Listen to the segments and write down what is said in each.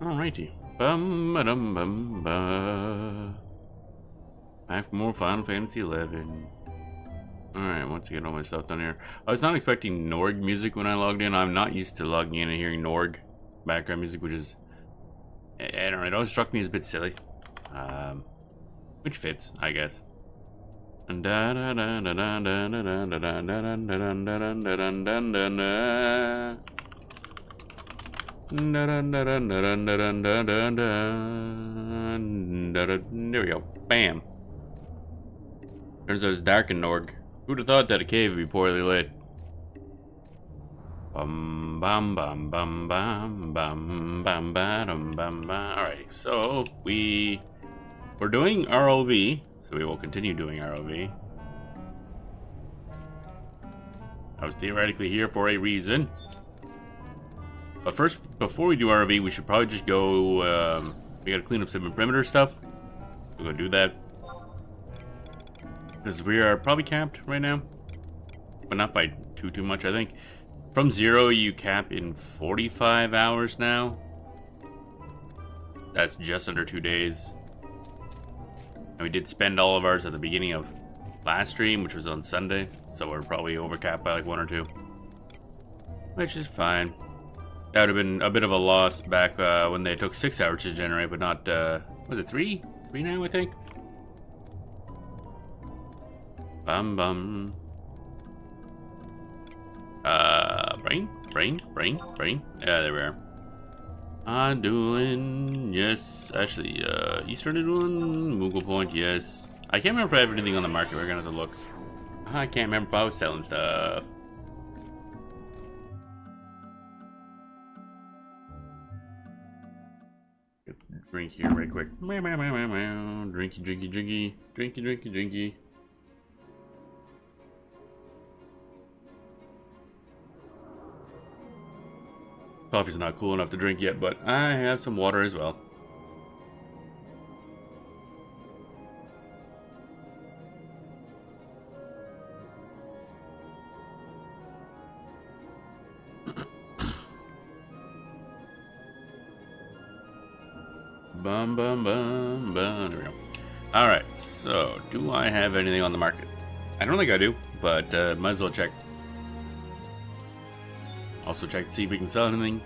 Alrighty. Bum ba dum bum ba. Back for more Final Fantasy 11. Alright, once I get all my stuff done here. I was not expecting Norg music when I logged in. I'm not used to logging in and hearing Norg background music, which is, I don't know, it always struck me as a bit silly. Which fits, I guess. There we go. Bam. Turns out it's dark in Norg. Who'd have thought that a cave would be poorly lit? Bum bum bum bum bum bum bum bum bum bum. Alright, so we're doing RoV, so we will continue doing RoV. I was theoretically here for a reason. But first, before we do RoV, we should probably just go, we gotta clean up some perimeter stuff. We'll go do that. Because we are probably capped right now. But not by too much, I think. From 0, you cap in 45 hours now. That's just under 2 days. And we did spend all of ours at the beginning of last stream, which was on Sunday. So we're probably overcapped by like 1 or 2. Which is fine. That would have been a bit of a loss back when they took 6 hours to generate, but not, was it 3? 3 now, I think? Bum bum. Brain. Yeah, there we are. Adulin, yes. Actually, Eastern Adulin, Moogle Point, yes. I can't remember if I have anything on the market. We're gonna have to look. I can't remember if I was selling stuff. Drink here right quick. Drinky. Coffee's not cool enough to drink yet, but I have some water as well. Bum. There we go. Alright, so do I have anything on the market? I don't think I do, but might as well check. Also check to see if we can sell anything.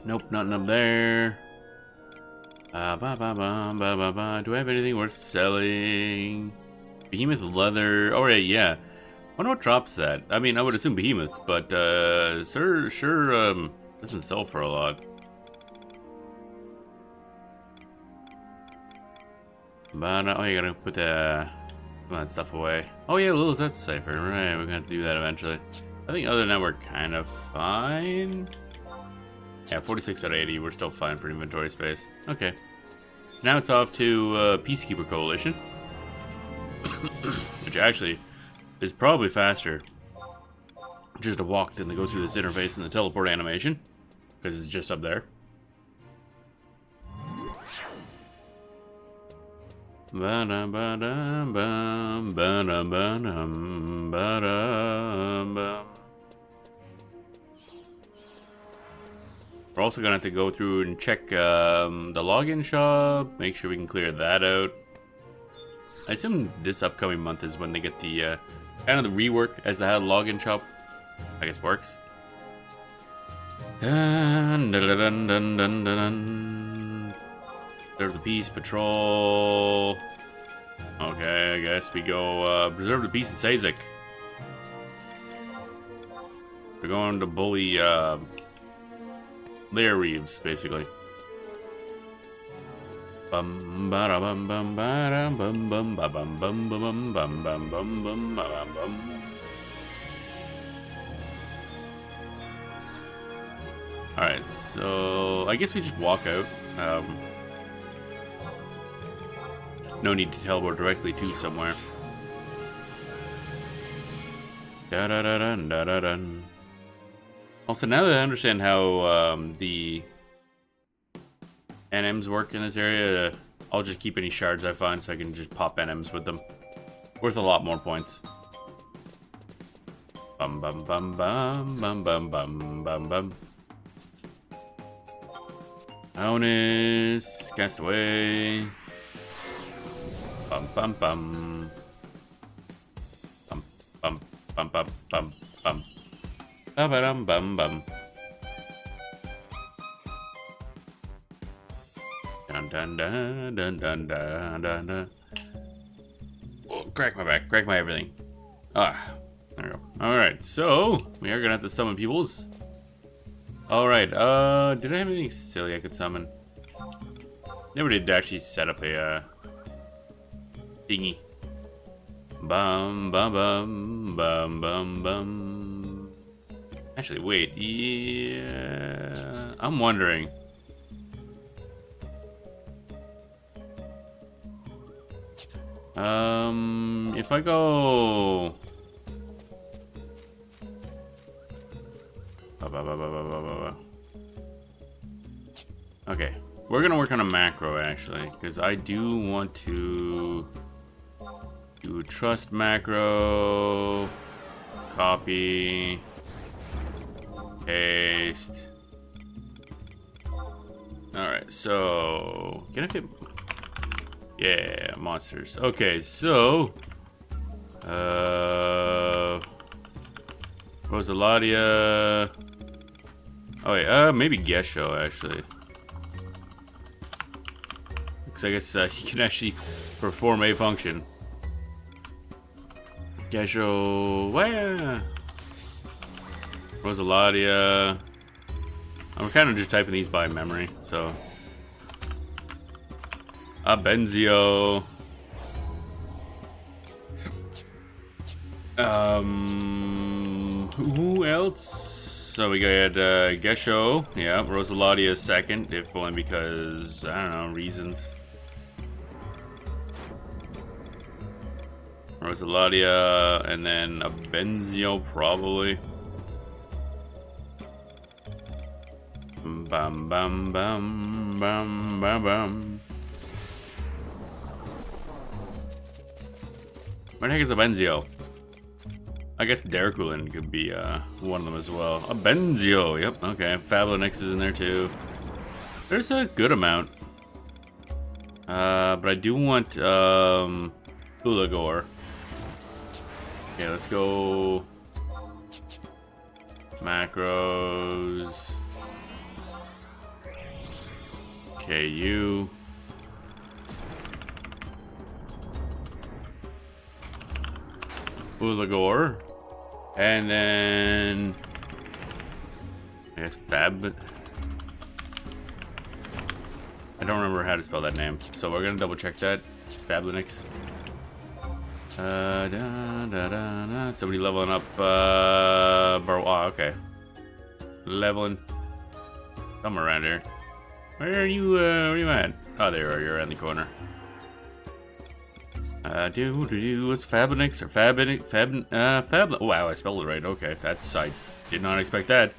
Nope, nothing up there. Do I have anything worth selling? Behemoth leather. Oh, right, yeah. Wonder what drops that. I mean, I would assume behemoths, but sure doesn't sell for a lot. But oh, you gotta put some of that stuff away. Oh yeah, Lil's that's safer. Right, we're gonna have to do that eventually. I think other than that, we're kind of fine. Yeah, 46 out of 80. We're still fine for inventory space. Okay. Now it's off to Peacekeeper Coalition. Which actually is probably faster just to walk than to go through this interface and the teleport animation. Because it's just up there. We're also gonna have to go through and check the login shop, make sure we can clear that out. I assume this upcoming month is when they get the kind of the rework as to how the login shop, I guess, works. Preserve the Peace Patrol. Okay, I guess we go Preserve the Peace in Sazek. We're going to bully Lair Reeves, basically. Bum ba da bum bum ba da bum bum ba bum bum bum bum bum bum bum ba bum. Alright, so I guess we just walk out. No need to teleport directly to somewhere. Da-da-da-dun. Also, now that I understand how the NMs work in this area, I'll just keep any shards I find so I can just pop NMs with them. Worth a lot more points. Bum bum bum bum bum bum bum bum bum. Bonus. Cast away. Bum bum bum. Bum bum bum bum bum bum. Ba-ba-dum bum bum. Dun dun dun dun dun dun dun dun. Oh, crack my back, crack my everything. Ah, there we go. Alright, so we are gonna have to summon peoples. Alright, did I have anything silly I could summon? Never did actually set up a thingy. Bum bum bum bum bum bum. Actually, wait, yeah, I'm wondering. If I go... Okay, we're gonna work on a macro actually, because I do want to do trust macro, copy, paste. Alright, so can I fit? Yeah, monsters. Okay, so Rosulatia. Oh wait, maybe Gesho actually. Because I guess he can actually perform a function. Gesho, where? Rosulatia. I'm kind of just typing these by memory, so. Benzio. Who else? So we got Gesho, yeah, Rosulatia second, if only because, I don't know, reasons. Rosulatia, and then a Benzio probably. Bum bum bum bum bum bum. Where the heck is a Benzio? I guess Derkulin could be one of them as well. A Benzio, yep, okay. Fablonix is in there too. There's a good amount. But I do want Hulagor. Okay, let's go macros. KU. Hulagor. And then I guess Fab. I don't remember how to spell that name, so we're gonna double check that. Fablonix. Somebody leveling up. Okay. Leveling. Somewhere around here. Where are you? Where are you at? Oh, there you are. You're around the corner. What's Fablonix or Fab? Oh, wow, I spelled it right. Okay, that's I did not expect that.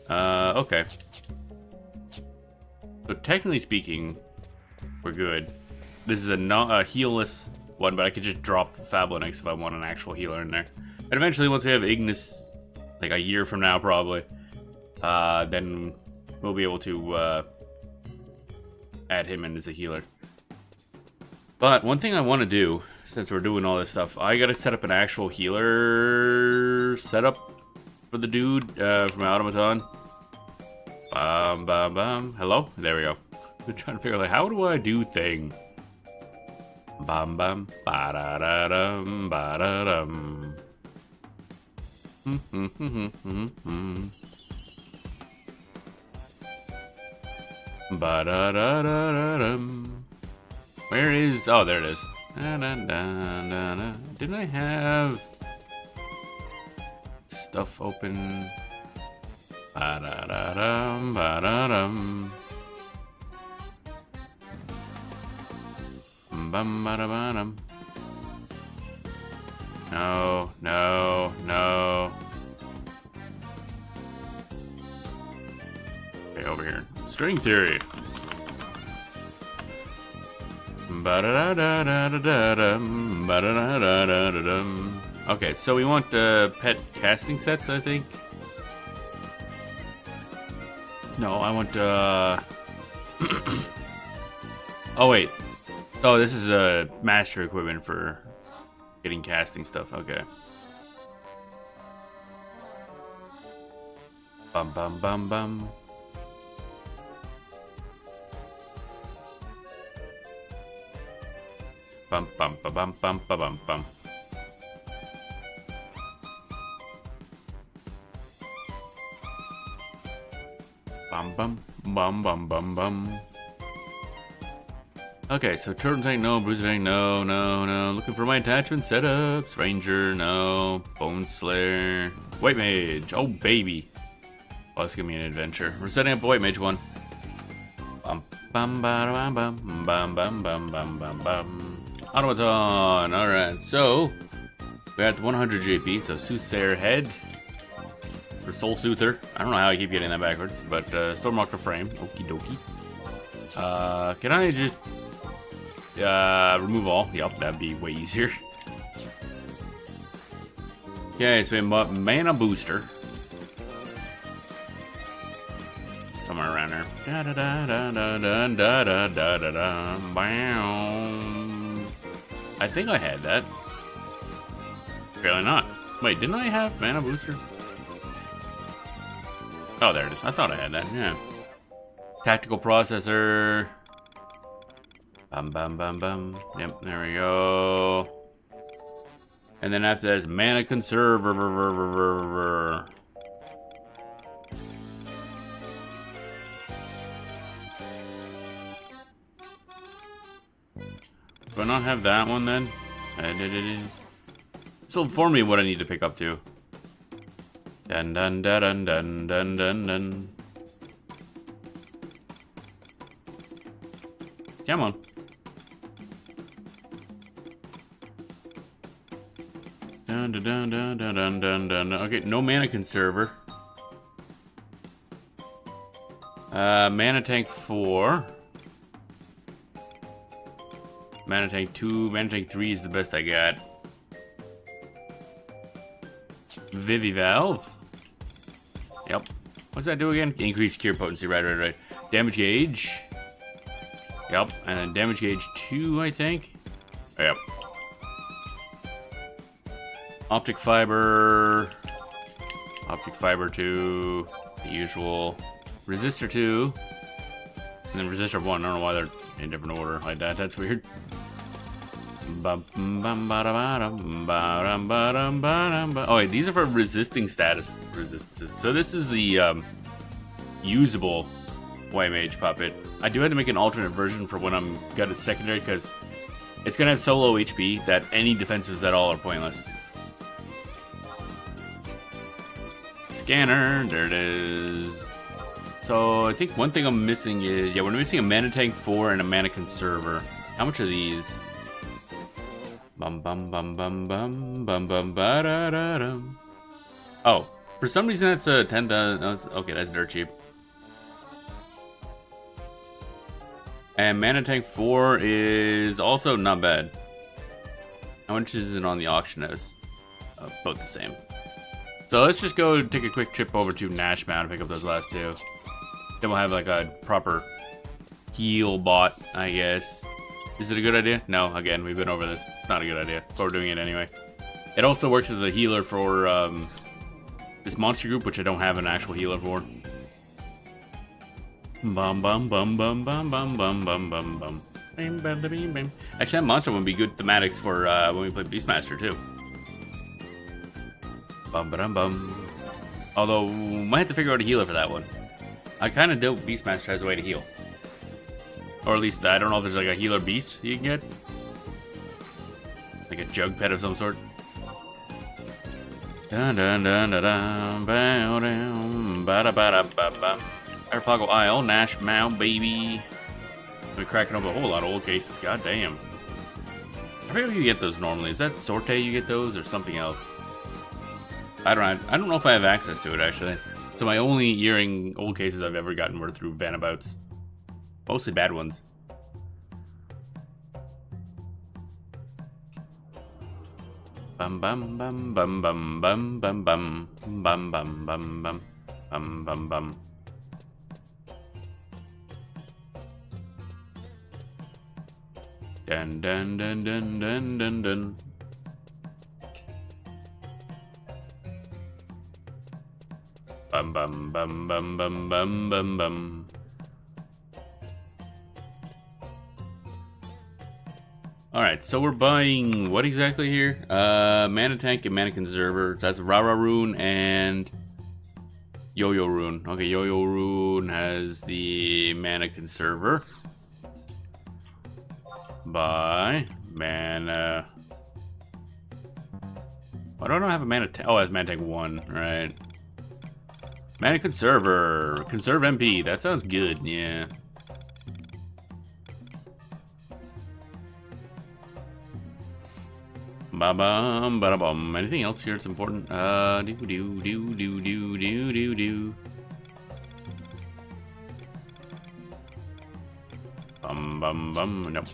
Okay. So technically speaking, we're good. This is a healless one, but I could just drop Fablonix if I want an actual healer in there. And eventually, once we have Ignis, like a year from now probably, then we'll be able to add him in as a healer. But one thing I want to do, since we're doing all this stuff, I gotta set up an actual healer setup for the dude from Automaton. Bum bum bum. Hello? There we go. I'm trying to figure out, like, how do I do thing? Bum bum ba da da dum ba da dum. Ba da da da da dum. Where is? Oh, there it is. Da, da, da, da, da. Didn't I have stuff open? Ba da da dum ba da dum. Bum ba da ba dum. No, no, no. Okay, over here. String theory. Okay, so we want pet casting sets, I think. No, I want Oh, wait. Oh, this is master equipment for getting casting stuff. Okay. Bum, bum, bum, bum. Bum, bum, ba, bum, bum, ba, bum, bum. Bum, bum, bum, bum, bum, bum. Okay, so turtle tank, no. Bruiser tank, no, no, no. Looking for my attachment setups. Ranger, no. Bone Slayer. White Mage, oh baby. Oh, let's give me an adventure. We're setting up a White Mage one. Bum, bum, ba, bum, bum, bum, bum, bum, bum, bum, bum. Automaton, alright, so we're at 100 JP, so Soothsayer Head. For Soul Soother. I don't know how I keep getting that backwards, but Stormwalker Frame. Okie dokie. Can I just remove all? Yep, that'd be way easier. Okay, so we have Mana Booster. Somewhere around there. Da da da da da da da da da da da. Bam. I think I had that. Apparently not. Wait, didn't I have Mana Booster? Oh, there it is. I thought I had that, yeah. Tactical Processor. Bum, bum, bum, bum. Yep, there we go. And then after that is Mana Conserver. Do I not have that one then? So inform me what I need to pick up too. Dun dun dun dun dun dun dun. Come on. Dun dun dun dun dun dun dun dun. Okay, no Mana Conserver. Mana Tank 4. Mana Tank 2. Mana Tank 3 is the best I got. Vivivalve. Yep. What's that do again? Increase cure potency. Right. Damage gauge. Yep. And then damage gauge 2, I think. Yep. Optic fiber. Optic fiber 2. The usual. Resistor 2. And then resistor 1. I don't know why they're in different order like that. That's weird. Oh wait, these are for resisting status resistances. So this is the usable White Mage puppet. I do have to make an alternate version for when I'm got a secondary because it's gonna have so low HP that any defensives at all are pointless. Scanner, there it is. So I think one thing I'm missing is we're missing a Mana Tank 4 and a Mana Conserver. How much are these? Bum bum bum bum bum bum bum ba da da dum. Oh, for some reason that's a 10,000. Okay, that's dirt cheap. And Mana Tank 4 is also not bad. How much is it on the auction house? Both the same. So let's just go take a quick trip over to Nash Mound and pick up those last two. Then we'll have like a proper heal bot, I guess. Is it a good idea? No, again, we've been over this. It's not a good idea, but we're doing it anyway. It also works as a healer for this monster group, which I don't have an actual healer for. Bum bum bum bum bum bum bum bum bum bum. Actually, that monster would be good thematics for when we play Beastmaster too. Bum ba dum bum. Although, might have to figure out a healer for that one. I kind of doubt Beastmaster has a way to heal. Or at least, I don't know if there's like a healer beast you can get. Like a jug pet of some sort. Dun dun dun dun dun, bow down, ba da ba da ba ba. Arpago Isle, Nash Mound, baby. We're cracking up a whole lot of old cases, god damn. I forget if you get those normally. Is that Sorte you get those or something else? I don't know if I have access to it actually. So my only earring old cases I've ever gotten were through Vanabouts. Mostly bad ones. Bum bum bum bum bum bum bum bum bum bum bum bum bum bum bum. Dun dun dun dun dun dun dun. Bum bum bum bum bum bum bum bum. Alright, so we're buying what exactly here? Mana Tank and Mana Conserver. That's Rara Rune and Yo-Yo Rune. Okay, Yo-Yo Rune has the Mana Conserver. Buy Mana. Why don't I have a Mana Tank? Oh, it has Mana Tank 1, right. Mana Conserver. Conserve MP. That sounds good, yeah. Ba-bum, ba-da-bum. Anything else here that's important? Do-do-do-do-do-do-do-do. Bum-bum-bum. Nope.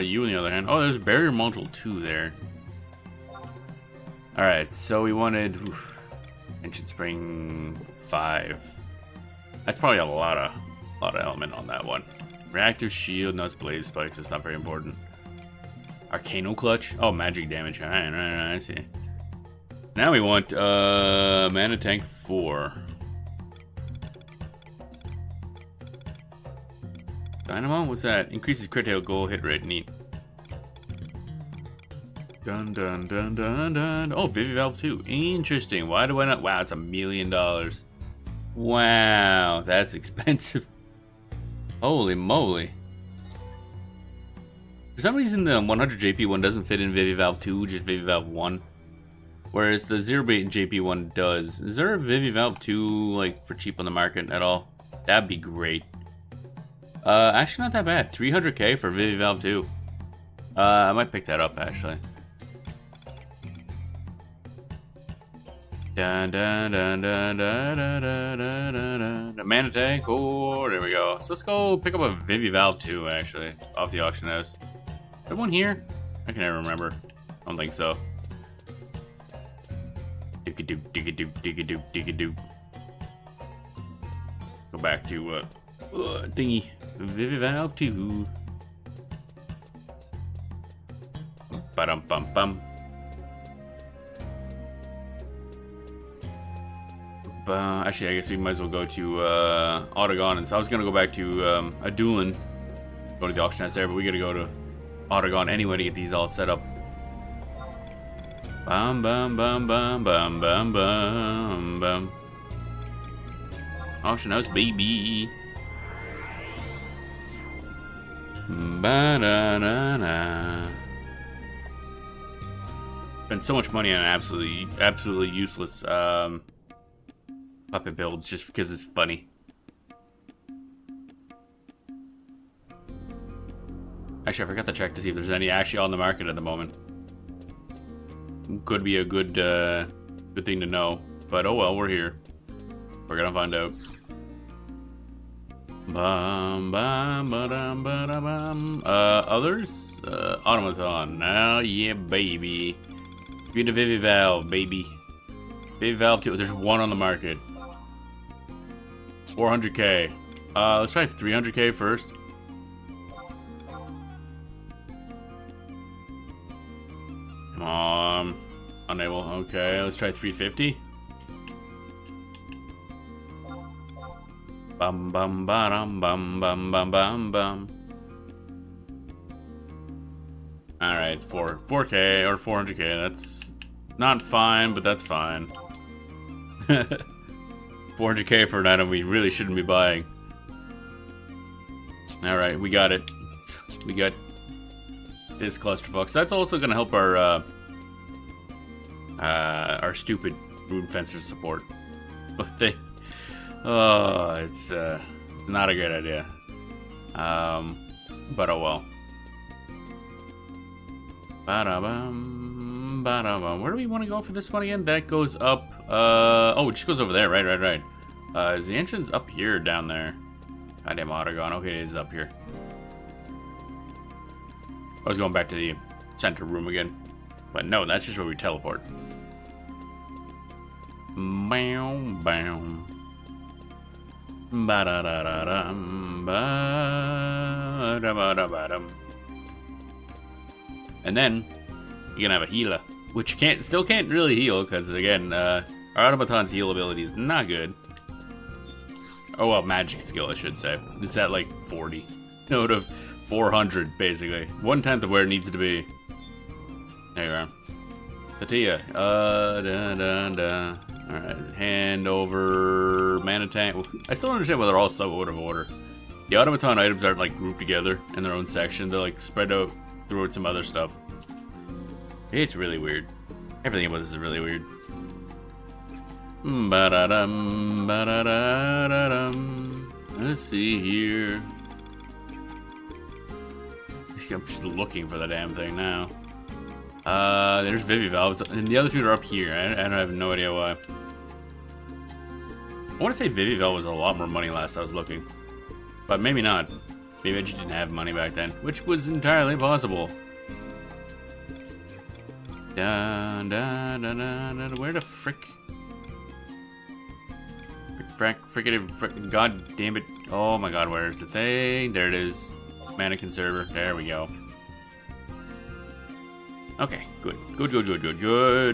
You on the other hand. Oh, there's Barrier Module 2 there. Alright, so we wanted... Ancient Spring 5. That's probably a lot of element on that one. Reactive Shield, no, it's Blaze Spikes. It's not very important. Arcano Clutch? Oh, magic damage. Alright, I see. Now we want Mana Tank 4. Dynamo? What's that? Increases critical goal hit rate. Neat. Dun dun dun dun dun. Oh, Vivi Valve 2. Interesting. Why do I not? Wow, it's $1 million. Wow, that's expensive. Holy moly. For some reason, the 100 JP one doesn't fit in Vivi Valve 2, just Vivi Valve 1. Whereas the 0 JP one does. Is there a Vivi Valve 2 like for cheap on the market at all? That'd be great. Actually not that bad. 300k for Vivi Valve 2. I might pick that up actually. Dun dun dun dun dun dun dun dun dun. The Mana Tank. Oh, there we go. So let's go pick up a Vivi Valve 2 actually off the auction house. Is there one here? I can never remember. I don't think so. Dick-a-doop, dick-a-doop, dick-a-doop, dick-a-doop. Go back to thingy. Vivi Valve 2. Ba-dum-bum-bum. Actually, I guess we might as well go to Autogon. And so I was gonna go back to Adulin, go to the auction house there, but we gotta go to Autogon anyway to get these all set up. Bum bum bum bum bum bum bum bum. Auction house, baby. Ba-da-da-da. Spent so much money on absolutely useless puppet builds just because it's funny. Actually, I forgot to check to see if there's any actually on the market at the moment. Could be a good good thing to know, but oh well, we're here. We're gonna find out. Bum, bum, ba-dum, ba-da-bum. Others? Automaton. Now, yeah, baby. Be the Vivi Valve, baby. Vivi Valve 2. There's one on the market. 400k. Let's try 300k first. Come on. Unable. Okay, let's try 350. Bum bum ba-dum bum bum bum bum bum. Alright, it's 4k or 400k. That's not fine, but that's fine. 400k for an item we really shouldn't be buying. Alright, we got it. We got this clusterfuck. So that's also gonna help our stupid Rune Fencer support. But they oh, it's not a good idea. But oh well. Ba-da-bum, ba-da-bum. Where do we want to go for this one again? That goes up. Oh, it just goes over there. Right. Is the entrance up here or down there? Goddamn Autogon. Okay, it is up here. I was going back to the center room again. But no, that's just where we teleport. Bow, bow. Ba-da-da-da-dum, ba-da-ba-da-ba-dum. And then you can have a healer, which still can't really heal because again, our automaton's heal ability is not good. Oh well, magic skill I should say. It's at like 40, out of 400 basically, 1/10 of where it needs to be. There you are. Tatia. Alright, hand over mana tank. I still don't understand why they're all so out of order. The automaton items aren't like grouped together in their own section. They're like spread out throughout some other stuff. It's really weird. Everything about this is really weird. Ba-da-dum, ba-da-da-da-dum. Let's see here. I'm just looking for the damn thing now. There's Vivivalves, and the other two are up here. I have no idea why. I want to say Vivival was a lot more money last I was looking. But maybe not. Maybe I just didn't have money back then, which was entirely possible. Da, da, da, da, da, where the frick? Frick, god damn it. Oh my god, where is the thing? There it is. Mana conserver. There we go. Okay, good.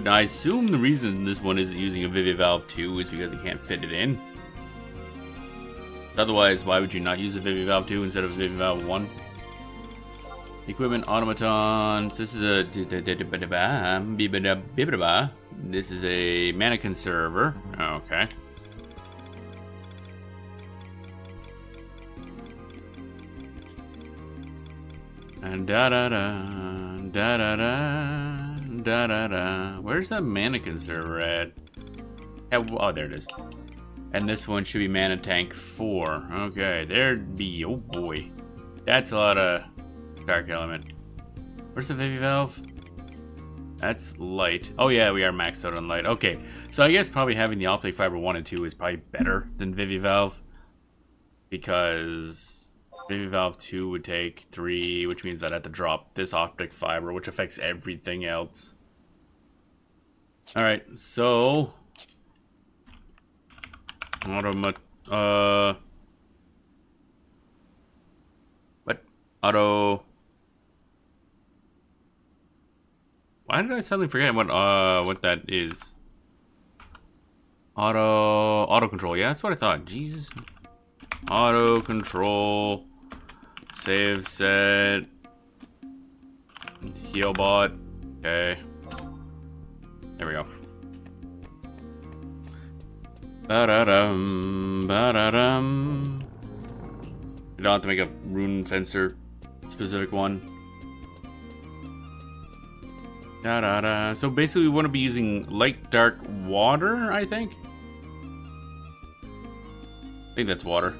I assume the reason this one isn't using a Vivivalve 2 is because it can't fit it in. Otherwise, why would you not use a Vivivalve 2 instead of a Vivivalve 1? Equipment automatons. This is a this is a mana conserver. Okay. And da-da-da. Where's that mana conserver at? Oh, there it is. And this one should be mana tank 4. Okay, there'd be, oh boy. That's a lot of dark element. Where's the Vivivalve? That's light. Oh yeah, we are maxed out on light. Okay, so I guess probably having the optic fiber 1 and 2 is probably better than Vivivalve. Because Vivivalve 2 would take 3, which means I'd have to drop this optic fiber, which affects everything else. Alright, so what? Auto. Why did I suddenly forget what that is? Auto control. Yeah, that's what I thought. Jesus. Auto control. Save set. Heal bot. Okay. There we go. Ba-da-dum, ba-da-dum. You don't have to make a rune fencer specific one. Da-da-da. So basically we want to be using light dark water, I think. I think that's water.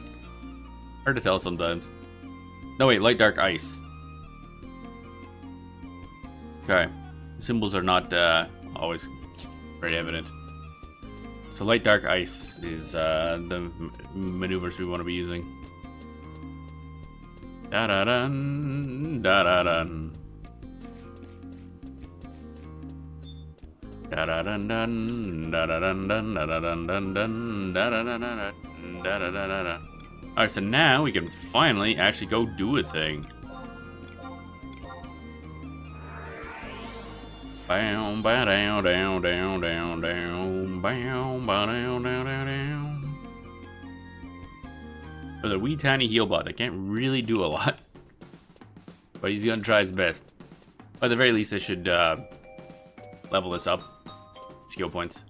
Hard to tell sometimes. No wait, light dark ice. Okay. The symbols are not always very evident. So light dark ice is the maneuvers we want to be using. Da-da-dun, da-da-dun. Da-da-dun-dun, da-da-dun-dun, da-da-dun-dun-dun, da-da-dun-dun, da-da-dun-dun. Alright, so now we can finally actually go do a thing. Bow, ba down, down, down, down, down, bow, ba down, down, down, down. With a wee tiny heal bot that can't really do a lot, but he's gonna try his best. At the very least, I should level this up. Skill points.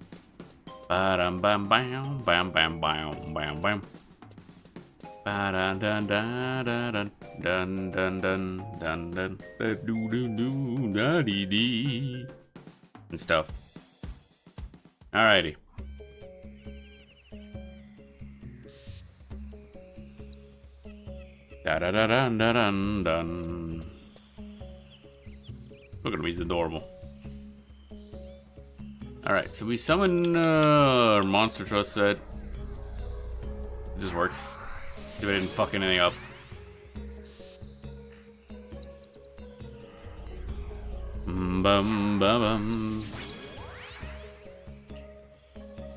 Ba dum bam bam bam bam bam bam bam. Ba dun dun dun dun dun dun dun dun dun do do do da dee dee and stuff. Alrighty. Da da da dun da dun dun. Look at him, he's adorable. Alright, so we summon our monster trust set. This works. If I didn't fuck anything up. Bum bum bum.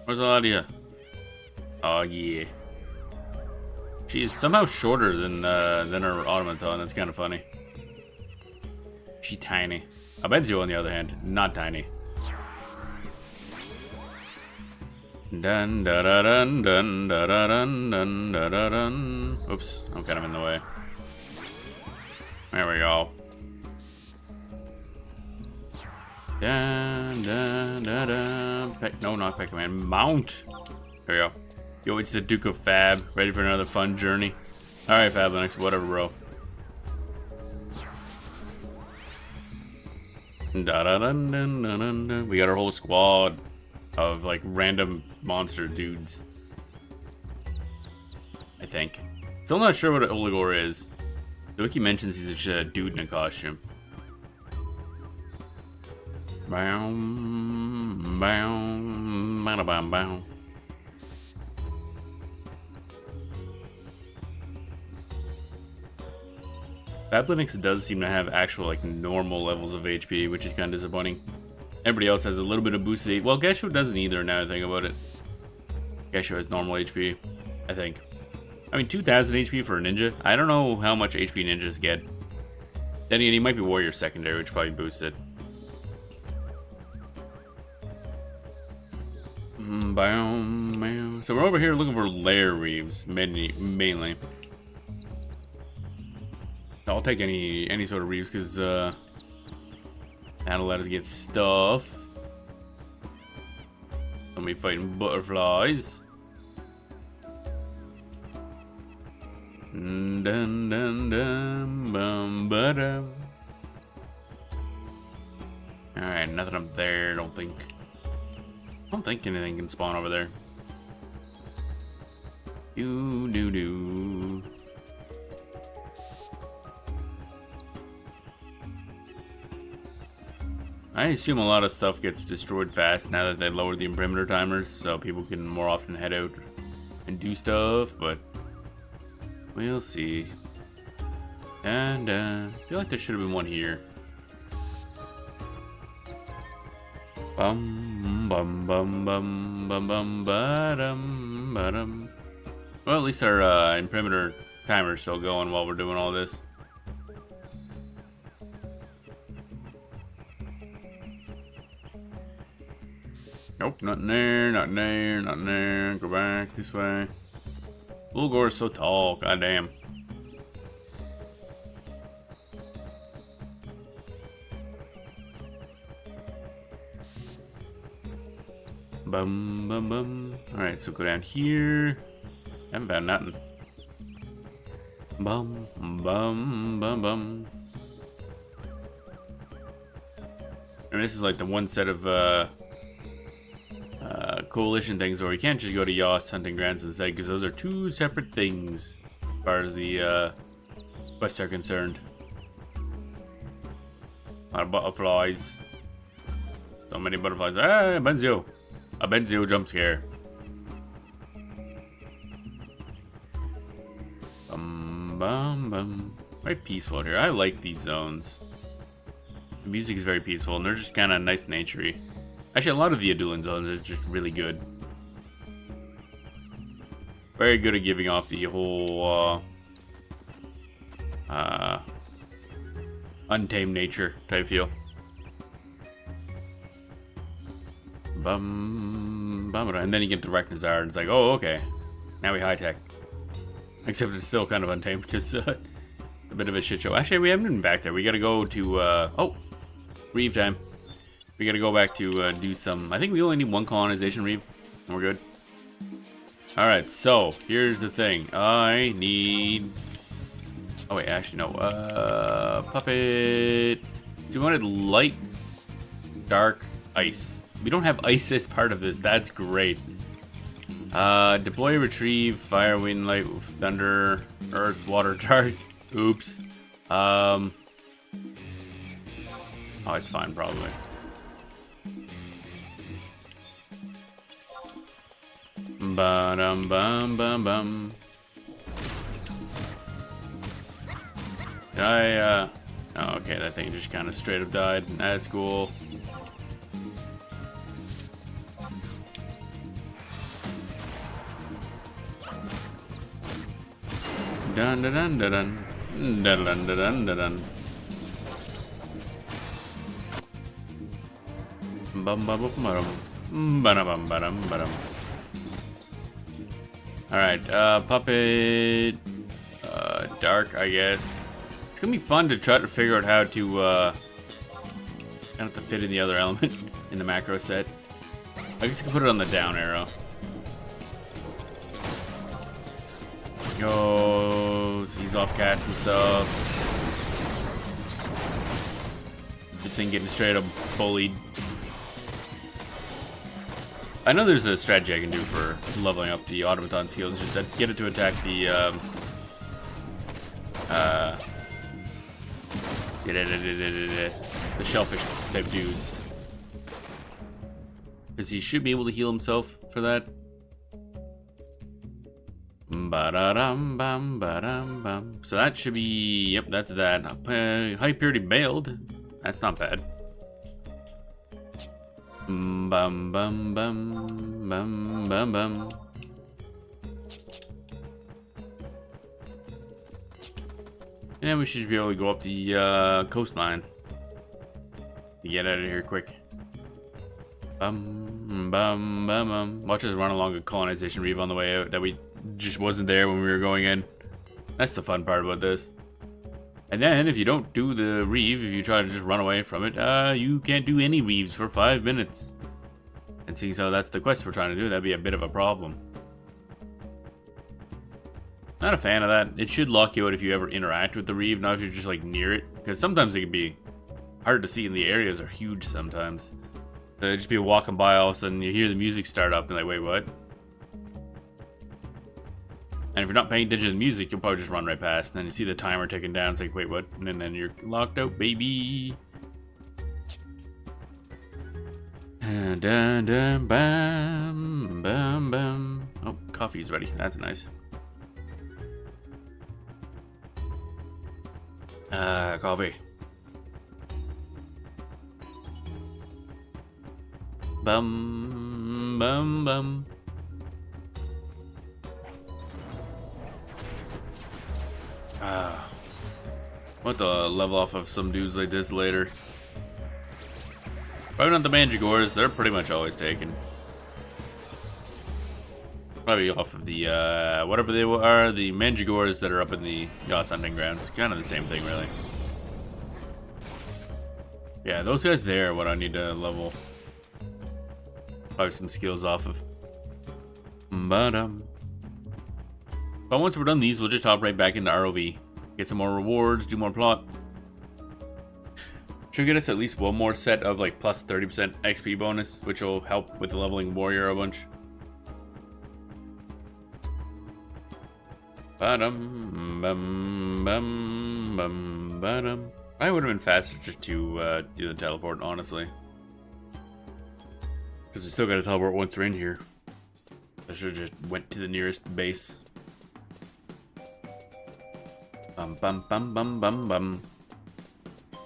Rosulatia. Oh yeah. She's somehow shorter than our automaton. That's kind of funny. She tiny. Abenzio, on the other hand, not tiny. Dun da da dun dun da da dun dun da da dun. Oops, I'm kind of in the way. There we go. Dun dun da da. No, not Peck Man. Mount. There we go. Yo, it's the Duke of Fab. Ready for another fun journey? All right, Fab Linux. Whatever, bro. Da da dun dun dun dun dun. We got our whole squad of like random monster dudes. I think. Still not sure what an Oligor is. The wiki mentions he's just a dude in a costume. Bow, bow, bow, bow, bow. Fab Linux does seem to have actual like normal levels of HP, which is kind of disappointing. Everybody else has a little bit of boosted. Well, Gesho doesn't either. Now I think about it. Gesho has normal HP, I think. I mean, 2,000 HP for a ninja. I don't know how much HP ninjas get. Then again, he might be warrior secondary, which probably boosts it. So we're over here looking for lair reeves, mainly. I'll take any sort of reeves because that'll let us get stuff. Somebody fighting butterflies. Dun dun dun bum ba-dum. Alright, nothing up there, I don't think anything can spawn over there. Do. I assume a lot of stuff gets destroyed fast now that they lowered the imprimatur timers, so people can more often head out and do stuff, but we'll see. And I feel like there should have been one here. Bum bum bum bum bum bum ba-dum ba-dum. Well, at least our imprimatur timer's still going while we're doing all this. Nope, nothing there, nothing there, nothing there. Go back this way. Ulgor is so tall, goddamn. Bum bum bum. Alright, so go down here. Haven't found nothing. Bum bum bum bum. And this is like the one set of coalition things where we can't just go to Yoss hunting grounds instead, because those are two separate things as far as the quests are concerned. A lot of butterflies. So many butterflies. Ah, Benzio! A Benzio jump scare. Bum bum bum. Very peaceful here. I like these zones. The music is very peaceful, and they're just kind of nice naturey. Actually, a lot of the Adulan zones are just really good. Very good at giving off the whole untamed nature type feel. Bum, bum, and then you get to Reknazar, and it's like, oh, okay. Now we high-tech. Except it's still kind of untamed, because a bit of a shit show. Actually, we haven't been back there. We gotta go to, oh, Reeve time. We gotta go back to do some. I think we only need one colonization reef, and we're good. Alright, so here's the thing. I need. Oh, wait, actually, no. Puppet. So we wanted light, dark, ice. We don't have ice as part of this. That's great. Deploy, retrieve, fire, wind, light, thunder, earth, water, dark. Oops. Oh, it's fine, probably. Ba-dum bum bum bum. Did I oh, okay, that thing just kind of straight up died. That's cool. Dun dun dun dun dun dun dun dun dun dun. Bum bum bum bum. Ba-dum ba-dum ba-dum. Alright, puppet. Dark, I guess. It's gonna be fun to try to figure out how to fit in the other element in the macro set. I guess you can put it on the down arrow. Goes. He's off cast and stuff. This thing getting straight up bullied. I know there's a strategy I can do for leveling up the automaton skills, just to get it to attack the shellfish type dudes. Because he should be able to heal himself for that. Ba-da-dum, bum, ba-dum, bum. So that should be, yep, that's that. High purity bailed. That's not bad. Bum bum bum bum bum bum. And we should be able to go up the coastline to get out of here quick. Bum bum bum bum. Watch us run along a colonization reef on the way out that we just wasn't there when we were going in. That's the fun part about this. And then, if you don't do the reef, if you try to just run away from it, you can't do any reefs for 5 minutes. And seeing so that's the quest we're trying to do, that'd be a bit of a problem. Not a fan of that. It should lock you out if you ever interact with the reef, not if you're just like near it. Because sometimes it can be hard to see, and the areas are huge sometimes. Just be walking by, all of a sudden you hear the music start up, and like, wait, what? And if you're not paying attention to the music, you'll probably just run right past. And then you see the timer ticking down. It's like, wait, what? And then you're locked out, baby. Dun, dun, bam, bam, bam. Oh, coffee's ready. That's nice. Coffee. Bum, bum, bum. Want to level off of some dudes like this later. Probably not the Mandragores, they're pretty much always taken. Probably off of the, whatever they are, the Mandragores that are up in the Yacht Hunting Grounds. Kind of the same thing, really. Yeah, those guys there are what I need to level. Probably some skills off of. But once we're done these, we'll just hop right back into RoV. Get some more rewards, do more plot. Should get us at least one more set of like plus 30% XP bonus, which will help with the leveling warrior a bunch. Ba-dum, bum, bum, bum, ba-dum. I would have been faster just to do the teleport, honestly. Because we still got to teleport once we're in here. I should have just went to the nearest base. Bum bum bum bum bum bum.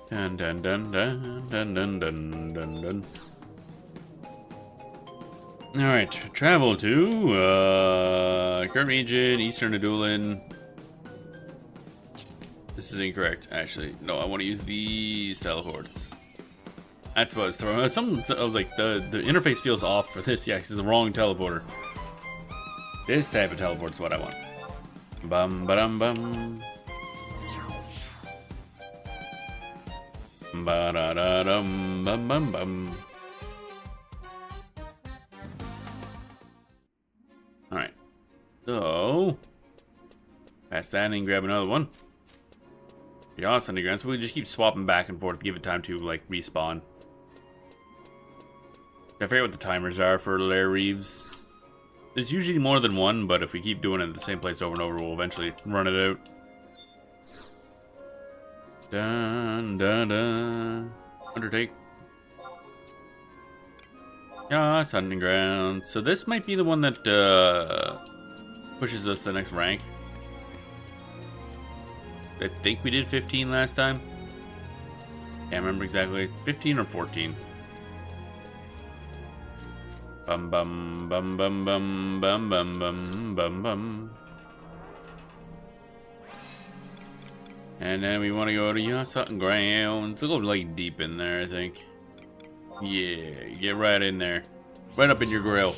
Dun dun dun dun dun dun dun dun dun. Alright, travel to current region, Eastern Adulan. This is incorrect, actually. No, I want to use these teleports. That's what I was throwing. I was like, the interface feels off for this. Yeah, because it's the wrong teleporter. This type of teleport's what I want. Bum ba-dum bum. Ba-da-da-dum bum bum bum. Alright. So pass that and grab another one. Yeah, Sunday Ground. So we just keep swapping back and forth, give it time to like respawn. I forget what the timers are for lair reeves. There's usually more than one, but if we keep doing it at the same place over and over, we'll eventually run it out. Dun dun dun. Undertake. Yeah, Hunting Ground. So this might be the one that pushes us to the next rank. I think we did 15 last time. Can't remember exactly. 15 or 14. Bum bum bum bum bum bum bum bum bum bum. And then we want to go to Yacht Hunting Grounds. We'll go like deep in there, I think. Yeah, get right in there. Right up in your grill.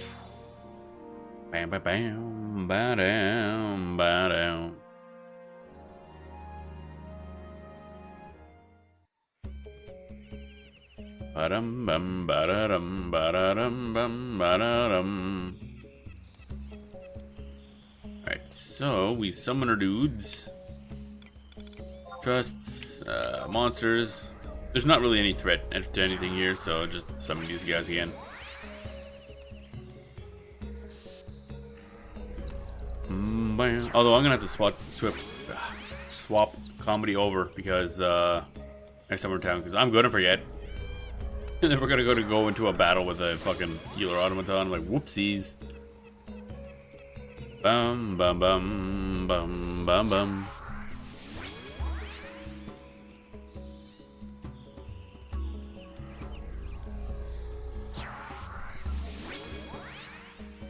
Bam, bam, bam, ba-dam, ba-dam. Ba-dum, bum, ba-da-dum, ba-da-dum, bum, ba-da-dum. Alright, so we summon our dudes. Trusts, monsters. There's not really any threat to anything here, so just summon these guys again. Although I'm gonna have to swap comedy over because next time we're in town, because I'm gonna forget. And then we're gonna go into a battle with a fucking healer automaton. Like, whoopsies. Bum bum bum bum bum bum.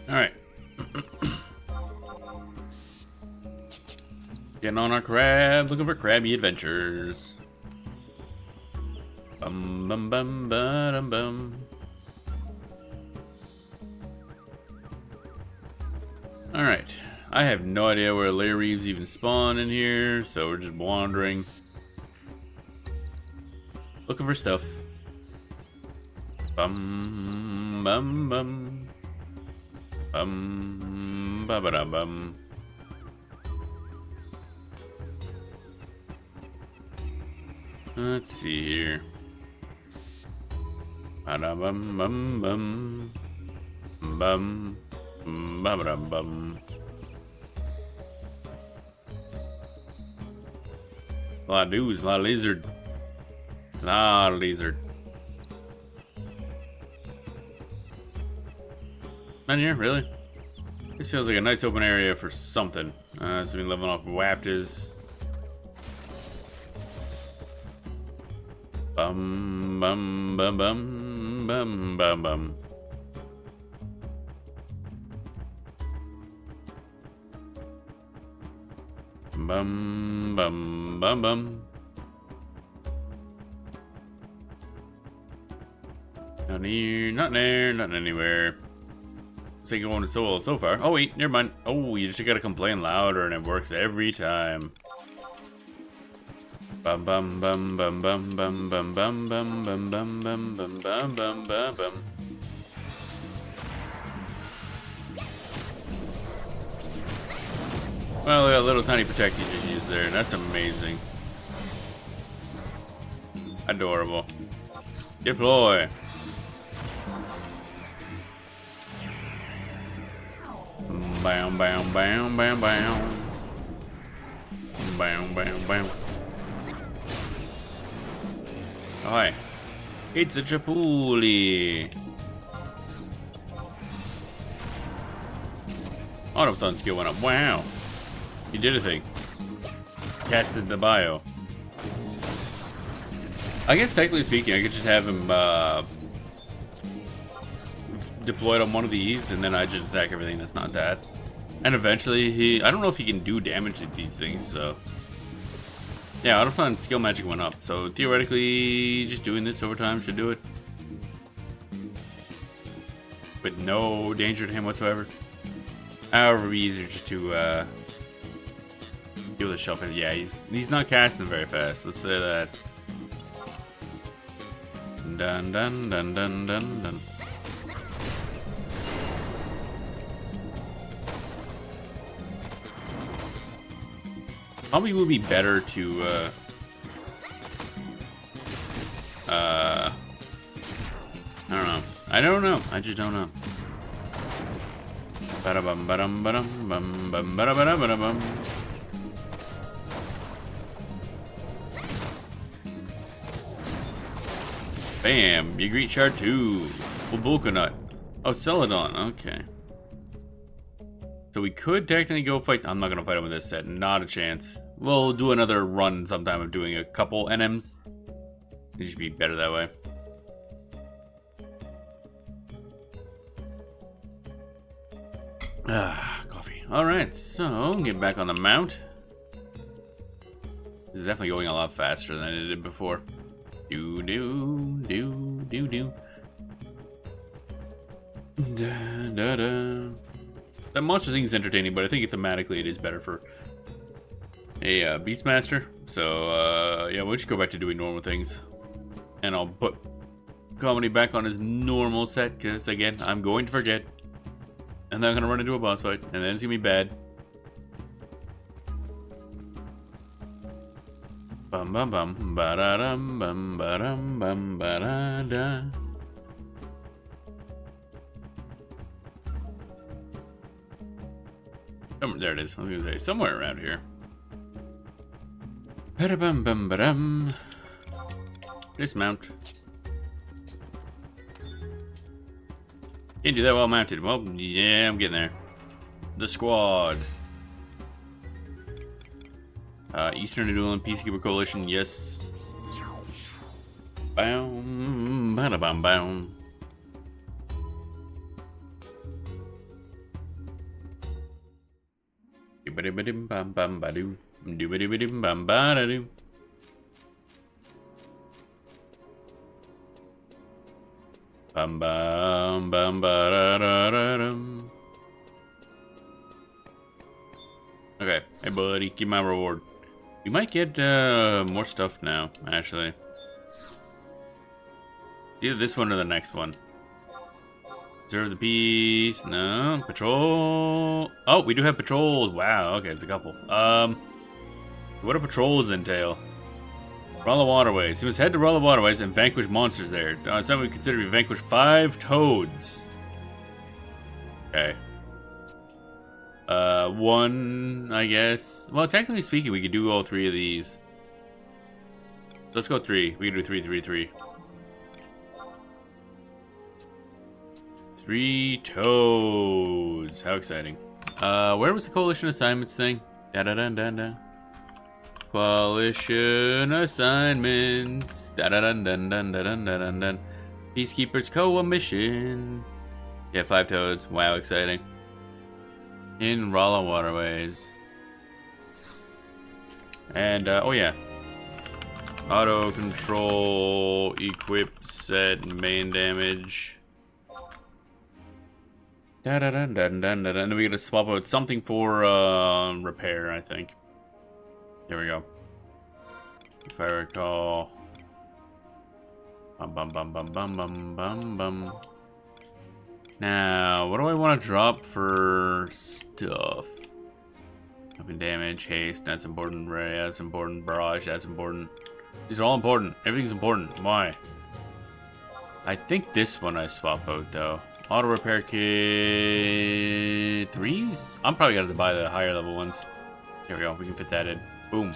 All right. Getting on our crab, looking for crabby adventures. Bum bum bum bum bum. All right, I have no idea where layer reeves even spawn in here, so we're just wandering, looking for stuff. Bum bum bum bum ba ba da bum. Let's see here. Ba-da-bum bum bum bum bum bum. A lot of dudes, a lot of lizard. A lot of lizard. Not here, really? This feels like a nice open area for something. So we're leveling off Waptas. Bum bum bum bum bum bum bum. Bum bum bum bum. Not here, not there, not anywhere. It's like going so well so far. Oh wait, never mind. Oh, you just gotta complain louder and it works every time. Bum bum bum bum bum bum bum bum bum bum bum bum bum bum bum bum bum. Well, we got little tiny protect you just used there. That's amazing. Adorable. Deploy. Bam bam bam bam bam. Bam bam bam. Hi. It's a Chapuli. Automaton skill went up. Wow. He did a thing. Casted the bio. I guess technically speaking, I could just have him deployed on one of these, and then I just attack everything that's not that. And eventually, I don't know if he can do damage to these things, so. Yeah, Automaton skill magic went up, so theoretically, just doing this over time should do it. With no danger to him whatsoever. However, it'd be easier just to deal with the shelf. Yeah, he's not casting very fast. Let's say that. Dun dun dun dun dun dun. Probably would be better to I don't know. I don't know. I just don't know. Ba-da-bum, ba-dum, ba-dum, bum, bum, ba-da-ba-da, ba-da-bum. Bam! You greet Shard 2. Bulbukanut. Oh, Celadon. Okay. So we could technically go fight. I'm not gonna fight him with this set. Not a chance. We'll do another run sometime of doing a couple NMs. It should be better that way. Ah, coffee. Alright, so get back on the mount. This is definitely going a lot faster than it did before. Do do do do do Da, da, da. That monster thing is entertaining, but I think thematically it is better for a Beastmaster. So, yeah, we'll just go back to doing normal things. And I'll put Comedy back on his normal set, because, again, I'm going to forget. And then I'm going to run into a boss fight, and then it's going to be bad. Bum bum bum ba da dum bum ba dum bum ba da da. There it is. I was gonna say somewhere around here. Ba bum bum ba dum. Dismount. Can't do that while mounted. Well, yeah, I'm getting there. The squad. Eastern Adulan Peacekeeper Coalition, yes. Boom, bada bum boom. Bum bum bum badoo. Doo bum badoo. Bum bum bum ba da da dum. Okay, hey buddy, give my reward. We might get more stuff now, actually. Either this one or the next one. Observe the peace. No. Patrol. Oh, we do have patrols. Wow, okay, it's a couple. What do patrols entail? Rala Waterways. You must head to Rala Waterways and vanquish monsters there. Some would consider we vanquish 5 toads. Okay. 1, I guess. Well, technically speaking, we could do all 3 of these. Let's go 3. We can do 3, 3, 3. 3 toads. How exciting. Where was the coalition assignments thing? Da da da da da. Coalition assignments. Da da da da da da da da da. Peacekeepers co-mission. Yeah, 5 toads. Wow, exciting. In Rala Waterways. And, oh yeah. Auto control, equip, set, main damage. Da da da da da da da. And we gotta swap out something for repair, I think. Here we go. If I recall. Bum bum bum bum bum bum bum bum. Now, what do I want to drop for stuff? Weapon damage, haste, that's important. Ray, that's important. Barrage, that's important. These are all important. Everything's important. Why? I think this one I swap out though. Auto repair kit 3s? I'm probably gonna have to buy the higher level ones. Here we go. We can fit that in. Boom.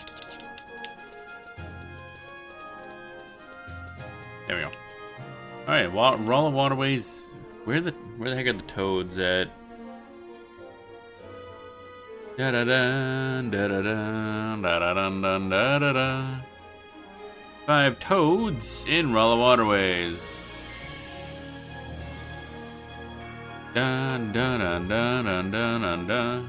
There we go. All right, Rala Waterways. Where the heck are the toads at? Da da da da da da da da da da da da. 5 toads in Rala Waterways. Da da da da da da da da.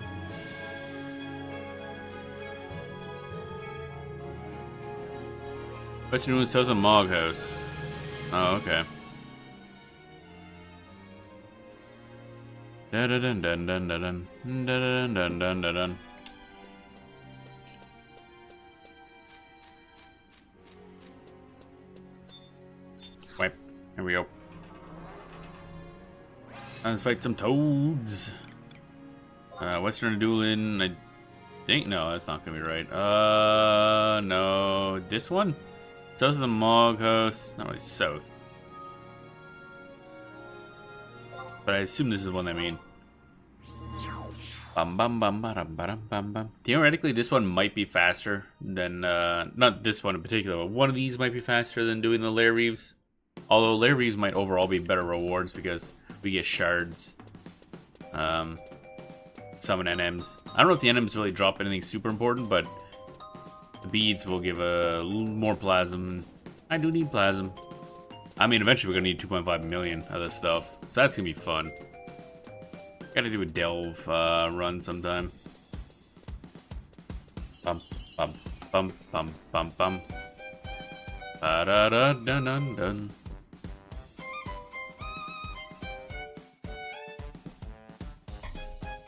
What's doing south of Mog House? Oh, okay. Da da dun dun dun dun dun dun dun dun dun dun. Wipe. Here we go. Let's fight some toads. Western Adulan, I think. No, that's not gonna be right. No. This one? South of the Mog House. Not really south. But I assume this is the one I mean. Bum bum bum bum bum bum bum. Theoretically, this one might be faster than not this one in particular, but one of these might be faster than doing the Lair Reeves. Although Lair Reeves might overall be better rewards because we get shards. Summon NMs. I don't know if the NMs really drop anything super important, but the beads will give a little more plasm. I do need plasm. I mean, eventually we're gonna need 2.5 million of this stuff, so that's gonna be fun. Gotta do a delve run sometime. Bum bum bum bum bum bum. Ba da da dun dun dun.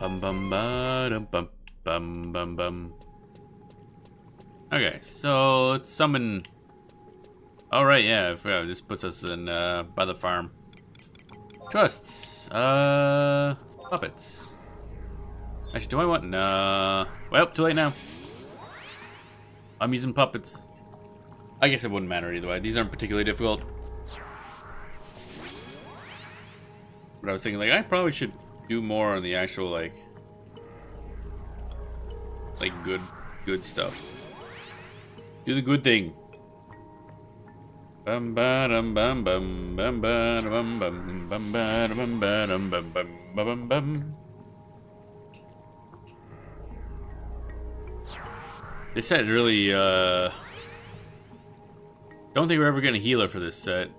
Bum bum ba dum bum bum bum bum. Okay, so let's summon. All right, yeah, I forgot. This puts us in by the farm. Trusts. Puppets. Actually, do I want? Nah. Well, too late now. I'm using puppets. I guess it wouldn't matter either way. These aren't particularly difficult. But I was thinking, like, I probably should do more on the actual, like good stuff. Do the good thing. Bum ba dum bum bum bum ba dum bum bum ba dum ba dum bum bum bum bum. This set really don't think we're ever getting a healer for this set.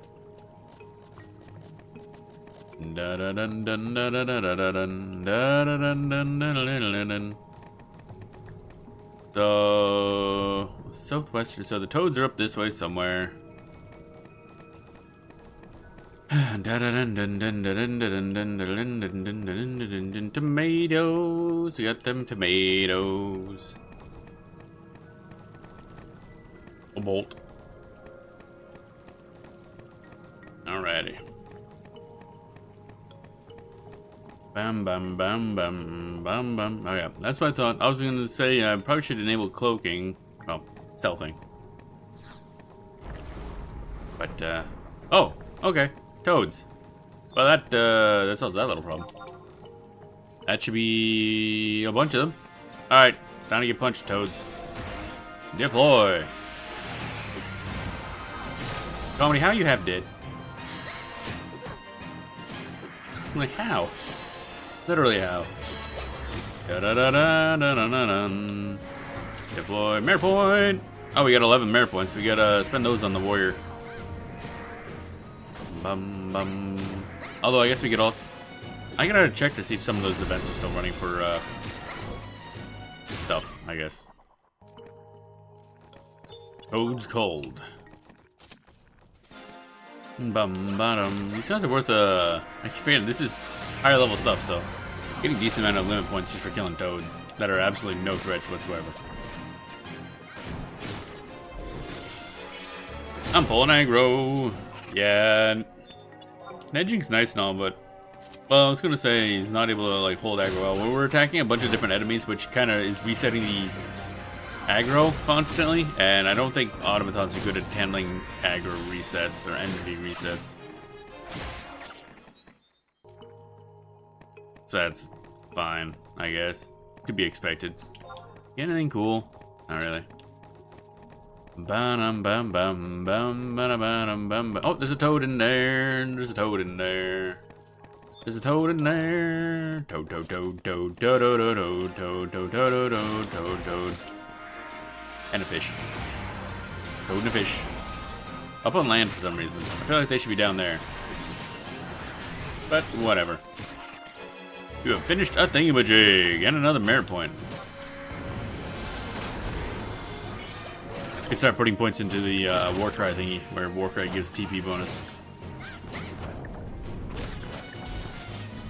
So southwestern, so the toads are up this way somewhere. Tomatoes, we got them tomatoes. A bolt. Alrighty. Bam, bam, bam, bam, bam, bam. Oh yeah, that's what I thought. I was gonna say I probably should enable cloaking. Well, stealthing. But oh, okay, toads. Well, that solves that little problem. That should be a bunch of them. All right, time to get punched, toads. Deploy. Comedy, how you have dead? Like how? Literally how? Da da da da da da da da. Deploy merit point. Oh, we got 11 merit points. We gotta spend those on the warrior. Bum bum. Although I guess we could also. I gotta check to see if some of those events are still running for stuff. I guess. Toad's cold. Bum bottom. These guys are worth I keep forgetting this is higher level stuff, so getting a decent amount of limit points just for killing toads that are absolutely no threat whatsoever. I'm pulling aggro. Yeah, Nedging's nice and all, but well, I was gonna say he's not able to like hold aggro well. When we're attacking a bunch of different enemies, which kind of is resetting the aggro constantly, and I don't think automatons are good at handling aggro resets or enemy resets. So that's fine, I guess. Could be expected. Anything cool? Not really. Bum bum bum bum bum bum bum. Oh, there's a toad in there. There's a toad in there. There's a toad in there. Toad toad toad toad toad toad toad toad toad toad toad toad toad. And a fish. Toad and a fish. Up on land for some reason. I feel like they should be down there. But whatever. You have finished a thingamajig and another merit point. You can start putting points into the Warcry thingy, where Warcry gives TP bonus.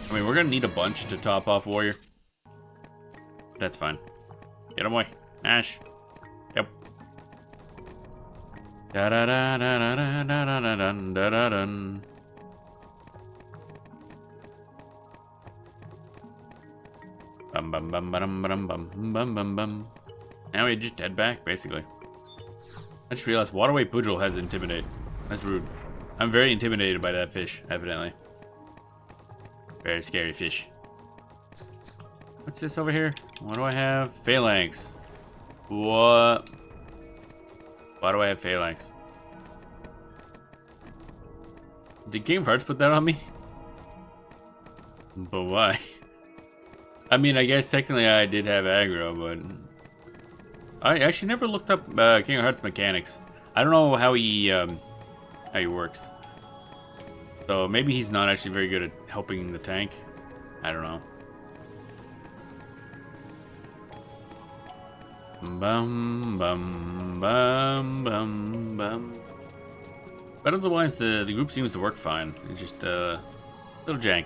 I mean, we're gonna need a bunch to top off Warrior. That's fine. Get him away. Ash. Yep. Da da da da da da da da da da da da. Bum bum bum bum bum bum bum bum bum. Now we just head back, basically. I just realized Waterway Pudgel has Intimidate. That's rude. I'm very intimidated by that fish, evidently. Very scary fish. What's this over here? What do I have? Phalanx. What? Why do I have Phalanx? Did Game of Hearts put that on me? But why? I mean, I guess technically I did have aggro, but I actually never looked up King of Hearts mechanics. I don't know how he works. So maybe he's not actually very good at helping the tank. I don't know. Bum bum bum bum bum. But otherwise, the group seems to work fine. It's just a little jank.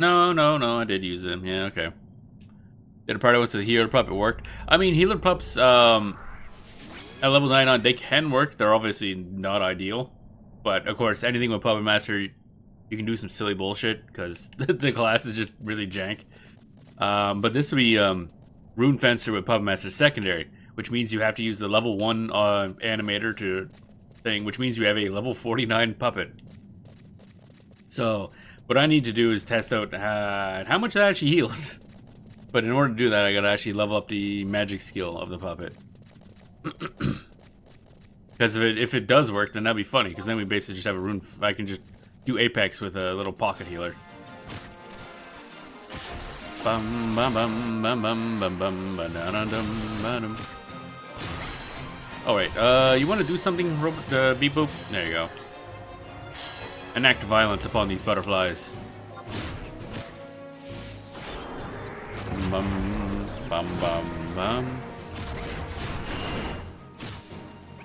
No, I did use him. Yeah, okay. Did a part of the healer pup, it worked. I mean, healer pups, at level 9 on, they can work. They're obviously not ideal. But, of course, anything with Puppet Master, you can do some silly bullshit, because the class is just really jank. But this would be, Rune Fencer with Puppet Master secondary, which means you have to use the level 1, animator to thing, which means you have a level 49 puppet. So, what I need to do is test out how much that actually heals. But in order to do that, I gotta actually level up the magic skill of the puppet. Because if it does work, then that'd be funny. Because then we basically just have a rune. I can just do Apex with a little pocket healer. Bum bum bum bum bum bum bum ba da da dum ba dum. Oh wait, you want to do something, Beep Boop? There you go. Enact violence upon these butterflies. Bum bum bum bum.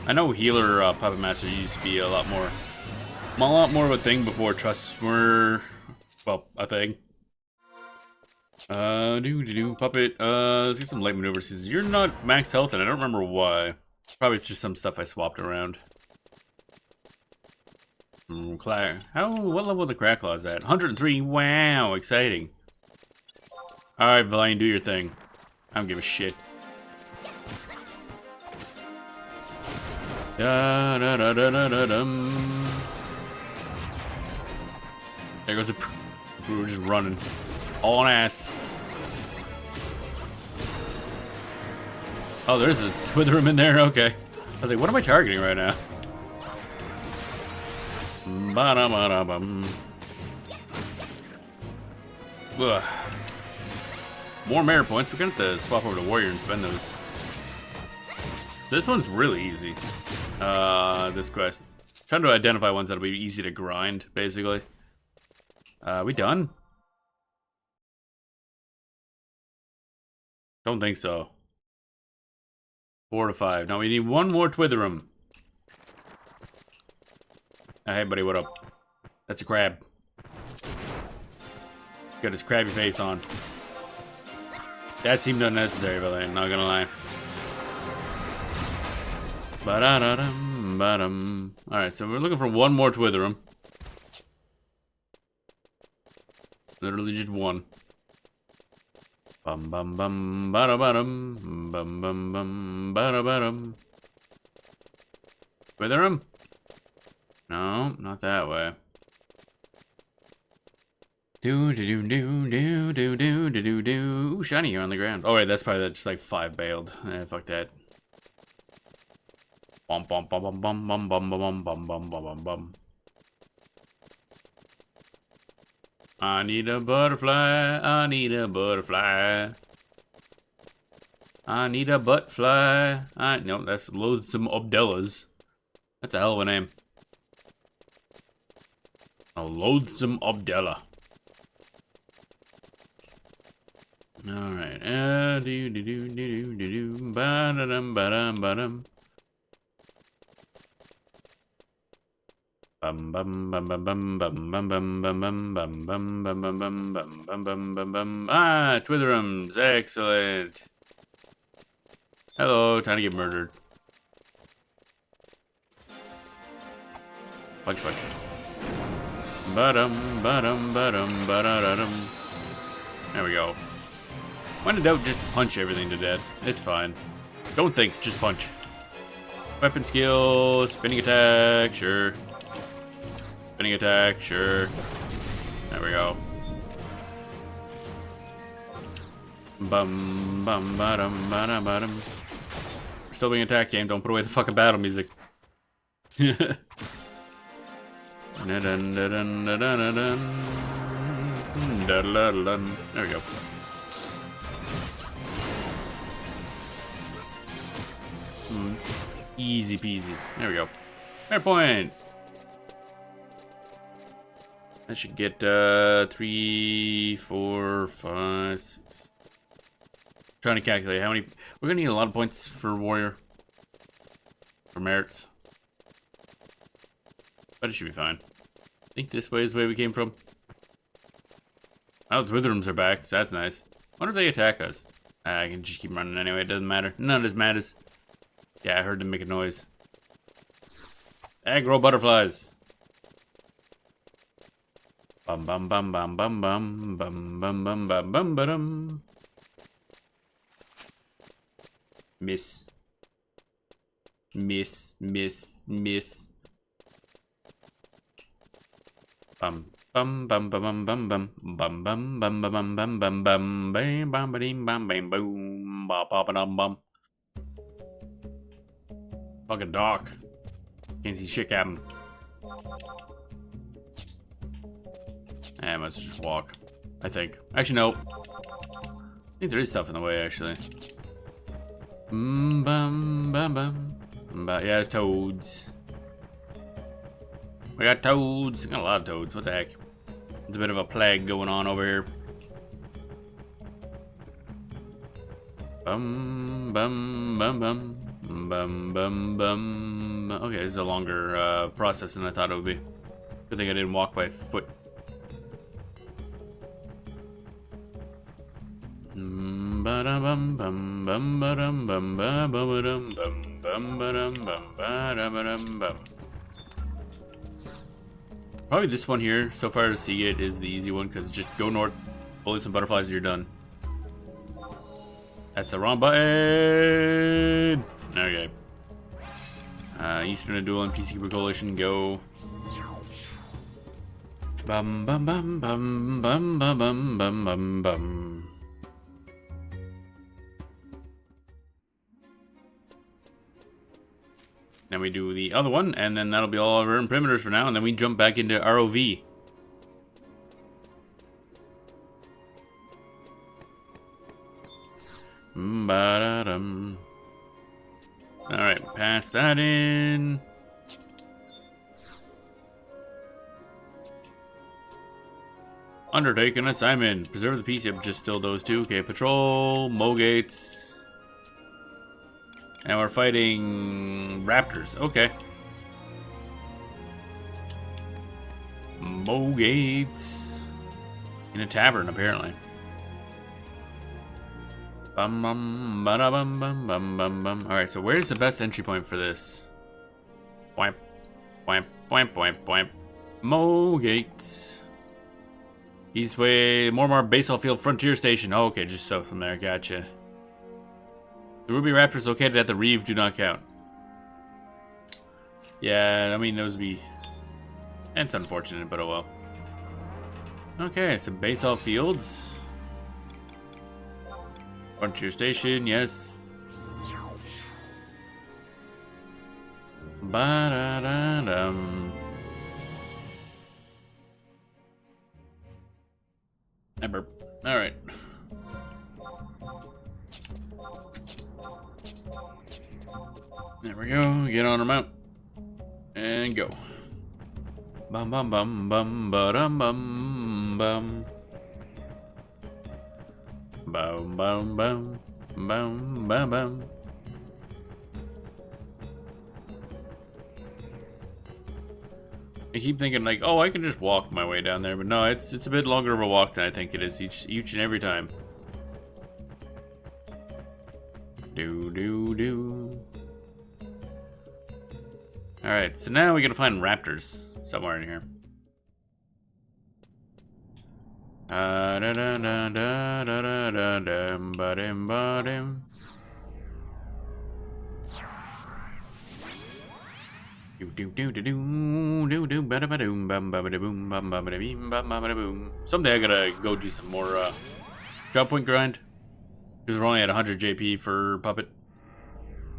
I know healer Puppet Master used to be a lot more of a thing before trusts were, well, a thing. Puppet. Let's get some light maneuvers. You're not max health, and I don't remember why. Probably it's just some stuff I swapped around. What level the Crack Claw is at? 103. Wow, exciting. All right, Valiant, do your thing. I don't give a shit. Da, da, da, da, da, da, dum. There goes a brewer just running. All on ass. Oh, there's a Witherham in there? Okay. I was like, what am I targeting right now? Ba-da-ba-da-bum. Ugh. More merit points. We're gonna have to swap over to Warrior and spend those. This one's really easy. This quest. Trying to identify ones that'll be easy to grind, basically. We done? Don't think so. 4 to 5. Now we need one more Twitherham. Hey, buddy, what up? That's a crab. Got his crabby face on. That seemed unnecessary, but I'm not gonna lie. Ba-da-da-dum, ba-dum. Alright, so we're looking for one more Twitherham. Literally just one. Bum bum bum ba-da-ba-dum. Bum bum bum ba-da-ba-dum. Twitherham? No, not that way. Do do do do do do do do do do. Ooh, shiny here on the ground. Oh wait, that's probably just like 5 bailed. Fuck that. Bum bum bum bum bum bum bum bum bum bum bum bum. I need a butterfly. I need a butterfly. I need a buttfly. No, that's Loathsome Obdellas. That's a hell of a name. A Loathsome Obdella. Alright. Do do do do do do. Ba da dum ba dum ba dum. Bum bum bum bum bum bum bum bum bum bum bum bum bum bum bum bum bum bum bum. Ah, Twitherhams, excellent. Hello, time to get murdered. Punch, punch. Ba-dum, ba-dum, ba-dum, ba-da-da-dum. There we go. When in doubt, just punch everything to death. It's fine. Don't think, just punch. Weapon skill, spinning attack, sure. Spinning attack, sure. There we go. Bum bum ba-dum ba-dum ba-dum. We're still being attacked, game. Don't put away the fucking battle music. There we go. Easy peasy. There we go. Fair point. I should get 3, 4, 5, 6. Trying to calculate how many. We're gonna need a lot of points for warrior. For merits. But it should be fine. I think this way is the way we came from. Oh, the Witherums are back, so that's nice. Wonder if they attack us. I can just keep running anyway, it doesn't matter. None of this matters. Yeah, I heard them make a noise. Aggro butterflies. Bum bum bum bum bum bum bum bum bum bum bum bum. Miss. Miss. Miss. Miss. Bum bum bum bum bum bum bum bum bum bum bum bum bum bum bam bam bam bam bam boom ba ba ba dum bum. Fucking dark. Can't see shit happen. I must just walk. I think. Actually, no. I think there is stuff in the way, actually. Bum bum bum. Yeah, it's toads. We got toads. We got a lot of toads. What the heck? There's a bit of a plague going on over here. Bum bum bum bum. Bum bum bum. Okay, this is a longer process than I thought it would be. Good thing I didn't walk by foot. Bum bum bum bum bum bum bum bum bum bum. Probably this one here, so far to see it, is the easy one, because just go north, bully some butterflies, and you're done. That's the wrong button! Okay. Eastern Dual and Peacekeeper Coalition, go. Bum bum bum bum bum bum bum bum bum bum. Then we do the other one, and then that'll be all of our perimeters for now, and then we jump back into RoV. Ba-da-dum. Alright, pass that in. Undertaken assignment. Preserve the peace. Yep, just still those two. Okay, patrol, Mogates. And we're fighting raptors. Okay. Mogates. In a tavern, apparently. Bum bum ba bum bum bum bum bum. Alright, so where's the best entry point for this? Wimp. Wimp. Wimp. Wimp. Wimp. Mogates. Eastway. Mormar Baseball Field Frontier Station. Oh, okay, just south from there. Gotcha. The ruby raptors located at the RoV do not count. Yeah, I mean, those would be... It's unfortunate, but oh well. Okay, some basalt fields. Frontier station, yes. Ba-da-da-dum. Ember. Alright. There we go. Get on our mount. And go. Bum bum bum bum ba-dum bum bum. Bum bum bum bum bum bum. I keep thinking like, oh, I can just walk my way down there, but no, it's a bit longer of a walk than I think it is each and every time. Do do do. Alright, so now we gotta find raptors somewhere in here. Da da da da da da da dum ba dim ba dim. Do do do do do do do ba da ba doom bum ba da boom bum ba da beam bum ba da boom. Someday I gotta go do some more job point grind, because we're only at 100 JP for Puppet.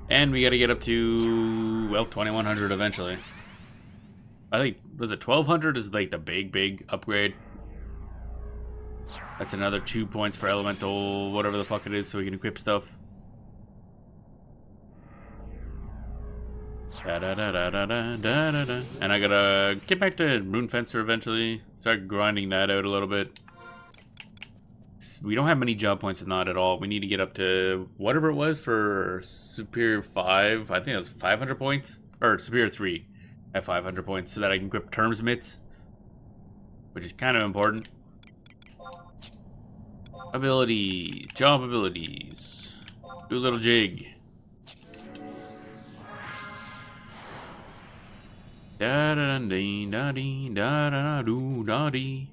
And we gotta get up to, well, 2100 eventually. I think, was it 1200 is like the big upgrade. That's another 2 points for elemental, whatever the fuck it is, so we can equip stuff. Da da da da da da da da. And I gotta get back to Rune Fencer eventually. Start grinding that out a little bit. We don't have many job points, not at all. We need to get up to whatever it was for Superior 5. I think it was 500 points. Or Superior 3 at 500 points so that I can equip Terms Mitts, which is kind of important. Abilities. Job abilities. Do a little jig. Da da dee da dee da da do da dee.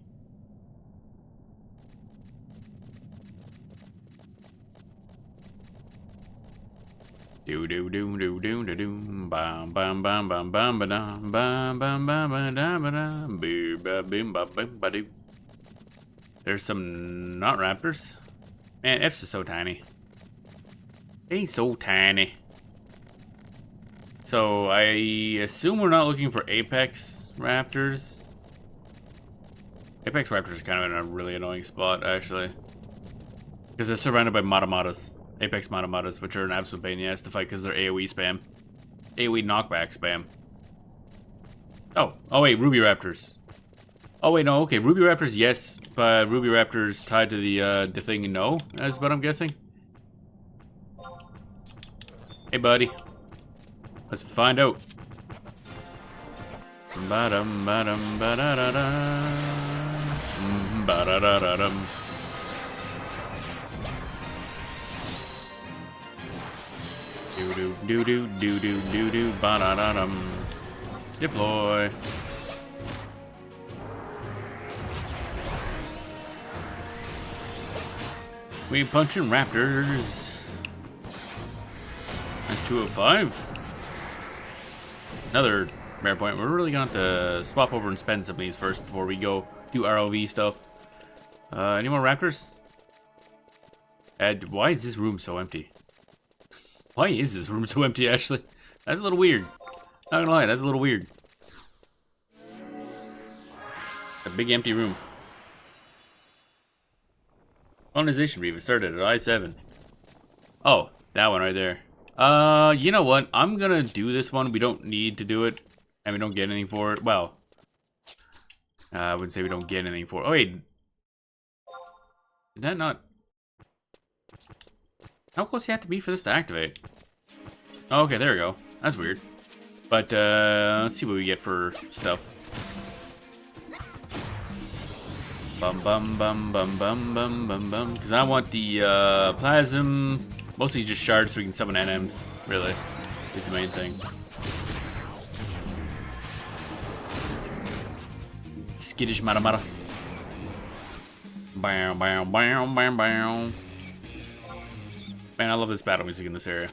Do do do do do do do bam bam bam bam bam ba dum bam bam bam ba da ba da boo ba bim ba bim ba do. There's some not raptors. Man, F's is so tiny. He's so tiny. So I assume we're not looking for apex raptors. Apex raptors are kind of in a really annoying spot, actually, because they're surrounded by matamatas. Apex matamatas, which are an absolute pain in the ass to fight because they're AoE spam. AoE knockback spam. Oh wait, ruby raptors. Oh wait, no, okay, ruby raptors, yes, but ruby raptors tied to the thing, no, is what I'm guessing. Hey, buddy. Let's find out. Ba-dum, ba-dum, ba-da-da-da. Ba-da-da-da-dum. Do-do-do-do-do-do-do-do, ba-da-da-dum. Deploy. We punching raptors. That's 205. Another rare point. We're really going to have to swap over and spend some of these first before we go do RoV stuff. Any more raptors? Why is this room so empty? Why is this room so empty, actually? That's a little weird. Not gonna lie, that's a little weird. A big empty room. Colonization brief started at I-7. Oh, that one right there. You know what? I'm gonna do this one. We don't need to do it, and we don't get anything for it. Well, I wouldn't say we don't get anything for it. Oh, wait. Did that not... How close do you have to be for this to activate? Oh, okay, there we go. That's weird. But, let's see what we get for stuff. Bum bum bum bum bum bum bum bum. Because I want the, plasm... Mostly just shards so we can summon NMs, really, is the main thing. Skittish Matamata. Bow, bow, bow, bow, bow. Man, I love this battle music in this area.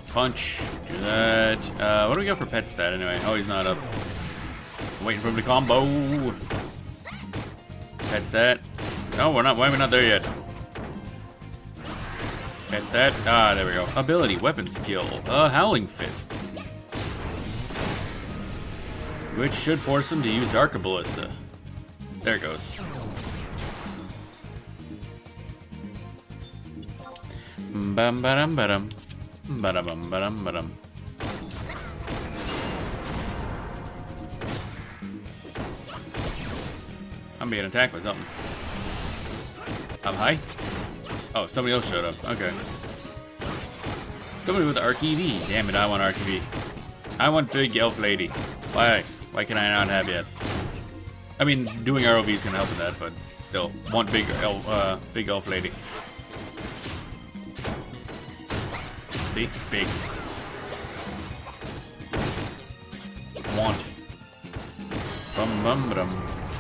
Punch. Do that. What do we got for pet stat anyway? Oh, he's not up. I'm waiting for him to combo. Pet stat. No, we're not. Why are we not there yet? Pet stat. Ah, there we go. Ability, weapon skill. Howling Fist. Which should force him to use Arcaballista. There it goes. Bum ba-dum ba-dum. Ba-da-bum ba-dum ba-dum. I'm being attacked by something. I'm high? Oh, somebody else showed up. Okay. Somebody with RTV. Damn it, I want RTV. I want big elf lady. Why? Why can I not have it? I mean, doing ROV is gonna help with that, but still, want big elf lady. See? Big. Want. Bum bum bum.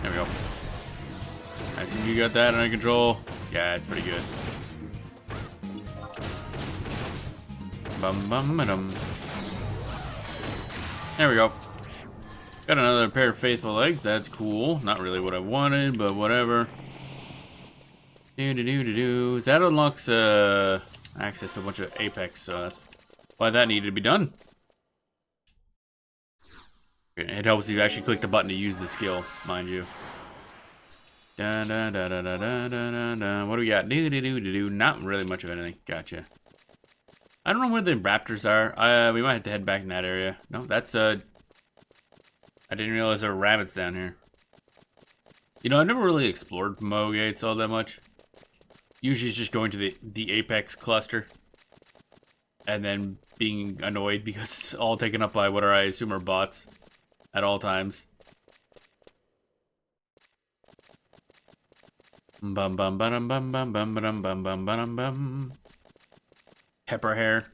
There we go. I think you got that under control. Yeah, it's pretty good. Bum bum bum. There we go. Got another pair of faithful legs. That's cool. Not really what I wanted, but whatever. Do. That unlocks access to a bunch of apex, so that's why that needed to be done. It helps if you actually click the button to use the skill, mind you. Da da da da da da da da. What do we got? Do. Not really much of anything. Gotcha. I don't know where the raptors are. We might have to head back in that area. No, that's I didn't realize there were rabbits down here. You know, I've never really explored Mo Gates all that much. Usually it's just going to the Apex cluster. And then being annoyed because it's all taken up by what I assume are bots at all times. Bum bum bum bum bum bum bum bum bum bum bum. Pepper hair.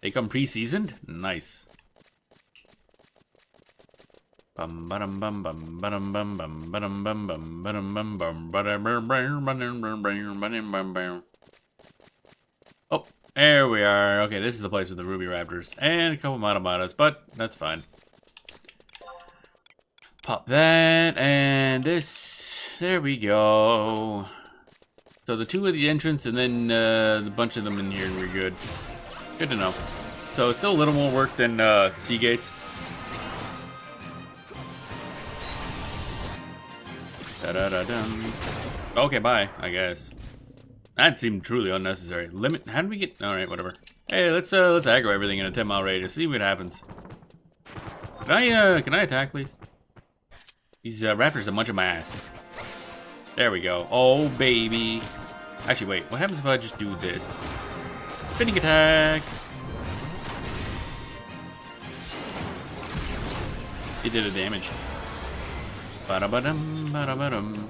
They come pre-seasoned? Nice. Bum bum bum bum bum bum bum bum bum bum bum bum bum. Oh, there we are. Okay, this is the place with the ruby raptors and a couple matamatas, but that's fine. Pop that and this. There we go. So the two at the entrance and then the bunch of them in here and we're good. Good to know. So it's still a little more work than sea gates. Da-da-da-dum. Okay, bye, I guess. That seemed truly unnecessary. Limit, how did we get, alright, whatever. Hey, let's aggro everything in a 10-mile radius, see what happens. Can I attack, please? These raptors are munching my ass. There we go. Oh, baby. Actually, wait, what happens if I just do this? Spinning attack. It did a damage. Ba-da-ba-dum, ba-da-ba-dum.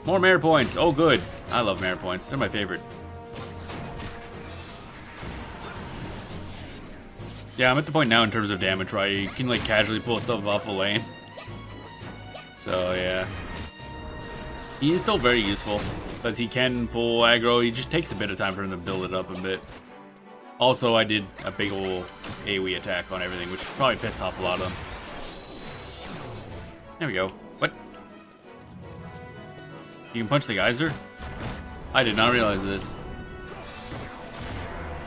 More merit points. Oh, good. I love merit points. They're my favorite. Yeah, I'm at the point now in terms of damage where I can like casually pull stuff off a lane. So, yeah. He is still very useful because he can pull aggro. He just takes a bit of time for him to build it up a bit. Also, I did a big ol' AoE attack on everything, which probably pissed off a lot of them. There we go. What? You can punch the geyser? I did not realize this.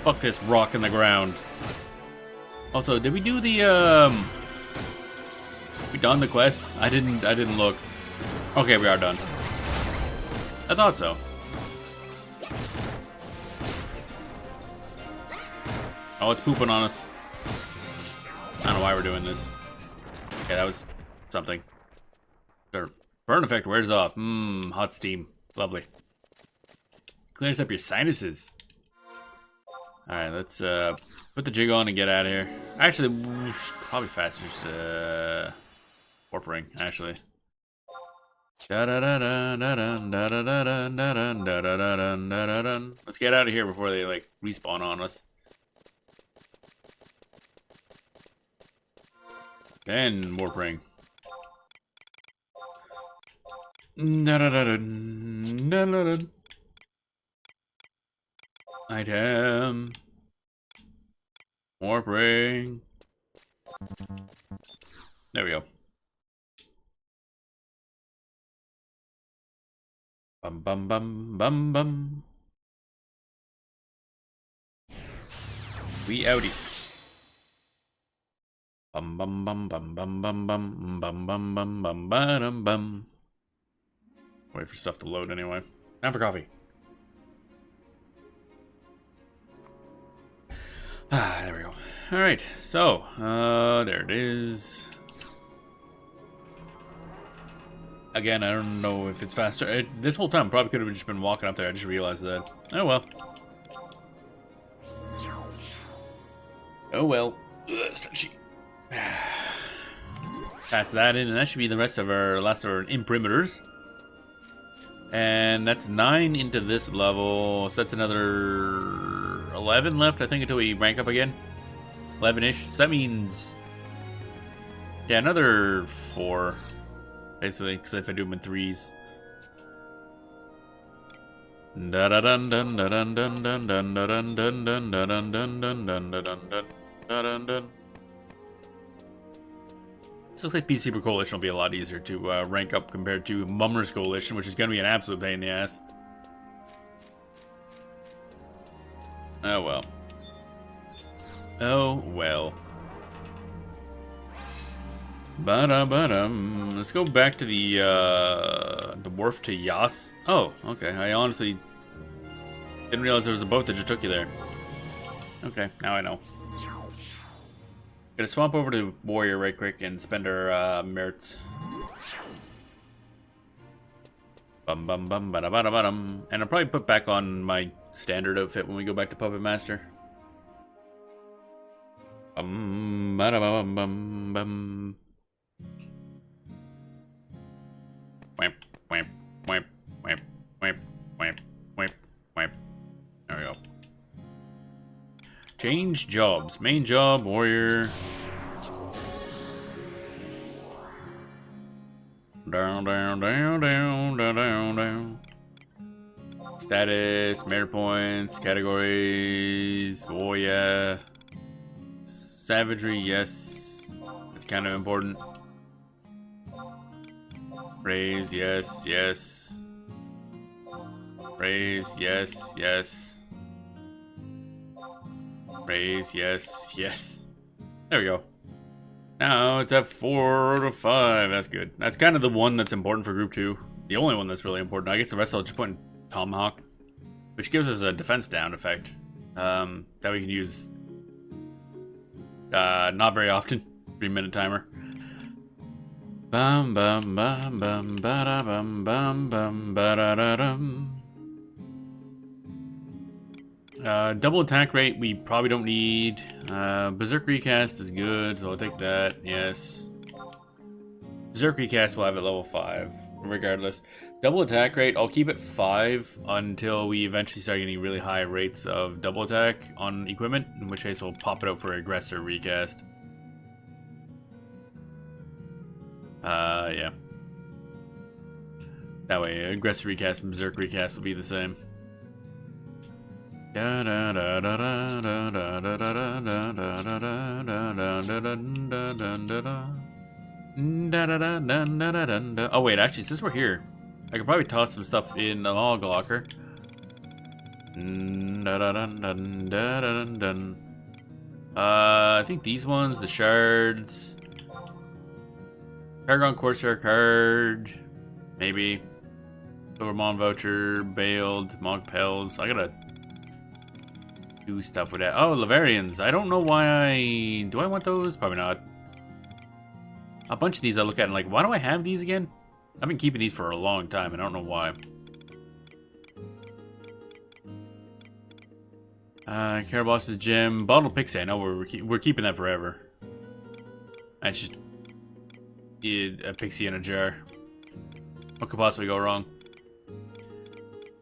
Fuck this rock in the ground. Also, did we do the we done the quest? I didn't look. Okay, we are done. I thought so. Oh, it's pooping on us. I don't know why we're doing this. Okay, that was something. Burn effect wears off. Hot steam. Lovely. Clears up your sinuses. Alright, let's put the jig on and get out of here. Actually, we should probably faster just warp ring, actually. Let's get out of here before they like respawn on us. Then warp ring. Item. Warp ring. There we go. Bum bum bum bum bum. We outie. Bum bum bum bum bum bum bum bum bum bum bum bum bum. Wait for stuff to load anyway. Time for coffee. Ah, there we go. Alright, so, there it is. Again, I don't know if it's faster. This whole time probably could have just been walking up there. I just realized that. Oh well. Oh well. Ugh, stretchy. Pass that in, and that should be the rest of our last of our imperimeters. And that's 9 into this level, so that's another 11 left, I think, until we rank up again. 11-ish. So that means, yeah, another 4, basically, because if I do them in 3s. Da da dun dun da dun dun dun dun da dun dun dun da dun dun dun dun da dun dun da dun dun. This looks like Peacekeeper Coalition will be a lot easier to rank up compared to Mummer's Coalition, which is going to be an absolute pain in the ass. Oh well. Oh well. Ba-da-ba-dum. Let's go back to the wharf to Yas. Oh, okay. I honestly didn't realize there was a boat that just took you there. Okay, now I know. Gonna swamp over to Warrior right quick and spend our merits. Bum bum bum ba da ba da ba dum. And I'll probably put back on my standard outfit when we go back to Puppet Master. Bum ba da ba bum bum bum. Wham. Wimp, wimp, wimp, wimp, wimp, wimp, wimp. There we go. Change jobs. Main job, warrior. Down, down, down, down, down, down, down. Status, merit points, categories. Oh yeah. Savagery, yes. That's kind of important. Praise, yes, yes. Praise, yes, yes. Praise, yes, yes. There we go. Now it's at 4 out of 5. That's good. That's kind of the one that's important for Group 2. The only one that's really important. I guess the rest I'll just put in Tomahawk, which gives us a defense down effect that we can use not very often. 3-minute timer. Bum bum bum bum ba da bum bum bum ba da da dum. Double attack rate we probably don't need. Berserk recast is good, so I'll take that. Yes. Berserk recast will have at level 5, regardless. Double attack rate, I'll keep it 5 until we eventually start getting really high rates of double attack on equipment, in which case we'll pop it out for aggressor recast. Yeah. That way, aggressor recast and berserk recast will be the same. Oh wait, actually, since we're here, I could probably toss some stuff in the log locker. I think these ones, the shards, Paragon Corsair card, maybe Silvermon voucher, bailed, Monk Pels. I gotta do stuff with that. Oh, Lavarians. I don't know why do I want those? Probably not. A bunch of these I look at and like, why do I have these again? I've been keeping these for a long time and I don't know why. Caraboss's gem, bottle pixie. I know we're keeping that forever. I just need a pixie in a jar. What could possibly go wrong?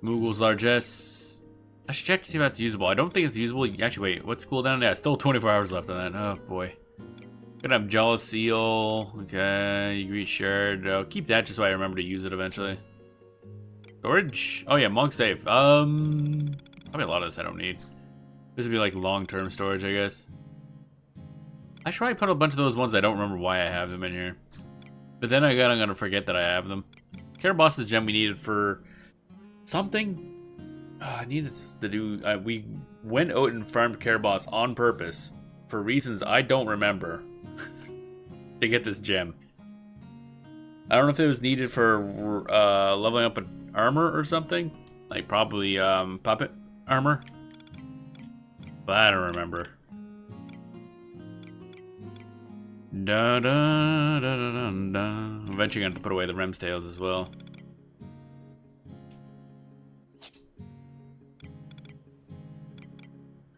Moogle's largesse. I should check to see if that's usable. I don't think it's usable. Actually, wait. What's cooldown? Yeah, still 24 hours left on that. Oh boy. Gonna have Jawless Seal. Okay, Greet Shard. I'll keep that just so I remember to use it eventually. Storage? Oh yeah, Monk Safe. Probably a lot of this I don't need. This would be like long-term storage, I guess. I should probably put a bunch of those ones I don't remember why I have them in here. But then again, I'm gonna forget that I have them. Caraboss's gem we needed for something. I needed to do. We went out and farmed Caraboss on purpose for reasons I don't remember to get this gem. I don't know if it was needed for leveling up an armor or something, like probably puppet armor. But I don't remember. Da da da da da da. Eventually, gonna have to put away the Rem's tails as well.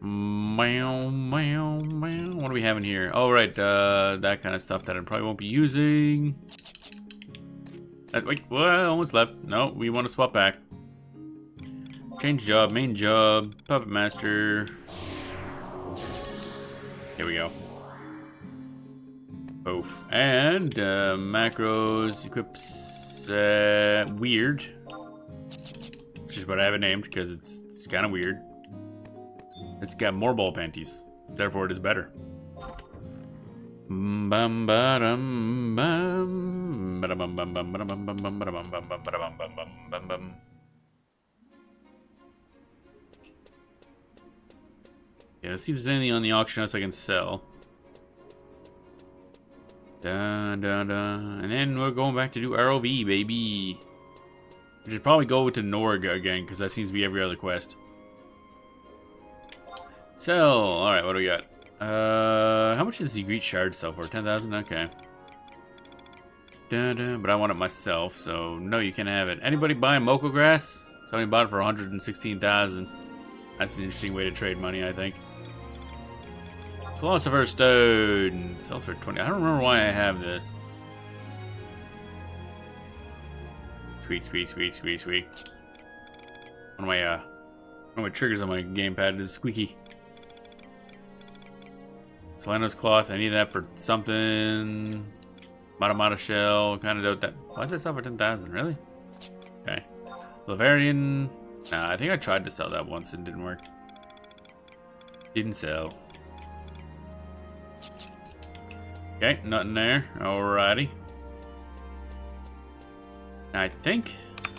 Meow, meow, meow. What do we have in here? Oh, right, that kind of stuff that I probably won't be using. Wait, well, almost left. No, we want to swap back. Change job, main job, puppet master. Here we go. Oof. And macros equips weird, which is what I have it named because it's kind of weird. It's got more ball panties, therefore it is better. Yeah, let's see if there's anything on the auction house I can sell. Dun, dun, dun. And then we're going back to do RoV, baby. We should probably go to Norg again, because that seems to be every other quest. Sell. Alright, what do we got? How much does the Greet Shard sell for? 10,000? Okay. Dun, dun. But I want it myself, so no, you can't have it. Anybody buying Moko Grass? Somebody bought it for 116,000. That's an interesting way to trade money, I think. Philosopher's Stone. Sells for 20. I don't remember why I have this. Sweet, sweet, sweet, sweet, sweet. One of my triggers on my gamepad is squeaky. Solano's cloth, I need that for something. Mata shell, kind of doubt that. Why does that sell for 10,000? Really? Okay. Lavarian. Nah, I think I tried to sell that once and didn't work. Didn't sell. Okay, nothing there. Alrighty. I think.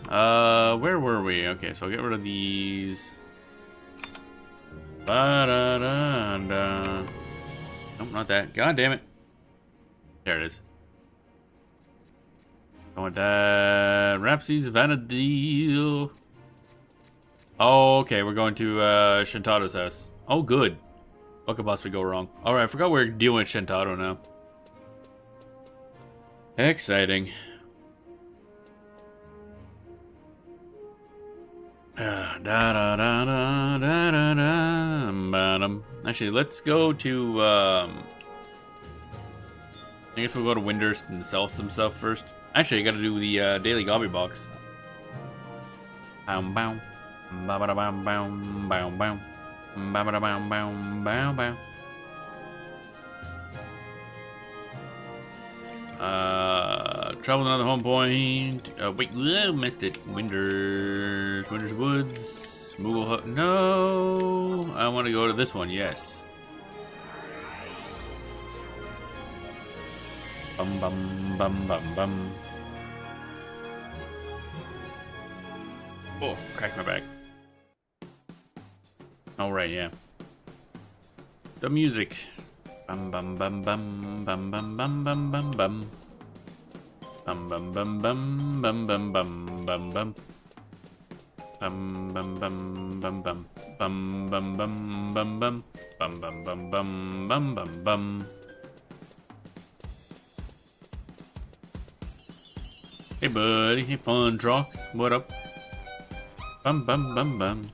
Where were we? Okay, so I'll get rid of these. Ba-da-da-da. Nope, not that. God damn it. There it is. Going with that. Rapsies, Vanadil. Oh, okay, we're going to Shintato's house. Oh, good. What could possibly go wrong? Alright, I forgot we're dealing with Shintato now. Exciting. Actually, let's go to, I guess we'll go to Windurst and sell some stuff first. Actually, I gotta do the daily Gobby box. Bam bam. Ba ba da bam bam bam bam. Ba ba da bam bam bam bam. Travel to another home point. Wait, missed it. Windurst Woods. Moogle Hut. No, I want to go to this one. Yes. Bum bum bum bum bum. Oh, cracked my back. All right, yeah. The music. Bum bum bum bum bum bum bum bum bum bum. Bum bum bum bum bum bum bum bum bum. Bum bum bum bum bum bum bum bum bum bum bum bum bum bum bum bum bum. Hey buddy, hey fun trucks, what up? Bum bum bum bum.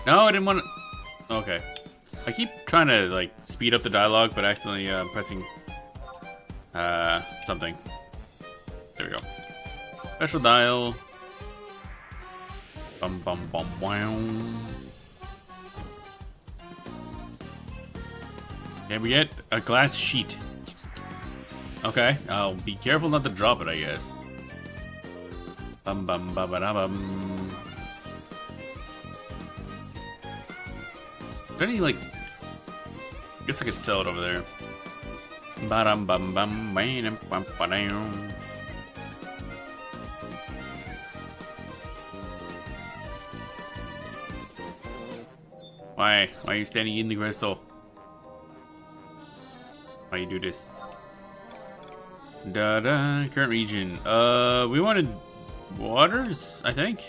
No, I didn't want to. Okay. I keep trying to like speed up the dialogue, but accidentally pressing something. There we go. Special dial. Bum bum bum wow. Okay, we get a glass sheet. Okay, I'll be careful not to drop it, I guess. Bum bum ba ba da bum. Is there any like? I guess I could sell it over there. Ba dum bum bum bam bum ba dum. Why? Why are you standing in the crystal? Why you do this? Da da. Current region. We wanted waters, I think.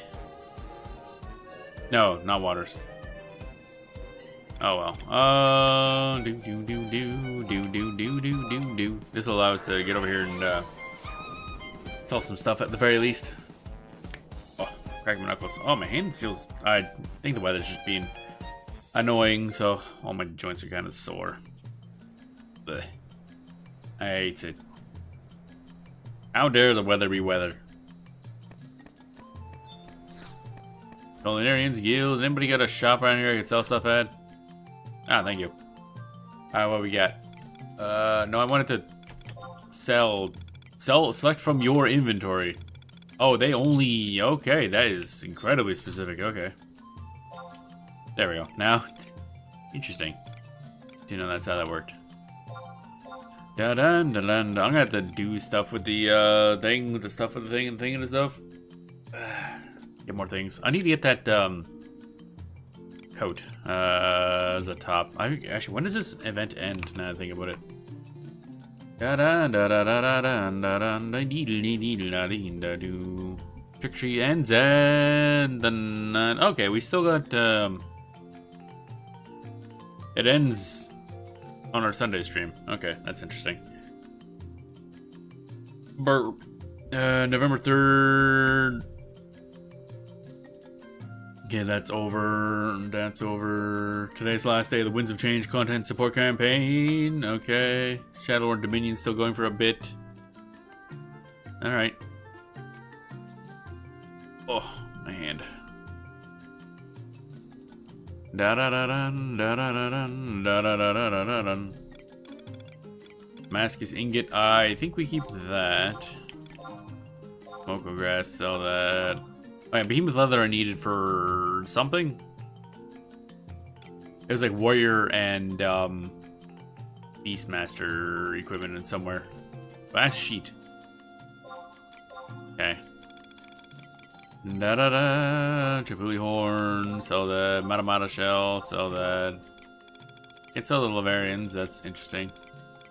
No, not waters. Oh well. Do do do do do do do do do do. This will allow us to get over here and sell some stuff at the very least. Oh, crack my knuckles. Oh, my hand feels. I think the weather's just being annoying, so all my joints are kind of sore. Blech. I hate it. How dare the weather be weather? Culinarians Guild. Anybody got a shop around here I can sell stuff at? Ah, thank you. Alright, what we got? No, I wanted to select from your inventory. Oh, they only, okay, that is incredibly specific, okay. There we go. Now, interesting. You know, that's how that worked. Da-dun, da-dun, da. I'm gonna have to do stuff with the thing, with the stuff with the thing and the thing and the stuff. Get more things. I need to get that coat as a top. Actually, when does this event end? Now I think about it. Trick Tree ends and then okay, we still got it ends on our Sunday stream. Okay, that's interesting. Burp. November 3rd. Okay, that's over. That's over. Today's last day of the Winds of Change content support campaign. Okay. Shadowlord Dominion still going for a bit. Alright. Da da da dun, da da da dun, da da da da da dun. Damascus ingot. I think we keep that. Moko grass, sell that. Oh yeah, behemoth leather I needed for something. It was like warrior and beastmaster equipment in somewhere. Last sheet. Okay. Da da da. Tripoli horn. Sell that. Matamata shell. Sell that. Can't sell the Lavarians. That's interesting.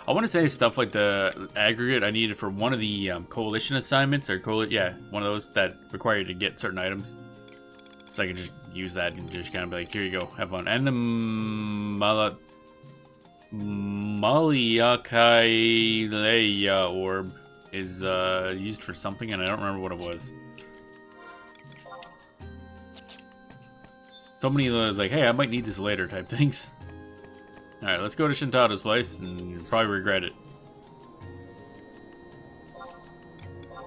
I want to say stuff like the aggregate I needed for one of the coalition assignments, or yeah, one of those that require you to get certain items. So I can just use that and just kind of be like, here you go, have fun. And the Maliakaileia orb is used for something, and I don't remember what it was. So many of those like, hey, I might need this later type things. Alright, let's go to Shintato's place, and you'll probably regret it.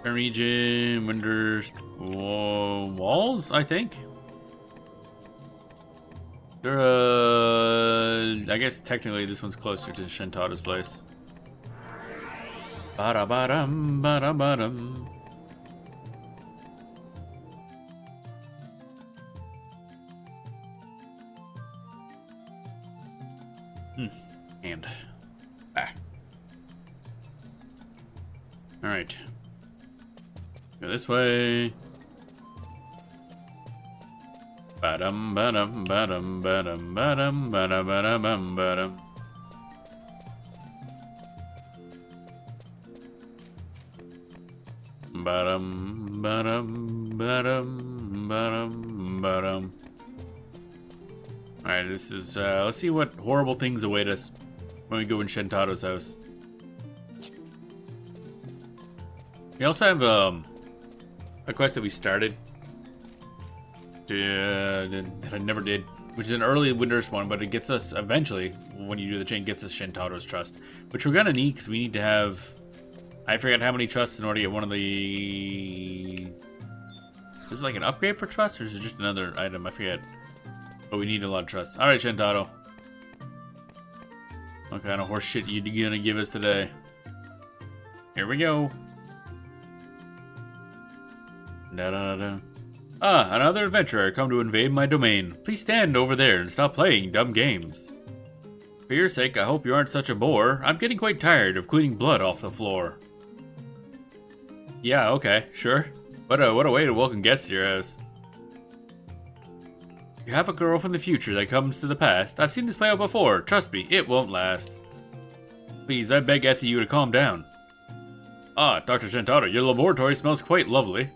Region, Winders, walls, I think. There, I guess technically this one's closer to Shintato's place. Ba-da-ba-dum, ba-da-ba-dum. And alright. Go this way. Ba-dum ba-dum ba-dum ba-dum ba-dum ba-dum ba-dum ba-dum. Ba-dum ba-dum ba-dum ba-dum ba-dum. Alright, this is let's see what horrible things await us when we go in Shintato's house. We also have a quest that we started that I never did, which is an early Winders one, but it gets us eventually, when you do the chain, gets us Shintato's trust, which we're gonna need because we need to have, I forget how many trusts in order to get one of the, is it like an upgrade for trust, or is it just another item? I forget. But we need a lot of trust. Alright, Shintato. What kind of horse shit you gonna give us today? Here we go. Da da da. Ah, another adventurer come to invade my domain. Please stand over there and stop playing dumb games. For your sake, I hope you aren't such a bore. I'm getting quite tired of cleaning blood off the floor. Yeah, okay, sure. What a way to welcome guests to your house. You have a girl from the future that comes to the past. I've seen this play out before. Trust me, it won't last. Please, I beg you to calm down. Ah, Dr. Shintaro, your laboratory smells quite lovely.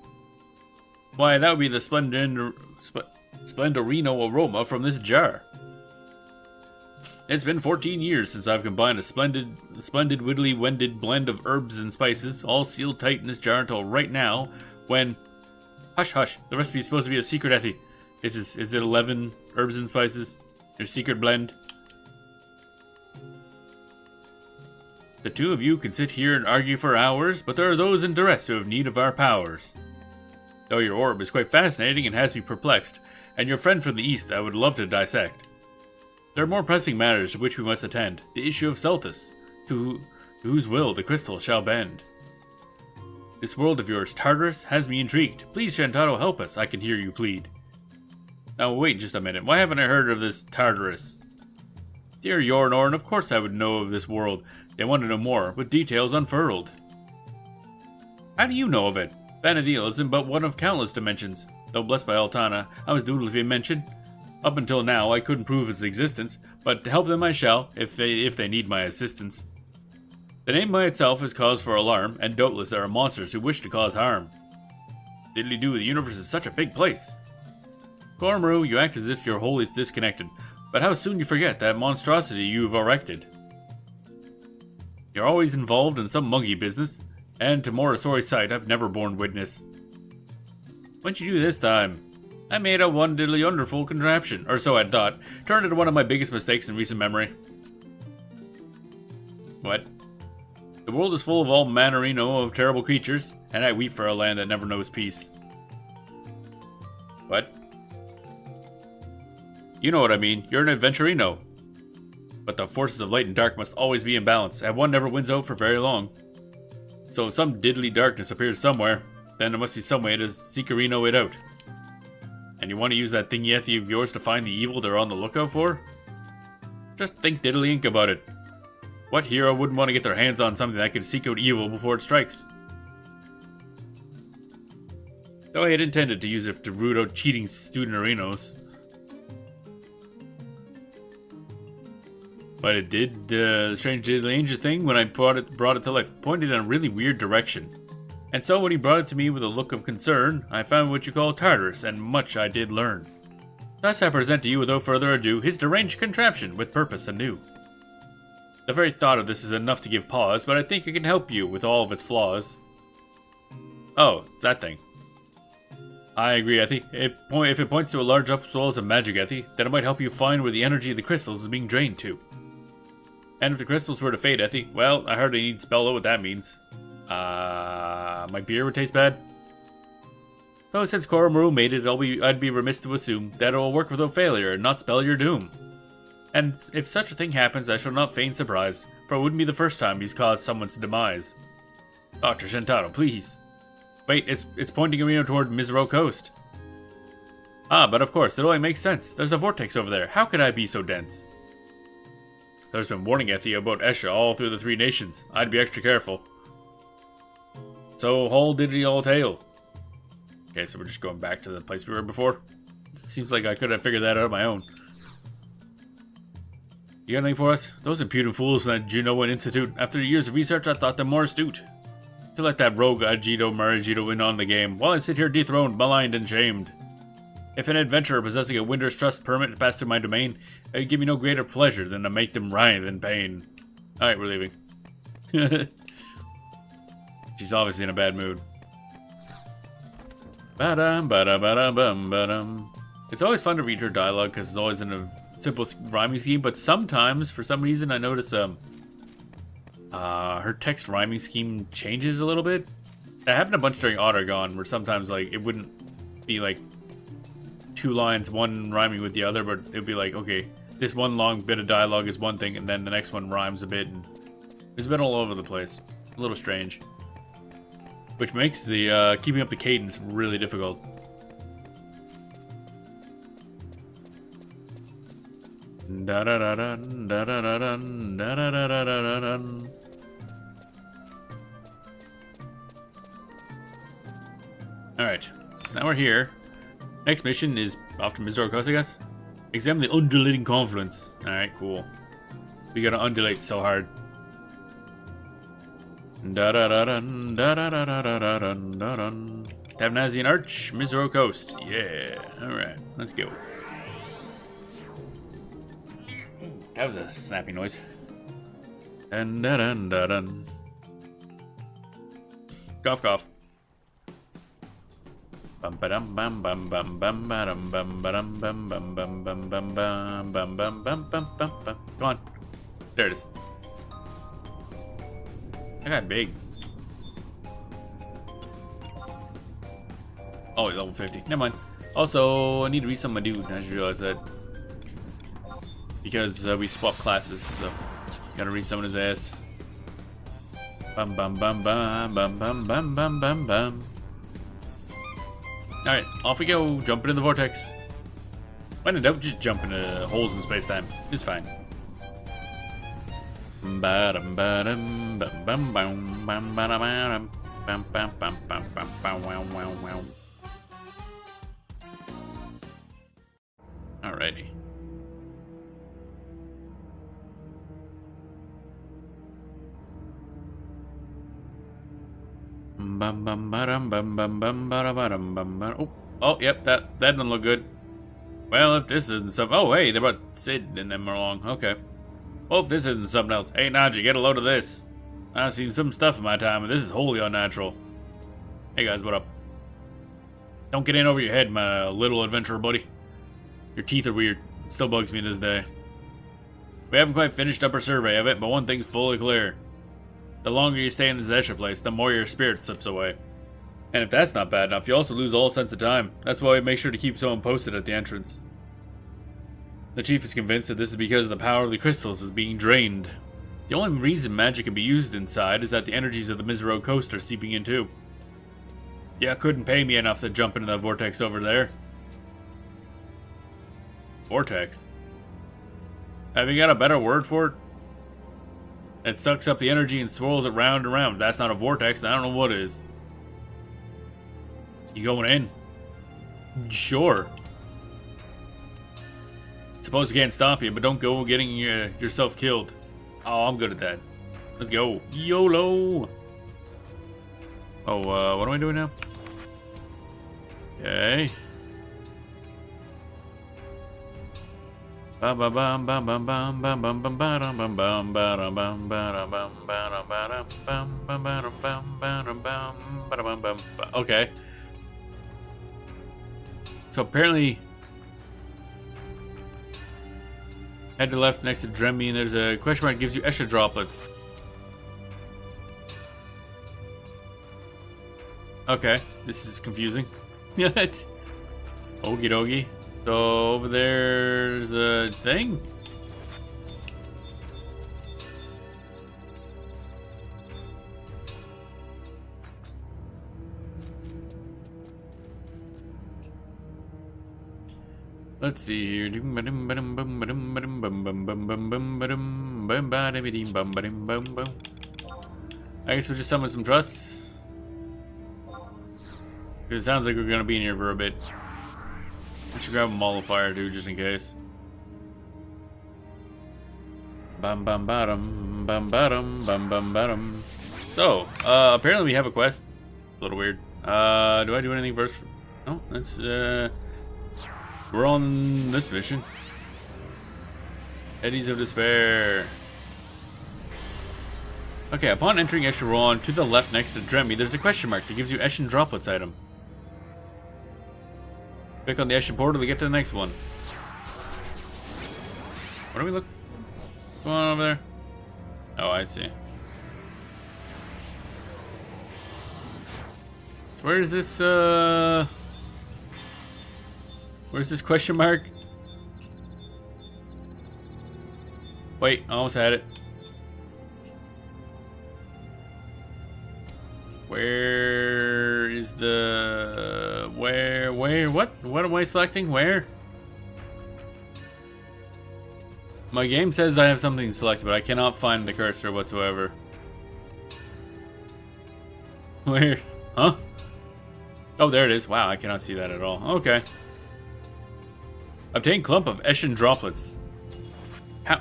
Why, that would be the Splendorino aroma from this jar. It's been 14 years since I've combined a splendid widdly-wended blend of herbs and spices, all sealed tight in this jar until right now, when... Hush, hush, the recipe is supposed to be a secret, Ethy. Is it 11 herbs and spices? Your secret blend? The two of you can sit here and argue for hours, but there are those in duress who have need of our powers. Though your orb is quite fascinating and has me perplexed, and your friend from the east I would love to dissect. There are more pressing matters to which we must attend. The issue of Celtus, to whose will the crystal shall bend. This world of yours, Tartarus, has me intrigued. Please, Shintaro, help us. I can hear you plead. Now, wait just a minute. Why haven't I heard of this Tartarus? Dear Yornorn, of course I would know of this world. They want to know more, with details unfurled. How do you know of it? Vanadil isn't but one of countless dimensions. Though blessed by Altana, I was dutifully mentioned. Up until now, I couldn't prove its existence, but to help them I shall, if they need my assistance. The name by itself is cause for alarm, and doubtless there are monsters who wish to cause harm. Diddly-doo, the universe is such a big place. Gormaru, you act as if you're wholly disconnected, but how soon you forget that monstrosity you've erected. You're always involved in some monkey business, and to more a sorry sight I've never borne witness. What'd you do this time? I made a one diddly wonderful contraption, or so I'd thought. Turned into one of my biggest mistakes in recent memory. What? The world is full of all mannerino of terrible creatures, and I weep for a land that never knows peace. What? You know what I mean. You're an adventurino. But the forces of light and dark must always be in balance, and one never wins out for very long. So if some diddly darkness appears somewhere, then there must be some way to Seekerino it out. And you want to use that thingy-ethy of yours to find the evil they're on the lookout for? Just think diddly ink about it. What hero wouldn't want to get their hands on something that could seek out evil before it strikes? Though I had intended to use it to root out cheating student-arinos. But it did the strange danger thing when I brought it to life, pointed in a really weird direction. And so when he brought it to me with a look of concern, I found what you call Tartarus, and much I did learn. Thus I present to you without further ado his deranged contraption with purpose anew. The very thought of this is enough to give pause, but I think it can help you with all of its flaws. Oh, that thing. I agree, Ethy. If it points to a large upswells of magic, Ethy, then it might help you find where the energy of the crystals is being drained to. And if the crystals were to fade, Ethy, well, I hardly need to spell out what that means. My beer would taste bad? Though since Koromaru made it, I'd be remiss to assume that it will work without failure and not spell your doom. And if such a thing happens, I shall not feign surprise, for it wouldn't be the first time he's caused someone's demise. Dr. Shintaro, please. Wait, it's pointing Arena toward Mizro Coast. Ah, but of course, it only makes sense. There's a vortex over there. How could I be so dense? There's been warning Ethy about Esha all through the three nations. I'd be extra careful. So, whole diddly all tale. Okay, so we're just going back to the place we were before. Seems like I could have figured that out on my own. You got anything for us? Those impudent fools in that Junoan Institute. After years of research, I thought them more astute. To let that rogue Ajito Marajito win on the game, while I sit here dethroned, maligned, and shamed. If an adventurer possessing a Winter's Trust permit passed through my domain, it would give me no greater pleasure than to make them writhe in pain. Alright, we're leaving. She's obviously in a bad mood. Ba-dum, ba-da-ba-dum, bum, ba-dum. It's always fun to read her dialogue because it's always in a simple rhyming scheme, but sometimes, for some reason, I notice her text rhyming scheme changes a little bit. That happened a bunch during Autogon, where sometimes like it wouldn't be like two lines, one rhyming with the other, but it'd be like, okay, this one long bit of dialogue is one thing, and then the next one rhymes a bit, and it's been all over the place. A little strange. Which makes the keeping up the cadence really difficult. Da-da-da-dun, da-da-da-dun, da-da-da-da-da-dun. Alright, so now we're here. Next mission is off to Mizoro Coast, I guess? Examine the undulating confluence. Alright, cool. We gotta undulate so hard. Da-da-da-dun, da-da-da-da-da-dun, da-dun. Tabnazian Arch, Mizoro Coast. Yeah, alright, let's go. That was a snappy noise. Dun dun dun dun dun. Cough cough. Bum ba dum bum bum bum bum ba dum bum ba dum bum bum bum bum bum bum bum bum bum bum bum bum. Come on. There it is. I got big. Oh, he's level 50. Never mind. Also, I need to read some of my dude. I just realized that. Because we swapped classes, so gotta read some of his ass. Bum bum bum bum bum bum bum bum bum bum. Alright, off we go, jump into the vortex. When in doubt, just jump into holes in space-time. It's fine. Ba-dum ba-dum bum bum bum bum ba-dum bum bum bum bum bum bum wow wow wow. Alrighty. Bum bum bum bum bum bum bum bum. Oh, yep, that doesn't look good. Well, if this isn't something, oh hey, they brought Sid and them along. Okay. Well, if this isn't something else, hey Naji, get a load of this. I've seen some stuff in my time, and this is wholly unnatural. Hey guys, what up? Don't get in over your head, my little adventurer buddy. Your teeth are weird. It still bugs me to this day. We haven't quite finished up our survey of it, but one thing's fully clear. The longer you stay in this Escher place, the more your spirit slips away. And if that's not bad enough, you also lose all sense of time. That's why we make sure to keep someone posted at the entrance. The chief is convinced that this is because the power of the crystals is being drained. The only reason magic can be used inside is that the energies of the Mizro coast are seeping in too. Yeah, couldn't pay me enough to jump into that vortex over there. Vortex? Have you got a better word for it? It sucks up the energy and swirls it round and round. If that's not a vortex, I don't know what is. You going in? Sure. Suppose we can't stop you, but don't go getting yourself killed. Oh, I'm good at that. Let's go. YOLO! Oh, what am I doing now? Okay. Okay. So apparently, head to left next to Dremmy, and there's a question mark that gives you Escher droplets. Okay, this is confusing. Okie dokie. So over there's a thing. Let's see here. I guess we'll just summon some trusts. Because it sounds like we're gonna be in here for a bit. We should grab a mollifier too, just in case. Bum bum bottom, bum bottom, bum bum bottom. So, apparently we have a quest. A little weird. Do I do anything first? No, that's we're on this mission. Eddies of Despair. Okay, upon entering Escheron, to the left next to Dremmy, there's a question mark that gives you Eschen Droplets item. Click on the Eschen portal to get to the next one. What do we look? What's going on over there? Oh, I see. So where is this, where's this question mark? Wait, I almost had it. Where is the... Where, what? What am I selecting? Where? My game says I have something selected, but I cannot find the cursor whatsoever. Where? Huh? Oh, there it is. Wow, I cannot see that at all. Okay. Obtain clump of Eschen droplets. How?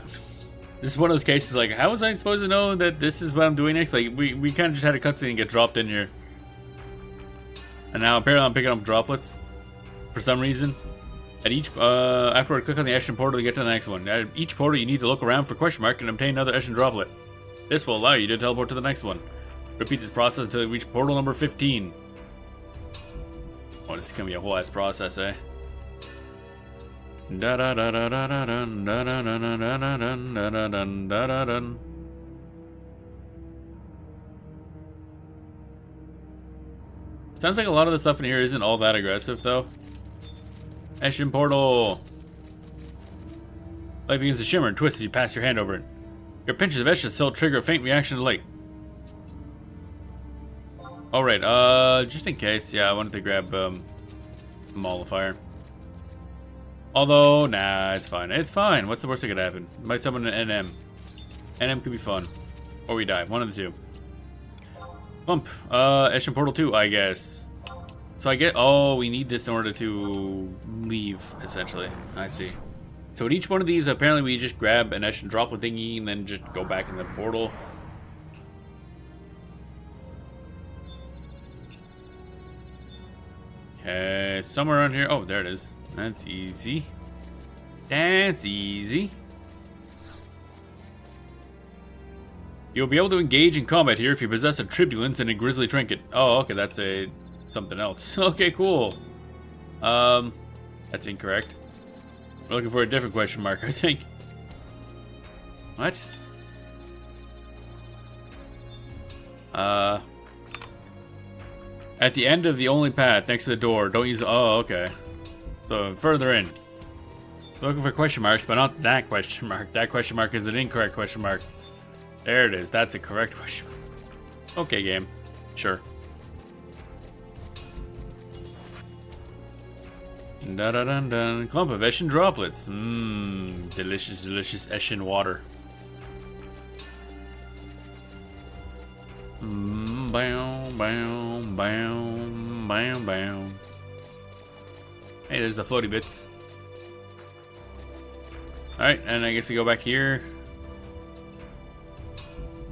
This is one of those cases, like, how was I supposed to know that this is what I'm doing next? Like, we kind of just had a cutscene and get dropped in here. And now apparently I'm picking up droplets. For some reason. At each, afterward, click on the Eschen portal to get to the next one. At each portal, you need to look around for question mark and obtain another Eschen droplet. This will allow you to teleport to the next one. Repeat this process until you reach portal number 15. Oh, this is gonna be a whole ass process, eh? Da da da da da da dun da da da da da da dun da da dun da da dun. Sounds like a lot of the stuff in here isn't all that aggressive, though. Eschen portal. Light begins to shimmer and twist as you pass your hand over it. Your pinches of Eschen still trigger a faint reaction to light. Alright, just in case, yeah, I wanted to grab mollifier. Although, nah, it's fine. It's fine. What's the worst that could happen? Might summon an NM. NM could be fun. Or we die. One of the two. Bump. Eschen Portal 2, I guess. So I get... Oh, we need this in order to leave, essentially. I see. So at each one of these, apparently we just grab an Eschen Droplet thingy and then just go back in the portal. Okay, somewhere around here. Oh, there it is. That's easy. That's easy. You'll be able to engage in combat here if you possess a Tribulence and a Grisly Trinket. Oh, okay, that's a something else. Okay, cool. That's incorrect. We're looking for a different question mark, I think. What? At the end of the only path next to the door, don't use... Oh, okay. So, further in. Looking for question marks, but not that question mark. That question mark is an incorrect question mark. There it is. That's a correct question mark. Okay, game. Sure. Dun-dun-dun-dun. Clump of Eshin droplets. Mmm. Delicious, delicious Eshin water. Bam, bam, bam, bam, bam. Hey, there's the floaty bits. Alright, and I guess we go back here.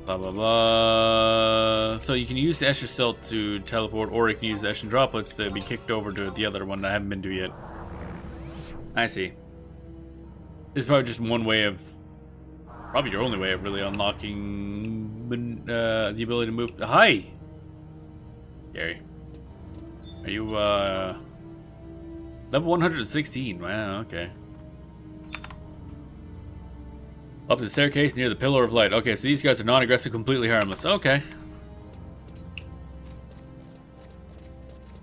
Blah, blah, blah. So you can use the Escher Silt to teleport, or you can use the Eshin droplets to be kicked over to the other one that I haven't been to yet. I see. This is probably just one way of... Probably your only way of really unlocking the ability to move. Hi! Gary. Are you, level 116. Wow, okay. Up the staircase near the Pillar of Light. Okay, so these guys are non-aggressive, completely harmless. Okay.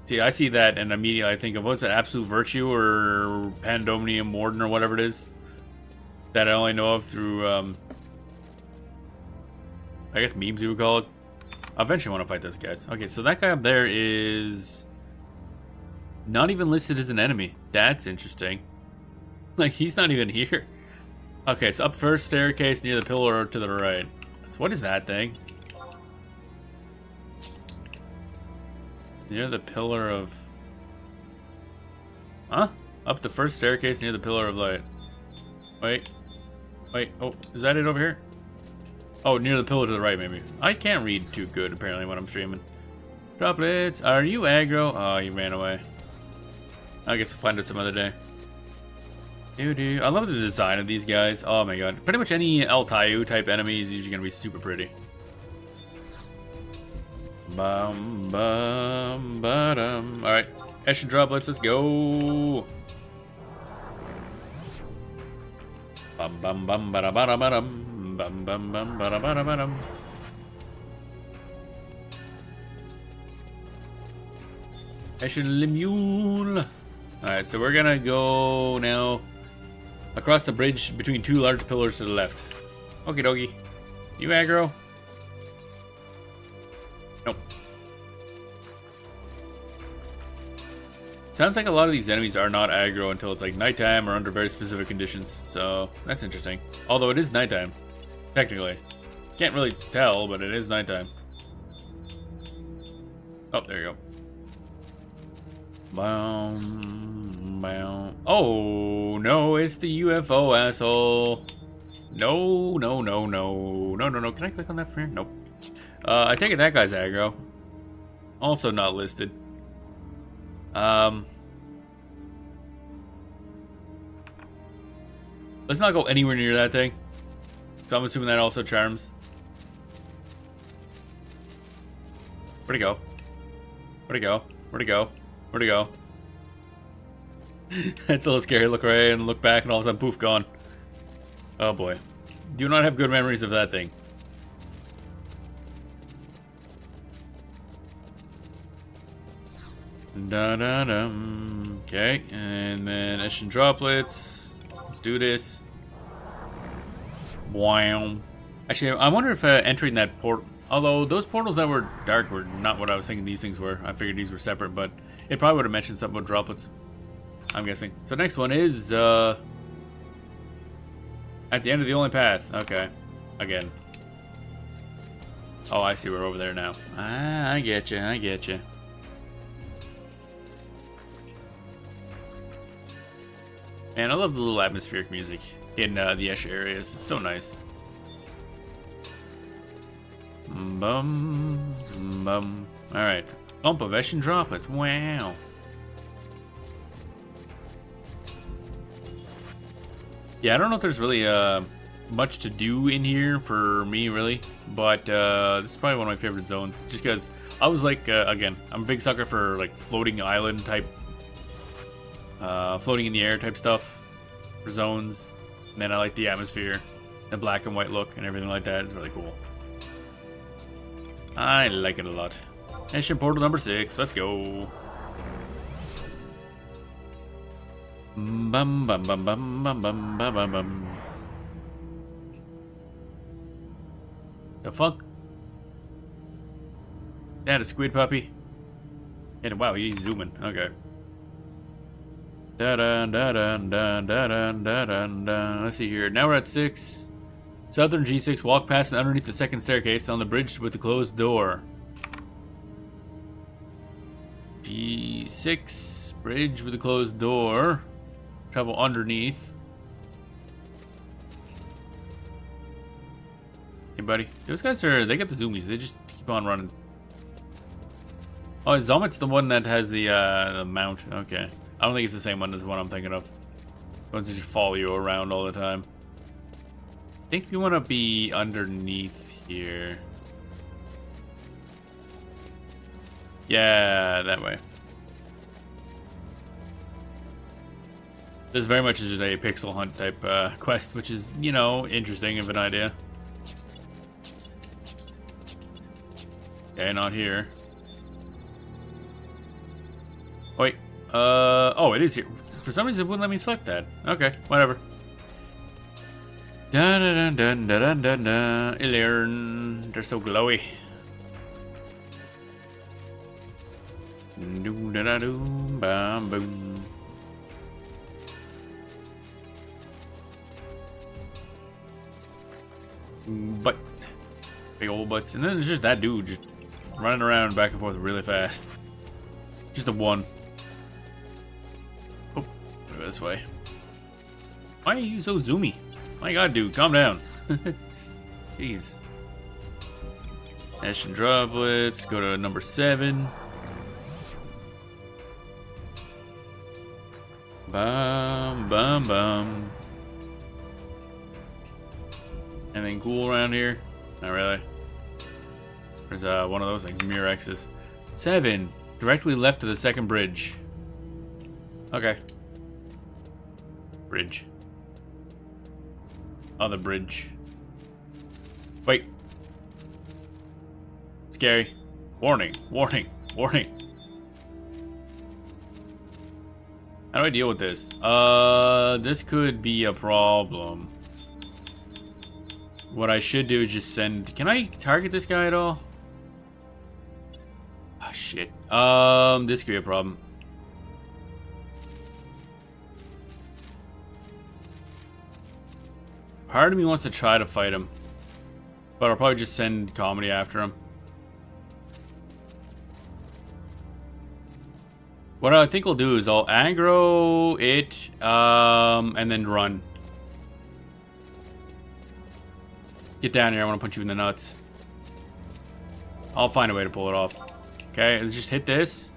See, I see that and immediately I think of, what's it, Absolute Virtue or Pandemonium Warden or whatever it is? That I only know of through, I guess memes you would call it. I eventually want to fight those guys. Okay, so that guy up there is not even listed as an enemy. That's interesting. Like, he's not even here. Okay, so up first staircase near the pillar to the right. So what is that thing? Near the pillar of... Huh? Up the first staircase near the pillar of light. Wait. Wait. Oh, is that it over here? Oh, near the pillar to the right, maybe. I can't read too good, apparently, when I'm streaming. Droplets, are you aggro? Oh, he ran away. I guess we'll find it some other day. Doo-doo. I love the design of these guys. Oh my god. Pretty much any Altayu type enemy is usually going to be super pretty. Bum, bum, ba-dum. Alright. Eshin droplets, let's go. Bum, bum, bum, ba-da-ba-da-ba-dum. Bum, bum, bum, ba-da-ba-da-ba-dum. Eshin Limule. Alright, so we're gonna go now across the bridge between two large pillars to the left. Okie dokie. You aggro? Nope. Sounds like a lot of these enemies are not aggro until it's like nighttime or under very specific conditions. So that's interesting. Although it is nighttime, technically. Can't really tell, but it is nighttime. Oh, there you go. Boom, boom. Oh no, it's the UFO asshole. No, no, no, no, no, no, no. Can I click on that for here? Nope. I take it that guy's aggro. Also not listed. Let's not go anywhere near that thing. So I'm assuming that also charms. Where'd he go? Where'd he go? Where'd he go? Where'd he go? That's a little scary. Look right and look back and all of a sudden, poof, gone. Oh boy. Do not have good memories of that thing. Da-da-dum. Okay, and then Eshin droplets. Let's do this. Wow. Actually, I wonder if entering that port... Although, those portals that were dark were not what I was thinking these things were. I figured these were separate, but it probably would have mentioned something about droplets. I'm guessing. So next one is, at the end of the only path. Okay. Again. Oh, I see. We're over there now. Ah, I get you. I get you. And I love the little atmospheric music in the Escher areas. It's so nice. Bum, bum. Alright. Bump of Eshin droplets. Wow. Yeah, I don't know if there's really much to do in here for me, really. But this is probably one of my favorite zones. Just because I was like, again, I'm a big sucker for like floating island type, floating in the air type stuff for zones. And then I like the atmosphere, the black and white look and everything like that. It's really cool. I like it a lot. Eshin portal number 6. Let's go. Bum bum bum bum bum bum bum bum bum. The fuck? That a squid puppy? And wow, he's zooming. Okay. Da da da da da da da da da. Let's see here. Now we're at 6. Southern G6. Walk past and underneath the second staircase on the bridge with the closed door. G6 bridge with the closed door. Travel underneath. Hey, buddy. Those guys they got the zoomies. They just keep on running. Oh, Zomit's the one that has the mount. Okay. I don't think it's the same one as the one I'm thinking of. The ones that just follow you around all the time. I think we want to be underneath here. Yeah, that way. This very much is just a pixel hunt type quest, which is, you know, interesting of an idea. Okay, not here. Wait. Oh, it is here. For some reason, it wouldn't let me select that. Okay, whatever. Dun dun dun dun dun dun dun. They're so glowy. Doo da da doo, bam boom. Butt. Big old butts. And then there's just that dude just running around back and forth really fast. Just a one. Oh, go this way. Why are you so zoomy? My god, dude, calm down. Jeez. Ash and droplets. Go to number 7. Bum, bum, bum. Anything cool around here? Not really. There's one of those like Mirexes. 7. Directly left of the second bridge. Okay. Bridge. Other bridge. Wait. Scary. Warning. Warning. Warning. How do I deal with this? This could be a problem. What I should do is just send... Can I target this guy at all? Ah, shit. This could be a problem. Part of me wants to try to fight him. But I'll probably just send comedy after him. What I think we'll do is I'll aggro it, and then run. Get down here, I want to punch you in the nuts. I'll find a way to pull it off. Okay, let's just hit this.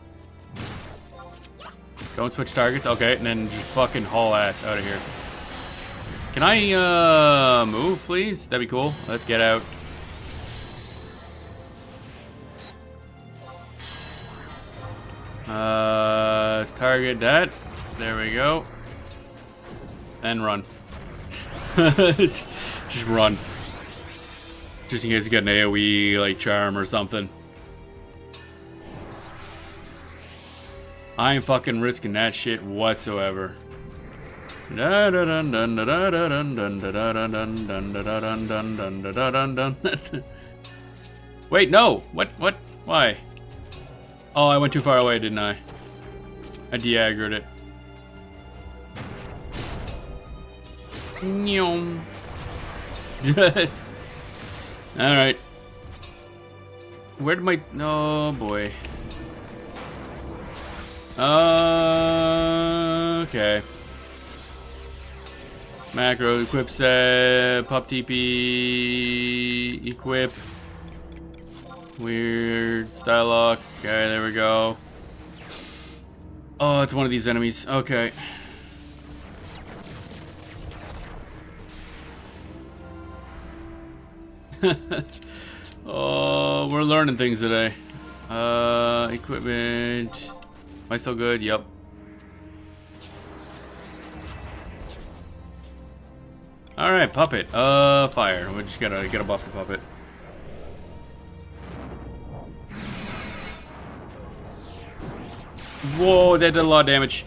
Don't switch targets, okay, and then just fucking haul ass out of here. Can I, move, please? That'd be cool. Let's get out. Let's target that. There we go. And run. Just run. Just in case you get an AoE, like, charm or something. I ain't fucking risking that shit whatsoever. Wait, no! What? Why? Oh, I went too far away, didn't I? I de-aggroed it. Nyom. Alright. Where did my... Oh, boy. Okay. Macro equip set. Pop TP. Equip. Weird. Style lock. Okay, there we go. Oh, it's one of these enemies. Okay. Oh, we're learning things today. Equipment. Am I still good? Yep. Alright, puppet. Fire. We just gotta get a buff for puppet. Whoa, that did a lot of damage.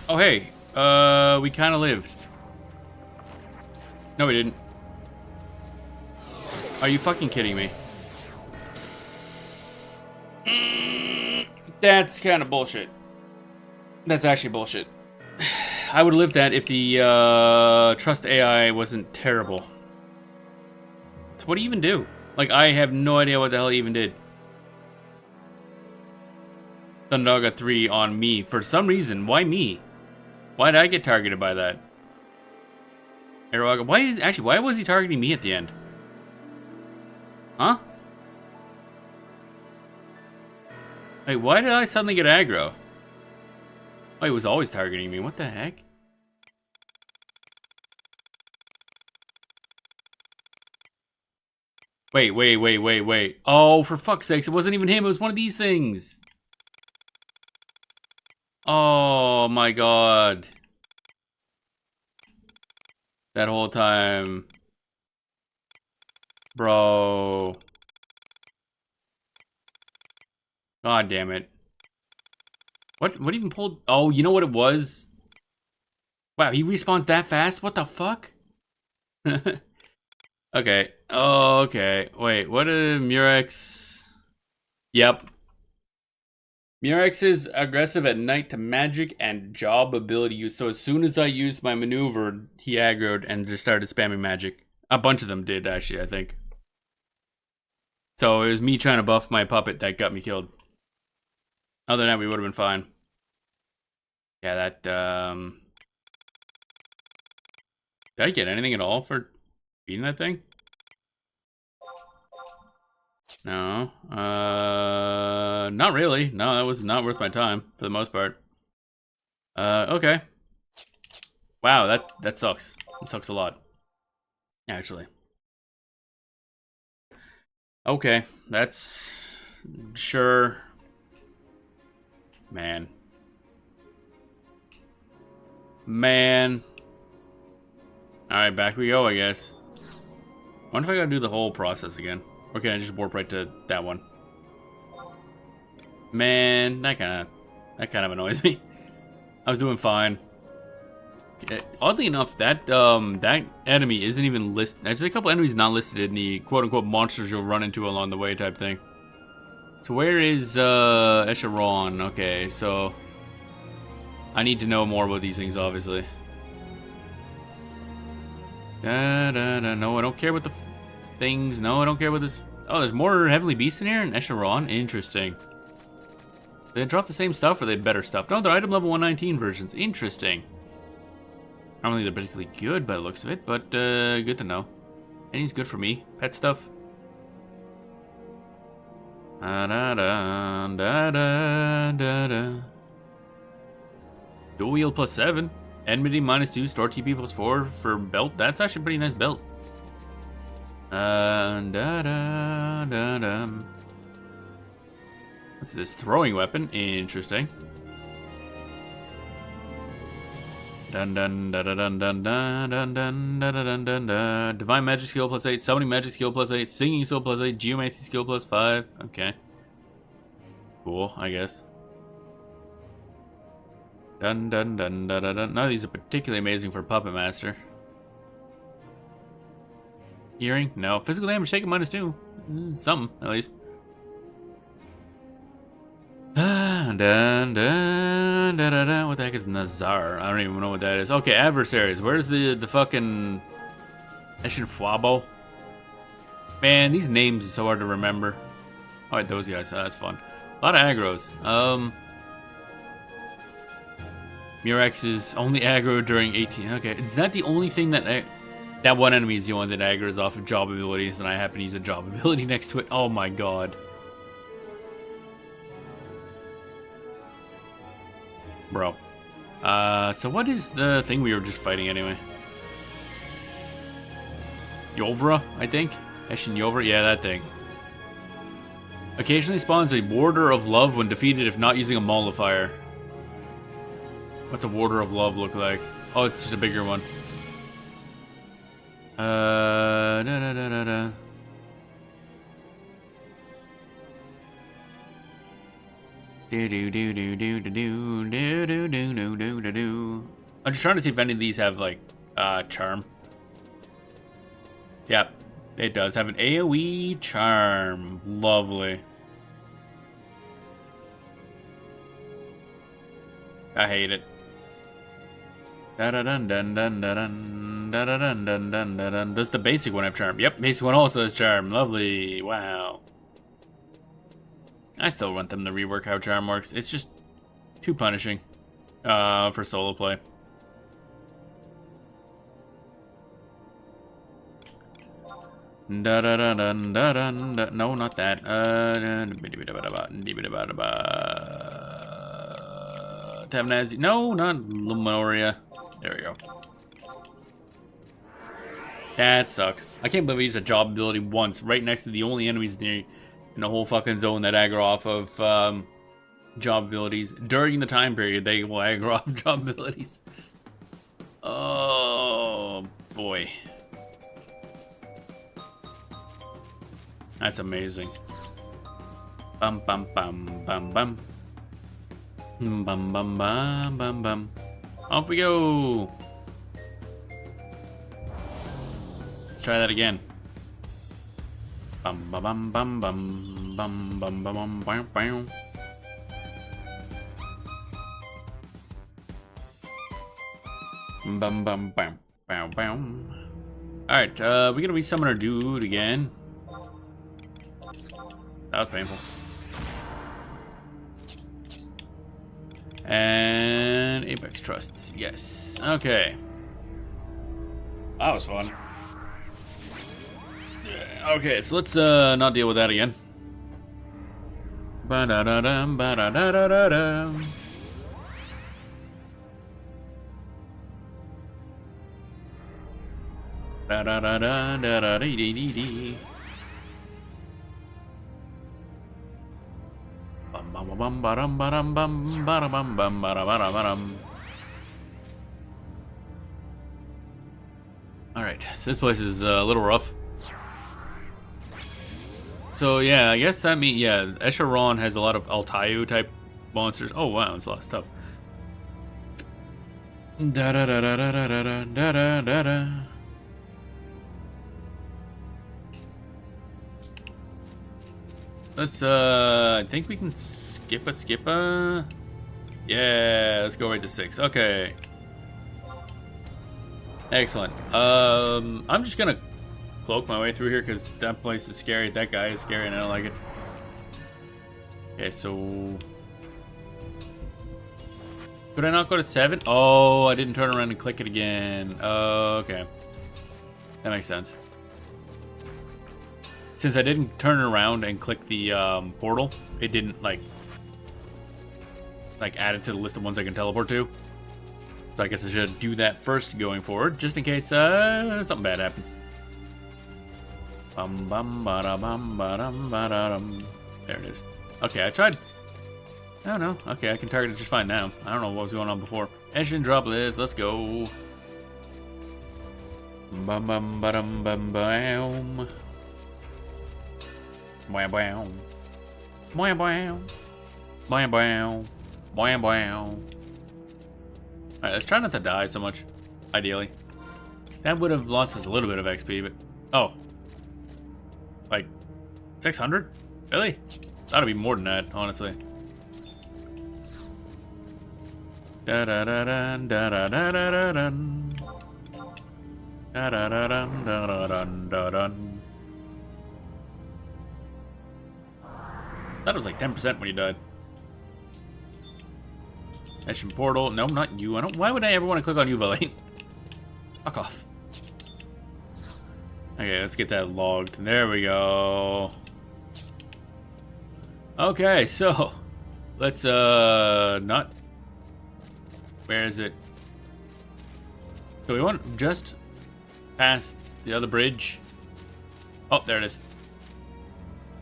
Oh, hey. We kind of lived. No, we didn't. Are you fucking kidding me? That's kind of bullshit. That's actually bullshit. I would have lived that if the trust AI wasn't terrible. So what do you even do? Like, I have no idea what the hell he even did. Thundog got 3 on me. For some reason, why me? Why did I get targeted by that? Why was he targeting me at the end? Huh? Wait, why did I suddenly get aggro? Oh, he was always targeting me. What the heck? Wait. Oh, for fuck's sakes, it wasn't even him. It was one of these things. Oh my god. That whole time. Bro. God damn it. What even pulled? Oh, you know what it was? Wow, he respawns that fast? What the fuck? Okay. Oh, okay. Wait, what is Murex? Yep. Murex is aggressive at night to magic and job ability use. So as soon as I used my maneuver, he aggroed and just started spamming magic. A bunch of them did, actually, I think. So it was me trying to buff my puppet that got me killed. Other than that, we would have been fine. Yeah, that, did I get anything at all for beating that thing? No. Not really. No, that was not worth my time, for the most part. Okay. Wow, that sucks. It sucks a lot. Actually. Okay, that's... Sure. Man. Alright, back we go, I guess. I wonder if I gotta do the whole process again. Or can I just warp right to that one? Man, that kind of annoys me. I was doing fine. Oddly enough, that enemy isn't even listed. There's a couple enemies not listed in the quote-unquote monsters you'll run into along the way type thing. So where is Echeron? Okay, so I need to know more about these things, obviously. No, I don't care about the things. No, I don't care about this. Oh, there's more Heavenly Beasts in here? And Echeron? Interesting. They drop the same stuff or they better stuff? No, they're item level 119 versions. Interesting. I don't think they're particularly good by the looks of it, but good to know. And he's good for me. Pet stuff. Dual wield plus 7. Enmity minus 2. Store TP plus 4 for belt. That's actually a pretty nice belt. What's this? Throwing weapon. Interesting. Divine magic skill plus 8. Summoning magic skill plus 8. Singing skill plus 8. Geomancy skill plus 5. Okay. Cool, I guess. None of these are particularly amazing for Puppet Master. Hearing? No. Physical damage taken minus 2. Some, at least. What the heck is Nazar? I don't even know what that is. Okay, adversaries. Where's the fucking Eshinfuabo? Man, these names are so hard to remember. Alright, those guys. That's fun. A lot of aggros. Murex is only aggro during 18. Okay, it's not the only thing that that one enemy is the only that aggro's off of job abilities, and I happen to use a job ability next to it. Oh my god. Bro. So what is the thing we were just fighting anyway? Yovra, I think? Eshin Yovra? Yeah, that thing. Occasionally spawns a Warder of Love when defeated if not using a mollifier. What's a Warder of Love look like? Oh, it's just a bigger one. I'm just trying to see if any of these have, like, charm. Yep, it does have an AoE charm. Lovely. I hate it. Does the basic one have charm? Yep, basic one also has charm. Lovely. Wow. I still want them to rework how charm works. It's just too punishing for solo play. No, not that. No, not Luminoria. There we go. That sucks. I can't believe I used a job ability once, right next to the only enemies in the whole fucking zone that aggro off of job abilities. During the time period, they will aggro off job abilities. Oh, boy. That's amazing. Bum bum bum bum bum. Bum bum bum bum bum. Off we go. Let's try that again. Bum bum bum bum bum bum bum bum bum bum. Bum bum bum bum bum. All right, we gotta resummon our dude again. That was painful. And Apex Trusts, yes. Okay. That was fun. Okay, so let's not deal with that again. Ba-da-da-dum, ba-da-da-da-da-dum. Da-da-da-da-da-da-dee-dee-dee-dee. Alright, so this place is a little rough. So yeah, I guess that means, yeah, Escharon has a lot of Altayu type monsters. Oh wow, it's a lot of stuff. Da-da-da-da-da-da-da-da-da-da. Let's, I think we can skip a... Yeah, let's go right to 6. Okay. Excellent. I'm just gonna cloak my way through here because that place is scary. That guy is scary and I don't like it. Okay, so... Could I not go to 7? Oh, I didn't turn around and click it again. Oh, okay. That makes sense. Since I didn't turn around and click the portal, it didn't like add it to the list of ones I can teleport to. So I guess I should do that first going forward, just in case something bad happens. Bum bum ba bum ba dum. There it is. Okay, I tried. I don't know. Okay, I can target it just fine now. I don't know what was going on before. Engine droplets. Let's go. Bum bum ba dum bum bam. Wow wow. Wow wow. Wow wow. Wow wow. Alright, let's try not to die so much. Ideally. That would have lost us a little bit of XP, but... Oh. Like... 600? Really? That'd be more than that, honestly. Da da da da da da da da da da da da da da da da da. That was like 10% when you died. Mission portal. No, not you. I don't. Why would I ever want to click on you, Valine? Fuck off. Okay, let's get that logged. There we go. Okay, so let's not. Where is it? So we want just past the other bridge. Oh, there it is.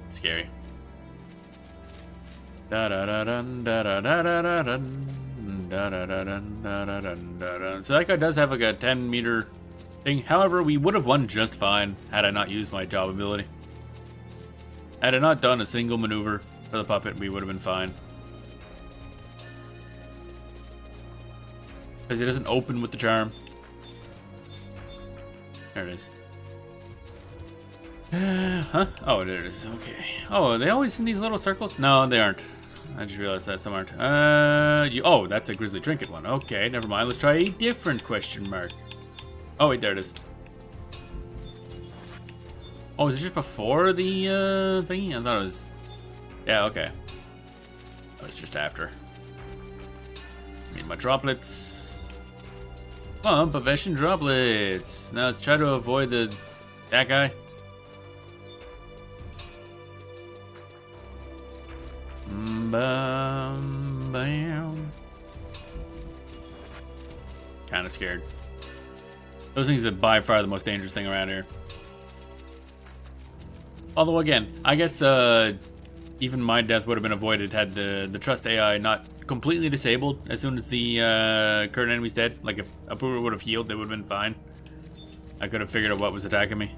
Scary. Da da da dun da da da da da dun da da da dun da da dun da da. So that guy does have like a 10-meter thing. However, we would have won just fine had I not used my job ability. Had I not done a single maneuver for the puppet, we would have been fine. Because it doesn't open with the charm. There it is. Huh? Oh, there it is. Okay. Oh, are they always in these little circles? No, they aren't. I just realized that some aren't. Oh, that's a grizzly trinket one. Okay, never mind. Let's try a different question mark. Oh, wait, there it is. Oh, is it just before the thingy? I thought it was... Yeah, okay. That was just after. Need my droplets. Pump of Eshin droplets. Now let's try to avoid that guy. Bam. Kind of scared. Those things are by far the most dangerous thing around here. Although again, I guess even my death would have been avoided had the trust AI not completely disabled as soon as the current enemy's dead. Like if Apura would have healed, they would have been fine. I could have figured out what was attacking me.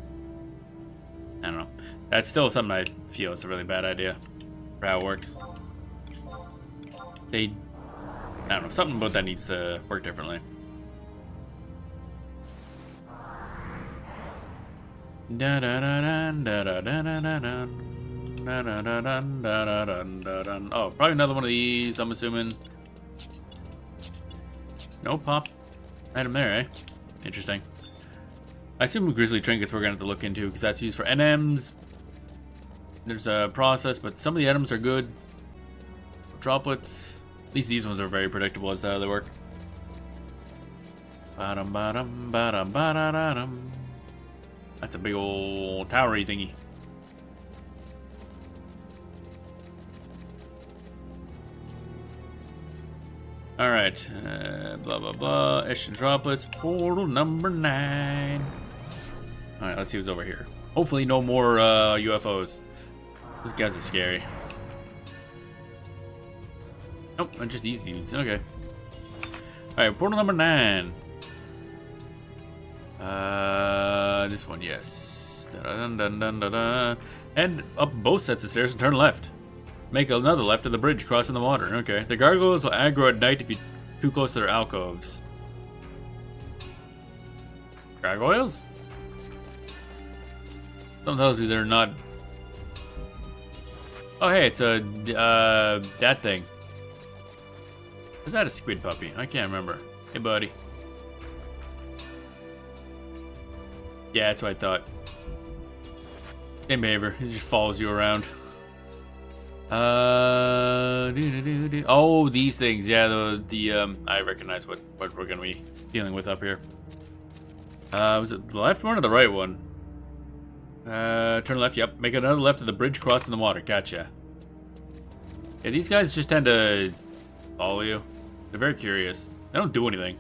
I don't know. That's still something I feel is a really bad idea for how it works. I don't know, something about that needs to work differently. Oh, probably another one of these, I'm assuming. No pop item there, eh? Interesting. I assume grizzly trinkets we're gonna have to look into because that's used for NMs. There's a process, but some of the items are good. Droplets. At least these ones are very predictable as to how they work. That's a big old towery thingy. Alright, blah blah blah. Eshin droplets, portal number 9. Alright, let's see what's over here. Hopefully no more UFOs. These guys are scary. Nope, just these dudes. Okay. Alright, portal number 9. This one, yes. Dun, dun, dun, dun, dun. And up both sets of stairs and turn left. Make another left at the bridge crossing the water. Okay. The gargoyles will aggro at night if you're too close to their alcoves. Gargoyles? Something tells me they're not... Oh, hey, it's a, that thing. Is that a squid puppy? I can't remember. Hey, buddy. Yeah, that's what I thought. Same behavior. It just follows you around. Oh, these things. Yeah, I recognize what we're gonna be dealing with up here. Was it the left one or the right one? Turn left. Yep. Make another left to the bridge crossing the water. Gotcha. Yeah, these guys just tend to follow you. They're very curious. They don't do anything.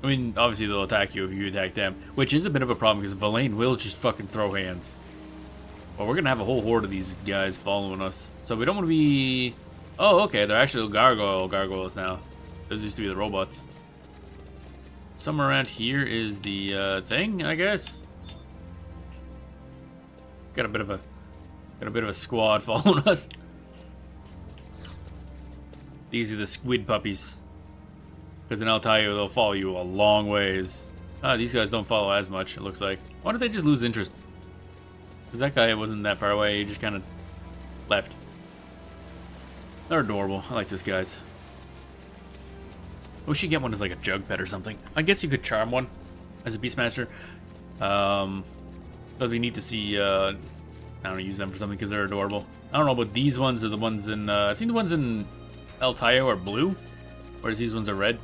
I mean, obviously they'll attack you if you attack them, which is a bit of a problem because Verlaine will just fucking throw hands. Well, we're gonna have a whole horde of these guys following us, so we don't want to be... Oh, okay, they're actually gargoyles now. Those used to be the robots. Somewhere around here is the thing, I guess. Got a bit of a squad following us. These are the squid puppies. Because then I'll tell you, they'll follow you a long ways. These guys don't follow as much, it looks like. Why don't they just lose interest? Because that guy wasn't that far away, he just kind of left. They're adorable. I like those guys. We should get one as like a jug pet or something. I guess you could charm one as a Beastmaster. But we need to see, I don't know, use them for something because they're adorable. I don't know about these ones or the ones in, I think the ones in El Tayo are blue. Whereas these ones are red.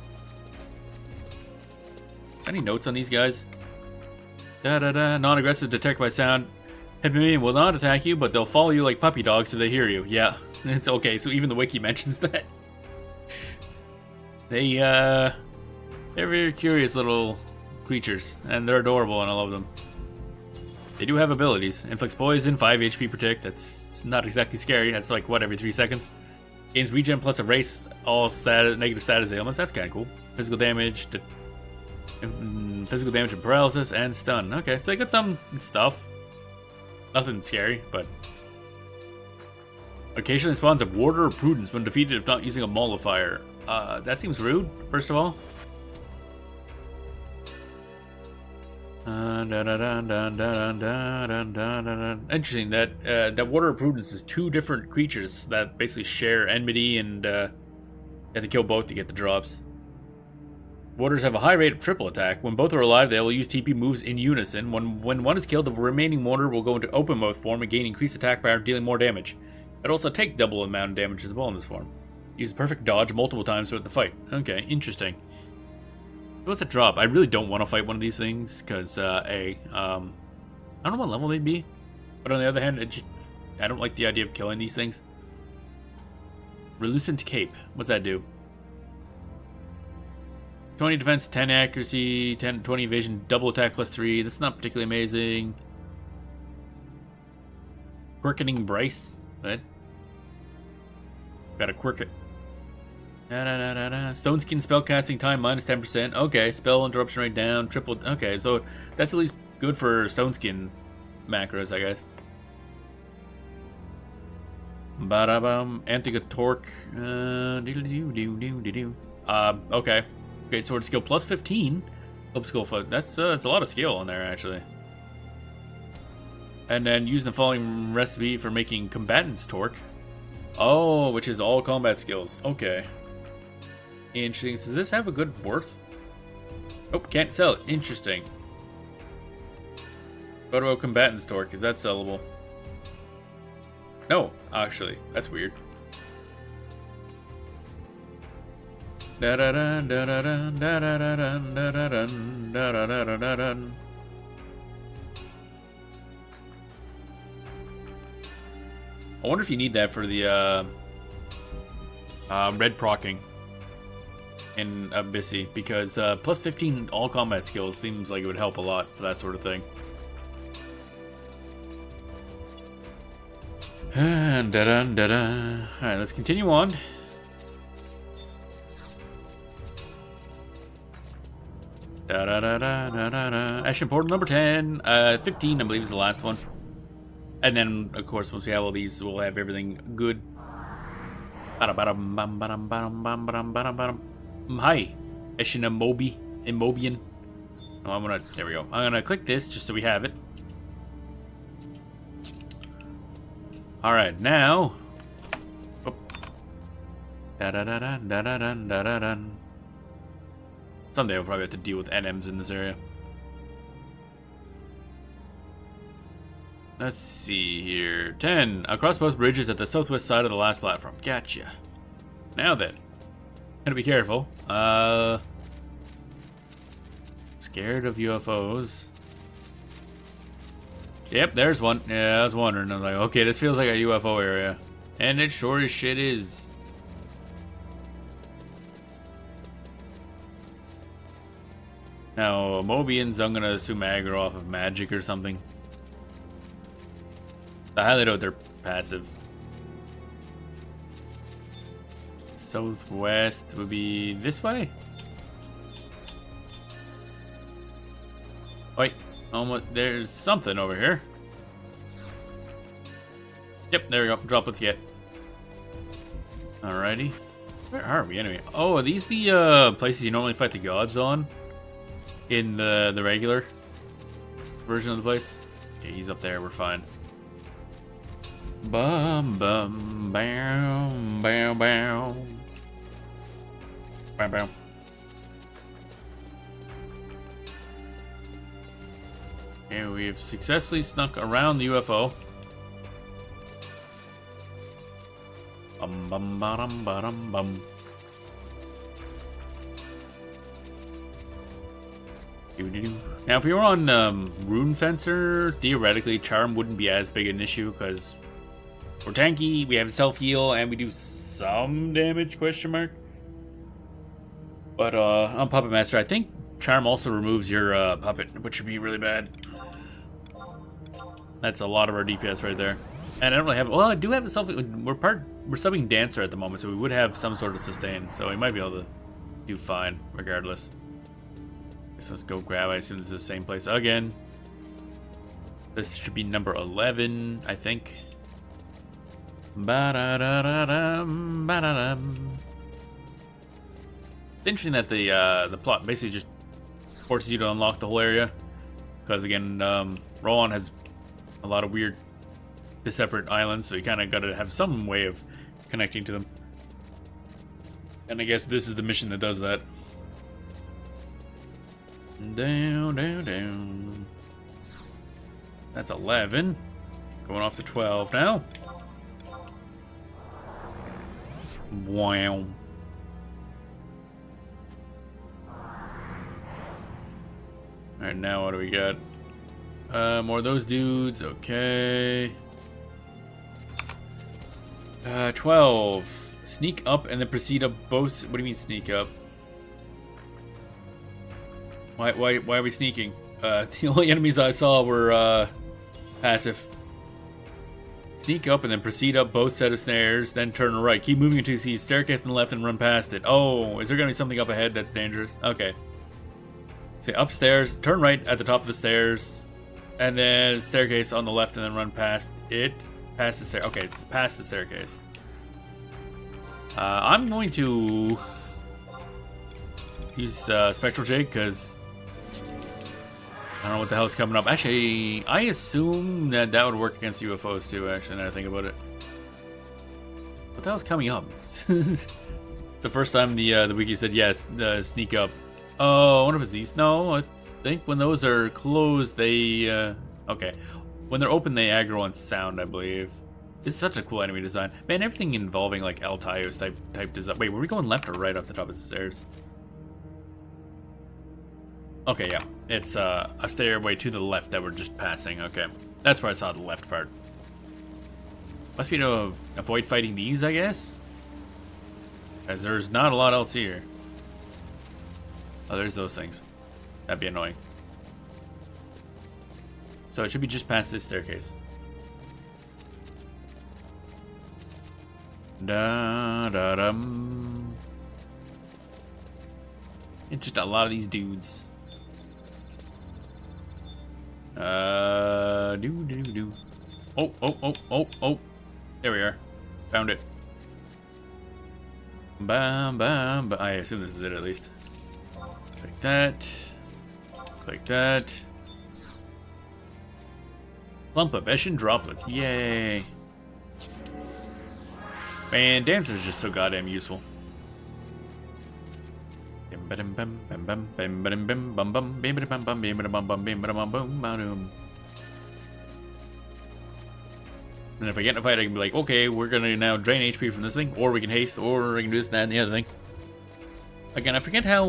Is there any notes on these guys? Da-da-da. Non-aggressive, detect by sound. Hippomean will not attack you, but they'll follow you like puppy dogs if they hear you. Yeah, it's okay. So even the wiki mentions that. They're very curious little creatures, and they're adorable, and I love them. They do have abilities. Inflicts poison, 5 HP protect. That's not exactly scary. That's like, what, every 3 seconds? Gains regen plus erase all negative status ailments. That's kind of cool. Physical damage, and paralysis, and stun. Okay, so I got some stuff. Nothing scary, but... Occasionally spawns a Warder or Prudence when defeated if not using a mollifier. That seems rude, first of all. Interesting that Water of Prudence is two different creatures that basically share enmity, and you have to kill both to get the drops. Waters have a high rate of triple attack. When both are alive, they will use TP moves in unison. When one is killed, the remaining water will go into open mode form and gain increased attack power, dealing more damage. It also take double amount of damage as well in this form. Use perfect dodge multiple times throughout the fight. Okay, interesting. What's a drop? I really don't want to fight one of these things because I don't know what level they'd be, but on the other hand, I don't like the idea of killing these things. Relucent Cape. What's that do? 20 defense, 10 accuracy, 20 evasion, double attack plus 3. That's not particularly amazing. Quirkening Bryce. What? Got a quirk it. Stone Skin spellcasting time minus 10%. Okay, spell interruption rate down. Triple. Okay, so that's at least good for Stone Skin macros, I guess. Ba-da-bum. Antiga Torque. Okay. Great sword skill plus 15. Help skill. That's a lot of skill on there, actually. And then using the following recipe for making Combatant's Torque. Oh, which is all combat skills. Okay. Interesting. Does this have a good worth? Nope, can't sell it. Interesting. What about Combatant's Torque? Is that sellable? No, actually. That's weird. I wonder if you need that for the red procking in Abyssy, because plus 15 all combat skills seems like it would help a lot for that sort of thing. Alright, let's continue on. Action portal number 10. 15, I believe, is the last one. And then, of course, once we have all these, we'll have everything good. Hi, Emobian. Oh, there we go. I'm gonna click this just so we have it. Alright, now. Oh. Someday we'll probably have to deal with NMs in this area. Let's see here. 10. Across both bridges at the southwest side of the last platform. Gotcha. Now then. Gotta be careful. Scared of UFOs. Yep, there's one. Yeah, I was wondering. I was like, okay, this feels like a UFO area. And it sure as shit is. Now, Mobians, I'm gonna assume aggro off of magic or something. I highly doubt they're passive. Southwest would be this way? Wait, almost, there's something over here. Yep, there we go. Droplets get. Alrighty. Where are we anyway? Oh, are these the places you normally fight the gods on? In the regular version of the place? Okay, he's up there, we're fine. Bum bum bow bow bow. Bow bow. Okay, we have successfully snuck around the UFO. Bum bum bum bum bum. Now, if we were on Rune Fencer, theoretically, Charm wouldn't be as big an issue because we're tanky, we have self-heal, and we do some damage, question mark. But on Puppet Master, I think Charm also removes your puppet, which would be really bad. That's a lot of our DPS right there. And I don't really have, well, I do have a we're subbing Dancer at the moment, so we would have some sort of sustain, so we might be able to do fine, regardless. So let's go grab, I assume this is the same place again. This should be number 11, I think. Ba-da-da-da-dum, ba-da-dum. It's interesting that the plot basically just forces you to unlock the whole area. Because again, Roland has a lot of weird separate islands, so you kind of got to have some way of connecting to them. And I guess this is the mission that does that. Down, down, down. That's 11. Going off to 12 now. Wow. Alright, now what do we got? More of those dudes. Okay. 12. Sneak up and then proceed up both. What do you mean sneak up? Why are we sneaking? The only enemies I saw were passive. Sneak up and then proceed up both set of stairs, then turn right. Keep moving until you see a staircase on the left and run past it. Oh, is there going to be something up ahead that's dangerous? Okay. Say upstairs, turn right at the top of the stairs, and then staircase on the left and then run past it. Past the stair. Okay, it's past the staircase. I'm going to use Spectral Jake because I don't know what the hell's coming up. Actually, I assume that would work against UFOs too, actually, now that I think about it. What the hell's coming up? It's the first time the wiki said yes, sneak up. Oh, I wonder if it's these. No, I think when those are closed, they... okay. When they're open, they aggro on sound, I believe. It's such a cool enemy design. Man, everything involving, like, Altaios type design. Wait, were we going left or right up the top of the stairs? Okay, yeah. It's a stairway to the left that we're just passing. Okay. That's where I saw the left part. Must be to avoid fighting these, I guess? As there's not a lot else here. Oh, there's those things. That'd be annoying. So it should be just past this staircase. Da da dum. It's just a lot of these dudes. Do. Oh. There we are. Found it. Bam, bam, but I assume this is it at least. Click that. Click that. Clump of Eshin droplets. Yay. Man, Dancer's just so goddamn useful. And if I get in a fight, I can be like, okay, we're gonna now drain HP from this thing, or we can haste, or we can do this, that, and the other thing. Again, I forget how,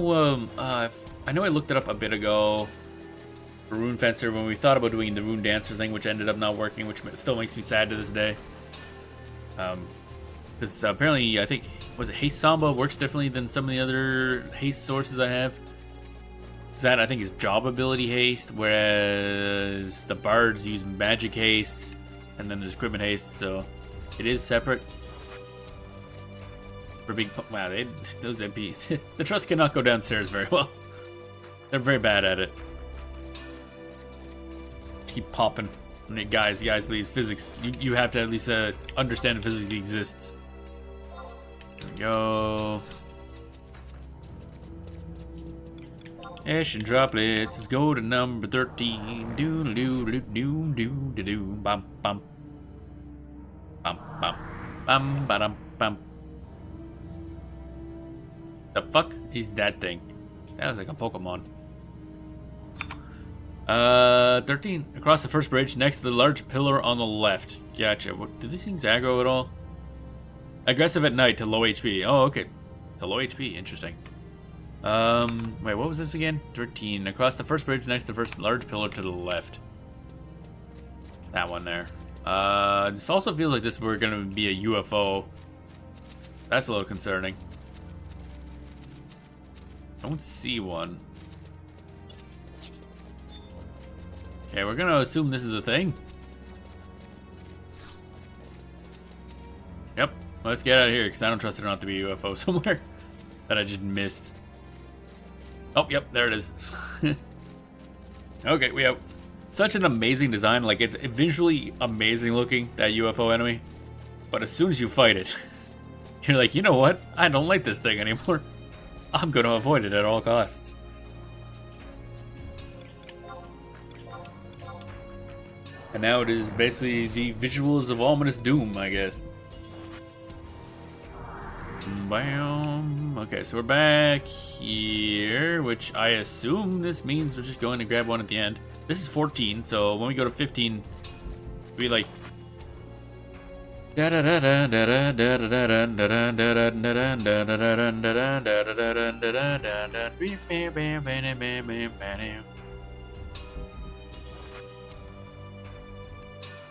I know I looked it up a bit ago for Rune Fencer when we thought about doing the Rune Dancer thing, which ended up not working, which still makes me sad to this day. Because apparently, I think, was it Haste Samba works differently than some of the other haste sources I have? That, I think, is job ability haste, whereas the bards use magic haste, and then there's equipment haste, so it is separate. For big, wow, those MPs, the trust cannot go downstairs very well. They're very bad at it. Keep popping. Guys, please, physics. You have to at least understand that physics exists. There we go. Eshin droplets. Let's go to number 13. Doo doo doo doo doo doo doo. Bum bum. Bum bum. Bum ba-dum bum. The fuck is that thing? That was like a Pokemon. 13. Across the first bridge, next to the large pillar on the left. Gotcha. What, do these things aggro at all? Aggressive at night to low HP. Oh, okay. To low HP. Interesting. Wait, what was this again? 13. Across the first bridge, next to the first large pillar to the left. That one there. This also feels like this were gonna be a UFO. That's a little concerning. Don't see one. Okay, we're gonna assume this is a thing. Yep. Let's get out of here, because I don't trust there not to be a UFO somewhere that I just missed. Oh, yep, there it is. Okay, we have such an amazing design. Like, it's visually amazing looking, that UFO enemy. But as soon as you fight it, you're like, you know what? I don't like this thing anymore. I'm going to avoid it at all costs. And now it is basically the visuals of ominous doom, I guess. Bam. Okay, so we're back here, which I assume this means we're just going to grab one at the end. This is 14, so when we go to 15, we like...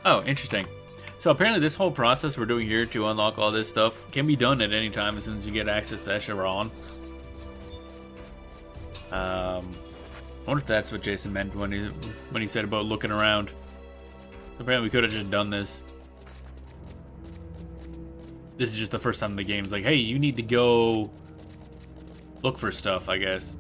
Oh, interesting. So apparently this whole process we're doing here to unlock all this stuff can be done at any time as soon as you get access to Escharon. I wonder if that's what Jason meant when he said about looking around. Apparently we could have just done this. This is just the first time the game's like, hey, you need to go look for stuff, I guess.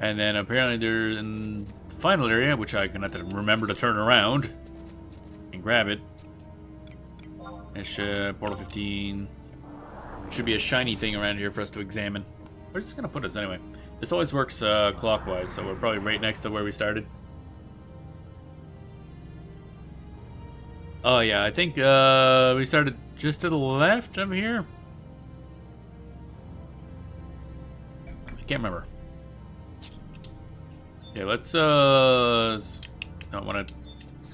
And then apparently there's in the final area, which I can have to remember to turn around and grab it. It's portal 15. Should be a shiny thing around here for us to examine. Where's this gonna put us anyway? This always works clockwise, so we're probably right next to where we started. Oh yeah, I think we started just to the left of here. I can't remember. Yeah, let's don't want to.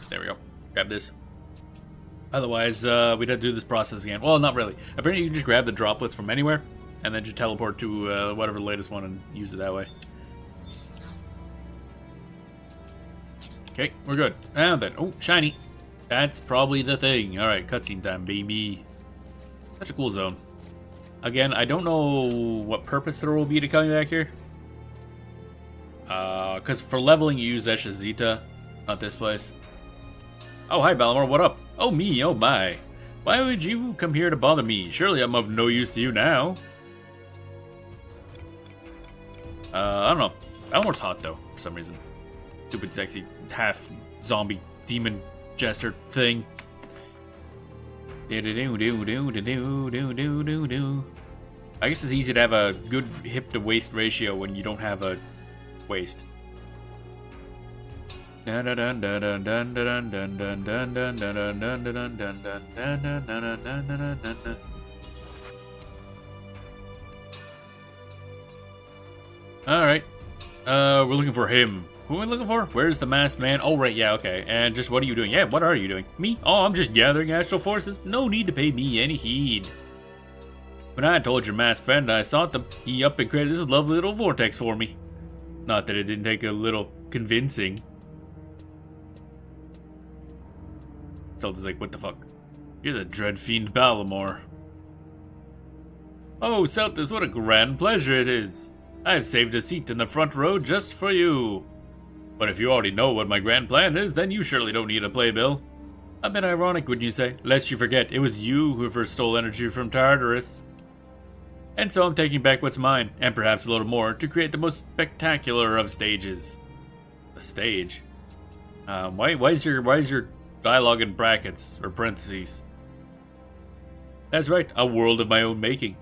There we go. Grab this. Otherwise, we'd have to do this process again. Well, not really. Apparently, you can just grab the droplets from anywhere, and then just teleport to whatever the latest one and use it that way. Okay, we're good. And then, oh, shiny. That's probably the thing. All right, cutscene time, baby. Such a cool zone. Again, I don't know what purpose there will be to coming back here. Because for leveling, you use Eshazita, not this place. Oh, hi, Balamor, what up? Oh, me, oh, my. Why would you come here to bother me? Surely I'm of no use to you now. I don't know. Balamor's hot, though, for some reason. Stupid, sexy, half-zombie, demon jester thing. I guess it's easy to have a good hip-to-waist ratio when you don't have a waist. Alright. We're looking for him. Who are we looking for? Where's the masked man? Oh, right, yeah, okay. And just what are you doing? Yeah, what are you doing? Me? Oh, I'm just gathering astral forces. No need to pay me any heed. When I told your masked friend I sought them, he up and created this lovely little vortex for me. Not that it didn't take a little convincing. Zelda's like, what the fuck? You're the dread fiend Balamor. Oh, Celtis, what a grand pleasure it is. I've saved a seat in the front row just for you. But if you already know what my grand plan is, then you surely don't need a playbill. A bit ironic, wouldn't you say? Lest you forget, it was you who first stole energy from Tartarus. And so I'm taking back what's mine, and perhaps a little more, to create the most spectacular of stages. A stage? Why is your dialogue in brackets, or parentheses? That's right, a world of my own making.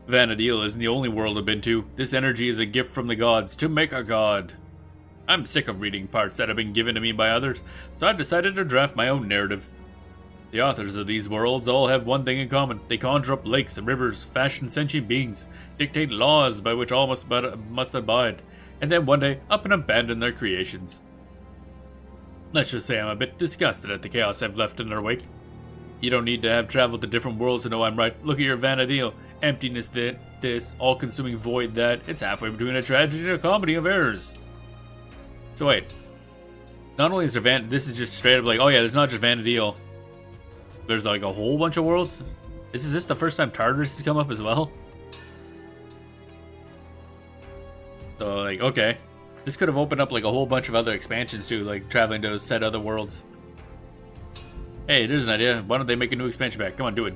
Vanadil isn't the only world I've been to. This energy is a gift from the gods to make a god. I'm sick of reading parts that have been given to me by others, so I've decided to draft my own narrative. The authors of these worlds all have one thing in common. They conjure up lakes and rivers, fashion sentient beings, dictate laws by which all must abide, and then one day up and abandon their creations. Let's just say I'm a bit disgusted at the chaos I've left in their wake. You don't need to have traveled to different worlds to know I'm right. Look at your Vanadil. Emptiness this, all-consuming void that. It's halfway between a tragedy and a comedy of errors. So wait. Not only is there this is just straight up like, oh yeah, there's not just Vanadil. There's like a whole bunch of worlds. Is this the first time Tartarus has come up as well? So like, okay. This could have opened up like a whole bunch of other expansions too, like traveling to said other worlds. Hey, there's an idea. Why don't they make a new expansion pack? Come on, do it.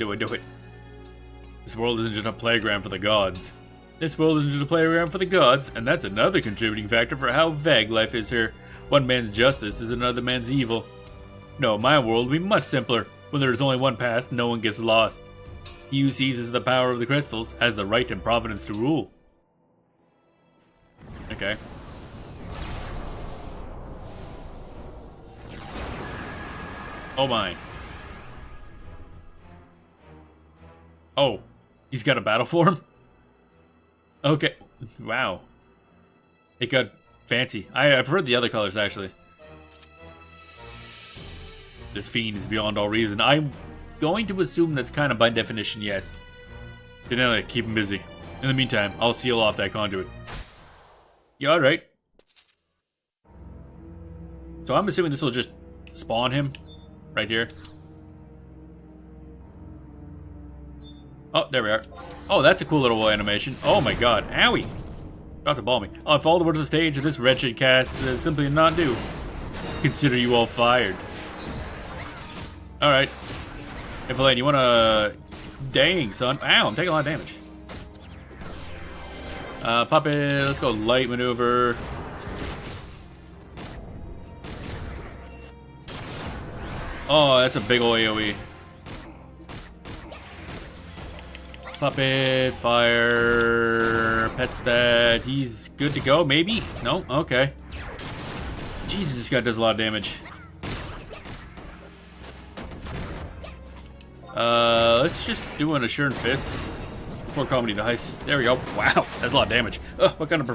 This world isn't just a playground for the gods. This world isn't just a playground for the gods, and that's another contributing factor for how vague life is here. One man's justice is another man's evil. No, my world would be much simpler. When there's only one path, no one gets lost. He who seizes the power of the crystals has the right and providence to rule. Okay. Oh my. Oh, he's got a battle form? Okay. Wow. It got fancy. I prefer the other colors, actually. This fiend is beyond all reason. I'm going to assume that's kind of by definition, yes. Janelle, keep him busy. In the meantime, I'll seal off that conduit. Yeah, alright. So I'm assuming this will just spawn him right here. Oh, there we are. Oh, that's a cool little animation. Oh my god. Owie! Not to ball me. Oh, if all the words on the stage of this wretched cast simply not do, consider you all fired. Alright. Hey, Elaine, you wanna... Dang, son. Ow, I'm taking a lot of damage. Puppet, let's go light maneuver. Oh, that's a big ol' AoE. Puppet, fire, pet stat. He's good to go, maybe? No? Okay. Jesus, this guy does a lot of damage. Let's just do an Assured Fists before Comedy dies. There we go. Wow, that's a lot of damage. What kind of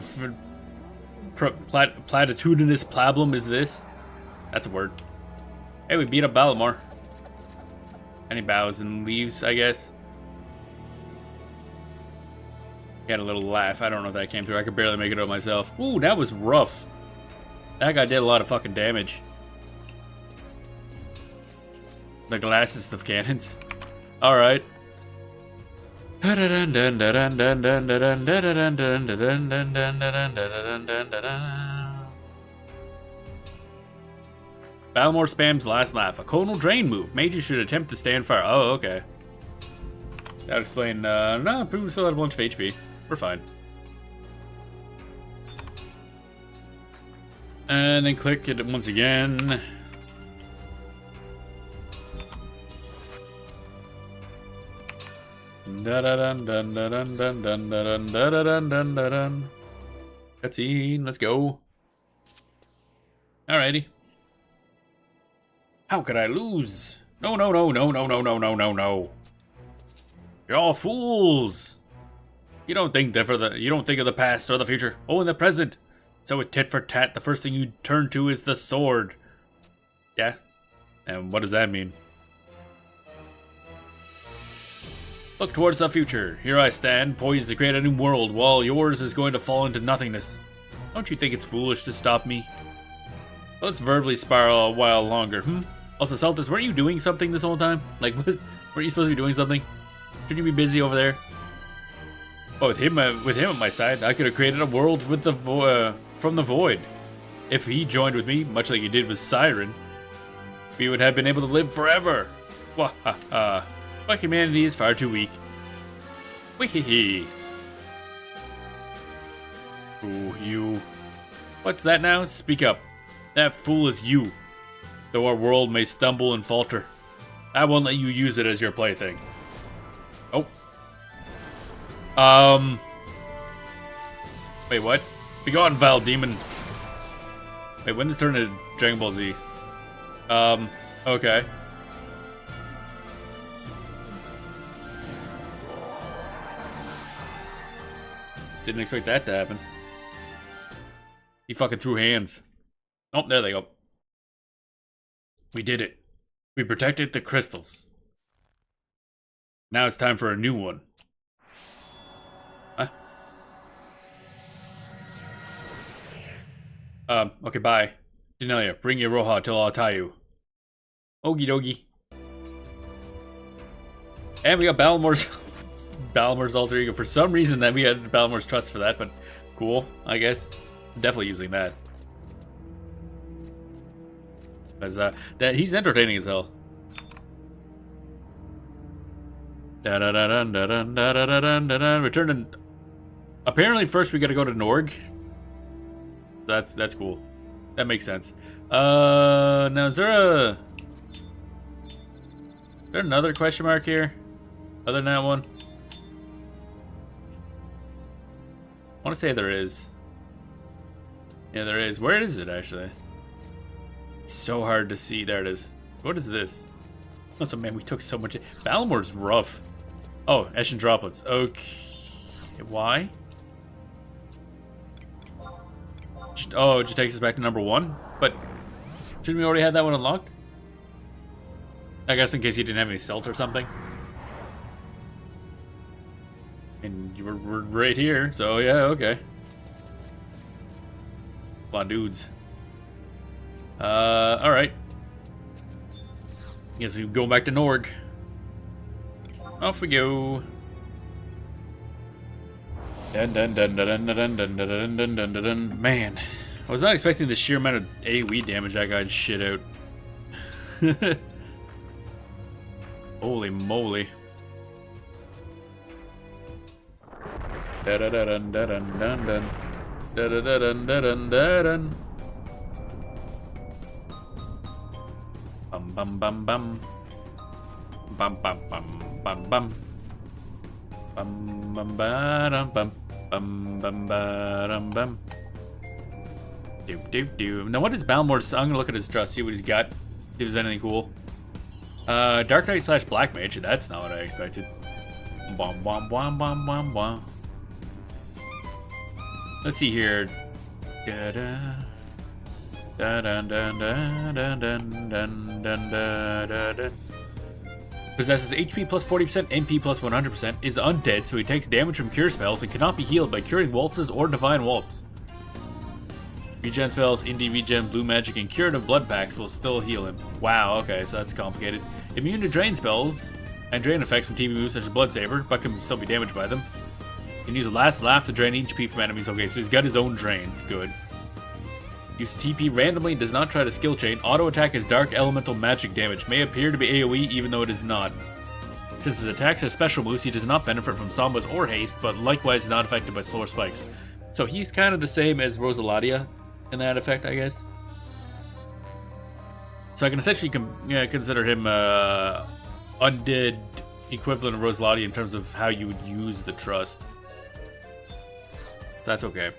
platitudinous pablum is this? That's a word. Hey, we beat up Balamor. And he bows and leaves, I guess. He had a little laugh. I don't know if that came through. I could barely make it out myself. Ooh, that was rough. That guy did a lot of fucking damage. The glassest of cannons. Alright. Balamor spams last laugh. A conal drain move. Mages should attempt to stand fire. Oh, okay. That'll explain. No, we still had a bunch of HP. We're fine. And then click it once again. Cutscene, let's go. Alrighty. How could I lose? No, no, no, no, no, no, no, no, no, no. You're all fools. You don't think of the past or the future, only the present. So with tit for tat, the first thing you turn to is the sword. Yeah? And what does that mean? Look towards the future. Here I stand, poised to create a new world, while yours is going to fall into nothingness. Don't you think it's foolish to stop me? Let's verbally spiral a while longer, Also, Celtis, weren't you doing something this whole time? Like, weren't you supposed to be doing something? Shouldn't you be busy over there? Oh, with him at my side, I could have created a world with the from the void. If he joined with me, much like he did with Siren, we would have been able to live forever. Wahaha. But humanity is far too weak. Weehee. Ooh, you. What's that now? Speak up. That fool is you. Though our world may stumble and falter, I won't let you use it as your plaything. Oh. Wait, what? Begone, vile demon. Wait, when does it turn to Dragon Ball Z? Okay. Didn't expect that to happen. He fucking threw hands. Oh, there they go. We did it. We protected the crystals. Now it's time for a new one. Huh? Okay, bye. Danelia, bring your Roha till I'll tie you. Okie dokie. And we got Balamor's alter ego. For some reason that we had Balamor's trust for that, but cool, I guess. Definitely using that. Because that he's entertaining as hell. Return to. Apparently, first we got to go to Norg. That's cool. That makes sense. Now is there another question mark here? other than that one? I want to say there is. Yeah, there is. Where is it, actually? It's so hard to see. There it is. What is this? Oh, so man, we took so much. Balmore's rough. Oh, Eshin droplets. Okay. Why? Oh, it just takes us back to number 1? But shouldn't we already have that one unlocked? I guess in case you didn't have any Celt or something. And we're right here, so yeah, okay. A lot of dudes. Alright. Guess we're going back to Norg. Off we go. Dun dun dun dun dun dun dun dun dun dun dun dun. Man, I was not expecting the sheer amount of AoE damage that guy shit out. Holy moly. Da da da dun da dun dun dun. Da da da dun da dun da dun. Bum bum bum bum. Bum bum bum bum bum. Bum bum ba dum bum. Bum bum ba dum bum. Do do do. Now what is Balmore's? I'm gonna look at his dress, see what he's got. See if there's anything cool. Dark Knight / Black Mage. That's not what I expected. Bum bum bum bum bum bum. Let's see here. Da da da da da da da da da da da. Possesses HP plus 40%, MP plus 100%, is undead, so he takes damage from cure spells and cannot be healed by curing waltzes or divine waltz. Regen spells, indie regen, blue magic, and curative blood packs will still heal him. Wow, okay, so that's complicated. Immune to drain spells and drain effects from TP moves such as Blood Saber, but can still be damaged by them. Can use a last laugh to drain HP from enemies. Okay, so he's got his own drain. Good. Use TP randomly, does not try to skill chain. Auto attack is dark elemental magic damage. May appear to be AoE even though it is not. Since his attacks are special moves, he does not benefit from Sombas or haste, but likewise is not affected by slower spikes. So he's kind of the same as Rosulatia in that effect, I guess. So I can essentially consider him undead equivalent of Rosulatia in terms of how you would use the trust. So that's okay.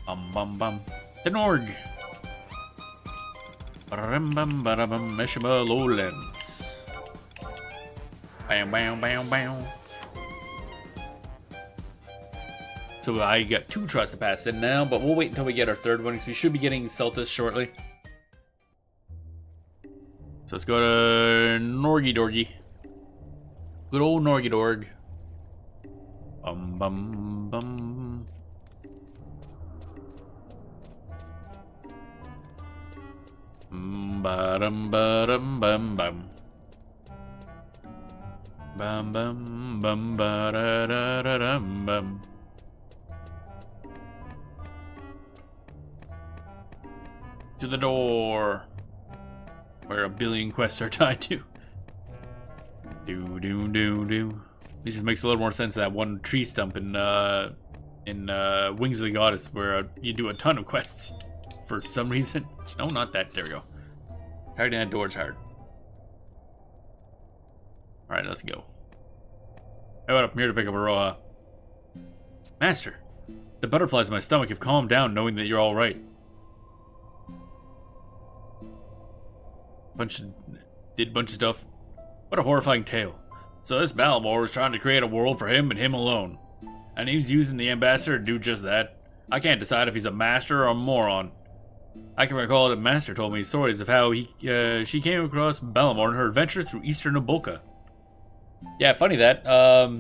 Bum bum. The Norg. Meshima Lowlands. Bam bam bam bam. So I got 2 trusts to pass in now, but we'll wait until we get our 3rd one because we should be getting Celtis shortly. So let's go to Norgy Dorgy. Good old Norgy Dorg. Bum bum bum. Ba-dum ba-dum bum bum. Bum bum bum ba-da-da-da-dum bum. To the door, where a billion quests are tied to. Do do do do. This just makes a little more sense. That one tree stump in Wings of the Goddess, where you do a ton of quests for some reason. No, not that. There we go. Targeting that door's hard. All right, let's go. I went up here to pick up a Roha. Master, the butterflies in my stomach have calmed down, knowing that you're all right. Did a bunch of stuff. What a horrifying tale. So this Balmore was trying to create a world for him and him alone. And he was using the ambassador to do just that. I can't decide if he's a master or a moron. I can recall that Master told me stories of how she came across Balmore in her adventures through Eastern Nabulka. Yeah, funny that.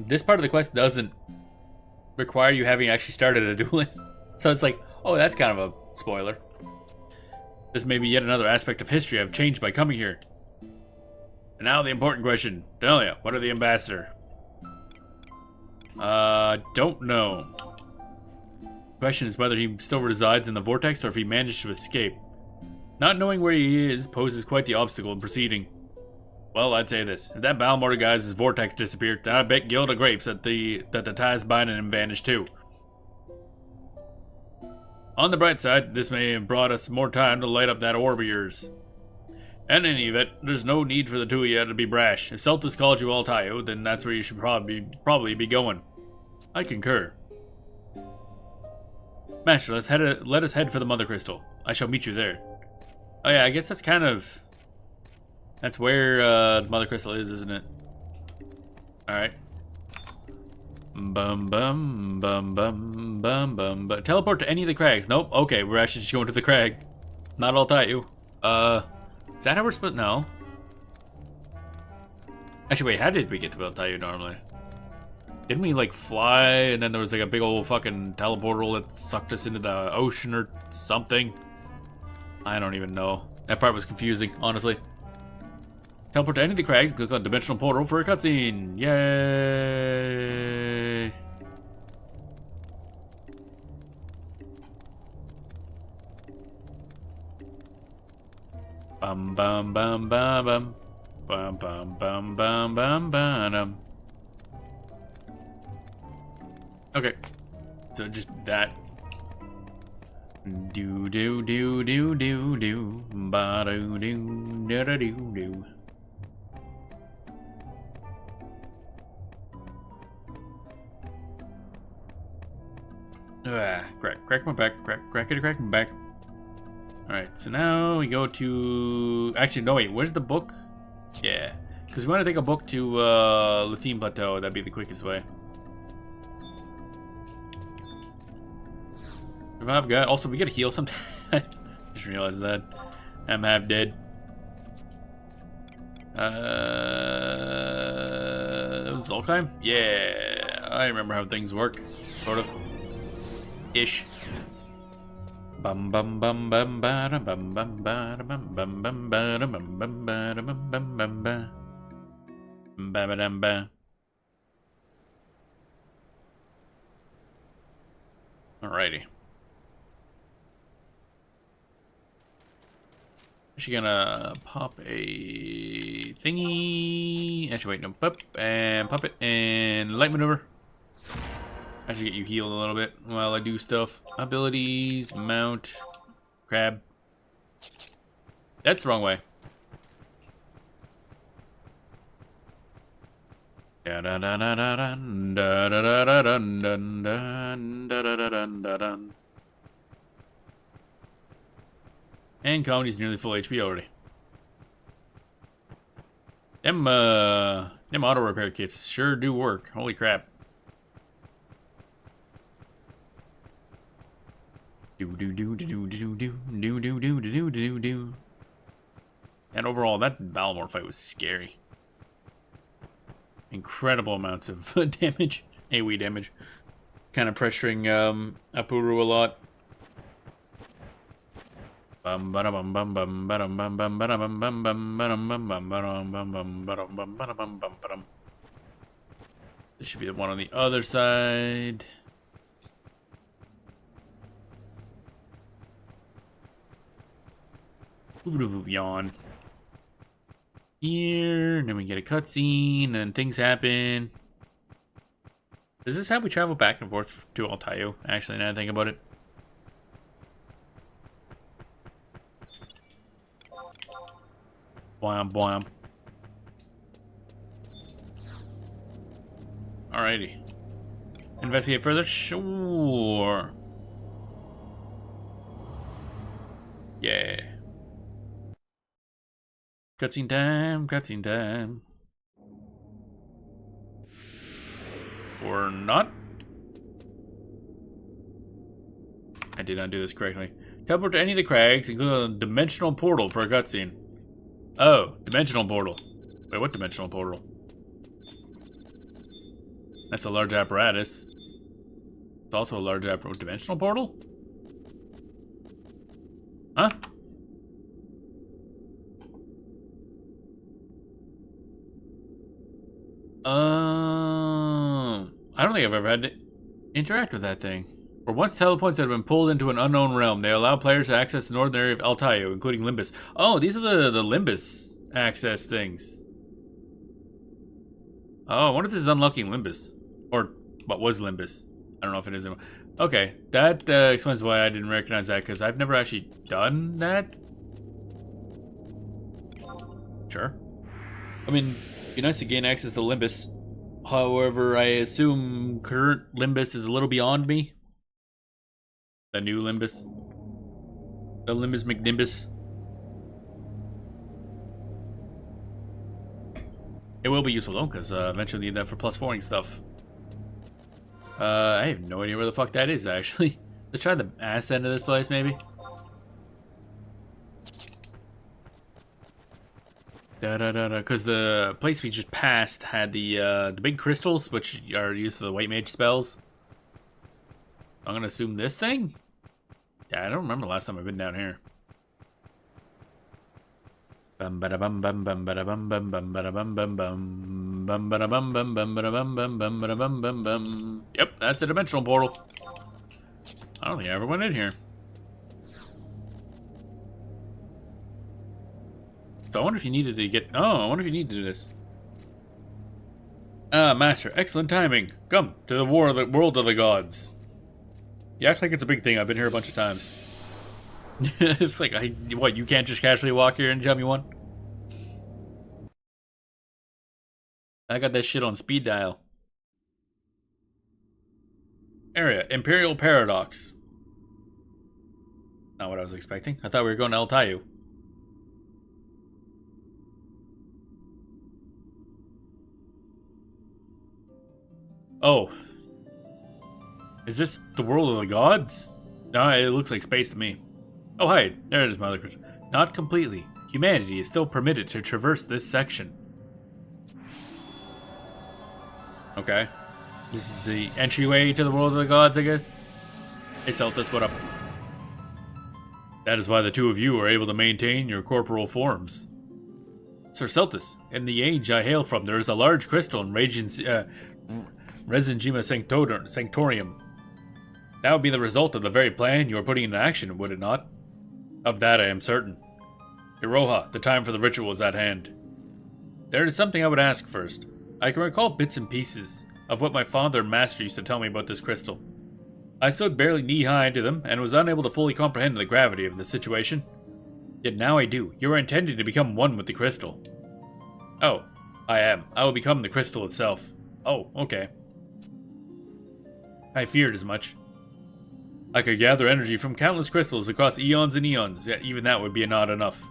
This part of the quest doesn't require you having actually started a dueling. So it's like, oh, that's kind of a spoiler. This may be yet another aspect of history I've changed by coming here. And now the important question. Delia, what of the ambassador? Don't know. The question is whether he still resides in the vortex or if he managed to escape. Not knowing where he is poses quite the obstacle in proceeding. Well, I'd say this. If that Balmore guy's vortex disappeared, I bet Gilda Grapes that the ties binding him vanished too. On the bright side, this may have brought us more time to light up that orb of yours. In any event, there's no need for the two of you to be brash. If Celtis called you Altaio, then that's where you should probably be going. I concur. Master, let us head for the Mother Crystal. I shall meet you there. Oh yeah, I guess that's kind of... That's where the Mother Crystal is, isn't it? Alright. Bum bum bum bum bum bum bum. Teleport to any of the crags. Nope. Okay, we're actually just going to the crag. Not Altaio. Is that how we're supposed? No. Actually, wait. How did we get to Altaio normally? Didn't we like fly and then there was like a big old fucking teleportal that sucked us into the ocean or something? I don't even know. That part was confusing, honestly. Teleport to any of the crags, click on Dimensional Portal for a cutscene. Yay! Bum bum bum bum bum. Bum bum bum bum bum bum. Okay. So just that. Do do do do do do. Ba do do da da do do. Crack my back, crack my back. Alright, so now we go to... Actually, no, wait, where's the book? Yeah, because we want to take a book to Lathine Plateau. That'd be the quickest way. Survive God. Also, we gotta heal sometime. Just realized that. I'm half dead. That was Zolkheim? Yeah, I remember how things work. Sort of. Ish. Bum bum bum bum ba bum bum ba bum bum bum ba bum bum ba bum bum bum ba ba ba dum ba. Alrighty. Actually gonna pop a thingy. Actually wait, no, pop it and light maneuver. I should get you healed a little bit while I do stuff. Abilities, mount, crab. That's the wrong way. Da da da da da dun da da da da dun dun dun da da da dun da dun. And comedy's nearly full HP already. Them auto repair kits sure do work. Holy crap. And overall, that Balmor fight was scary. Incredible amounts of damage, AoE damage. Kind of pressuring Apuru a lot. This should be the one on the other side. Yawn. Here, and then we get a cutscene, and things happen. Is this how we travel back and forth to Altaio? Actually, now I think about it. Boom, boom. Alrighty. Investigate further? Sure. Yeah. Cutscene time, cutscene time. Or not? I did not do this correctly. Teleport to any of the crags, including a dimensional portal for a cutscene. Oh, dimensional portal. Wait, what dimensional portal? That's a large apparatus. It's also a large dimensional portal? Huh? I don't think I've ever had to interact with that thing. For once telepoints that have been pulled into an unknown realm, they allow players to access the northern area of Altaio, including Limbus. Oh, these are the Limbus access things. Oh, I wonder if this is unlocking Limbus. Or what was Limbus? I don't know if it is anymore. Okay, that explains why I didn't recognize that, because I've never actually done that. Sure. I mean, it'd be nice to gain access to Limbus. However, I assume current Limbus is a little beyond me. The new Limbus. The Limbus McNimbus. It will be useful though, because eventually need that for +4ing stuff. I have no idea where the fuck that is, actually. Let's try the ass end of this place, maybe. Because the place we just passed had the big crystals, which are used for the white mage spells. I'm gonna assume this thing? Yeah, I don't remember the last time I've been down here. Bum bada bum bum bum bada bum bum bum bada bum bum bum bum bada bum bum bum bada bum bum bum bada bum bum bum. Yep, that's a dimensional portal. I don't think I ever went in here. So I wonder if you needed to get... Oh, I wonder if you need to do this. Ah, Master, excellent timing. Come to the world of the gods. You act like it's a big thing. I've been here a bunch of times. It's like, what, you can't just casually walk here and tell me one? I got that shit on speed dial. Area, Imperial Paradox. Not what I was expecting. I thought we were going to El Tayu. Oh. Is this the world of the gods? No, it looks like space to me. Oh, hi. There it is, Mother Crystal. Not completely. Humanity is still permitted to traverse this section. Okay. This is the entryway to the world of the gods, I guess? Hey, Celtis, what up? That is why the two of you are able to maintain your corporal forms. Sir Celtis, in the age I hail from, there is a large crystal in Resingima Sanctorium. That would be the result of the very plan you are putting into action, would it not? Of that I am certain. Iroha, the time for the ritual is at hand. There is something I would ask first. I can recall bits and pieces of what my father and master used to tell me about this crystal. I stood barely knee-high to them, and was unable to fully comprehend the gravity of the situation. Yet now I do. You are intending to become one with the crystal. Oh, I am. I will become the crystal itself. Oh, okay. I feared as much. I could gather energy from countless crystals across eons and eons, yet even that would be not enough.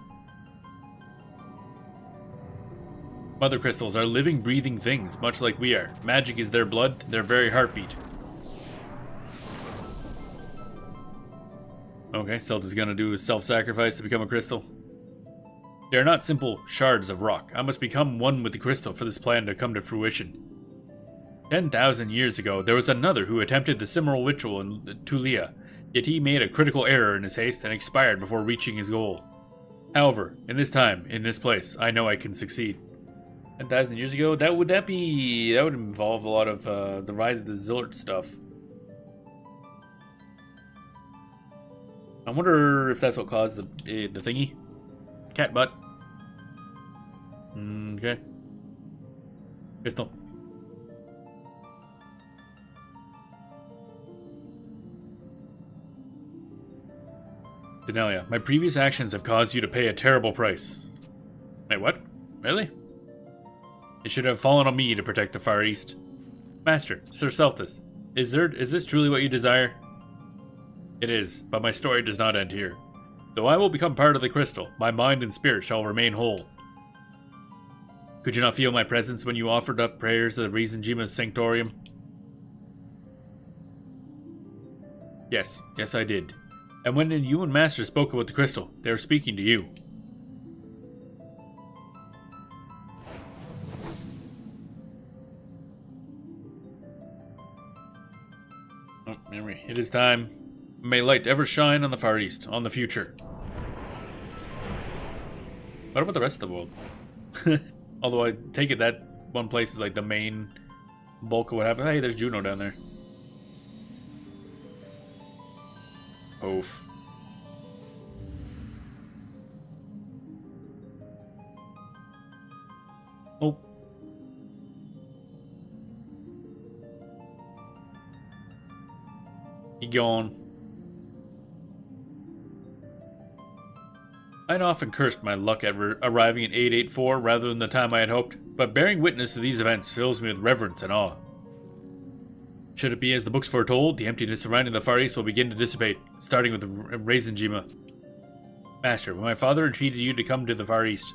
Mother crystals are living, breathing things, much like we are. Magic is their blood, their very heartbeat. Okay, Celta's gonna do his self-sacrifice to become a crystal. They are not simple shards of rock. I must become one with the crystal for this plan to come to fruition. 10,000 years ago, there was another who attempted the similar ritual in Tulia, yet he made a critical error in his haste and expired before reaching his goal. However, in this time, in this place, I know I can succeed. 10,000 years ago? That would involve a lot of the rise of the Zilert stuff. I wonder if that's what caused the thingy. Cat butt. Okay. Pistol. Denelia, my previous actions have caused you to pay a terrible price. Wait, what? Really? It should have fallen on me to protect the Far East. Master, Sir Celtis, is this truly what you desire? It is, but my story does not end here. Though I will become part of the crystal, my mind and spirit shall remain whole. Could you not feel my presence when you offered up prayers at the Resingima Sanctorium? Yes, I did. And when you and Master spoke about the crystal, they were speaking to you. Oh, memory. It is time. May light ever shine on the Far East, on the future. What about the rest of the world? Although I take it that one place is like the main bulk of what happened. Hey, there's Juno down there. Oof. Oh. He gone. I'd often cursed my luck at arriving at 884 rather than the time I had hoped, but bearing witness to these events fills me with reverence and awe. Should it be as the books foretold, the emptiness surrounding the Far East will begin to dissipate, starting with Rosulatia. Master, when my father entreated you to come to the Far East,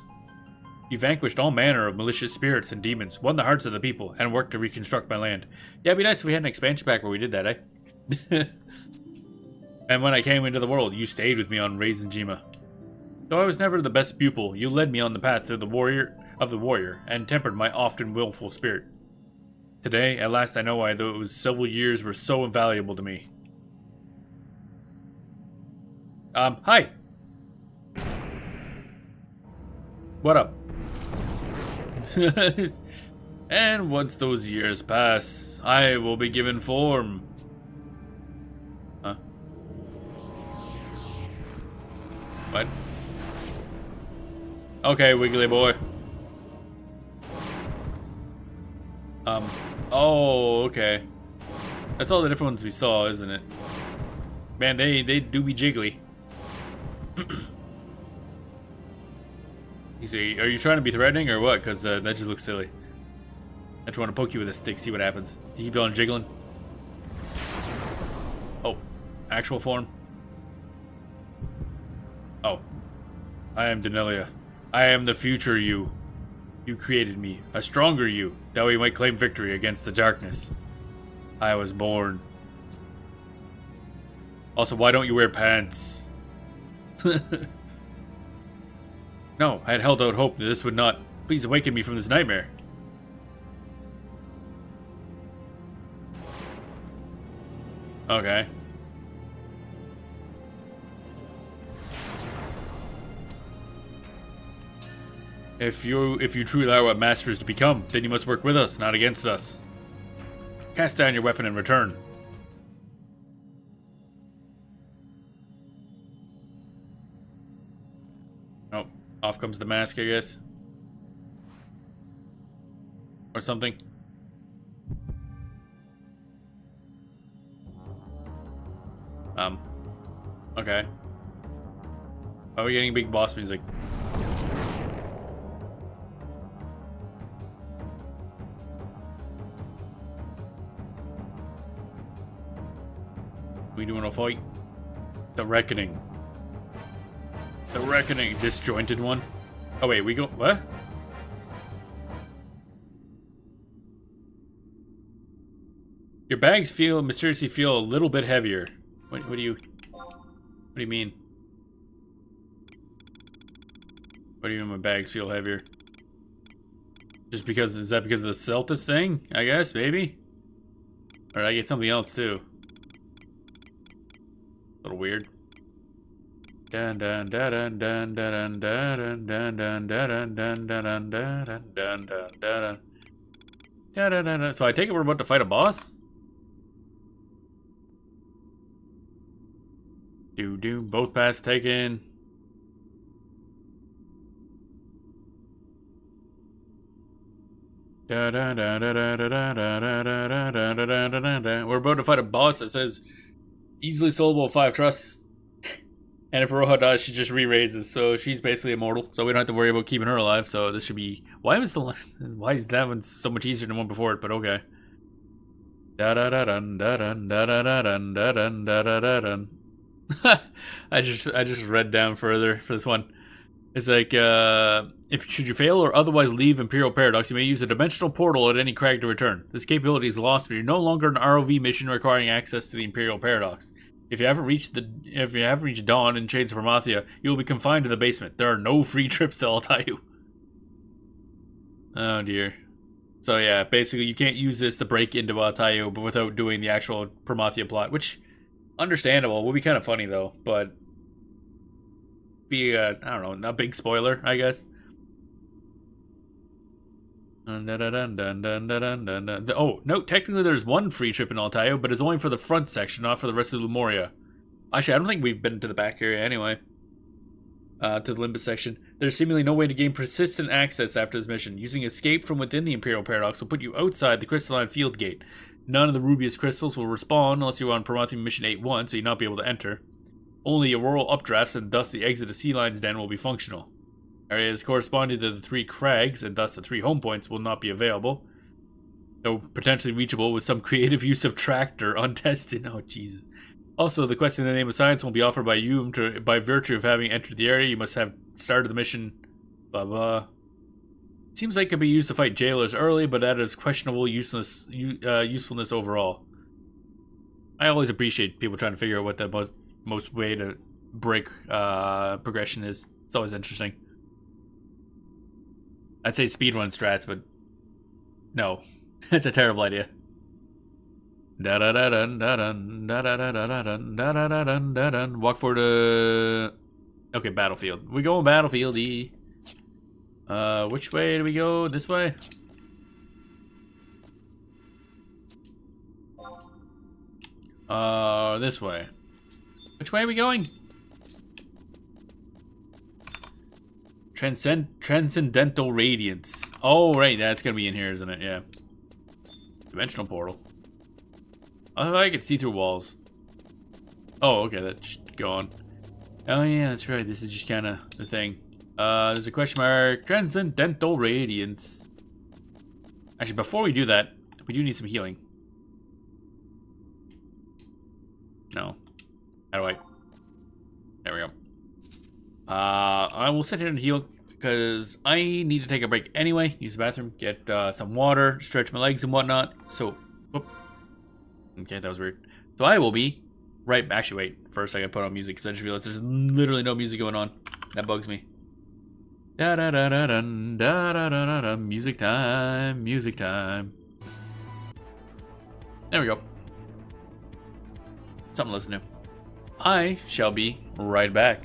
you vanquished all manner of malicious spirits and demons, won the hearts of the people, and worked to reconstruct my land. Yeah, it'd be nice if we had an expansion pack where we did that, eh? And when I came into the world, you stayed with me on Rosulatia. Though I was never the best pupil, you led me on the path to the warrior, and tempered my often willful spirit. Today, at last I know why those several years were so invaluable to me. Hi! What up? And once those years pass, I will be given form. Huh? What? Okay, Wiggly boy. Oh, okay. That's all the different ones we saw, isn't it? Man, they do be jiggly. You see, are you trying to be threatening or what? Because that just looks silly. I just want to poke you with a stick, see what happens. You keep on jiggling. Oh, actual form. Oh, I am Danelia. I am the future you. You created me, a stronger you, that we might claim victory against the darkness. I was born. Also, why don't you wear pants? No, I had held out hope that this would not. Please awaken me from this nightmare. Okay. If you truly are what Master is to become, then you must work with us, not against us. Cast down your weapon and return. Oh, off comes the mask, I guess. Or something. Okay. Are we getting big boss music? We doing a fight? The Reckoning. The Reckoning. Disjointed one? Oh wait, we go... What? Your bags mysteriously feel a little bit heavier. What do you mean? What do you mean my bags feel heavier? Just because, is that because of the Celtis thing? I guess, maybe? Or did I get something else too? A little weird. Dun dun dun dun dun dun dun dun dun dun dun dun dun dun dun dun. So I take it we're about to fight a boss? Do both paths taken. We're about to fight a boss that says easily soulable 5 trusts. And if Roja dies, she just re-raises, so she's basically immortal. So we don't have to worry about keeping her alive. So this should be. Why is that one so much easier than one before it? But okay. I just read down further for this one. It's like should you fail or otherwise leave Imperial Paradox, you may use a dimensional portal at any crag to return. This capability is lost when you're no longer an RoV mission requiring access to the Imperial Paradox. If you haven't reached Dawn in Chains of Promathia, you will be confined to the basement. There are no free trips to Altayu. Oh dear. So yeah, basically you can't use this to break into Altayu, but without doing the actual Promathia plot, which understandable. Would be kind of funny though, but be I don't know, a big spoiler, I guess. Oh no, technically there's one free trip in Altayu, but it's only for the front section, not for the rest of Lemuria. Actually, I don't think we've been to the back area anyway. To the Limbus section. There's seemingly no way to gain persistent access after this mission. Using escape from within the Imperial Paradox will put you outside the crystalline field gate. None of the Rubius crystals will respawn unless you're on Promethean Mission 8-1, so you'll not be able to enter. Only auroral updrafts and thus the exit of Sea Lion's Den will be functional. Areas corresponding to the 3 crags and thus the 3 home points will not be available, though potentially reachable with some creative use of tractor untested. Oh, Jesus. Also, the quest in the name of science won't be offered by you by virtue of having entered the area. You must have started the mission, blah, blah. Seems like it could be used to fight jailers early, but that is questionable usefulness overall. I always appreciate people trying to figure out what the most way to break progression is. It's always interesting. I'd say speedrun strats, but no. It's a terrible idea. Walk for the... Okay, battlefield. We go battlefield-y. Which way do we go? This way? This way. Which way are we going? Transcendental Radiance. Oh, right, that's gonna be in here, isn't it? Yeah. Dimensional portal. Oh, I can see through walls. Oh, okay, that should go on. Oh, yeah, that's right. This is just kind of the thing. There's a question mark. Transcendental Radiance. Actually, before we do that, we do need some healing. No. How do I... There we go. I will sit here and heal because I need to take a break anyway. Use the bathroom, get some water, stretch my legs and whatnot. So, whoop. Okay, that was weird. So I will be right. Actually, wait. First, I gotta put on music because I just realized there's literally no music going on. That bugs me. Da da da da da da da da da. Music time. Music time. There we go. Something to listen to. I shall be right back.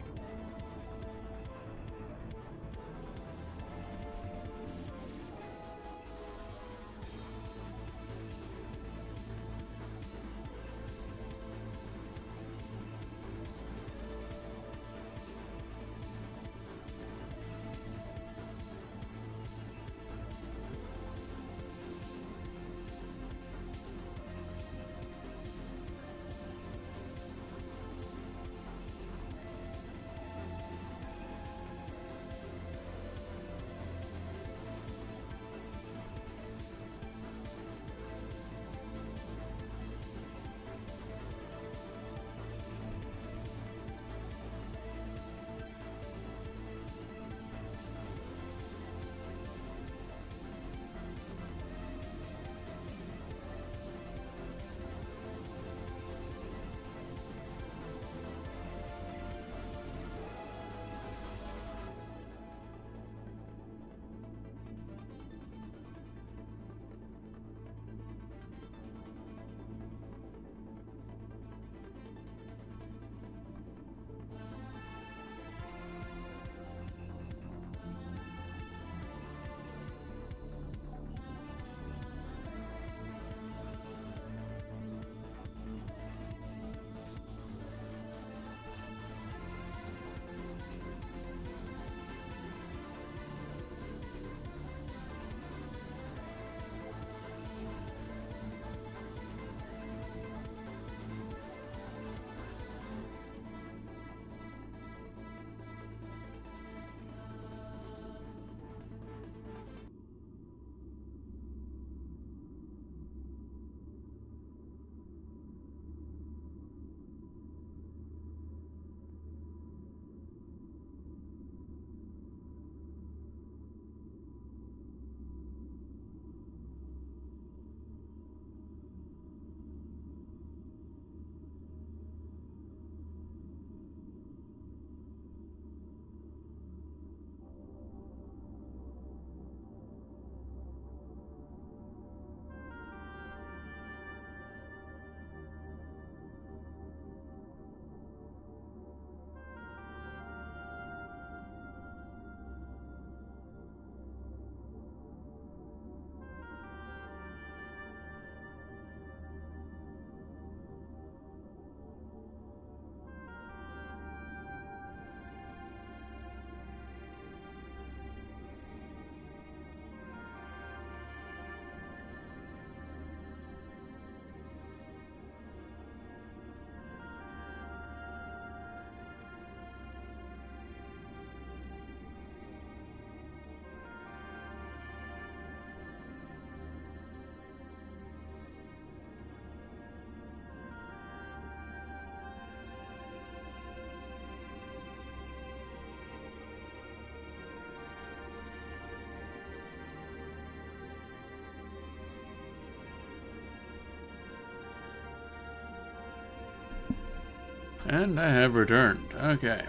And I have returned. Okay.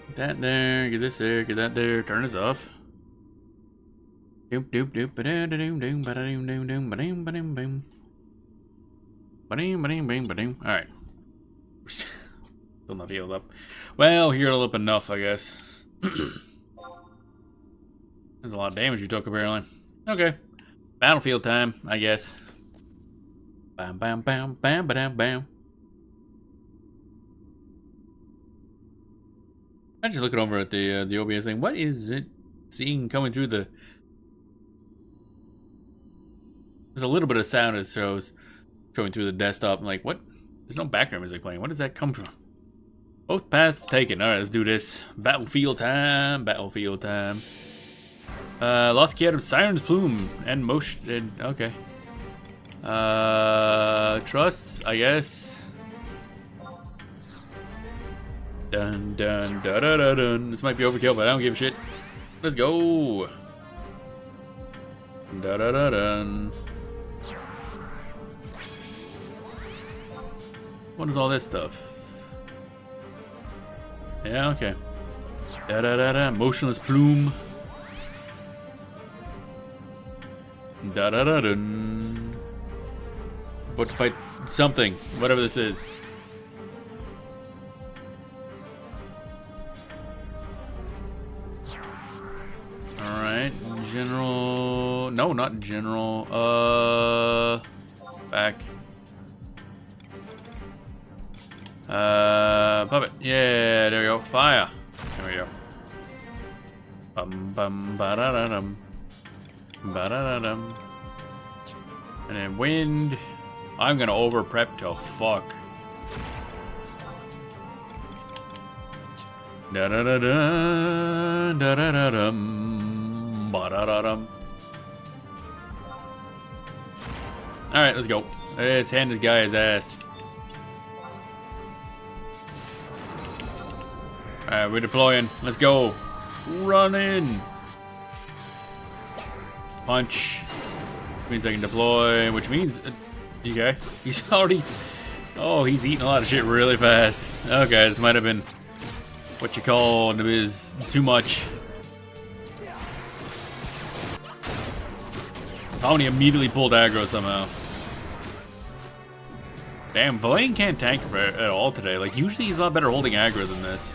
Get that there, get this there, get that there, turn this off. Doop doop doop ba doom doom ba doom doom doom ba doom ba doom boom. Ba doom ba doom boom ba doom. Alright. Still not healed up. Well, healed up enough, I guess. There's a lot of damage you took, apparently. Okay. Battlefield time, I guess. Bam bam bam bam ba dam bam. I'm just looking over at the OBS thing. What is it seeing coming through the... There's a little bit of sound it shows showing through the desktop. I'm like, what? There's no background music playing. What does that come from? Both paths taken. Alright, let's do this. Battlefield time. Battlefield time. Lost key item, Siren's Plume. And motion. Okay. Trusts, I guess. Dun dun da da da dun. This might be overkill, but I don't give a shit. Let's go. Da da da dun. What is all this stuff? Yeah, okay. Da da da da. Motionless plume. Da da da dun. About to fight something, whatever this is. Alright, general... No, not general. Back. Puppet. Yeah, there we go. Fire. There we go. Bum bum ba da da dum. Ba da da dum. And then wind. I'm gonna over prep till fuck. Da da da da da da da dum ba da da dum. Alright, let's go. Let's hand this guy his ass. Alright, we're deploying. Let's go. Run in. Punch. Means I can deploy, which means... okay. He's already... Oh, he's eating a lot of shit really fast. Okay, this might have been what you call is too much. Tony immediately pulled aggro somehow. Damn, Villain can't tank at all today. Like, usually he's a lot better holding aggro than this.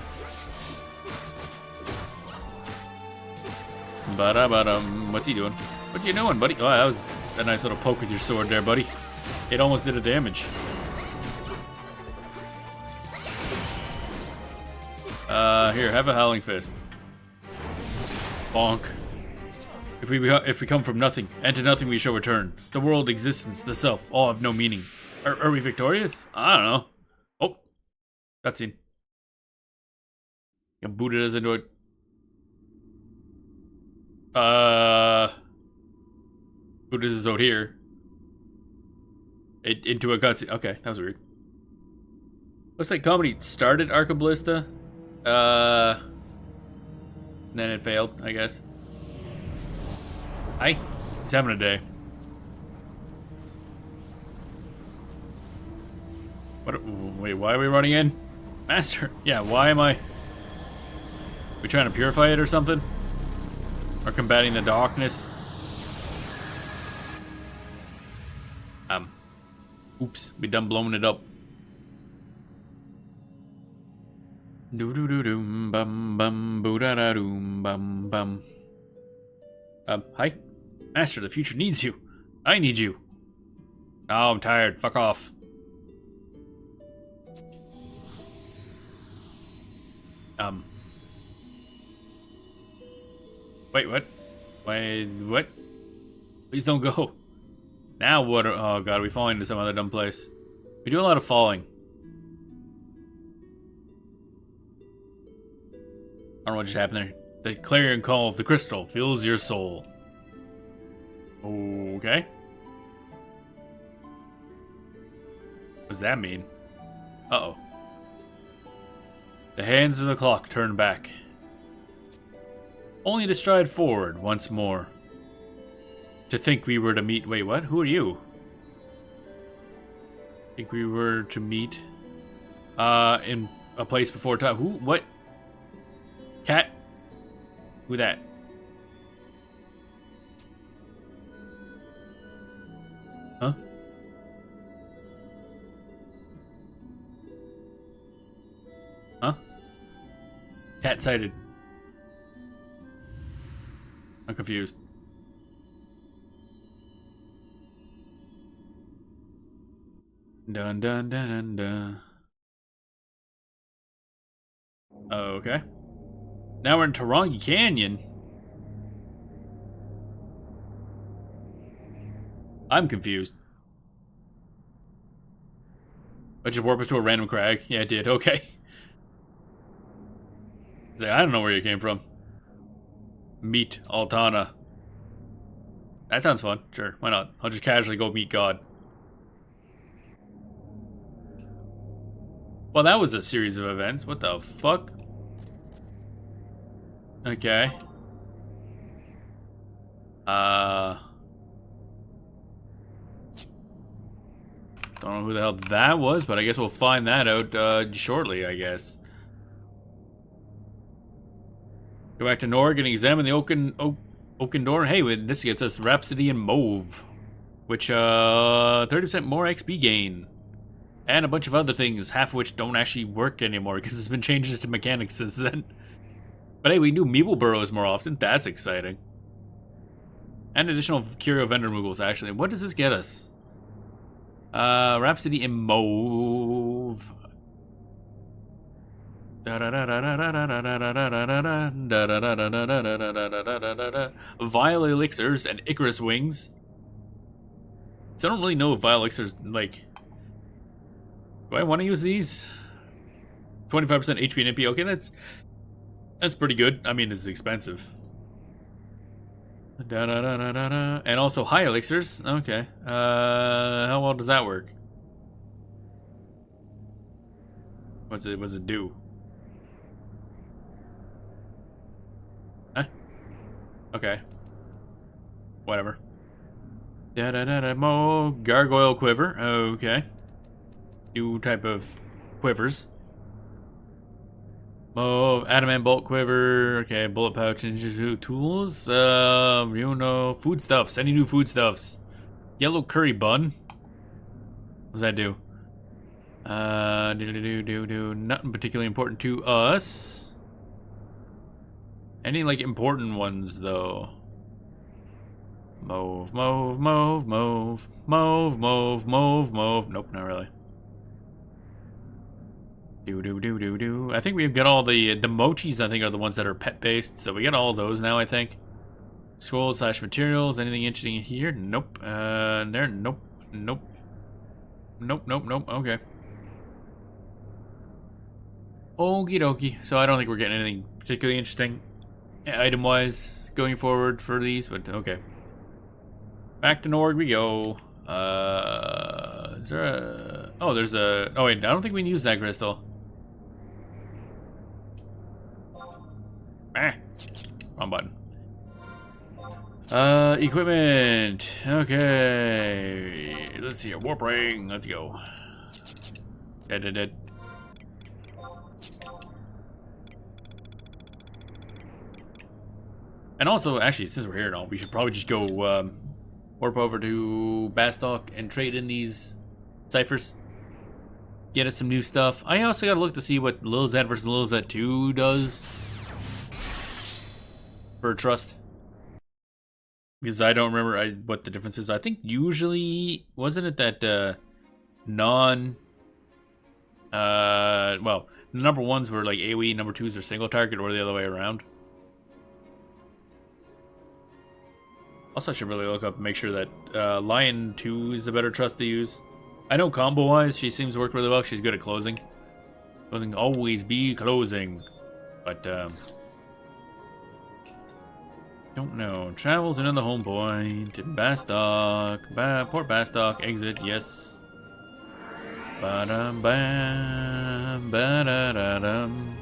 Ba-da-ba-dum. What's he doing? What are you doing, buddy? Oh, that was a nice little poke with your sword there, buddy. It almost did a damage. Here, have a Howling Fist. Bonk. If we come from nothing, and to nothing we shall return. The world, existence, the self, all have no meaning. Are we victorious? I don't know. Oh. Cutscene. You booted us into it. Booted us out here. Into a cutscene. Okay, that was weird. Looks like comedy started Arkham Ballista. Then it failed, I guess. Hi. He's having a day. What? Wait, why are we running in? Master. Yeah, why am I... We trying to purify it or something? Or combating the darkness? Oops, we done blowing it up. Do do do doom bum bum boo da da doom bum bum. Hi? Master, the future needs you. I need you. Oh, I'm tired. Fuck off. Wait, what? Wait, what? Please don't go. Now what? Oh god, we falling into some other dumb place. We do a lot of falling. I don't know what just happened there. The clarion call of the crystal fills your soul. Okay. What does that mean? Uh-oh. The hands of the clock turn back. Only to stride forward once more. To think we were to meet... Wait, what? Who are you? Think we were to meet... in a place before time. Who? What? Cat? Who that? Huh? Huh? Cat sighted. I'm confused. Dun dun dun dun dun. Okay. Now we're in Tarongi Canyon. I'm confused. I just warped us to a random crag. Yeah, it did. Okay. I don't know where you came from. Meet Altana. That sounds fun. Sure, why not? I'll just casually go meet God. Well, that was a series of events. What the fuck? Okay. Don't know who the hell that was, but I guess we'll find that out shortly, I guess. Go back to Norg and examine the Oaken door. Hey, this gets us Rhapsody and Mauve, which 30% more XP gain. And a bunch of other things, half of which don't actually work anymore because there's been changes to mechanics since then. But hey, we do Meeple burrows more often. That's exciting. And additional curio vendor removals, actually. What does this get us? Rhapsody and Mauve. Vile elixirs and Icarus wings. So I don't really know if Vile elixirs, like... Do I want to use these? 25% HP and MP. Okay, that's pretty good. I mean, it's expensive. And also high elixirs. Okay. How well does that work? What's it do? Huh? Okay. Whatever. Mo gargoyle quiver. Okay. New type of quivers. Adamant bolt quiver. Okay, bullet pouch and tools. Foodstuffs. Any new foodstuffs? Yellow curry bun. What does that do? Nothing particularly important to us. Any like important ones though? Mauve. Nope, not really. I think we've got all the mochis. I think are the ones that are pet based, so we got all those now. I think scrolls / materials. Anything interesting here? Nope. There. Nope. Okay. Okie dokie. So I don't think we're getting anything particularly interesting item wise going forward for these, but okay. Back to Norg we go. Is there a? Oh, there's a. Oh wait, I don't think we can use that crystal. Wrong button. Equipment. Okay. Let's see here. Warp ring. Let's go. Dead. And also, actually, since we're here and all, we should probably just go warp over to Bastok and trade in these ciphers. Get us some new stuff. I also gotta look to see what Lil Z versus Lil Z 2 does. For trust. Because I don't remember what the difference is. I think usually, wasn't it that well, the number ones were like AoE, number twos are single target, or the other way around. Also, I should really look up and make sure that Lion 2 is the better trust to use. I know combo-wise, she seems to work really well. She's good at closing. Closing always be closing. But, don't know. Travel to another home point. Bastok. Port Bastok. Exit. Yes. Ba-dum, bam. Ba-da-da-dum.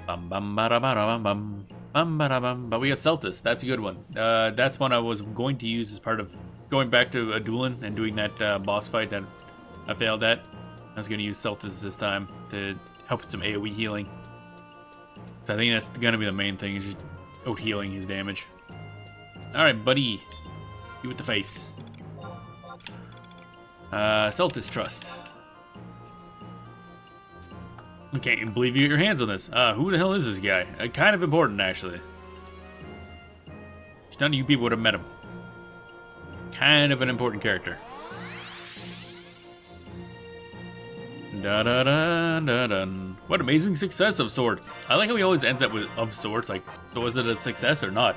Bum bum ba da ba da bum bum bum ba da bum. But we got Celtis. That's a good one. That's one I was going to use as part of going back to dueling and doing that boss fight that I failed at. I was going to use Celtis this time to help with some AoE healing. So I think that's going to be the main thing, is just out-healing his damage. Alright, buddy. You with the face. Celtis Trust. I can't even believe you get your hands on this. Who the hell is this guy? Kind of important, actually. None of you people would have met him. Kind of an important character. Da da da da da. What amazing success of sorts. I like how he always ends up with of sorts. Like, so was it a success or not?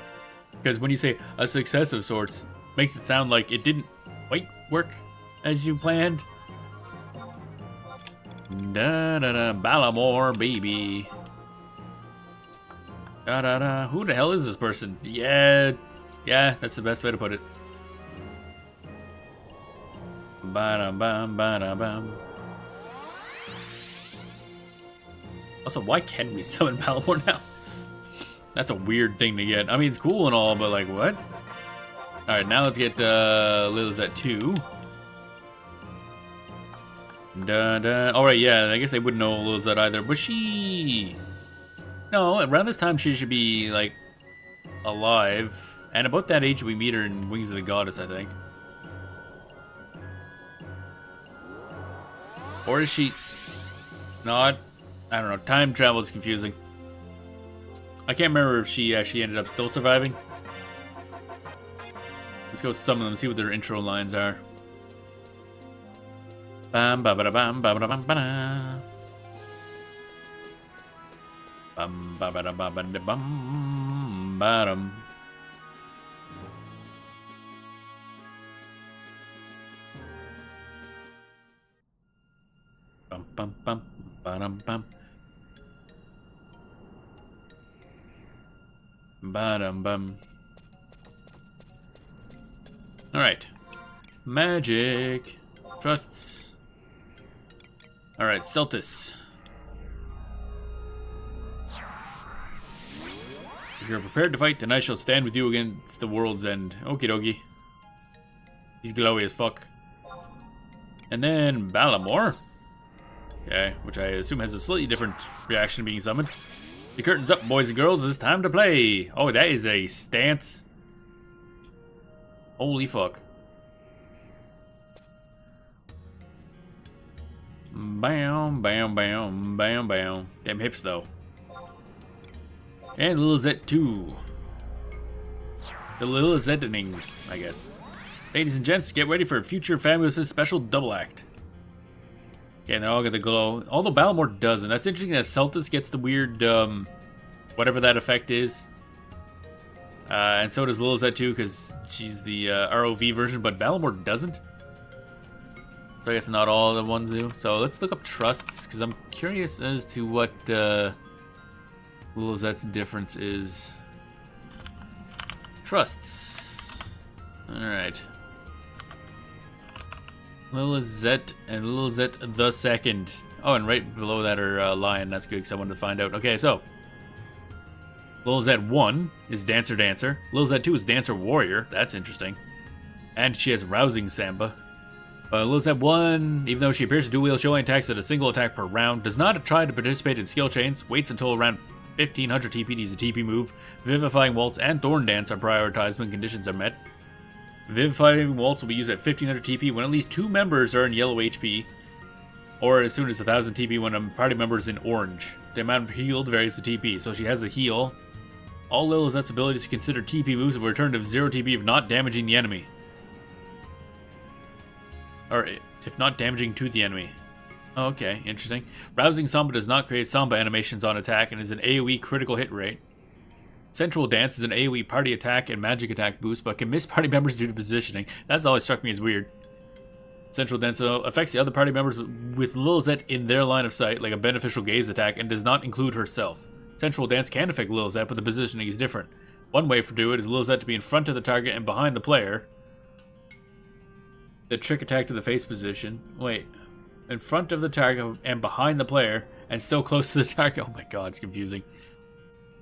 Because when you say a success of sorts, makes it sound like it didn't quite work as you planned. Da da da. Ballamore, baby. Da da da. Who the hell is this person? Yeah, that's the best way to put it. Ba-dum bum ba-dum bum. Also, why can we summon Ballamore now? That's a weird thing to get. I mean, it's cool and all, but like, what? Alright, now let's get Rosulatia II. Alright, yeah, I guess they wouldn't know Rosulatia either, but she... No, around this time she should be, like, alive. And about that age we meet her in Wings of the Goddess, I think. Or is she not? I don't know. Time travel is confusing. I can't remember if she actually ended up still surviving. Let's go summon them, see what their intro lines are. Bam ba ba da bam ba ba da bam ba da. Bum ba ba da ba ba da bum ba dum. Bum bum bum ba dum bum. Ba dum bum. All right, magic trusts. All right, Celtis. If you're prepared to fight, then I shall stand with you against the world's end. Okie dokie. He's glowy as fuck. And then Ballamore. Okay, which I assume has a slightly different reaction to being summoned. The curtain's up, boys and girls. It's time to play. Oh, that is a stance. Holy fuck. Bam, bam, bam, bam, bam. Damn hips, though. And Rosulatia II. The Rosulatia, I guess. Ladies and gents, get ready for a future Famous' special double act. Okay, and they're all got the glow. Although Ballamore doesn't. That's interesting that Celtis gets the weird, whatever that effect is. And so does Rosulatia II, because she's the RoV version, but Ballamore doesn't. So I guess not all the ones do. So let's look up trusts, because I'm curious as to what Rosalatia's difference is. Trusts. Alright. Rosulatia and Rosulatia II. Oh, and right below that are lion. That's good, because I wanted to find out. Okay, so Rosulatia 1 is Dancer Dancer. Rosulatia 2 is Dancer Warrior. That's interesting. And she has Rousing Samba. Rosulatia 1, even though she appears to dual-wield, she only attacks at a single attack per round. Does not try to participate in skill chains. Waits until around 1500 TP to use a TP move. Vivifying Waltz and Thorn Dance are prioritized when conditions are met. Vivifying Waltz will be used at 1500 TP when at least 2 members are in yellow HP. Or as soon as 1000 TP when a party member is in orange. The amount healed varies with TP, so she has a heal. All Rosalia's abilities consider TP moves will return to 0 TP if not damaging the enemy. Or if not damaging to the enemy. Oh, okay, interesting. Rousing Samba does not create Samba animations on attack and is an AoE critical hit rate. Central Dance is an AoE party attack and magic attack boost, but can miss party members due to positioning. That's always struck me as weird. Central Dance affects the other party members with Rosulatia in their line of sight, like a beneficial gaze attack, and does not include herself. Central Dance can affect Rosulatia, but the positioning is different. One way to do it is Rosulatia to be in front of the target and behind the player. The trick attack to the face position. Wait. In front of the target and behind the player, and still close to the target. Oh my god, it's confusing.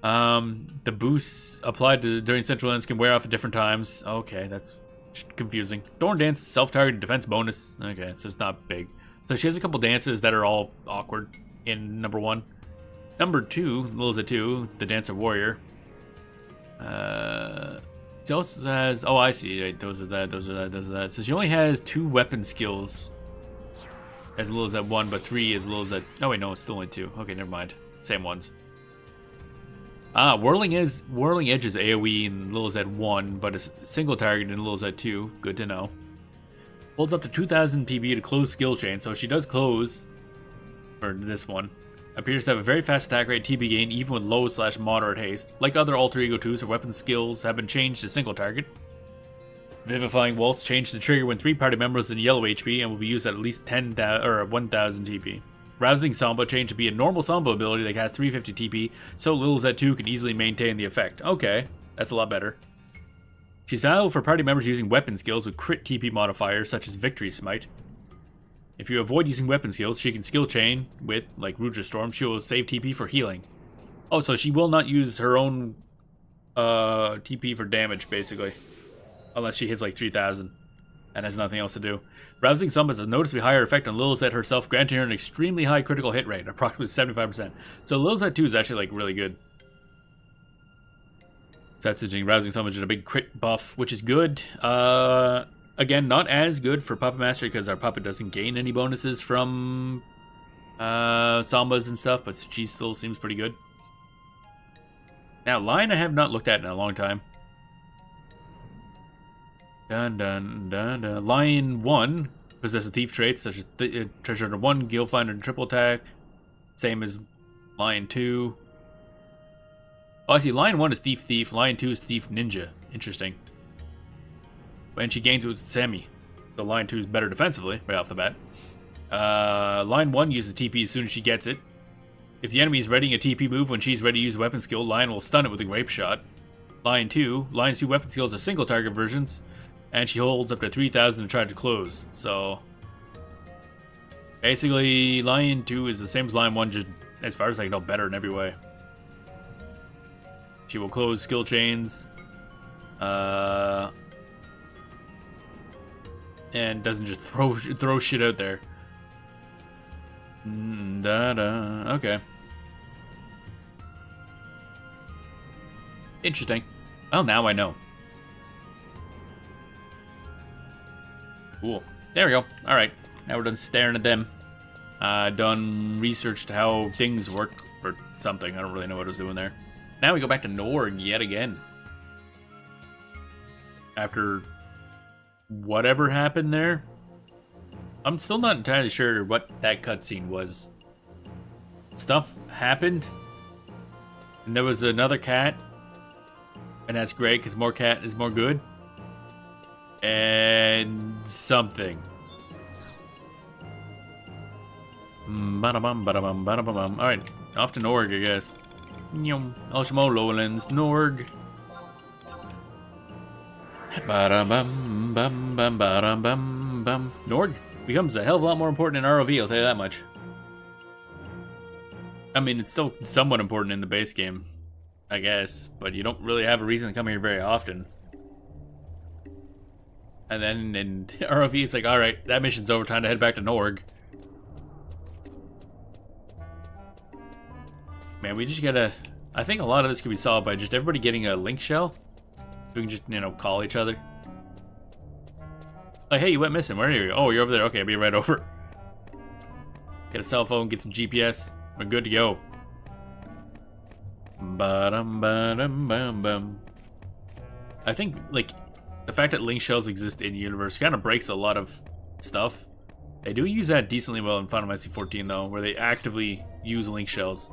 The boosts applied during Central Dance can wear off at different times. Okay, that's Confusing. Thorn Dance, self-targeted defense bonus. Okay, so it's not big. So she has a couple dances that are all awkward in number 1. Number 2, Rosulatia II, the Dancer Warrior. She also has... Oh, I see. Right, those are that. So she only has 2 weapon skills as Rosulatia 1, but 3 is Rosulatia... Oh, wait, no, it's still only 2. Okay, never mind. Same ones. Whirling Edge is AoE in Rosulatia 1, but it's single target in Rosulatia 2. Good to know. Holds up to 2000 PB to close skill chain, so she does close for this one. Appears to have a very fast attack rate, TP gain, even with low/moderate haste. Like other Alter Ego 2s, her weapon skills have been changed to single target. Vivifying Waltz changed the trigger when 3 party members in yellow HP and will be used at least 10,000 or 1000 TP. Rousing Samba changed to be a normal Samba ability that has 350 TP, so Rosulatia 2 can easily maintain the effect. Okay, that's a lot better. She's valuable for party members using weapon skills with crit TP modifiers such as Victory Smite. If you avoid using weapon skills, she can skill chain with, like Rudra Storm, she will save TP for healing. Oh, so she will not use her own TP for damage, basically. Unless she hits like 3000 and has nothing else to do. Rousing Sum has a noticeably higher effect on Rosulatia herself, granting her an extremely high critical hit rate, approximately 75%. So Rosulatia 2 is actually like really good. So that's interesting. Rousing Sum is a big crit buff, which is good. Again, not as good for Puppet Mastery because our puppet doesn't gain any bonuses from Sambas and stuff, but she still seems pretty good. Now, Lion I have not looked at in a long time. Dun dun dun dun. Lion 1 possesses thief traits such as Treasure Hunter 1, Guild Finder, and Triple Attack. Same as Lion 2. Oh, I see. Lion 1 is Thief, Lion 2 is Thief Ninja. Interesting. And she gains it with Semi. So Lion 2 is better defensively, right off the bat. Lion 1 uses TP as soon as she gets it. If the enemy is readying a TP move when she's ready to use a weapon skill, Lion will stun it with a Grape Shot. Lion's 2 weapon skills are single target versions, and she holds up to 3000 to try to close. So basically, Lion 2 is the same as Lion 1, just as far as I know, better in every way. She will close skill chains. And doesn't just throw shit out there. Okay. Interesting. Well, now I know. Cool. There we go. Alright. Now we're done staring at them. Done researched how things work or something. I don't really know what I was doing there. Now we go back to Norg yet again. After whatever happened there. I'm still not entirely sure what that cutscene was. Stuff happened. And there was another cat. And that's great, because more cat is more good. And something. Alright, off to Norg, I guess. Ultimo Lowlands, Norg. Norg becomes a hell of a lot more important in RoV, I'll tell you that much. I mean, it's still somewhat important in the base game, I guess, but you don't really have a reason to come here very often. And then in RoV, it's like, alright, that mission's over, time to head back to Norg. Man, we just gotta... I think a lot of this could be solved by just everybody getting a link shell. We can just, call each other. Like, hey, you went missing. Where are you? Oh, you're over there. Okay, I'll be right over. Get a cell phone, get some GPS. We're good to go. I think, like, the fact that link shells exist in universe kind of breaks a lot of stuff. They do use that decently well in Final Fantasy XIV, though, where they actively use link shells.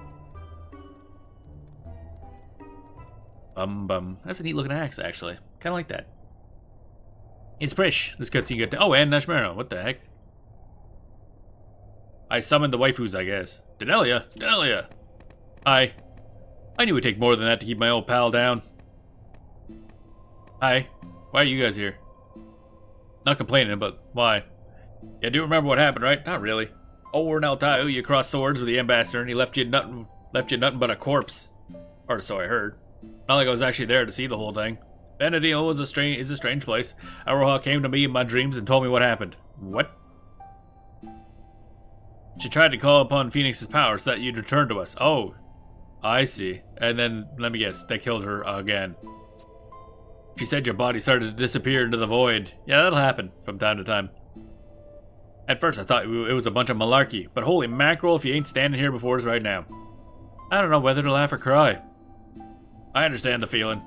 That's a neat looking axe, actually. Kind of like that. It's Prish. This cutscene got to... Oh, and Nashmero. What the heck? I summoned the waifus, I guess. Denelia! Denelia! Hi. I knew it would take more than that to keep my old pal down. Hi. Why are you guys here? Not complaining, but why? Yeah, do you remember what happened, right? Not really. Over in Altair, you crossed swords with the ambassador, and he left you nothing but a corpse. Or so I heard. Not like I was actually there to see the whole thing. Vanadil is a strange place. Aroha came to me in my dreams and told me what happened. What? She tried to call upon Phoenix's power so that you'd return to us. Oh, I see. And then, let me guess, they killed her again. She said your body started to disappear into the void. Yeah, that'll happen from time to time. At first, I thought it was a bunch of malarkey, but holy mackerel if you ain't standing here before us right now. I don't know whether to laugh or cry. I understand the feeling,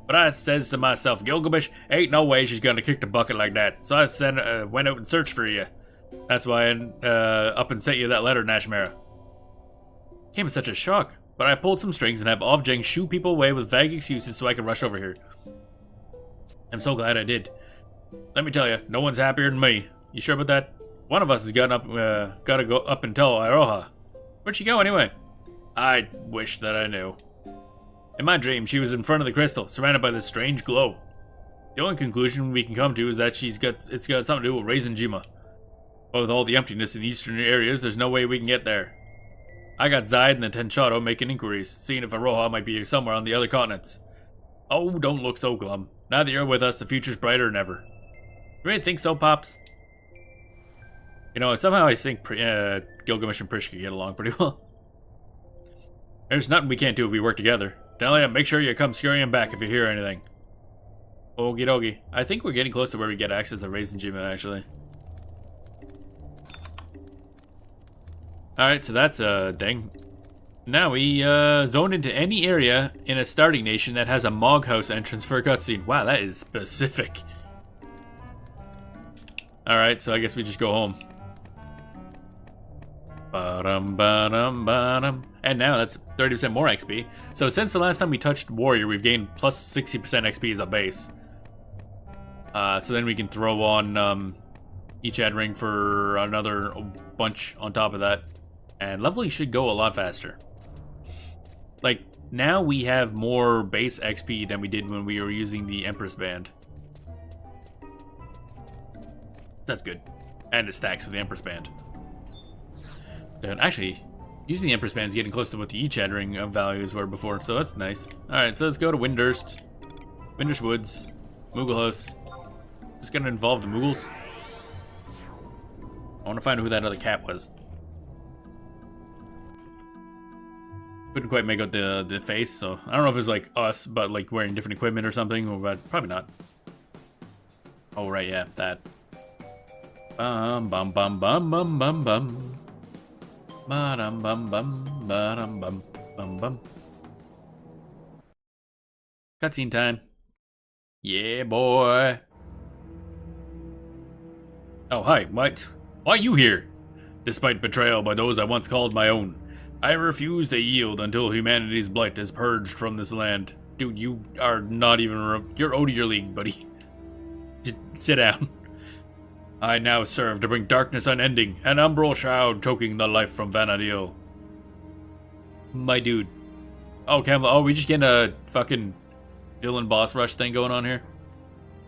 but I says to myself, Gilgamesh, ain't no way she's gonna kick the bucket like that. So I went out and searched for you. That's why I up and sent you that letter, Nashmara. Came as such a shock, but I pulled some strings and have Ovjeng shoo people away with vague excuses so I can rush over here. I'm so glad I did. Let me tell you, no one's happier than me. You sure about that? One of us has gotta go up and tell Iroha. Where'd she go anyway? I wish that I knew. In my dream, she was in front of the crystal, surrounded by this strange glow. The only conclusion we can come to is that it's got something to do with Raisenjima. But with all the emptiness in the eastern areas, there's no way we can get there. I got Zaid and the Tenchado making inquiries, seeing if Aroha might be somewhere on the other continents. Oh, don't look so glum. Now that you're with us, the future's brighter than ever. You really think so, Pops? You know, somehow I think Gilgamesh and Prish could get along pretty well. There's nothing we can't do if we work together. Delia, make sure you come scurrying back if you hear anything. Okie dokie. I think we're getting close to where we get access to Raisenjima, actually. Alright, so that's a thing. Now we zone into any area in a starting nation that has a Mog House entrance for a cutscene. Wow, that is specific. Alright, so I guess we just go home. And now that's 30% more XP. So since the last time we touched Warrior, we've gained plus 60% XP as a base. So then we can throw on each ad ring for another bunch on top of that. And leveling should go a lot faster. Like, now we have more base XP than we did when we were using the Empress Band. That's good. And it stacks with the Empress Band. And actually, using the Empress Band is getting close to what the each ad ring values were before, so that's nice. Alright, so let's go to Windurst Woods, Moogle House. Just gonna involve the Moogles. I want to find out who that other cat was. Couldn't quite make out the face, so I don't know if it's like us, but like wearing different equipment or something, but probably not. Oh right, yeah, that. Bum bum bum bum bum bum bum. Ba-dum bum bum ba-dum bum bum bum. Cutscene time. Yeah, boy. Oh, hi. What? Why are you here? Despite betrayal by those I once called my own, I refuse to yield until humanity's blight is purged from this land. Dude, you are not even... You're out of your league, buddy. Just sit down. I now serve to bring darkness unending, an umbral shroud choking the life from Vanadil. My dude. Oh, Campbell. Oh, we just getting a fucking villain boss rush thing going on here?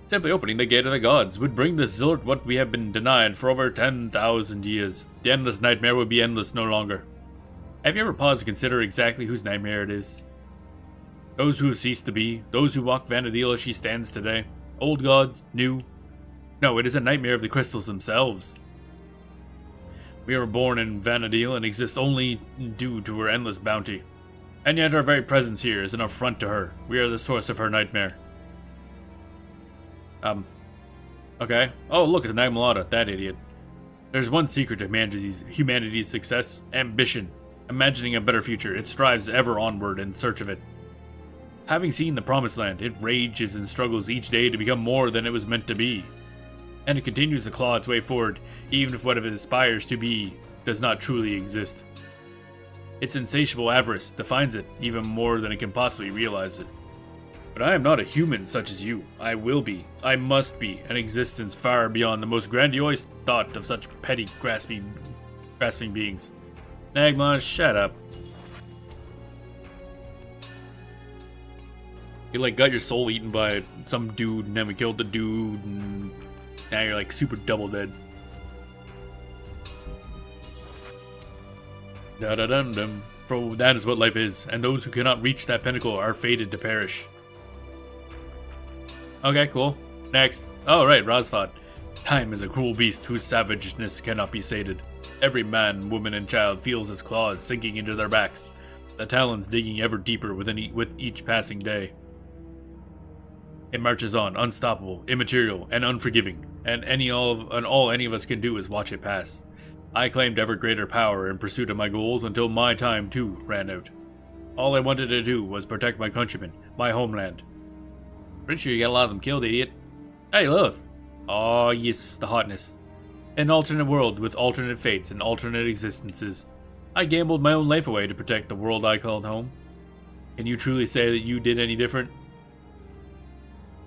Simply opening the gate of the gods would bring the Zilert what we have been denied for over 10,000 years. The endless nightmare would be endless no longer. Have you ever paused to consider exactly whose nightmare it is? Those who have ceased to be, those who walk Vanadil as she stands today. Old gods, new. No, it is a nightmare of the crystals themselves. We were born in Vanadil and exist only due to her endless bounty. And yet our very presence here is an affront to her. We are the source of her nightmare. Okay. Oh, look, it's Nagmalata, that idiot. There's one secret to humanity's success. Ambition. Imagining a better future, it strives ever onward in search of it. Having seen the Promised Land, it rages and struggles each day to become more than it was meant to be. And it continues to claw its way forward, even if what it aspires to be does not truly exist. Its insatiable avarice defines it even more than it can possibly realize it. But I am not a human such as you. I will be, I must be, an existence far beyond the most grandiose thought of such petty, grasping beings. Nagma, shut up. You like got your soul eaten by some dude, and then we killed the dude, and now you're like super double dead. Da-da-dum-dum. For that is what life is, and those who cannot reach that pinnacle are fated to perish. Okay, cool. Next. Oh, right, Rosulatia. Time is a cruel beast whose savageness cannot be sated. Every man, woman, and child feels its claws sinking into their backs, the talons digging ever deeper with each passing day. It marches on, unstoppable, immaterial, and unforgiving, and all any of us can do is watch it pass. I claimed ever greater power in pursuit of my goals until my time, too, ran out. All I wanted to do was protect my countrymen, my homeland. Pretty sure you got a lot of them killed, idiot. Hey, Lilith. Oh, yes, the hotness. An alternate world with alternate fates and alternate existences. I gambled my own life away to protect the world I called home. Can you truly say that you did any different?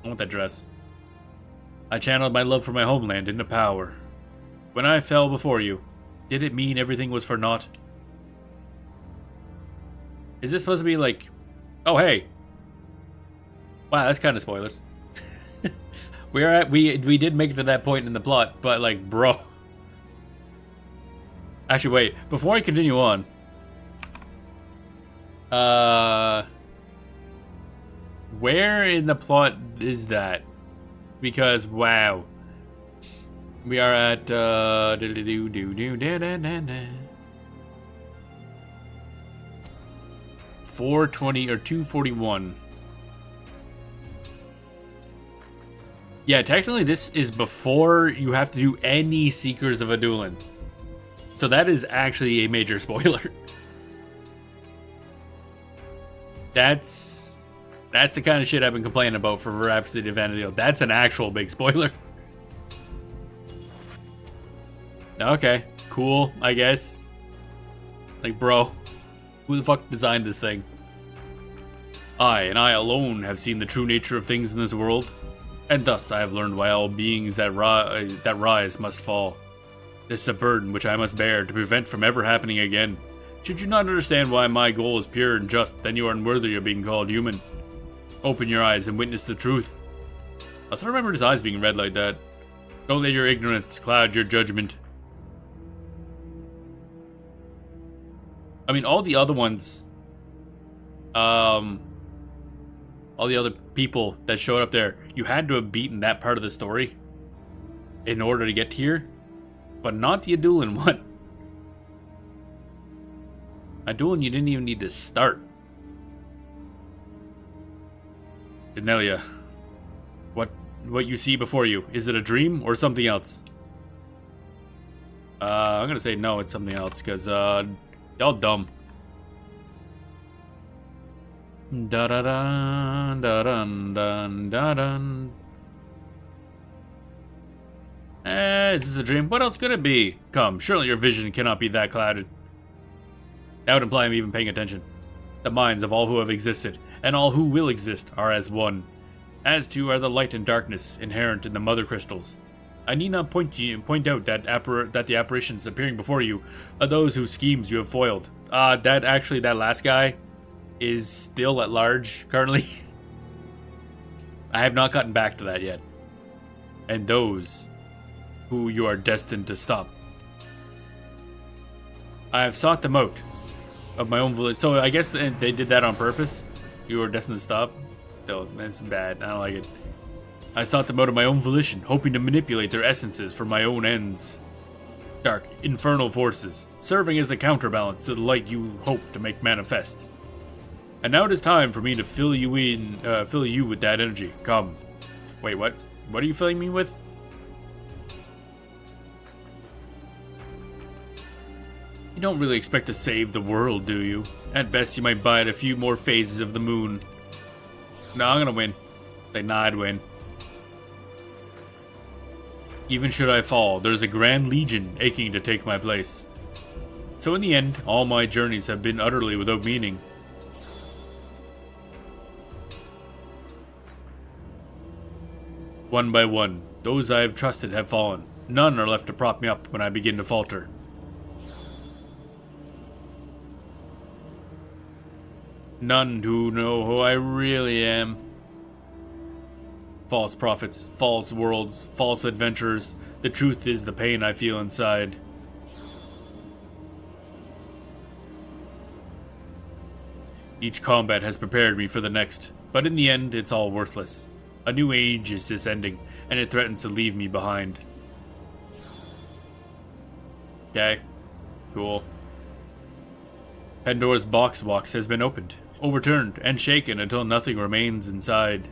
I want that dress. I channeled my love for my homeland into power. When I fell before you, did it mean everything was for naught? Is this supposed to be like... Oh, hey. Wow, that's kind of spoilers. We did make it to that point in the plot, but like, bro. Actually, wait. Before I continue on. Where in the plot is that? Because, wow. We are at, 420 or 241. Yeah, technically this is before you have to do any Seekers of Adulin. So that is actually a major spoiler. That's the kind of shit I've been complaining about for Rhapsody of Vana'diel. That's an actual big spoiler. Okay, cool, I guess. Like, bro, who the fuck designed this thing? I, and I alone, have seen the true nature of things in this world, and thus I have learned why all beings that rise must fall. This is a burden which I must bear to prevent from ever happening again. Should you not understand why my goal is pure and just, then you are unworthy of being called human. Open your eyes and witness the truth. I still remember his eyes being red like that. Don't let your ignorance cloud your judgment. I mean, all the other ones, all the other people that showed up there, you had to have beaten that part of the story in order to get here, but not the Adulin one. Adulin, you didn't even need to start. Denelia, what you see before you, is it a dream or something else? I'm gonna say no, it's something else, because, y'all dumb. Da-da-dun, da-dun, dun, da-dun. Is this a dream? What else could it be? Come, surely your vision cannot be that clouded. That would imply I'm even paying attention. The minds of all who have existed, and all who will exist, are as one. As two are the light and darkness inherent in the mother crystals. I need not point out that the apparitions appearing before you are those whose schemes you have foiled. That last guy is still at large currently. I have not gotten back to that yet. And those who you are destined to stop. I have sought them out of my own village. So I guess they did that on purpose. You are destined to stop. Still, that's bad. I don't like it. I sought them out of my own volition, hoping to manipulate their essences for my own ends. Dark, infernal forces, serving as a counterbalance to the light you hope to make manifest. And now it is time for me to fill you with that energy. Come. Wait, what? What are you filling me with? You don't really expect to save the world, do you? At best, you might buy it a few more phases of the moon. No, I'm gonna win. Say, nah, I'd win. Even should I fall, there's a grand legion aching to take my place. So in the end, all my journeys have been utterly without meaning. One by one, those I have trusted have fallen. None are left to prop me up when I begin to falter. None who know who I really am. False prophets, false worlds, false adventurers. The truth is the pain I feel inside. Each combat has prepared me for the next, but in the end, it's all worthless. A new age is descending, and it threatens to leave me behind. Okay. Cool. Pandora's box has been opened, overturned, and shaken until nothing remains inside.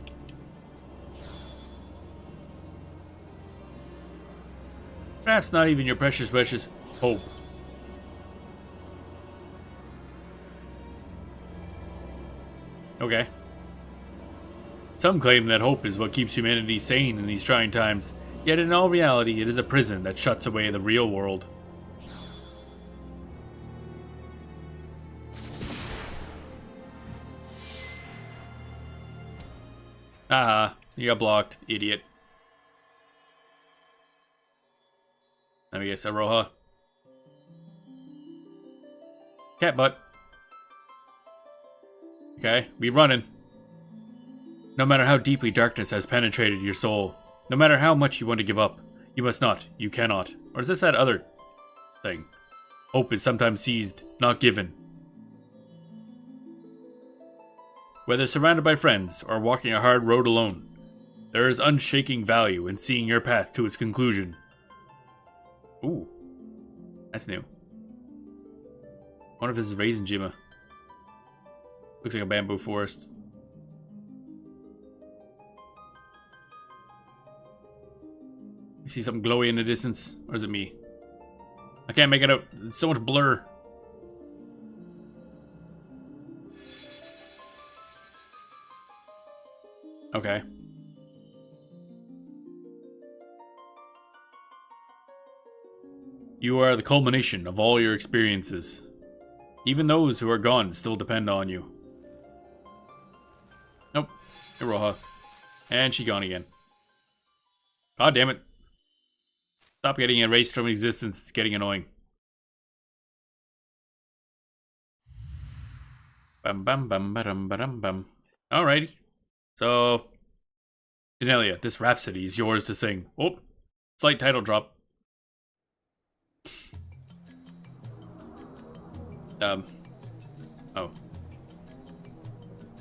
Perhaps not even your precious hope. Okay. Some claim that hope is what keeps humanity sane in these trying times, yet in all reality it is a prison that shuts away the real world. Ah, you got blocked, idiot. Let me guess, Aroha. Cat butt. Okay, be running. No matter how deeply darkness has penetrated your soul, no matter how much you want to give up, you must not, you cannot. Or is this that other thing? Hope is sometimes seized, not given. Whether surrounded by friends or walking a hard road alone, there is unshaking value in seeing your path to its conclusion. Ooh, that's new. I wonder if this is Raisin Jima. Looks like a bamboo forest. You see something glowy in the distance? Or is it me? I can't make it out. It's so much blur. Okay. You are the culmination of all your experiences. Even those who are gone still depend on you. Nope. Iroha. And she gone again. God damn it. Stop getting erased from existence. It's getting annoying. Bum bum bum ba-dum ba-dum bum. Alrighty. So, Denelia, this rhapsody is yours to sing. Oh, slight title drop. Oh.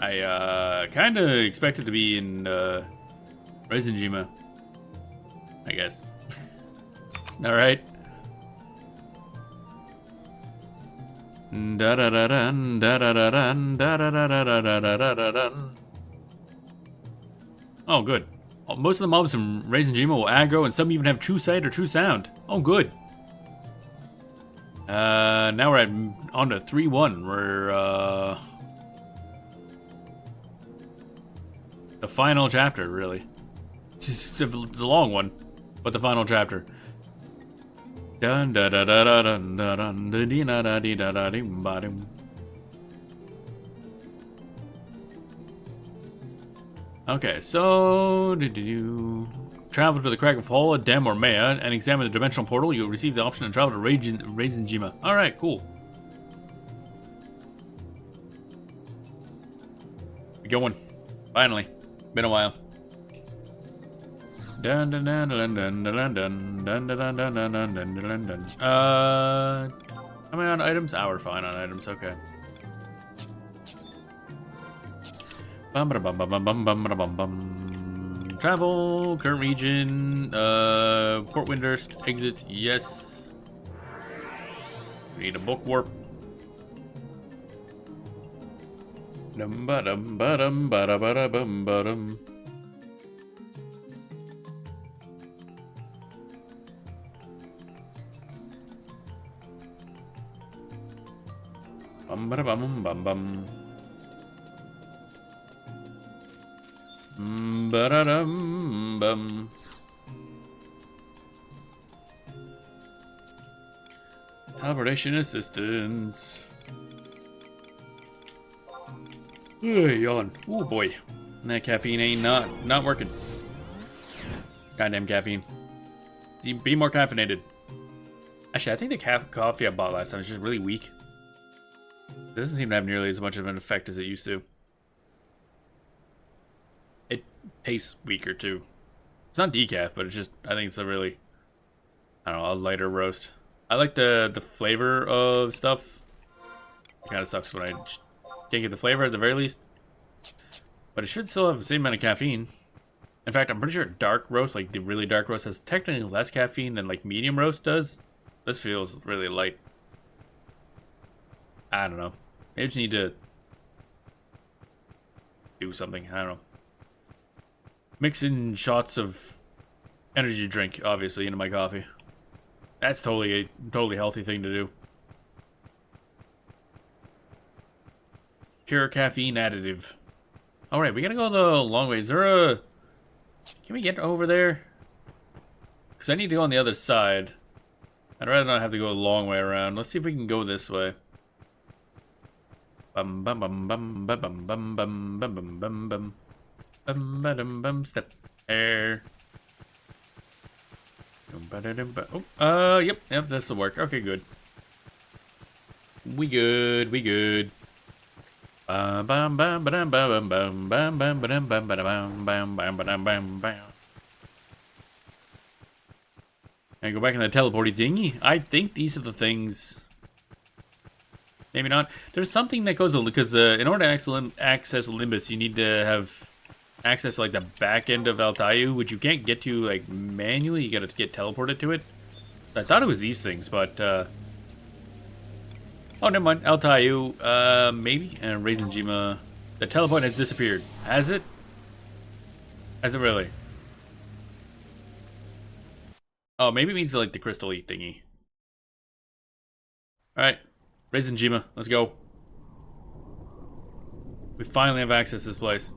I, kinda expected to be in, Reisenjima. I guess. Alright. Da-da-da-dun, da-da-da-dun, da-da-da-da-da-da-da-da-dun. Oh, good. Most of the mobs from Reisenjima will aggro, and some even have true sight or true sound. Oh, good. Now we're on to 3-1. We're, the final chapter, really. It's a long one, but the final chapter. Dun da da da da dun da dun da dee da da dee da da dee ba dum. Okay, so travel to the crack of Holla, Dem, or Maya and examine the dimensional portal. You'll receive the option to travel to Reisenjima. Alright, cool. We're going. Finally. Been a while. Dun dun dun dun dun dun dun dun dun dun dun dun dun dun dun dun. Am I on items? Ah, we're fine on items, okay. Bum bum bum bum bum bum bum bum. Travel, current region, Port Windhurst, exit, yes. We need a book warp. Dum ba dum ba dum ba da ba da bum ba dum. Bum ba da bum bum bum. Ba-da-dum bum. Hibernation assistance. Yawn. Oh boy. That caffeine ain't not working. Goddamn caffeine. Be more caffeinated. Actually, I think the coffee I bought last time is just really weak. It doesn't seem to have nearly as much of an effect as it used to. It tastes weaker too. It's not decaf, but it's just, I think it's a really, I don't know, a lighter roast. I like the flavor of stuff. It kind of sucks when I can't get the flavor at the very least. But it should still have the same amount of caffeine. In fact, I'm pretty sure dark roast, like the really dark roast, has technically less caffeine than like medium roast does. This feels really light. I don't know. Maybe I just need to do something. I don't know. Mix in shots of energy drink, obviously, into my coffee. That's totally a totally healthy thing to do. Pure caffeine additive. Alright, we gotta go the long way. Is there a... Can we get over there? Because I need to go on the other side. I'd rather not have to go a long way around. Let's see if we can go this way. Bum bum bum bum bum bum bum bum bum bum bum bum bum bum bum step there. Oh, yep, this will work. Okay, good. We good. Bum bum bum bum bum bum bum bum bum bum bum bum bum bum bum. And go back in the teleporty thingy. I think these are the things. Maybe not. There's something that goes because in order to access Limbus, you need to have access to like the back end of Altayu, which you can't get to like manually. You got to get teleported to it. I thought it was these things, but oh, never mind. Altayu, maybe, and Raisin Jima. The teleport has disappeared. Has it? Has it really? Oh, maybe it means like the crystal eat thingy. All right. Raisin Jima, let's go. We finally have access to this place.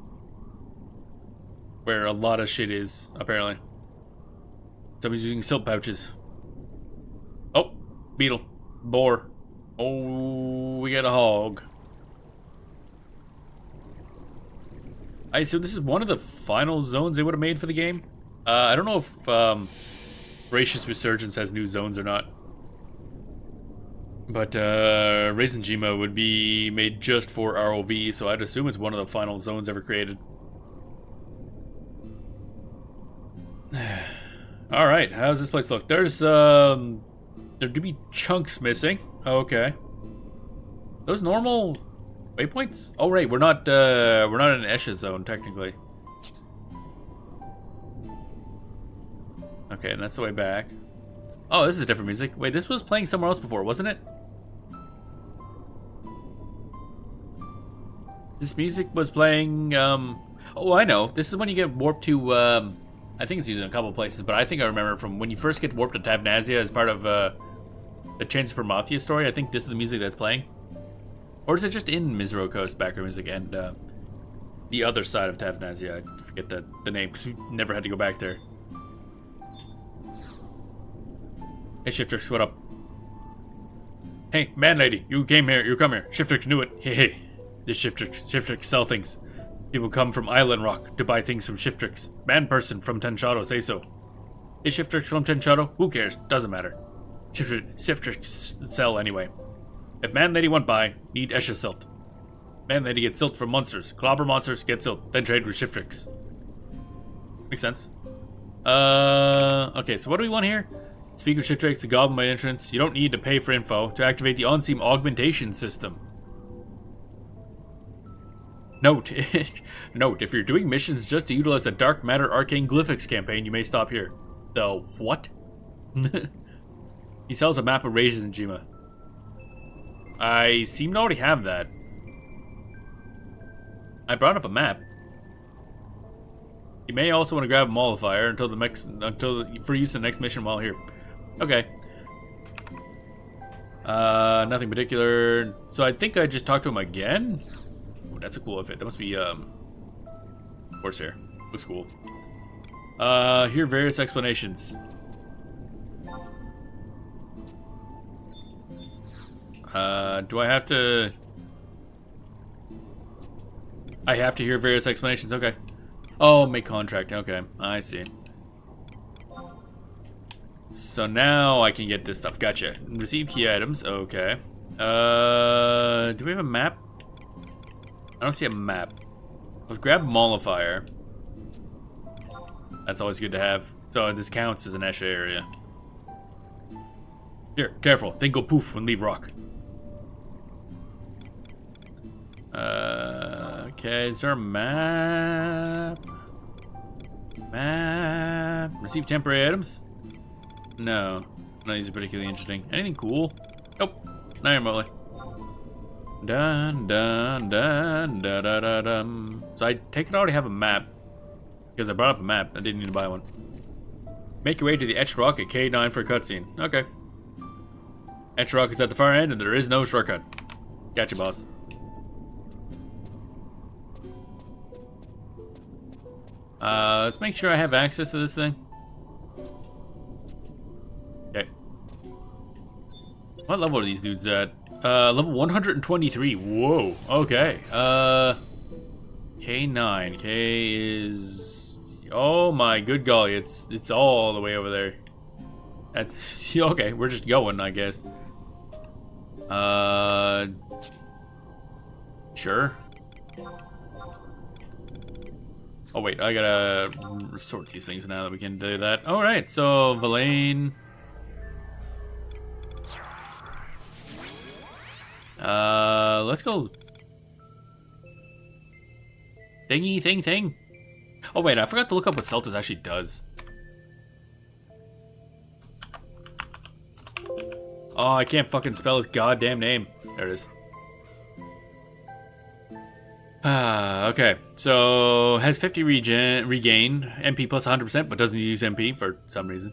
Where a lot of shit is, apparently. Somebody's using silk pouches. Oh, beetle. Boar. Oh, we got a hog. I assume this is one of the final zones they would have made for the game. I don't know if Voracious Resurgence has new zones or not. But Raisin Jima would be made just for RoV, so I'd assume it's one of the final zones ever created. Alright, how does this place look? There's there do be chunks missing. Okay. Those normal waypoints? Oh right, we're not in an Esha zone technically. Okay, and that's the way back. Oh, this is different music. Wait, this was playing somewhere else before, wasn't it? This music was playing, oh, I know. This is when you get warped to, I think it's used in a couple places, but I think I remember from when you first get warped to Tavnazia as part of, the Chains of Prometheus story. I think this is the music that's playing. Or is it just in Mizro Coast background music and, the other side of Tavnazia? I forget the name, because we never had to go back there. Hey, Shiftrix, what up? Hey, man lady, you come here. Shiftrix knew it. Hey. This Shiftrix sell things. People come from Island Rock to buy things from Shiftrix. Man person from Tenshado say so. Is Shiftrix from Tenshado? Who cares? Doesn't matter. Shiftrix sell anyway. If man lady want buy, need Esha silt. Man lady gets silt from monsters. Clobber monsters, get silt, then trade with Shiftrix. Makes sense. Okay, so what do we want here? Speak with Shiftrix to goblin my entrance. You don't need to pay for info to activate the on-seam augmentation system. Note, if you're doing missions just to utilize the Dark Matter Arcane Glyphics campaign, you may stop here. The what? He sells a map of Raisin Jima. I seem to already have that. I brought up a map. You may also want to grab a mollifier for use in the next mission while here. Okay. Nothing particular. So I think I just talked to him again. Ooh, that's a cool outfit. That must be horsehair. Looks cool. Here are various explanations. Do I have to? I have to hear various explanations. Okay. Oh, make contract. Okay, I see. So now I can get this stuff. Gotcha. Receive key items. Okay. Do we have a map? I don't see a map. Let's grab mollifier. That's always good to have. So this counts as an Esha area. Here, careful. Thing go poof when leave rock. Okay, is there a map? Map. Receive temporary items? No. None of these are particularly interesting. Anything cool? Nope. Not remotely. Dun dun dun da da da dum. So I take it I already have a map. Because I brought up a map. I didn't need to buy one. Make your way to the Etched Rock at K9 for a cutscene. Okay. Etched Rock is at the far end and there is no shortcut. Gotcha, boss. Let's make sure I have access to this thing. Okay. What level are these dudes at? Level 123. Whoa. Okay. K9. K is... Oh my good golly. It's all the way over there. That's... Okay, we're just going, I guess. Sure. Oh wait, I gotta sort these things now that we can do that. Alright, so Villain. Let's go. Thingy, thing. Oh wait, I forgot to look up what Celtis actually does. Oh, I can't fucking spell his goddamn name. There it is. Okay, so has 50 regain, MP plus 100%, but doesn't use MP for some reason.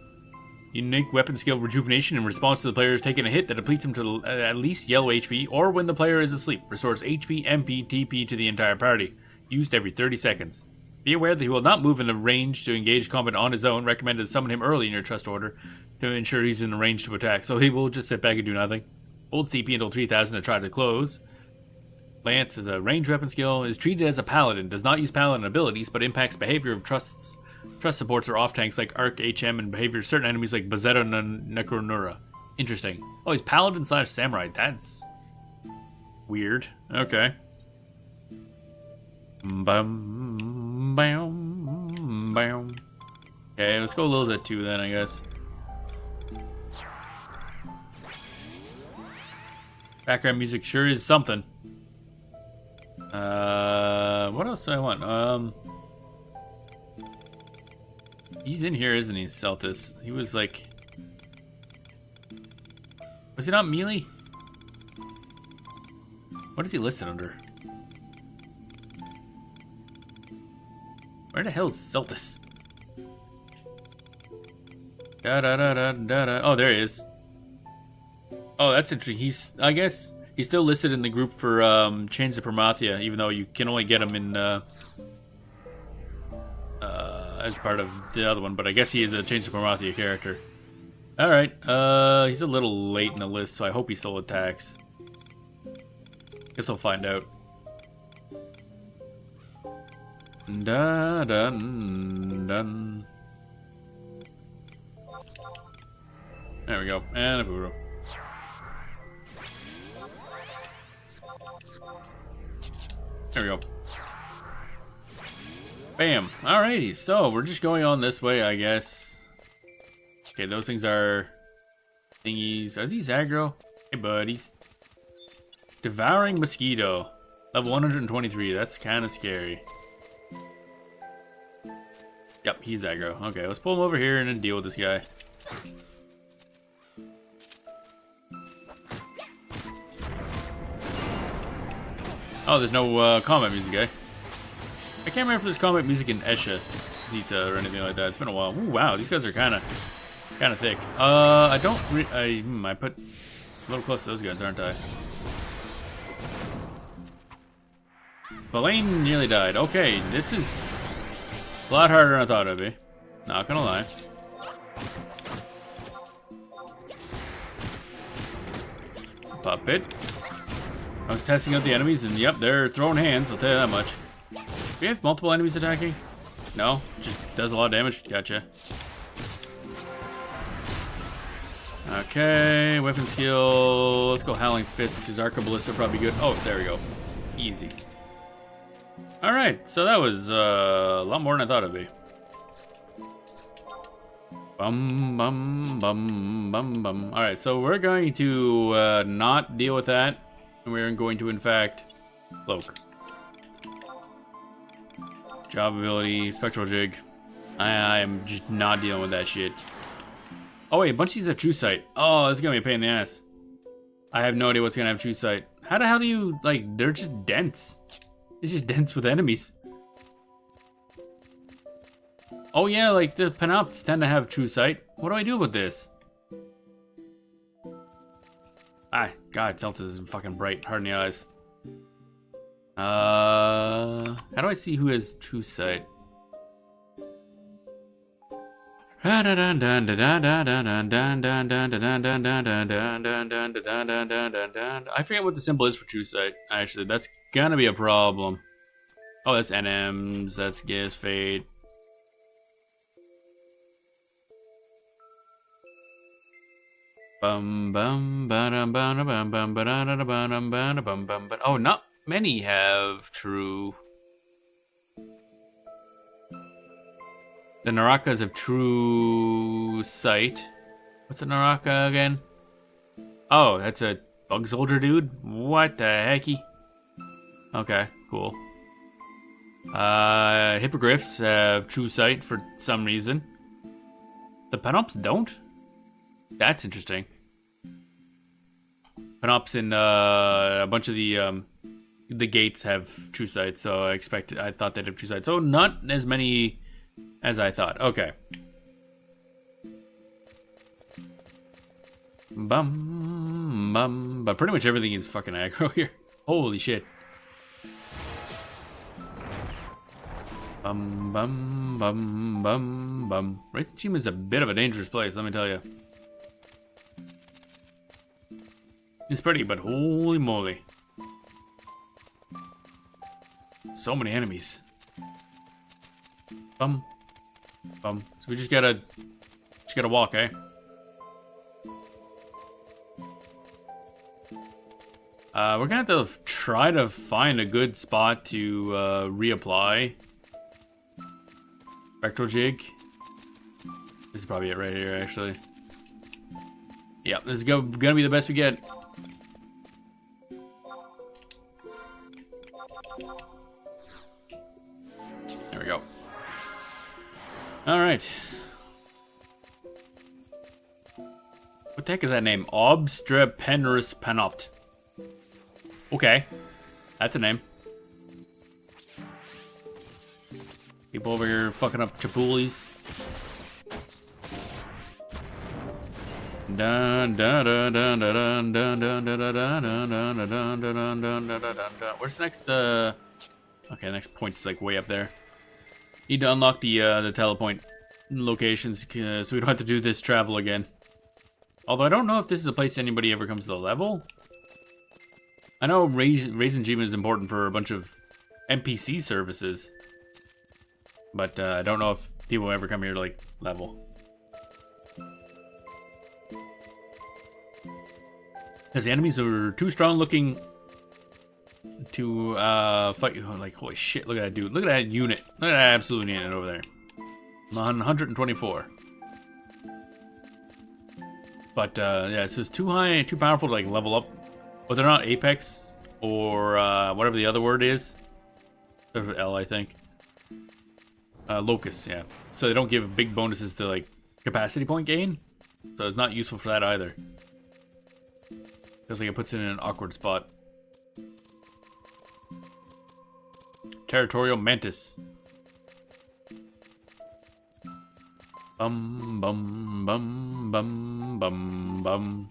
Unique weapon skill rejuvenation in response to the players taking a hit that depletes him to at least yellow HP, or when the player is asleep. Restores HP, MP, TP to the entire party. Used every 30 seconds. Be aware that he will not move in the range to engage combat on his own. Recommended to summon him early in your trust order to ensure he's in the range to attack. So he will just sit back and do nothing. Holds TP until 3000 to try to close. Lance is a ranged weapon skill, is treated as a paladin, does not use paladin abilities, but impacts behavior of trust supports or off tanks like Arc, HM, and behavior of certain enemies like Bazetta and Necronura. Interesting. Oh, he's paladin slash samurai. That's weird. Okay. Bum, bam, bam. Okay, let's go Lilzet 2 then, I guess. Background music sure is something. What else do I want? He's in here, isn't he, Celtis? He was like... Was he not melee? What is he listed under? Where the hell is Celtis? Da-da-da-da-da-da. Oh, there he is. Oh, that's interesting. He's, I guess... He's still listed in the group for Chains of Promathia, even though you can only get him in as part of the other one. But I guess he is a Chains of Promathia character. All right, he's a little late in the list, so I hope he still attacks. Guess I'll find out. Da dun dun. There we go, and a Buru. There we go. Bam. Alrighty, so we're just going on this way, I guess. Okay, those things are thingies. Are these aggro? Hey, buddies. Devouring Mosquito. Level 123. That's kind of scary. Yep, he's aggro. Okay, let's pull him over here and then deal with this guy. Oh, there's no combat music, eh? I can't remember if there's combat music in Esha, Zeta, or anything like that. It's been a while. Ooh, wow, these guys are kind of thick. I don't. I put a little close to those guys, aren't I? Belaine nearly died. Okay, this is a lot harder than I thought it'd be. Not gonna lie. Puppet. I was testing out the enemies, and yep, they're throwing hands, I'll tell you that much. Do we have multiple enemies attacking? No? Just does a lot of damage? Gotcha. Okay, weapon skill. Let's go Howling Fist, because Arca Ballista probably good. Oh, there we go. Easy. Alright, so that was a lot more than I thought it'd be. Bum, bum, bum, bum, bum. Alright, so we're going to not deal with that. We're going to, in fact, cloak. Job ability, spectral jig. I am just not dealing with that shit. Oh wait, a bunch of these have true sight. Oh, this is gonna be a pain in the ass. I have no idea what's gonna have true sight. How the hell do you, like, they're just dense. It's just dense with enemies. Oh yeah, like the Panopts tend to have true sight. What do I do about this? Ah, God, Celtis is fucking bright, hard in the eyes. How do I see who has true sight? I forget what the symbol is for true sight. Actually, that's gonna be a problem. Oh, that's NMs, that's Giz, Fade. Bum bum ba-dum bum bum bum ba-da-da-da bum bum bum bum. Oh, not many have true. The Narakas have true sight. What's a Naraka again? Oh, that's a bug soldier dude? What the hecky? Okay, cool. Hippogriffs have true sight for some reason. The Panopts don't? That's interesting. Panopts in a bunch of the gates have true sight, so I thought they'd have true sight. So not as many as I thought. Okay. Bum bum. But pretty much everything is fucking aggro here. Holy shit. Bum bum bum bum bum. Racing is a bit of a dangerous place, let me tell you. It's pretty, but holy moly. So many enemies. Bum. Bum. So we just gotta walk, eh? We're gonna have to try to find a good spot to reapply Spectral Jig. This is probably it right here, actually. Yeah, this is gonna be the best we get. There we go. Alright. What the heck is that name? Obstrepenris Panopt. Okay. That's a name. People over here fucking up Chapoolis. Dun dun dun dun dun dun dun dun dun dun dun dun dun dun dun. Where's the next okay, next point is like way up there. Need to unlock the telepoint locations so we don't have to do this travel again. Although I don't know if this is a place anybody ever comes to the level. I know Raisin Gema is important for a bunch of NPC services. But I don't know if people ever come here to like level. Because the enemies are too strong looking to fight you. Like, holy shit, look at that dude. Look at that unit. Look at that absolute unit over there. 124. But yeah, so it's too high, too powerful to like level up. But they're not Apex or whatever the other word is. L, I think. Locust, yeah. So they don't give big bonuses to like capacity point gain. So it's not useful for that either. Feels like it puts it in an awkward spot. Territorial Mantis. Bum bum bum bum bum bum.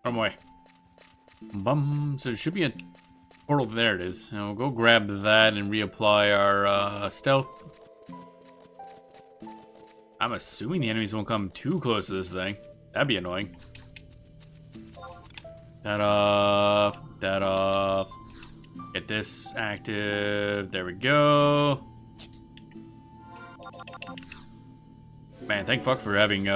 Wrong way. Bum. So there should be a portal. There it is. And we'll go grab that and reapply our stealth. I'm assuming the enemies won't come too close to this thing. That'd be annoying. That off. That off. Get this active. There we go. Man, thank fuck for having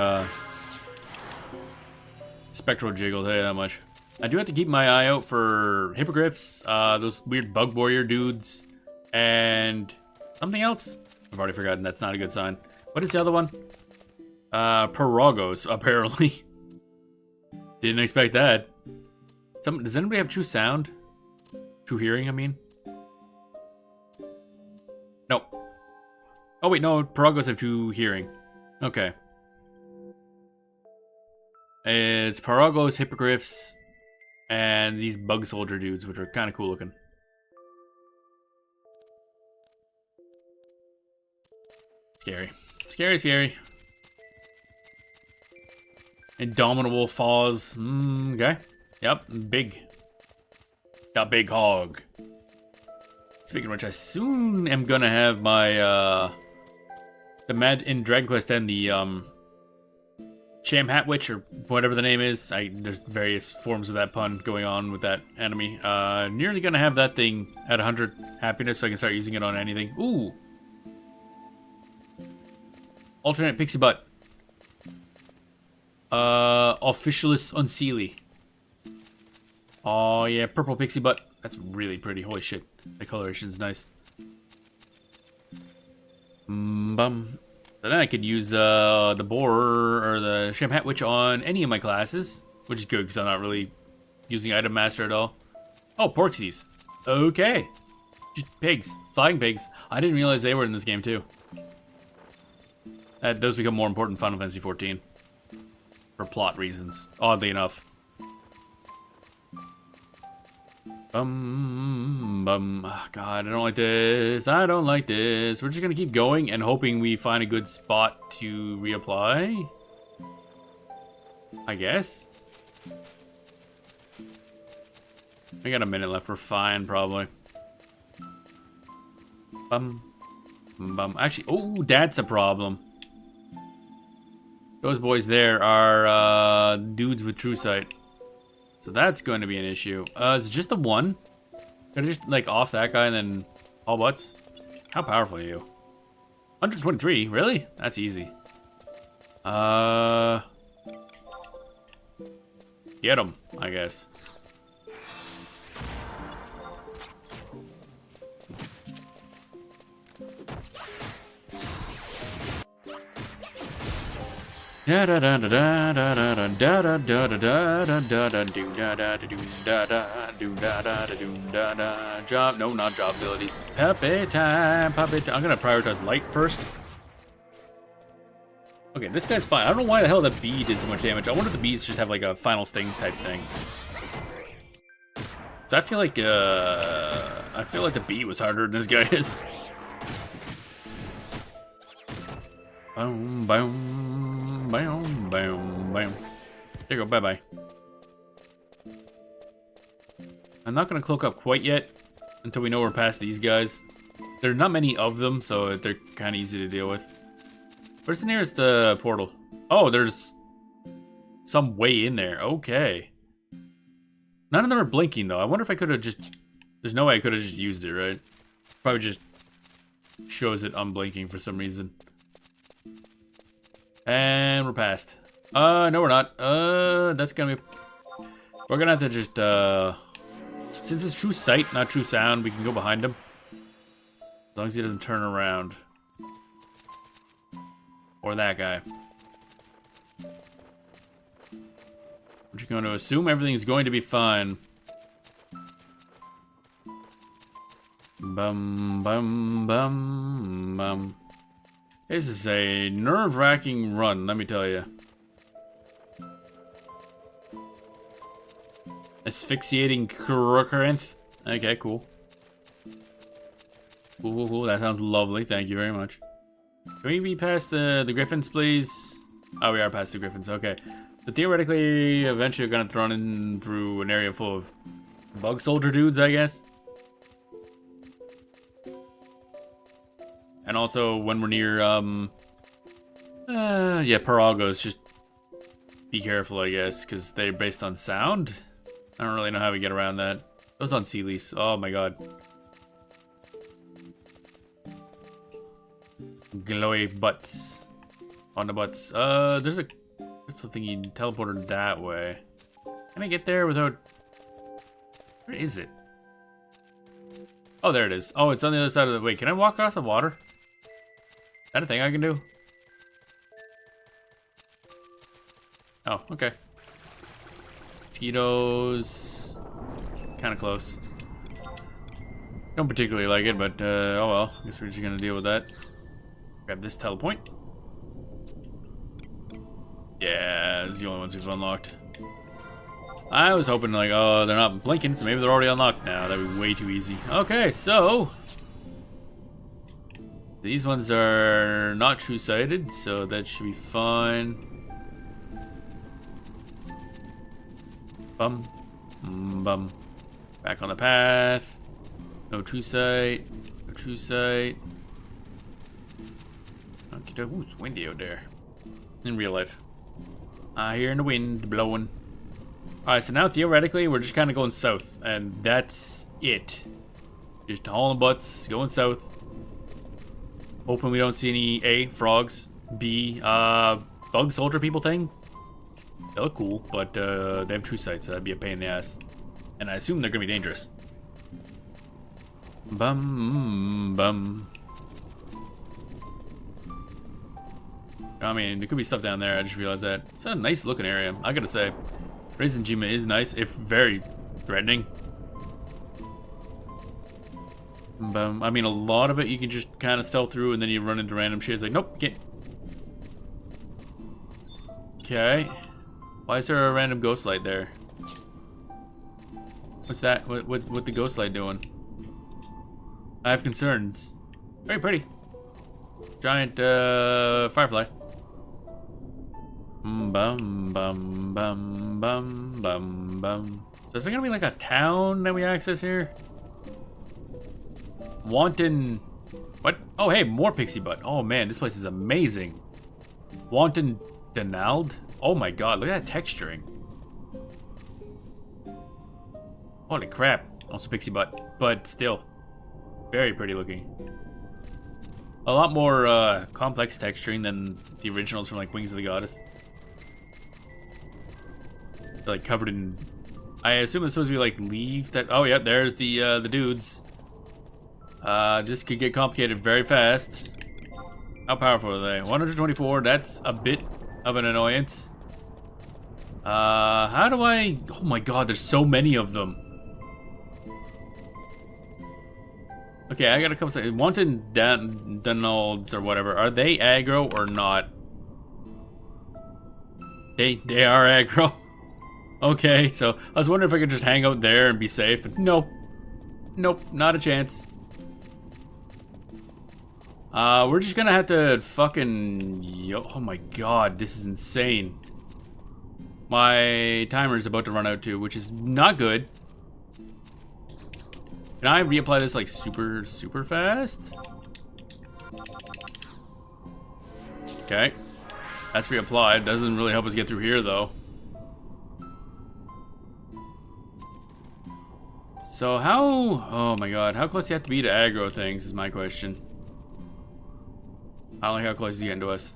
Spectral Jig, I'll tell you that much. I do have to keep my eye out for hippogriffs, those weird bug warrior dudes, and something else. I've already forgotten, that's not a good sign. What is the other one? Pirogos, apparently. Didn't expect that. Does anybody have true sound? True hearing, I mean? No. Oh wait, no, Paragos have true hearing. Okay. It's Paragos, Hippogriffs, and these bug soldier dudes, which are kind of cool looking. Scary. Scary, scary. Indomitable Falls. Okay. Yep, big. Got big hog. Speaking of which, I soon am gonna have my, the Mad in Dragon Quest and the, Sham Hatwitch, or whatever the name is. There's various forms of that pun going on with that enemy. Nearly gonna have that thing at 100 happiness so I can start using it on anything. Ooh! Alternate Pixie Butt. Officialist Unseelie. Oh yeah, purple Pixie Butt. That's really pretty. Holy shit. The coloration's nice. Bum. So then I could use the Boar or the Sham Hatwitch on any of my classes, which is good because I'm not really using Item Master at all. Oh, Porksies. Okay. Just pigs. Flying pigs. I didn't realize they were in this game too. Those become more important in Final Fantasy XIV. For plot reasons, oddly enough. Oh, God, I don't like this. I don't like this. We're just gonna keep going and hoping we find a good spot to reapply. I guess. We got a minute left. We're fine, probably. Actually, oh, that's a problem. Those boys there are dudes with true sight. So that's going to be an issue. Is it just the one? Can I just, like, off that guy and then all butts? How powerful are you? 123? Really? That's easy. Get him, I guess. Da da da da da da da da da da da da da do da da do da da do da da do da da. Job, no, not job abilities. Puppet time, puppet time. I'm gonna prioritize light first. Okay, this guy's fine. I don't know why the hell that bee did so much damage. I wonder if the bees just have like a final sting type thing. So I feel like the bee was harder than this guy is. Boom, boom, boom, boom, boom. There you go, bye-bye. I'm not going to cloak up quite yet until we know we're past these guys. There are not many of them, so they're kind of easy to deal with. Where's the nearest portal? Oh, there's some way in there. Okay. None of them are blinking, though. I wonder if I could have just... There's no way I could have just used it, right? Probably just shows it unblinking for some reason. And we're past. No, we're not. That's gonna be... We're gonna have to just, since it's true sight, not true sound, we can go behind him. As long as he doesn't turn around. Or that guy. We're just going to assume everything's going to be fine. Bum, bum, bum, bum. This is a nerve-wracking run, let me tell you. Asphyxiating Crocorinth. Okay, cool. Cool. That sounds lovely. Thank you very much. Can we be past the Griffins, please? Oh, we are past the Griffins. Okay. So theoretically, eventually, we're gonna run in through an area full of bug soldier dudes, I guess. And also, when we're near, yeah, Paragos, just be careful, I guess, because they're based on sound. I don't really know how we get around that. Those on sea lease. Oh my god. Glowy butts. On the butts. There's the thing you teleported that way. Can I get there without... Where is it? Oh, there it is. Oh, it's on the other side of the... Wait, can I walk across the water? Is that a thing I can do? Oh, okay. Mosquitoes. Kind of close. Don't particularly like it, but oh well. I guess we're just gonna deal with that. Grab this telepoint. Yeah, this is the only ones we've unlocked. I was hoping like, oh, they're not blinking, so maybe they're already unlocked now. That'd be way too easy. Okay, so these ones are not true-sighted, so that should be fine. Bum, bum. Back on the path. No true sight. No true sight. Okay, ooh, it's windy out there. In real life. I hear the wind blowing. Alright, so now theoretically we're just kind of going south, and that's it. Just hauling butts, going south. Hoping we don't see any A, frogs, B, bug soldier people thing. They look cool, but they have true sight, so that'd be a pain in the ass. And I assume they're gonna be dangerous. Bum, bum. I mean, there could be stuff down there, I just realized that. It's a nice looking area, I gotta say. Reisenjima is nice, if very threatening. I mean, a lot of it you can just kind of stealth through and then you run into random shit. It's like, nope, can't. Okay. Why is there a random ghost light there? What's that? What the ghost light doing? I have concerns. Very pretty. Giant firefly. Bum bum bum bum bum bum. So is there gonna be like a town that we access here? Wanton. What? Oh hey, more pixie butt. Oh man, this place is amazing. Wanton Donald. Oh my god, look at that texturing. Holy crap. Also pixie butt, but still very pretty looking. A lot more complex texturing than the originals from like Wings of the Goddess. They're like covered in. I assume it's supposed to be like leaf that. Oh yeah, there's the dudes. This could get complicated very fast. How powerful are they? 124. That's a bit of an annoyance. How do I? Oh my god, there's so many of them. Okay, I got a couple seconds. Wanton Donalds or whatever. Are they aggro or not? They are aggro. Okay, so I was wondering if I could just hang out there and be safe, but nope. Nope, not a chance. We're just gonna have to fucking... Oh my god, this is insane. My timer is about to run out too, which is not good. Can I reapply this like super fast? Okay. That's reapplied. Doesn't really help us get through here though. So how... Oh my god, how close do you have to be to aggro things is my question. I don't like how close he's getting to us.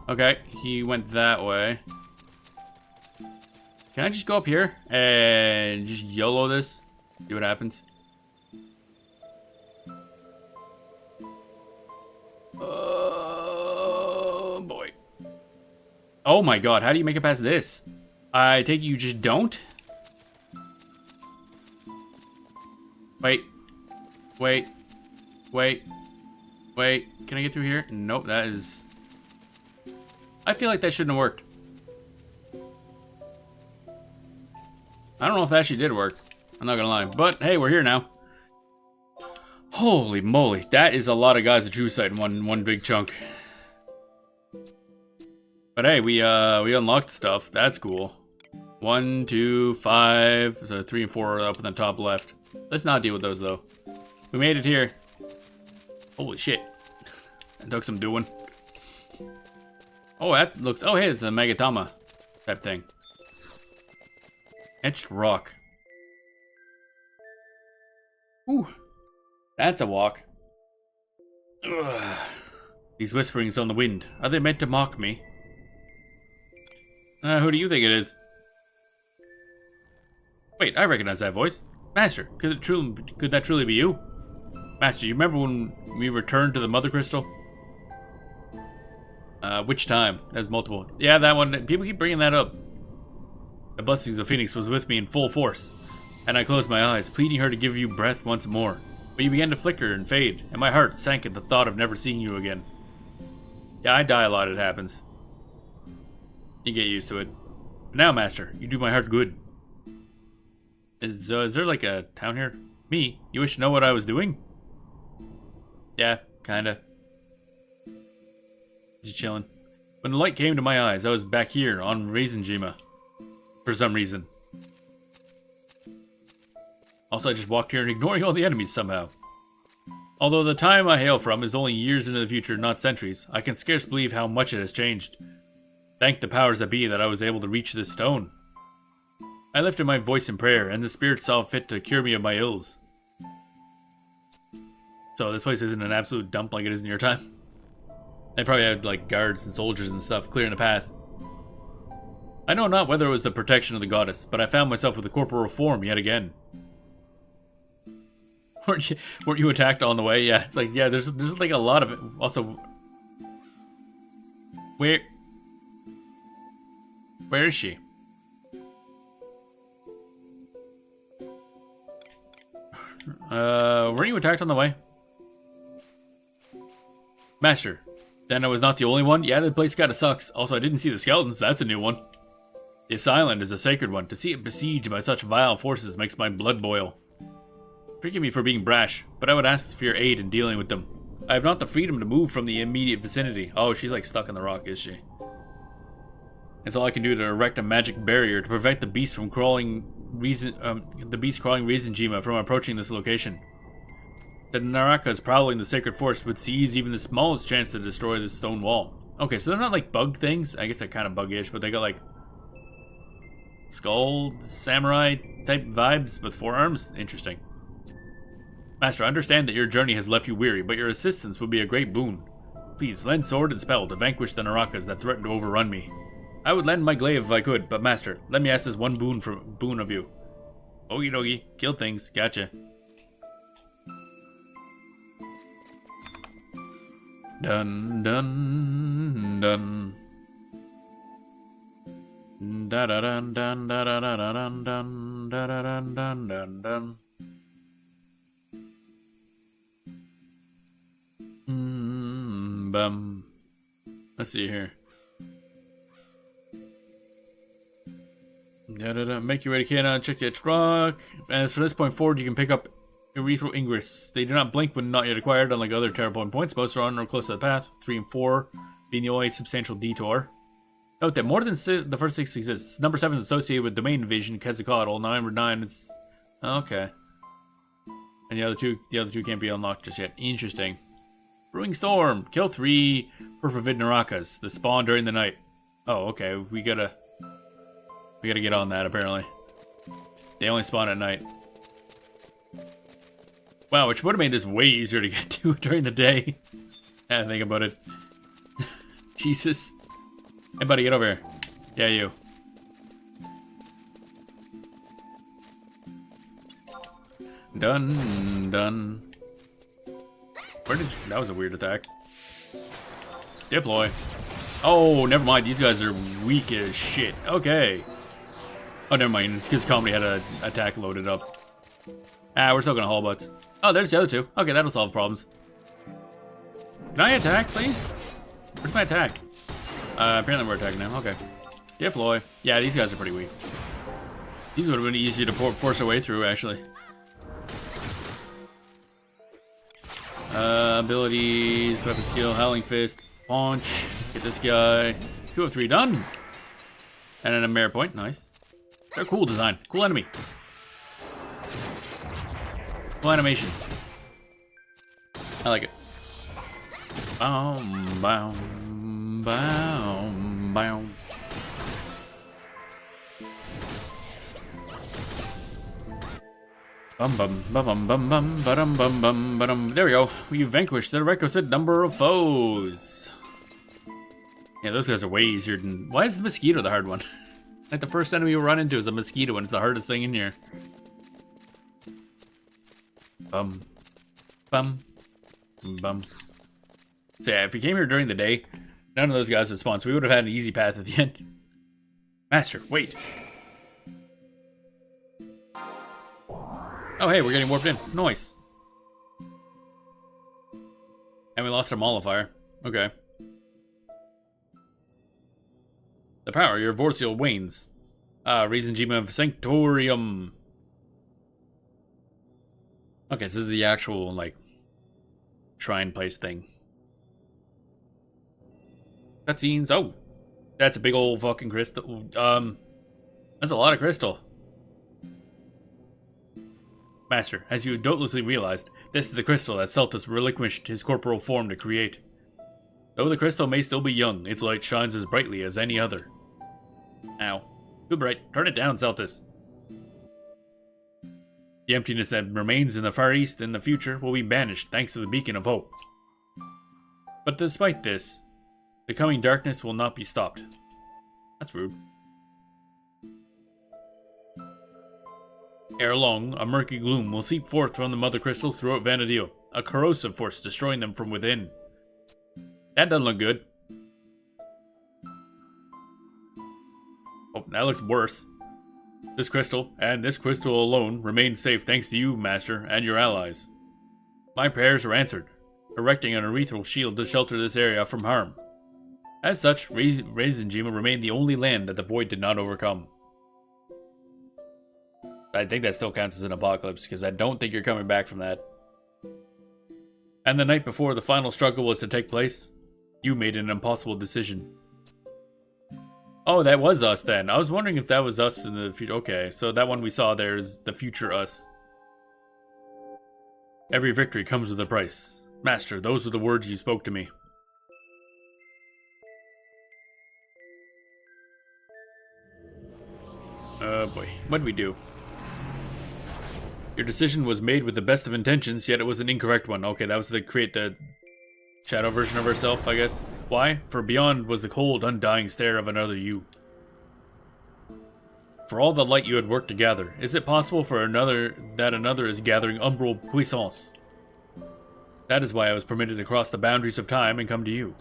Okay, he went that way. Can I just go up here and just YOLO this? See what happens. Oh boy. Oh my god, how do you make it past this? I take it you just don't? Wait. Wait. Wait. Wait. Can I get through here? Nope, that is... I feel like that shouldn't have worked. I don't know if that actually did work. I'm not gonna lie. But hey, we're here now. Holy moly, that is a lot of guys at True Sight in one big chunk. But hey, we unlocked stuff. That's cool. 1, 2, 5. So 3 and 4 are up in the top left. Let's not deal with those though. We made it here. Holy shit. That took some doing. Oh, that looks... Oh, hey, it's the Megatama type thing. Etched rock. Ooh. That's a walk. Ugh. These whisperings on the wind. Are they meant to mock me? Who do you think it is? Wait, I recognize that voice. Master, could that truly be you? Master, you remember when we returned to the Mother Crystal? Which time? There's multiple. Yeah, that one. People keep bringing that up. The blessings of Phoenix was with me in full force, and I closed my eyes, pleading her to give you breath once more. But you began to flicker and fade, and my heart sank at the thought of never seeing you again. Yeah, I die a lot, it happens. You get used to it. But now, Master, you do my heart good. Is there like a town here? Me? You wish to know what I was doing? Yeah, kinda. Just chilling. When the light came to my eyes, I was back here on Raisinjima. For some reason. Also, I just walked here ignoring all the enemies somehow. Although the time I hail from is only years into the future, not centuries, I can scarce believe how much it has changed. Thank the powers that be that I was able to reach this stone. I lifted my voice in prayer, and the spirit saw fit to cure me of my ills. So this place isn't an absolute dump like it is in your time? They probably had like guards and soldiers and stuff clearing the path. I know not whether it was the protection of the goddess, but I found myself with a corporal form yet again. Weren't you attacked on the way? Yeah, it's like, yeah, there's like a lot of it. Also, where is she? Weren't you attacked on the way? Master, then I was not the only one? Yeah, the place kinda sucks. Also, I didn't see the skeletons, that's a new one. This island is a sacred one. To see it besieged by such vile forces makes my blood boil. Forgive me for being brash, but I would ask for your aid in dealing with them. I have not the freedom to move from the immediate vicinity. Oh, she's like stuck in the rock, is she? It's all I can do to erect a magic barrier to prevent the beast from crawling Raisinjima from approaching this location. The Narakas prowling the sacred forest would seize even the smallest chance to destroy this stone wall. Okay, so they're not like bug things. I guess they're kind of bug-ish, but they got like skull samurai type vibes with forearms. Interesting. Master, I understand that your journey has left you weary, but your assistance would be a great boon. Please, lend sword and spell to vanquish the Narakas that threaten to overrun me. I would lend my glaive if I could, but Master, let me ask this one boon of you. Okie dokie, kill things, gotcha. Dun dun dun. Da da dun dun da da da dun dun da da dun dun dun dun. Bum. Let's see here. Make your way to Canada, check the rock. As for this point forward, you can pick up Erythro Ingress. They do not blink when not yet acquired, unlike other Terrapoint points. Most are on or close to the path, 3 and 4 being the only substantial detour. Note that more than the first 6 exists. Number 7 is associated with Domain Invasion, Quetzalcoatl. Number 9 is... okay. And the other two can't be unlocked just yet. Interesting. Brewing Storm. Kill 3 Perfovid Narakas. The spawn during the night. Oh, okay. We gotta get on that, apparently. They only spawn at night. Wow, which would have made this way easier to get to during the day. I think about it. Jesus. Hey, buddy, get over here. Yeah, you. Done. Where did you... that was a weird attack. Deploy. Oh, never mind. These guys are weak as shit. Okay. Oh, never mind. It's because Comedy had an attack loaded up. Ah, we're still gonna haul butts. Oh, there's the other two. Okay, that'll solve problems. Can I attack, please? Where's my attack? Apparently we're attacking now. Okay. Deploy. Yeah, these guys are pretty weak. These would have been easy to force our way through, actually. Abilities, weapon skill, Howling Fist, Launch. Get this guy. 2 of 3 done. And then a merit point. Nice. They're cool design. Cool enemy. Cool animations. I like it. Boom, boom, boom, boom. Bum bum bum bum bum bum bum bum bum. There we go. We vanquished the requisite number of foes. Yeah, those guys are way easier than... why is the mosquito the hard one? Like the first enemy we run into is a mosquito and it's the hardest thing in here. Bum. Bum. Bum. So yeah, if we came here during the day, none of those guys would spawn, so we would have had an easy path at the end. Master, wait. Oh, hey, we're getting warped in. Nice. And we lost our mollifier. Okay. The power of your Vortial wanes. Reason Gema of Sanctorium. Okay, so this is the actual, like, shrine place thing. Cutscenes. Oh, that's a big old fucking crystal. That's a lot of crystal. Master, as you doubtlessly realized, this is the crystal that Celtus relinquished his corporal form to create. Though the crystal may still be young, its light shines as brightly as any other. Ow. Too bright. Turn it down, Celtus. The emptiness that remains in the Far East in the future will be banished thanks to the Beacon of Hope. But despite this, the coming darkness will not be stopped. That's rude. Ere long, a murky gloom will seep forth from the Mother Crystal throughout Vanadil, a corrosive force destroying them from within. That doesn't look good. Oh, that looks worse. This crystal, and this crystal alone, remain safe thanks to you, Master, and your allies. My prayers are answered, erecting an ethereal shield to shelter this area from harm. As such, Reisenjima remained the only land that the Void did not overcome. I think that still counts as an apocalypse, because I don't think you're coming back from that. And the night before the final struggle was to take place, you made an impossible decision. Oh, that was us then. I was wondering if that was us in the future. Okay, so that one we saw there is the future us. Every victory comes with a price. Master, those were the words you spoke to me. Boy. What'd we do? Your decision was made with the best of intentions, yet it was an incorrect one. Okay, that was to create the shadow version of herself, I guess. Why? For beyond was the cold, undying stare of another you. For all the light you had worked to gather, is it possible for another is gathering umbral puissance? That is why I was permitted to cross the boundaries of time and come to you.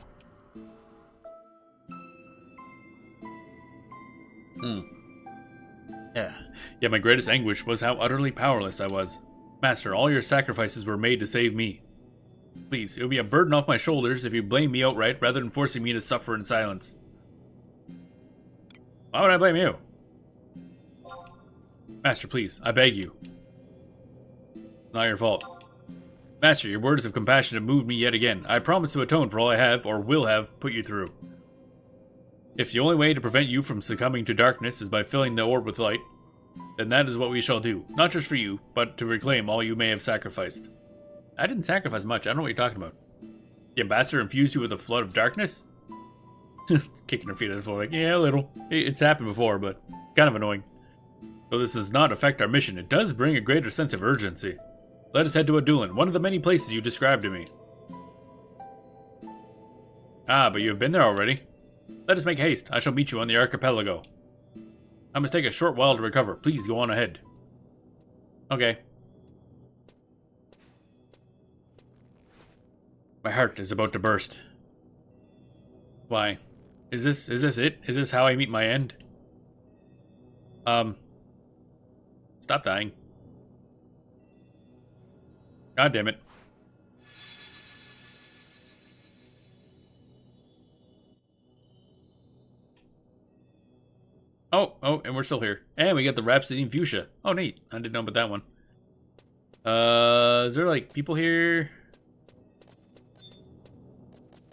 Yeah, my greatest anguish was how utterly powerless I was. Master, all your sacrifices were made to save me. Please, it would be a burden off my shoulders if you blame me outright rather than forcing me to suffer in silence. Why would I blame you? Master, please, I beg you. Not your fault. Master, your words of compassion have moved me yet again. I promise to atone for all I have, or will have, put you through. If the only way to prevent you from succumbing to darkness is by filling the orb with light, then that is what we shall do. Not just for you, but to reclaim all you may have sacrificed. I didn't sacrifice much. I don't know what you're talking about. The ambassador infused you with a flood of darkness? Kicking her feet on the floor like, yeah, a little. It's happened before, but kind of annoying. Though this does not affect our mission, it does bring a greater sense of urgency. Let us head to Adulan, one of the many places you described to me. Ah, but you have been there already. Let us make haste. I shall meet you on the archipelago. I must take a short while to recover. Please go on ahead. Okay. My heart is about to burst. Why? Is this it? Is this how I meet my end? Stop dying. God damn it. Oh, and we're still here. And we got the Rhapsody in Fuchsia. Oh, neat. I didn't know about that one. Is there, like, people here?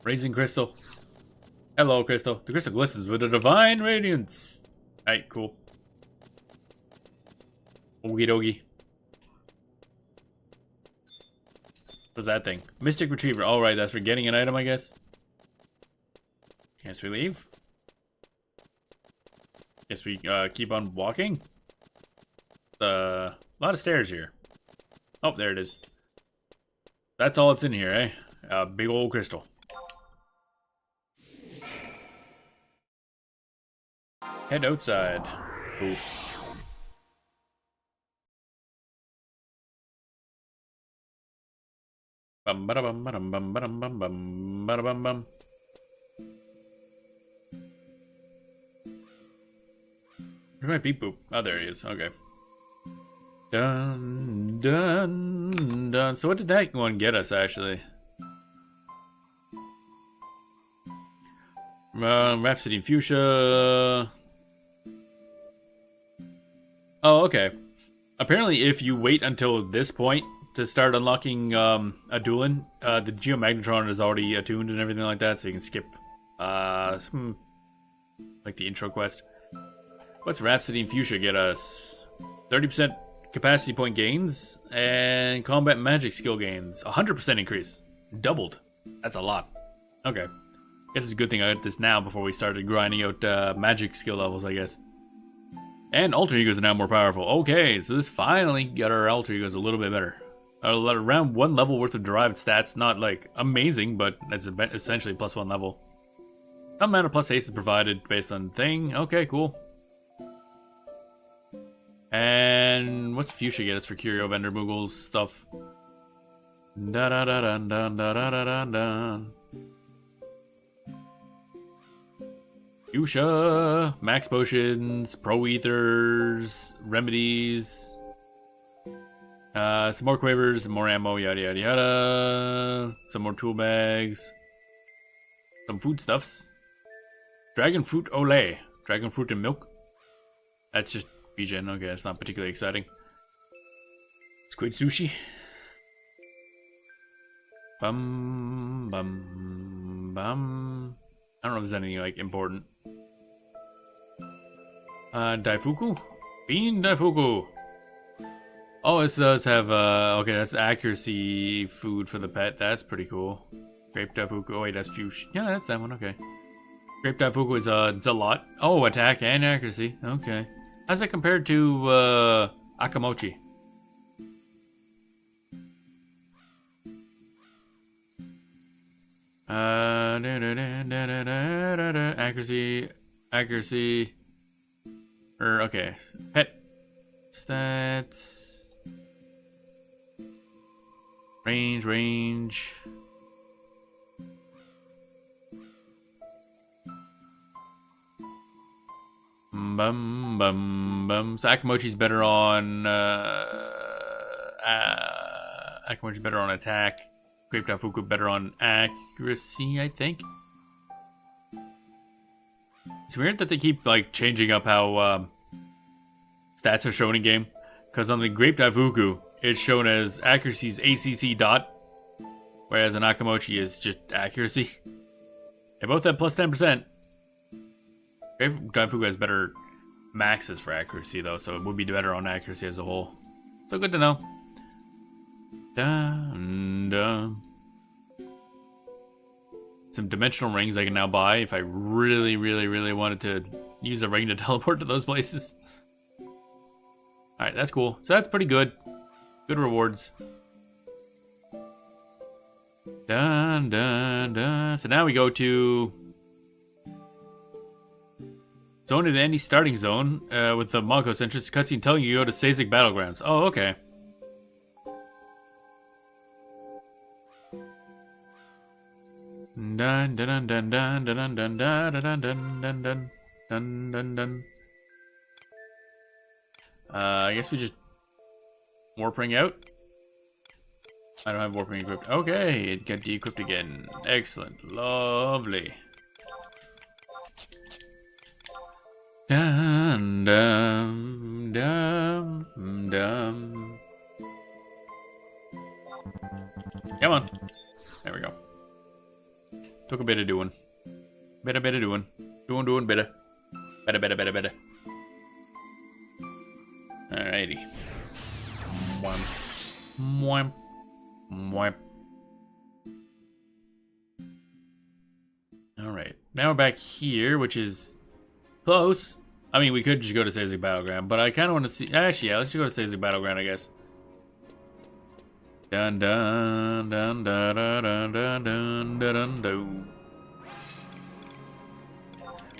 Raising Crystal. Hello, Crystal. The crystal glistens with a divine radiance. Alright, cool. Okie dokie. What's that thing? Mystic Retriever. Alright, that's for getting an item, I guess. Guess we leave. Guess we keep on walking. A lot of stairs here. Oh, there it is. That's all that's in here, eh? A big old crystal. Head outside. Oof. Bum ba bum bum bum bum bum bum bum bum. Where's my beep boop? Oh, there he is. Okay. Dun, dun, dun. So what did that one get us, actually? Rhapsody in Fuchsia. Oh, okay. Apparently, if you wait until this point to start unlocking a dueling, the Geomagnetron is already attuned and everything like that, so you can skip some, like the intro quest. What's Rhapsody in Fuchsia get us? 30% capacity point gains and combat magic skill gains. 100% increase. Doubled. That's a lot. Okay. Guess it's a good thing I got this now before we started grinding out magic skill levels, I guess. And alter egos are now more powerful. Okay, so this finally got our alter egos a little bit better. Around 1 level worth of derived stats. Not like amazing, but that's essentially +1 level. Some amount of plus haste is provided based on thing. Okay, cool. And what's Fuchsia get us for Curio Vendor Moogle's stuff? Da da da da da da da da da. Fuchsia, max potions, pro ethers, remedies, some more quavers, more ammo, yada yada yada, some more tool bags, some foodstuffs, dragon fruit ole, dragon fruit and milk. That's just regen. Okay, that's not particularly exciting. Squid sushi. Bum bum bum. I don't know if there's anything like important. Daifuku? Bean Daifuku! Oh, this does have, okay, that's accuracy food for the pet. That's pretty cool. Grape Daifuku. Oh, wait, that's Fuchsia. Yeah, that's that one, okay. Grape Daifuku is, it's a lot. Oh, attack and accuracy. Okay. How's that compared to, Akamochi? Accuracy. Okay. Pet stats. Range. Bum. So Akamochi's better on Akamochi's better on attack. Grape Daifuku better on accuracy, I think. It's weird that they keep like changing up how stats are shown in game. Because on the Grape Daifuku, it's shown as accuracy's ACC dot, whereas an Akamochi is just accuracy. They both have plus 10%. Grape Daifuku has better maxes for accuracy though, so it would be better on accuracy as a whole. So good to know. Dun. Some dimensional rings I can now buy if I really wanted to use a ring to teleport to those places. Alright, that's cool. So that's pretty good. Good rewards. Dun. So now we go to zone at any starting zone with the Monkos entrance cutscene telling you to go to Sazek Battlegrounds. Oh, okay. Dun. I guess we just warping out. I don't have warping equipped. Okay, it got de-equipped again. Excellent, lovely. Dum. Come on. There we go. Took a bit of doing. Better doing. Doing better. Better. Alrighty. Mwamp. Alright. Now we're back here, which is close. I mean, we could just go to Sazek Battleground, but I kind of want to see... Actually, yeah, let's just go to Sazek Battleground, I guess. Dun.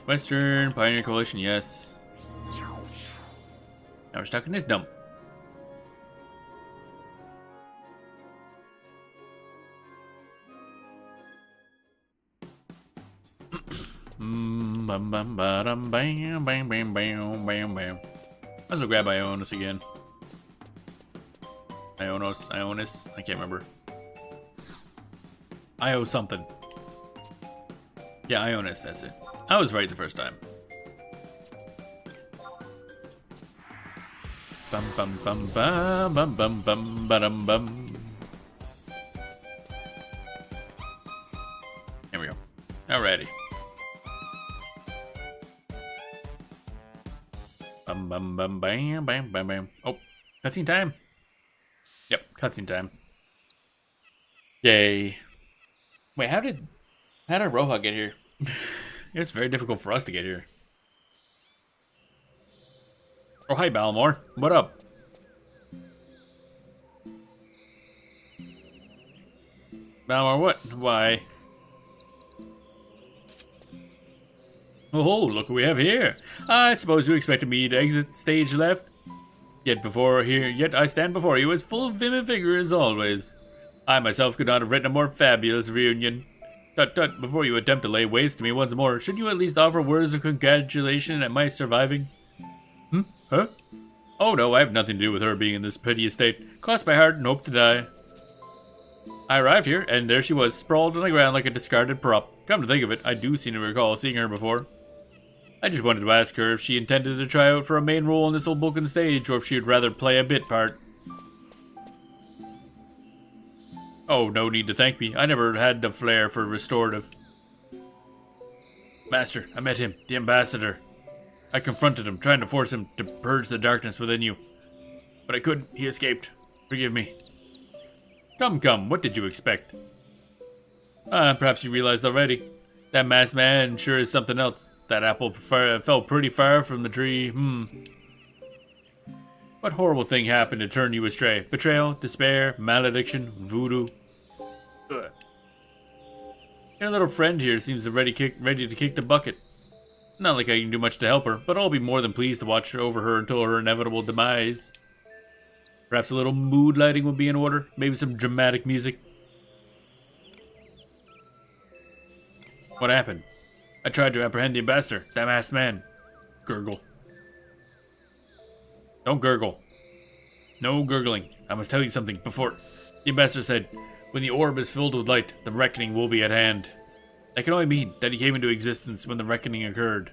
Western Pioneer Coalition, yes. Now we're stuck in this dump. Bam. Might as well grab Ionis again. Ionis, I can't remember. Io something. Yeah, Ionis, that's it. I was right the first time. Bum bum bum bum bum bum bum bum bum. Here we go. Alrighty. Bum bum bum bam bam bam bam. Oh, cutscene time. Yep, cutscene time. Yay. Wait, how did RoV get here? It's very difficult for us to get here. Oh, hi, Balmore. What up? Balmore, what? Why? Oh, look what we have here. I suppose you expected me to exit stage left? Yet I stand before you as full of vim and vigor as always. I myself could not have written a more fabulous reunion. Tut tut, before you attempt to lay waste to me once more, should you at least offer words of congratulation at my surviving? Huh? Oh no, I have nothing to do with her being in this piteous state. Cross my heart and hope to die. I arrived here, and there she was, sprawled on the ground like a discarded prop. Come to think of it, I do seem to recall seeing her before. I just wanted to ask her if she intended to try out for a main role in this old Vulcan stage, or if she would rather play a bit part. Oh, no need to thank me. I never had the flair for restorative. Master, I met him, the ambassador. I confronted him, trying to force him to purge the darkness within you. But I couldn't. He escaped. Forgive me. Come, what did you expect? Perhaps you realized already. That masked man sure is something else. That apple fell pretty far from the tree. What horrible thing happened to turn you astray? Betrayal, despair, malediction, voodoo. Ugh. Your little friend here seems ready to kick the bucket. Not like I can do much to help her, but I'll be more than pleased to watch over her until her inevitable demise. Perhaps a little mood lighting would be in order. Maybe some dramatic music. What happened? I tried to apprehend the ambassador, that masked man. Gurgle. Don't gurgle. No gurgling. I must tell you something before... The ambassador said, when the orb is filled with light, the reckoning will be at hand. That can only mean that he came into existence when the reckoning occurred.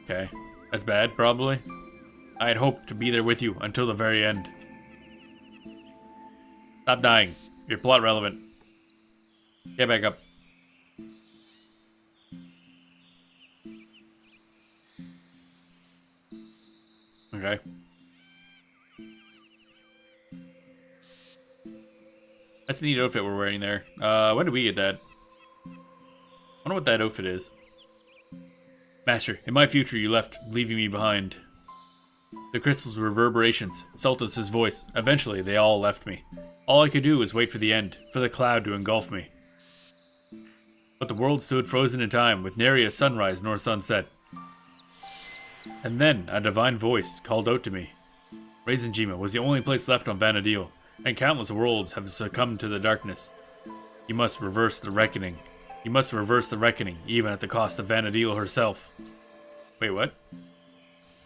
Okay. That's bad, probably. I had hoped to be there with you until the very end. Stop dying. You're plot relevant. Get back up. Okay. That's a neat outfit we're wearing there. When did we get that? I wonder what that outfit is. Master, in my future you left, leaving me behind. The crystal's reverberations, Sultus' voice. Eventually, they all left me. All I could do was wait for the end, for the cloud to engulf me. But the world stood frozen in time, with nary a sunrise nor sunset. And then, a divine voice called out to me. Raisenjima was the only place left on Vanadil, and countless worlds have succumbed to the darkness. You must reverse the reckoning. You must reverse the reckoning, even at the cost of Vanadil herself. Wait, what?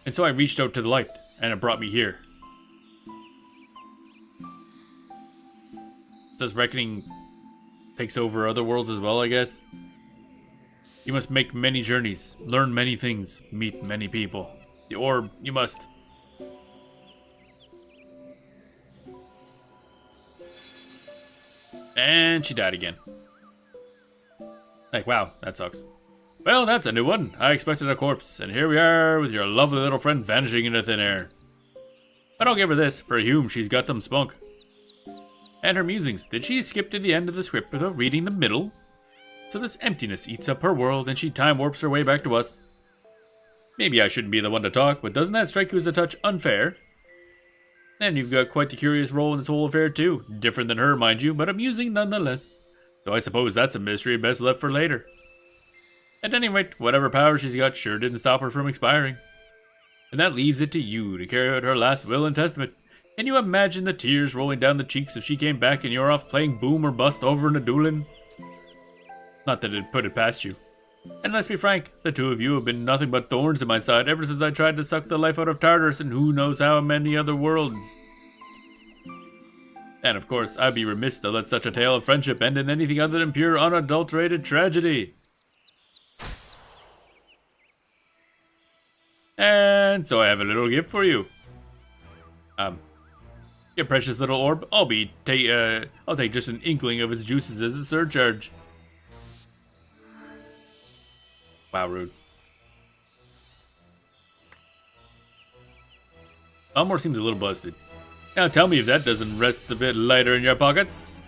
And so I reached out to the light, and it brought me here. It says reckoning takes over other worlds as well, I guess. You must make many journeys, learn many things, meet many people. The orb, you must... And she died again. Like, wow, that sucks. Well, that's a new one. I expected a corpse, and here we are with your lovely little friend vanishing into thin air. But I'll give her this. For a Hume, she's got some spunk. And her musings. Did she skip to the end of the script without reading the middle? So this emptiness eats up her world, and she time warps her way back to us. Maybe I shouldn't be the one to talk, but doesn't that strike you as a touch unfair? And you've got quite the curious role in this whole affair too. Different than her, mind you, but amusing nonetheless. Though I suppose that's a mystery best left for later. At any rate, whatever power she's got sure didn't stop her from expiring. And that leaves it to you to carry out her last will and testament. Can you imagine the tears rolling down the cheeks if she came back and you're off playing boom or bust over in a duelin'? Not that it'd put it past you. And let's be frank, the two of you have been nothing but thorns in my side ever since I tried to suck the life out of Tartarus and who knows how many other worlds. And of course, I'd be remiss to let such a tale of friendship end in anything other than pure unadulterated tragedy. And so I have a little gift for you. Your precious little orb. I'll take just an inkling of its juices as a surcharge. Wow, rude. Elmore seems a little busted. Now tell me if that doesn't rest a bit lighter in your pockets.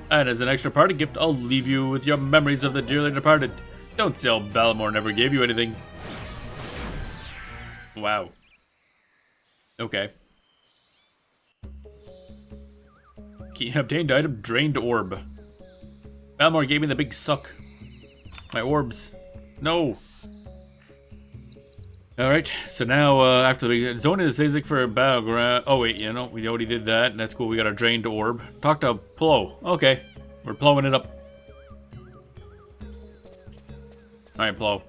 And as an extra party gift, I'll leave you with your memories of the dearly departed. Don't sell Balmore never gave you anything. Wow. Okay. Key obtained item, drained orb. Balmore gave me the big suck. My orbs. No. Alright, so now after the zoning is Zazik for a battleground. Oh wait, you know, we already did that, and that's cool. We got our drained orb. Talk to Plo. Okay, we're plowing it up. Alright, Plo.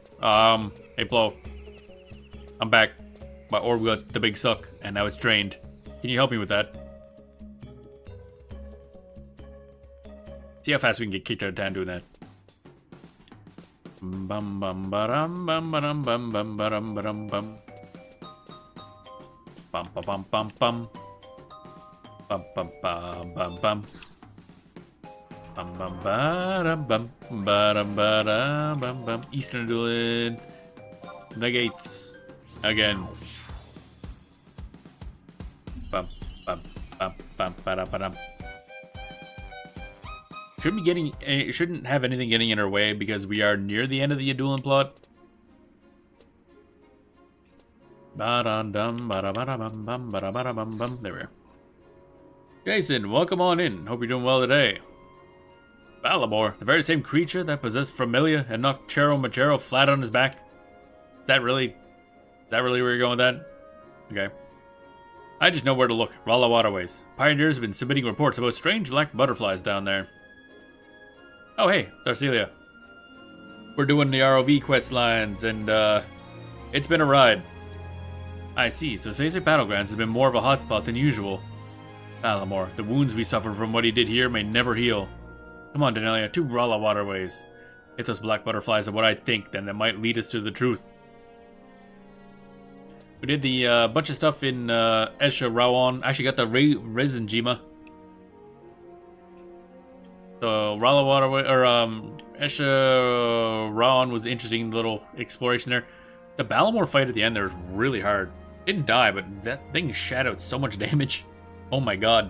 Hey Plo. I'm back. My orb got the big suck, and now it's drained. Can you help me with that? See how fast we can get kicked out of town doing that. Bum bum ba-dum bum ba-dum bum bum ba-dum ba-dum bum. Bum ba bum bum bum. Bum bum bum bum bum. Bum bum ba-dum bum ba-dum ba-dum bum bum. Eastern Dueling. The gates. Again. Bum bum bum bum ba-dum ba-dum. Shouldn't have anything getting in our way because we are near the end of the Adulan plot. There we are. Jason, welcome on in. Hope you're doing well today. Valamor, the very same creature that possessed Familia and knocked Chero Machero flat on his back. Is that really where you're going with that? Okay. I just know where to look. Rala Waterways. Pioneers have been submitting reports about strange black butterflies down there. Oh hey, Darcelia. We're doing the RoV quest lines, and it's been a ride. I see, so Caesar Battlegrounds has been more of a hotspot than usual. Valamor, the wounds we suffer from what he did here may never heal. Come on, Danelia, to Rala Waterways. If those black butterflies are what I think, then that might lead us to the truth. We did the bunch of stuff in Esha Rawan. Actually got the Resin Jima. So Rala Waterway, or Esha Rawan was an interesting little exploration there. The Balamor fight at the end there was really hard. Didn't die, but that thing shat out so much damage. Oh my god.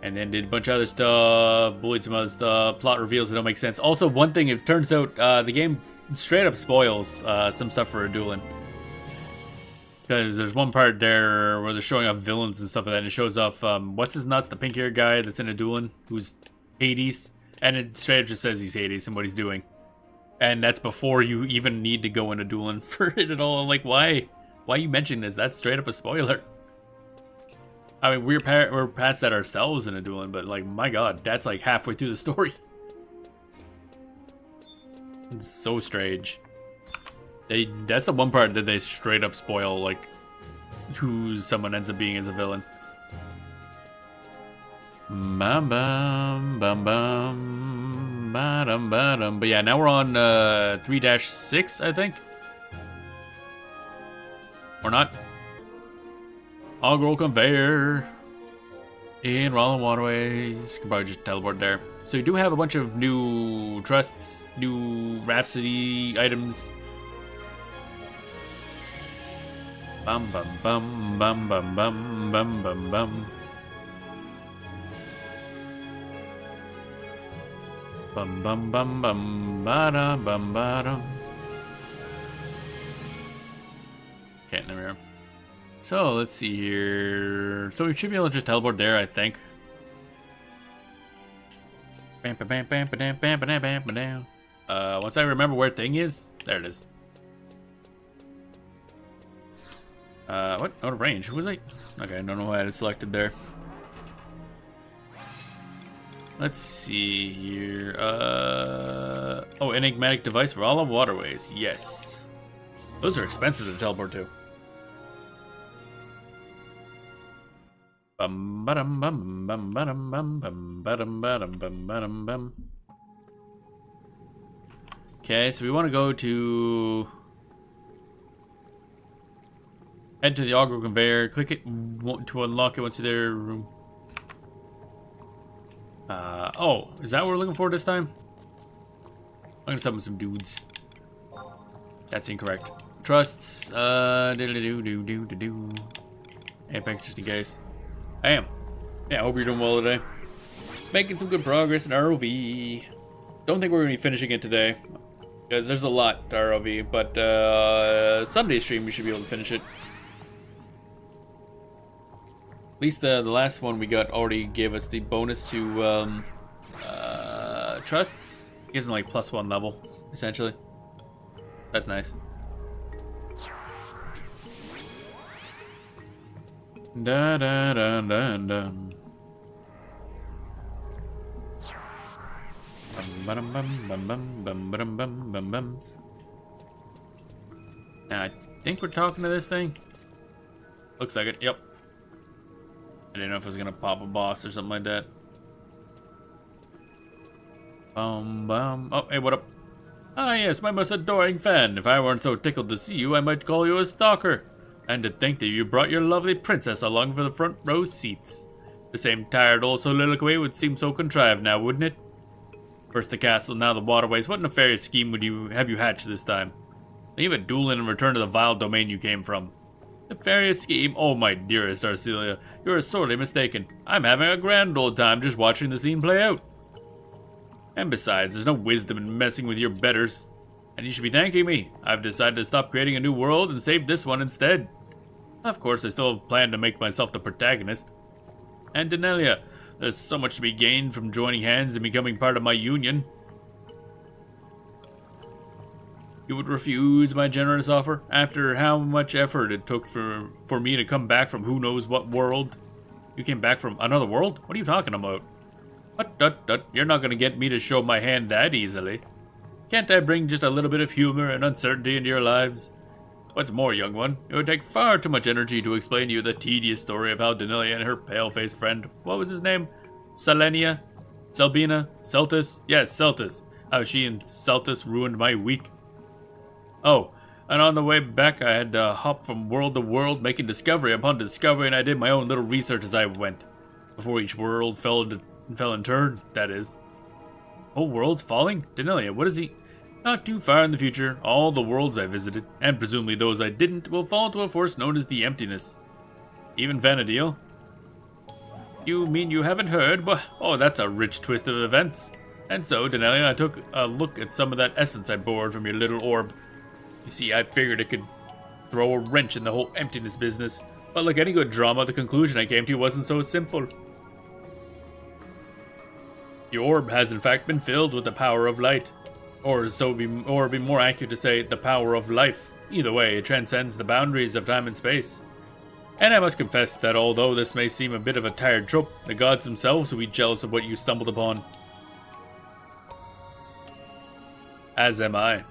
And then did a bunch of other stuff, bullied some other stuff, plot reveals that don't make sense. Also, one thing, it turns out the game straight up spoils some stuff for Adulan. Because there's one part there where they're showing off villains and stuff like that, and it shows off, what's his nuts, the pink-haired guy that's in Adulan, who's Hades, and it straight up just says he's Hades and what he's doing. And that's before you even need to go into Adulan for it at all. I'm like, why? Why are you mentioning this? That's straight up a spoiler. I mean, we're past that ourselves in Adulan, but like, my god, that's like halfway through the story. It's so strange. That's the one part that they straight up spoil, like, who someone ends up being as a villain. Bum bum bum bum ba-dum ba-dum. But yeah, now we're on 3-6, I think. Or not. Hog-roll conveyor in Roland Waterways. Could probably just teleport there. So we do have a bunch of new trusts, new Rhapsody items. Bum bum bum bum bum bum bum bum bum. Bum bum bum bum ba-da bum ba-dum. Okay, there we are. So let's see here. So we should be able to just teleport there, I think. Once I remember where thing is, there it is. What? Out of range. Who was I? Okay, I don't know why I had it selected there. Let's see here. Oh, enigmatic device for all of waterways. Yes. Those are expensive to teleport to. Bum bum bum bum bum bum bum bum bum bum bum. Okay, so we want to go to head to the auger conveyor. Click it to unlock it once you're there. Oh, is that what we're looking for this time? I'm gonna summon some dudes. That's incorrect. Trusts, Apex just in case. I am. Yeah, I hope you're doing well today. Making some good progress in RoV. Don't think we're gonna be finishing it today, because there's a lot to RoV, but Sunday stream we should be able to finish it. At least the last one we got already gave us the bonus to trusts. It gives them like +1 level, essentially. That's nice. Da da da da da. Bum bum bum bum bum bum bum bum bum. Now I think we're talking to this thing. Looks like it. Yep. I didn't know if it was gonna pop a boss or something like that. Oh, hey, what up? Ah, yes, my most adoring fan. If I weren't so tickled to see you, I might call you a stalker. And to think that you brought your lovely princess along for the front row seats. The same tired old soliloquy would seem so contrived now, wouldn't it? First the castle, now the waterways. What nefarious scheme would you hatched this time? Leave a dueling and return to the vile domain you came from. Nefarious scheme? Oh, my dearest Arcelia, you are sorely mistaken. I'm having a grand old time just watching the scene play out. And besides, there's no wisdom in messing with your betters. And you should be thanking me. I've decided to stop creating a new world and save this one instead. Of course, I still plan to make myself the protagonist. And Denelia, there's so much to be gained from joining hands and becoming part of my union. You would refuse my generous offer after how much effort it took for me to come back from who knows what world? You came back from another world? What are you talking about? What? You're not going to get me to show my hand that easily. Can't I bring just a little bit of humor and uncertainty into your lives? What's more, young one, it would take far too much energy to explain to you the tedious story of how Denelia and her pale-faced friend, what was his name? Selenia? Selbina? Celtis? Yes, Celtis. How she and Celtis ruined my week. Oh, and on the way back I had to hop from world to world, making discovery upon discovery, and I did my own little research as I went. Before each world fell in turn, that is. Whole world's falling? Denelia, what is he? Not too far in the future, all the worlds I visited, and presumably those I didn't, will fall to a force known as the Emptiness. Even Vanadil? You mean you haven't heard? Oh, that's a rich twist of events. And so, Denelia, I took a look at some of that essence I borrowed from your little orb. You see, I figured it could throw a wrench in the whole emptiness business, but like any good drama, the conclusion I came to wasn't so simple. The orb has in fact been filled with the power of light. Or be more accurate to say, the power of life. Either way, it transcends the boundaries of time and space. And I must confess that although this may seem a bit of a tired trope, the gods themselves will be jealous of what you stumbled upon. As am I.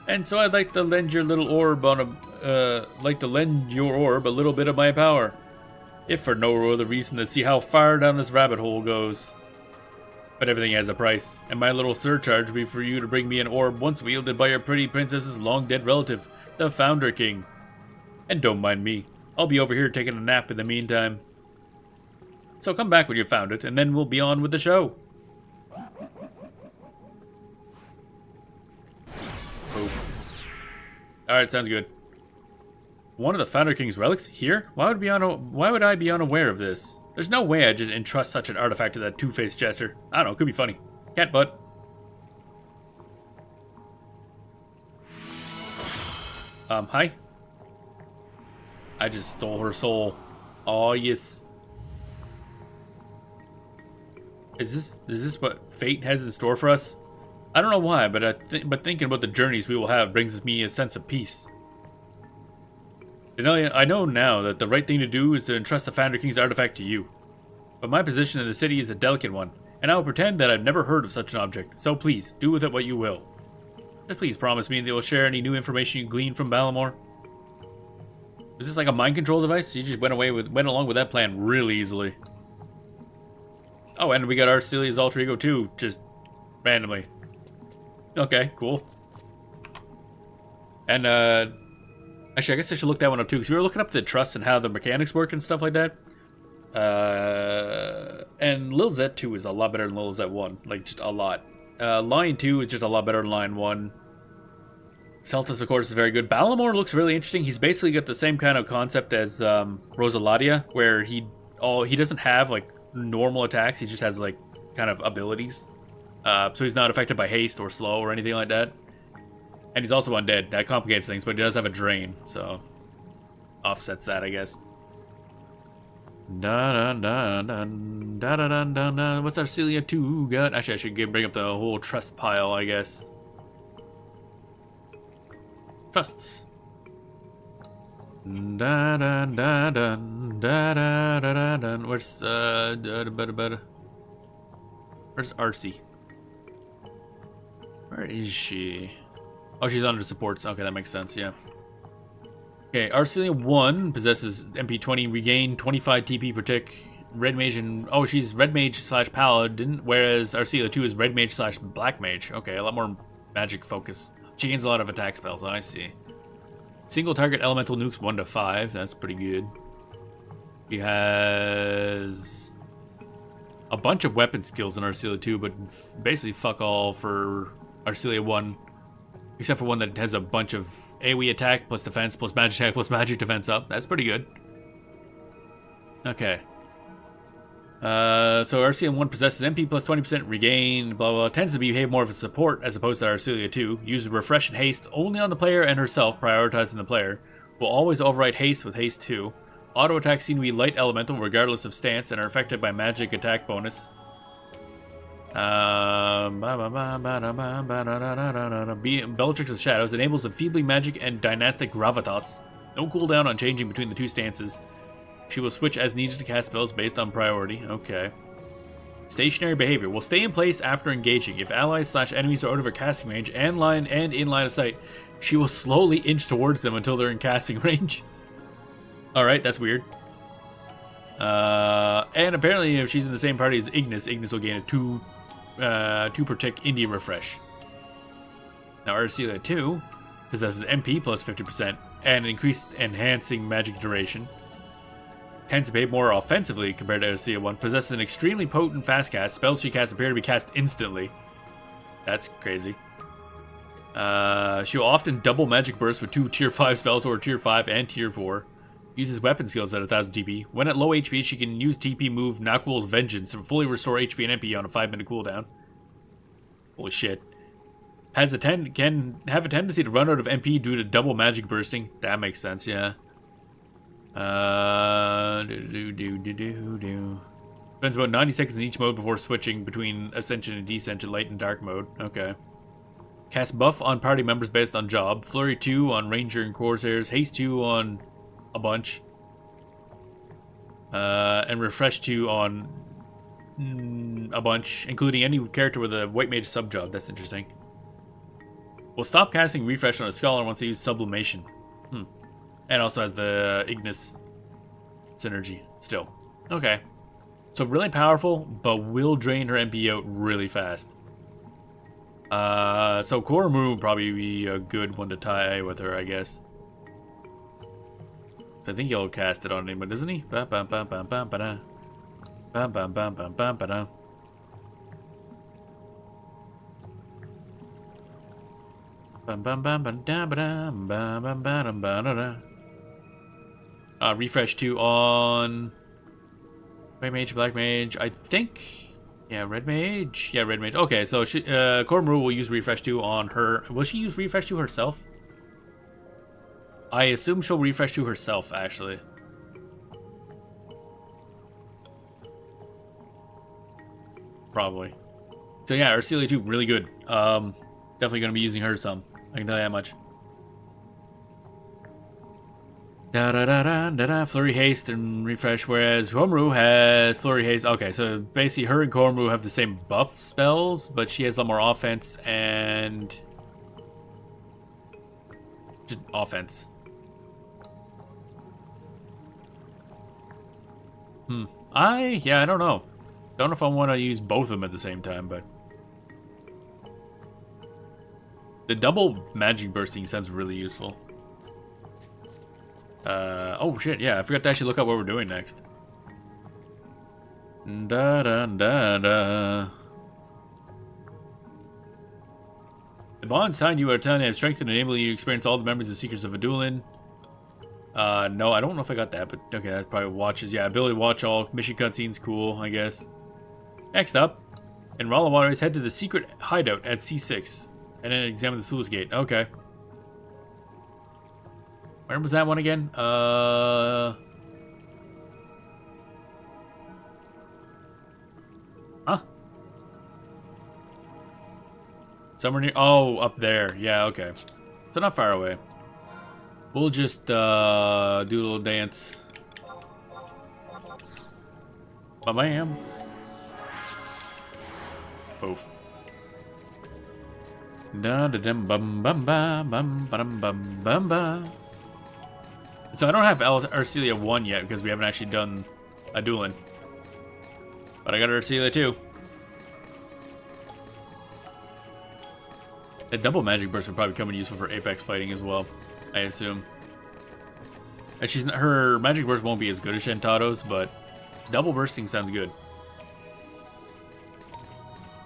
And so I'd like to lend your orb a little bit of my power. If for no other reason to see how far down this rabbit hole goes. But everything has a price, and my little surcharge would be for you to bring me an orb once wielded by your pretty princess's long-dead relative, the Founder King. And don't mind me, I'll be over here taking a nap in the meantime. So come back when you've found it, and then we'll be on with the show. Alright, sounds good. One of the Founder King's relics? Here? Why would I be unaware of this? There's no way I'd just entrust such an artifact to that two-faced jester. I don't know, it could be funny. Cat butt. Hi? I just stole her soul. Oh yes. Is this what fate has in store for us? I don't know why, but thinking about the journeys we will have brings me a sense of peace. Denelia, I know now that the right thing to do is to entrust the Founder King's artifact to you. But my position in the city is a delicate one, and I will pretend that I've never heard of such an object. So please, do with it what you will. Just please promise me that you'll share any new information you glean from Balamor. Is this like a mind control device? You just went along with that plan really easily. Oh, and we got Arcelia's alter ego too, just randomly. Okay, cool. And actually, I guess I should look that one up too, because we were looking up the trusts and how the mechanics work and stuff like that. And Lil Zet 2 is a lot better than Lil Zet 1, like just a lot. Line 2 is just a lot better than Line 1. Celtis, of course, is very good. Balamor looks really interesting. He's basically got the same kind of concept as Rosulatia, where he doesn't have like normal attacks. He just has like kind of abilities. So he's not affected by haste or slow or anything like that. And he's also undead. That complicates things, but he does have a drain, so offsets that, I guess. What's Arcelia 2 got? Actually, I should bring up the whole trust pile, I guess. Trusts. Where's where's Arcee? Where is she? Oh, she's under supports. Okay, that makes sense, yeah. Okay, Arcelia 1 possesses MP 20, regain 25 TP per tick. Red Mage and... Oh, she's Red Mage / Paladin, whereas Arcelia 2 is Red Mage / Black Mage. Okay, a lot more magic focus. She gains a lot of attack spells, I see. Single target elemental nukes 1 to 5. That's pretty good. She has a bunch of weapon skills in Arcelia 2, but basically fuck all for Arcelia 1. Except for one that has a bunch of AoE attack, plus defense, plus magic attack, plus magic defense up. That's pretty good. Okay. So Arcelia 1 possesses MP plus 20%, regain, blah, blah, blah. Tends to behave more of a support as opposed to Arcelia 2. Uses refresh and haste only on the player and herself, prioritizing the player. Will always override haste with haste 2. Auto attacks seem to be light elemental regardless of stance and are affected by magic attack bonus. Bellatrix of the Shadows enables Enfeebling Magic and Dynastic Gravitas. No cooldown on changing between the two stances. She will switch as needed to cast spells based on priority. Okay. Stationary behavior. Will stay in place after engaging. If allies / enemies are out of her casting range and in line of sight, she will slowly inch towards them until they're in casting range. Alright, that's weird. And apparently if she's in the same party as Ignis, Ignis will gain a 2 per tick India refresh. Now Arcelia 2 possesses MP plus 50% and increased enhancing magic duration. Tends to behave more offensively compared to Arcelia 1. Possesses an extremely potent fast cast. Spells she casts appear to be cast instantly. That's crazy. She will often double magic burst with 2 tier 5 spells or tier 5 and tier 4. Uses weapon skills at 1000 TP. When at low HP, she can use TP move Nakul's Vengeance to fully restore HP and MP on a 5-minute cooldown. Holy shit. Can have a tendency to run out of MP due to double magic bursting. That makes sense, yeah. Spends about 90 seconds in each mode before switching between Ascension and Descension, Light and Dark mode. Okay. Cast buff on party members based on job. Flurry 2 on Ranger and Corsairs. Haste 2 on a bunch. And Refresh 2 on a bunch, including any character with a White Mage sub-job. That's interesting. Will stop casting Refresh on a Scholar once they use Sublimation. And also has the Ignis synergy still. Okay. So really powerful, but will drain her MP out really fast. So Koromu would probably be a good one to tie with her, I guess. I think he'll cast it on him, but doesn't he? Refresh 2 on White Mage, Black Mage, I think. Yeah, Red Mage. Yeah, Red Mage. Okay, so she, Koromu will use Refresh 2 on her. Will she use Refresh 2 herself? I assume she'll Refresh 2 herself, actually. Probably. So yeah, Arcelia 2, really good. Definitely going to be using her some. I can tell you that much. Da da da da da da. Flurry haste and refresh, whereas Komuru has flurry haste. Okay, so basically her and Komuru have the same buff spells, but she has a lot more offense and just offense. I don't know. Don't know if I want to use both of them at the same time, but the double magic bursting sounds really useful. Oh shit, yeah, I forgot to actually look up what we're doing next. Da da da da. The bonds tied you are telling you have strengthened and enabling you to experience all the members and secrets of a dueling. No, I don't know if I got that, but okay, that's probably watches. Yeah, ability to watch all mission cutscenes, cool, I guess. Next up, in Rala Waters, head to the secret hideout at C6, and then examine the sluice gate. Okay. Where was that one again? Huh? Somewhere near. Oh, up there. Yeah, okay. So not far away. We'll just do a little dance. Ba-bam. Poof. Da da dum bum bum ba bum bum bum bum ba. So I don't have Arcelia 1 yet because we haven't actually done a dueling. But I got Arcelia 2. The double magic burst would probably come in useful for Apex fighting as well, I assume. And her magic burst won't be as good as Shentado's, but double bursting sounds good.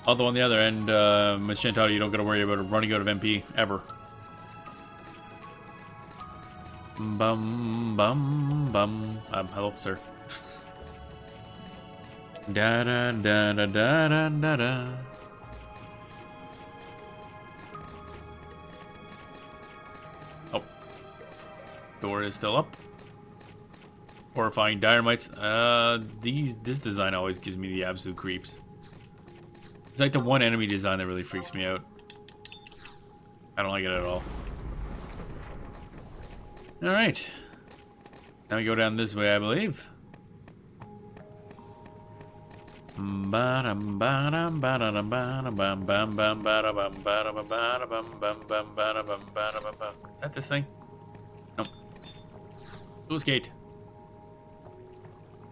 Although on the other end, with Shentado, you don't got to worry about running out of MP ever. Bum bum bum. Hello, sir. Da da da da da da da da. Oh, door is still up. Horrifying dynamites. This design always gives me the absolute creeps. It's like the one enemy design that really freaks me out. I don't like it at all. Alright. Now we go down this way, I believe. Is that this thing? Nope. Sluice gate.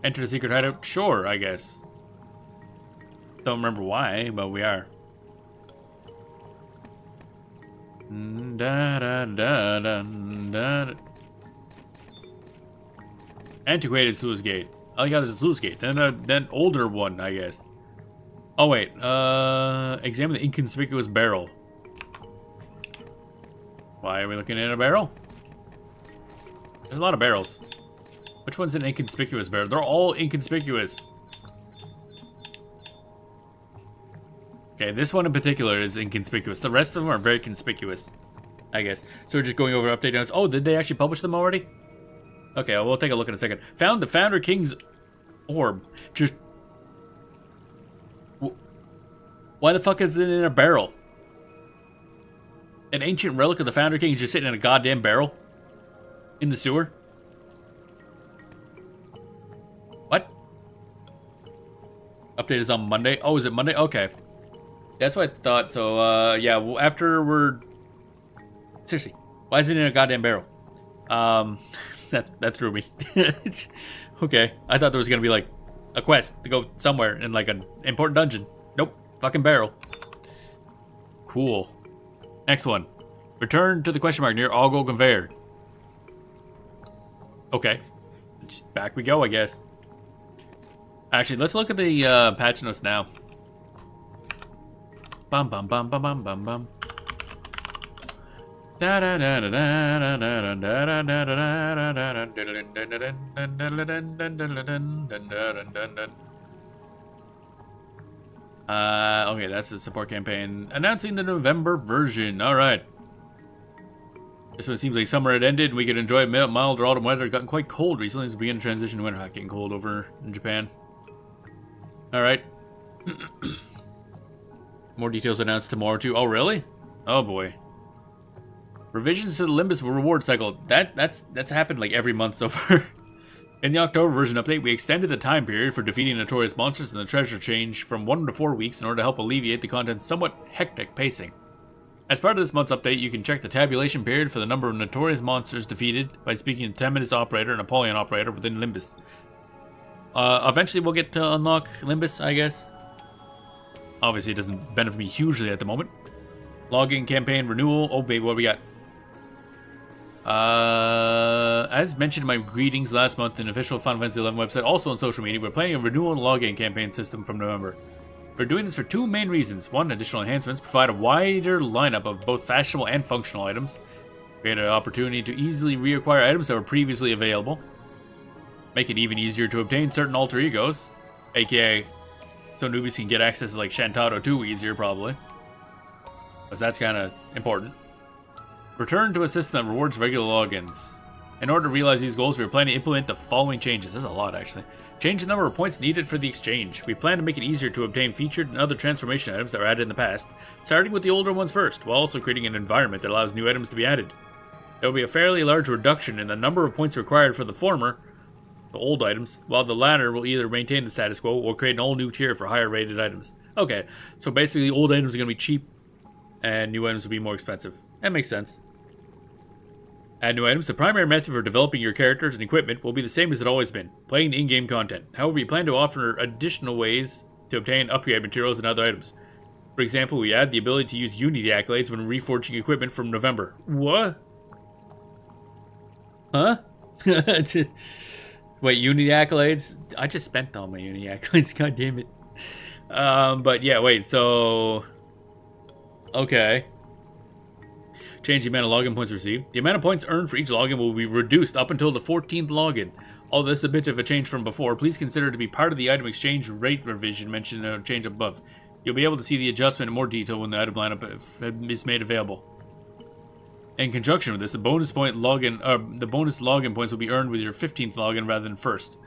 Enter the secret hideout? Sure, I guess. Don't remember why, but we are. Da da da da da. Antiquated sluice gate. Oh yeah, there's a sluice gate. Then older one, I guess. Oh wait. Examine the inconspicuous barrel. Why are we looking at a barrel? There's a lot of barrels. Which one's an inconspicuous barrel? They're all inconspicuous. Okay, this one in particular is inconspicuous. The rest of them are very conspicuous, I guess. So we're just going over update notes. Oh, did they actually publish them already? Okay, we'll take a look in a second. Found the Founder King's orb. Just... Why the fuck is it in a barrel? An ancient relic of the Founder King is just sitting in a goddamn barrel? In the sewer? What? Update is on Monday. Oh, is it Monday? Okay. That's what I thought. So, yeah, after we're... Seriously, why is it in a goddamn barrel? That threw me. Okay, I thought there was gonna be like a quest to go somewhere in like an important dungeon. Nope, fucking barrel. Cool. Next one. Return to the question mark near Algo Conveyor. Okay, back we go, I guess. Actually, let's look at the patch notes now. Bum bum bum bum bum bum bum. Okay, that's the support campaign. Announcing the November version. Alright. This one seems like summer had ended and we could enjoy milder autumn weather. It gotten quite cold recently as we begin to transition to winter. Not getting cold over in Japan. Alright. More details announced tomorrow too. Oh, really? Oh boy. Revisions to the Limbus reward cycle. That's happened like every month so far. In the October version update, we extended the time period for defeating notorious monsters and the treasure change from 1 to 4 weeks in order to help alleviate the content's somewhat hectic pacing. As part of this month's update, you can check the tabulation period for the number of notorious monsters defeated by speaking to Temenis Operator and Apollyon Operator within Limbus. Eventually we'll get to unlock Limbus, I guess. Obviously it doesn't benefit me hugely at the moment. Login campaign renewal. Oh baby, what do we got? As mentioned in my greetings last month in the official Final Fantasy XI website, also on social media, we're planning a renewal and login campaign system from November. We're doing this for 2 main reasons. 1, additional enhancements provide a wider lineup of both fashionable and functional items. Create an opportunity to easily reacquire items that were previously available. Make it even easier to obtain certain alter egos, aka so newbies can get access to like Shantado 2 easier probably. Because that's kind of important. Return to a system that rewards regular logins. In order to realize these goals, we are planning to implement the following changes. There's a lot, actually. Change the number of points needed for the exchange. We plan to make it easier to obtain featured and other transformation items that were added in the past, starting with the older ones first, while also creating an environment that allows new items to be added. There will be a fairly large reduction in the number of points required for the former, the old items, while the latter will either maintain the status quo or create an all-new tier for higher rated items. Okay, so basically old items are going to be cheap, and new items will be more expensive. That makes sense. Add new items. The primary method for developing your characters and equipment will be the same as it always been, playing the in-game content. However, we plan to offer additional ways to obtain upgrade materials and other items. For example, we add the ability to use Unity accolades when reforging equipment from November. What? Huh? Wait, Unity accolades? I just spent all my Unity accolades, god damn it. But yeah, wait, so... Okay. Change the amount of login points received. The amount of points earned for each login will be reduced up until the 14th login. Although this is a bit of a change from before, please consider it to be part of the item exchange rate revision mentioned in a change above. You'll be able to see the adjustment in more detail when the item lineup is made available. In conjunction with this, the bonus login points will be earned with your 15th login rather than first.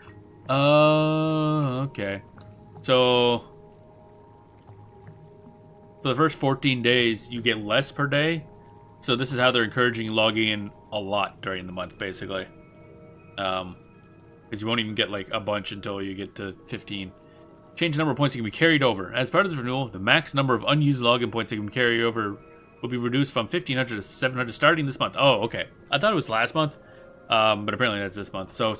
Okay. So for the first 14 days, you get less per day. So this is how they're encouraging logging in a lot during the month, basically. Because you won't even get like a bunch until you get to 15. Change the number of points that can be carried over. As part of this renewal, the max number of unused login points that can be carried over will be reduced from 1,500 to 700 starting this month. Oh, okay. I thought it was last month, but apparently that's this month. So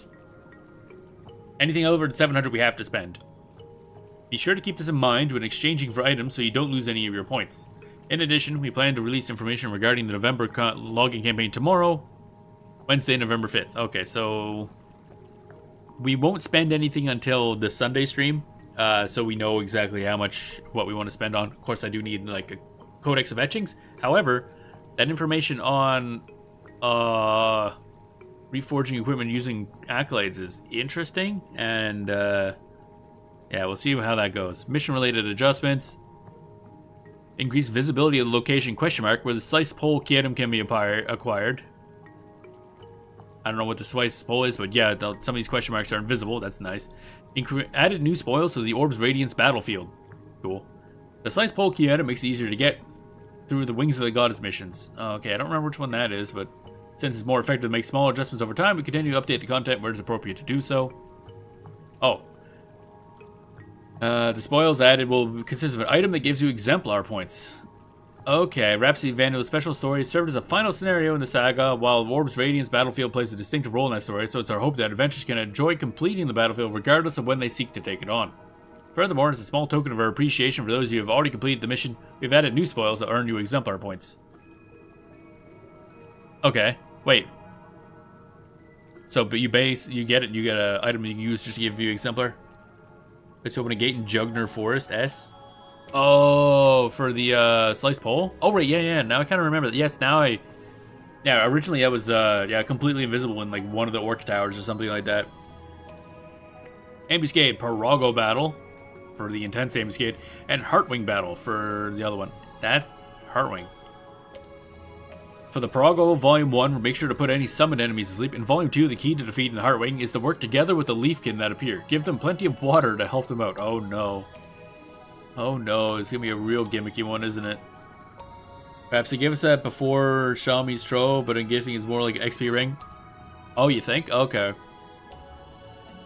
anything over 700 we have to spend. Be sure to keep this in mind when exchanging for items so you don't lose any of your points. In addition, we plan to release information regarding the November login campaign tomorrow, Wednesday, November 5th. Okay, so we won't spend anything until the Sunday stream, so we know exactly what we want to spend on. Of course, I do need like a codex of etchings. However, that information on reforging equipment using accolades is interesting, and yeah, we'll see how that goes. Mission-related adjustments. Increase visibility of the location ? Where the sliced pole key item can be acquired. I don't know what the sliced pole is, but yeah, some of these question marks are invisible. That's nice. Added new spoils to the Orb's Radiance battlefield. Cool. The sliced pole key item makes it easier to get through the Wings of the Goddess missions. Okay, I don't remember which one that is, but since it's more effective to make small adjustments over time, we continue to update the content where it's appropriate to do so. Oh. The spoils added will consist of an item that gives you exemplar points. Okay, Rhapsody of Vandal's special story served as a final scenario in the saga, while Orb's Radiance battlefield plays a distinctive role in that story, so it's our hope that adventurers can enjoy completing the battlefield regardless of when they seek to take it on. Furthermore, as a small token of our appreciation for those of you who have already completed the mission, we've added new spoils that earn you exemplar points. Okay, wait. So, but you get an item you can use just to give you exemplar? Let's open a gate in Jugner Forest, S. Oh, for the sliced pole? Oh, right, yeah, now I kind of remember that. Yes, yeah, originally I was, completely invisible in, like, one of the Orc Towers or something like that. Ambuscade, Parago Battle for the intense Ambuscade, and Heartwing Battle for the other one. That, Heartwing. For the Parago Volume 1, make sure to put any summoned enemies to sleep. In Volume 2, the key to defeating Heartwing is to work together with the Leafkin that appear. Give them plenty of water to help them out. Oh no. Oh no, it's gonna be a real gimmicky one, isn't it? Perhaps they gave us that before Xiaomi's Trove, but I'm guessing it's more like XP ring. Oh, you think? Okay.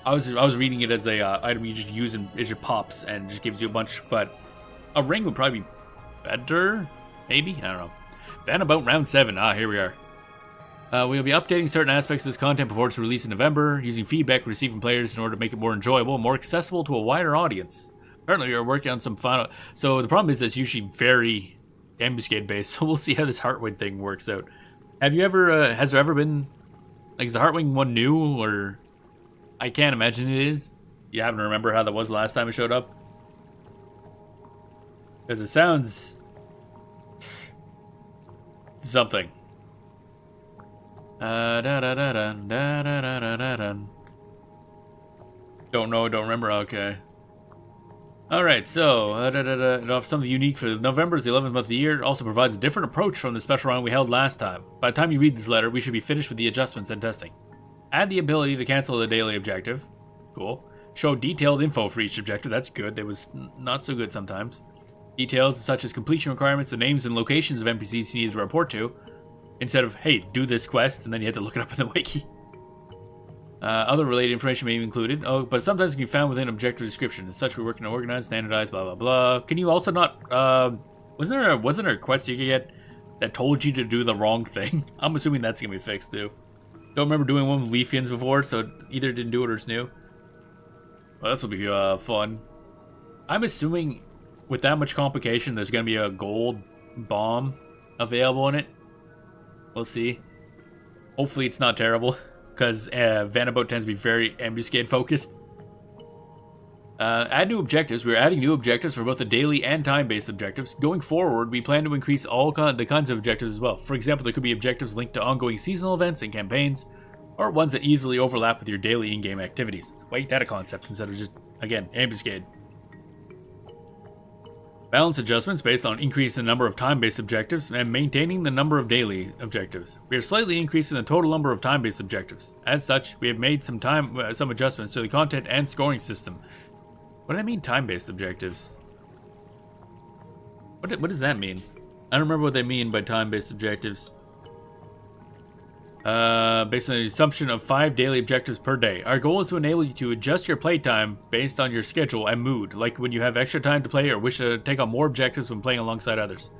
I was reading it as a item you just use and it just pops and just gives you a bunch, but a ring would probably be better, maybe? I don't know. Then about round 7. Here we are. We'll be updating certain aspects of this content before it's released in November, using feedback received from players in order to make it more enjoyable and more accessible to a wider audience. Currently, we are working on some final... So the problem is that it's usually very ambuscade based, so we'll see how this Heartwing thing works out. Have you ever... has there ever been... Like, is the Heartwing one new, or... I can't imagine it is. You happen to remember how that was the last time it showed up? Because it sounds... something. Don't know, don't remember. Okay. Alright, so, something unique for November is the 11th month of the year. It also provides a different approach from the special round we held last time. By the time you read this letter, we should be finished with the adjustments and testing. Add the ability to cancel the daily objective. Cool. Show detailed info for each objective. That's good. It was not so good sometimes. Details such as completion requirements, the names and locations of NPCs you need to report to. Instead of, hey, do this quest, and then you had to look it up in the wiki. Other related information may be included. Oh, but sometimes it can be found within objective description. As such, we're working to organize, standardize, blah, blah, blah. Can you also not, wasn't there a quest you could get that told you to do the wrong thing? I'm assuming that's going to be fixed, too. Don't remember doing one with Leafians before, so either didn't do it or it's new. Well, this will be, fun. I'm assuming with that much complication, there's going to be a gold bomb available in it. We'll see. Hopefully it's not terrible, because Vanderboat tends to be very ambuscade focused. Add new objectives. We're adding new objectives for both the daily and time-based objectives. Going forward, we plan to increase all the kinds of objectives as well. For example, there could be objectives linked to ongoing seasonal events and campaigns, or ones that easily overlap with your daily in-game activities. Wait, that a concept instead of just, again, ambuscade. Balance adjustments based on increasing the number of time-based objectives and maintaining the number of daily objectives. We are slightly increasing the total number of time-based objectives. As such, we have made some adjustments to the content and scoring system. What do I mean time-based objectives? What does that mean? I don't remember what they mean by time-based objectives. Based on the assumption of 5 daily objectives per day. Our goal is to enable you to adjust your playtime based on your schedule and mood, like when you have extra time to play or wish to take on more objectives when playing alongside others.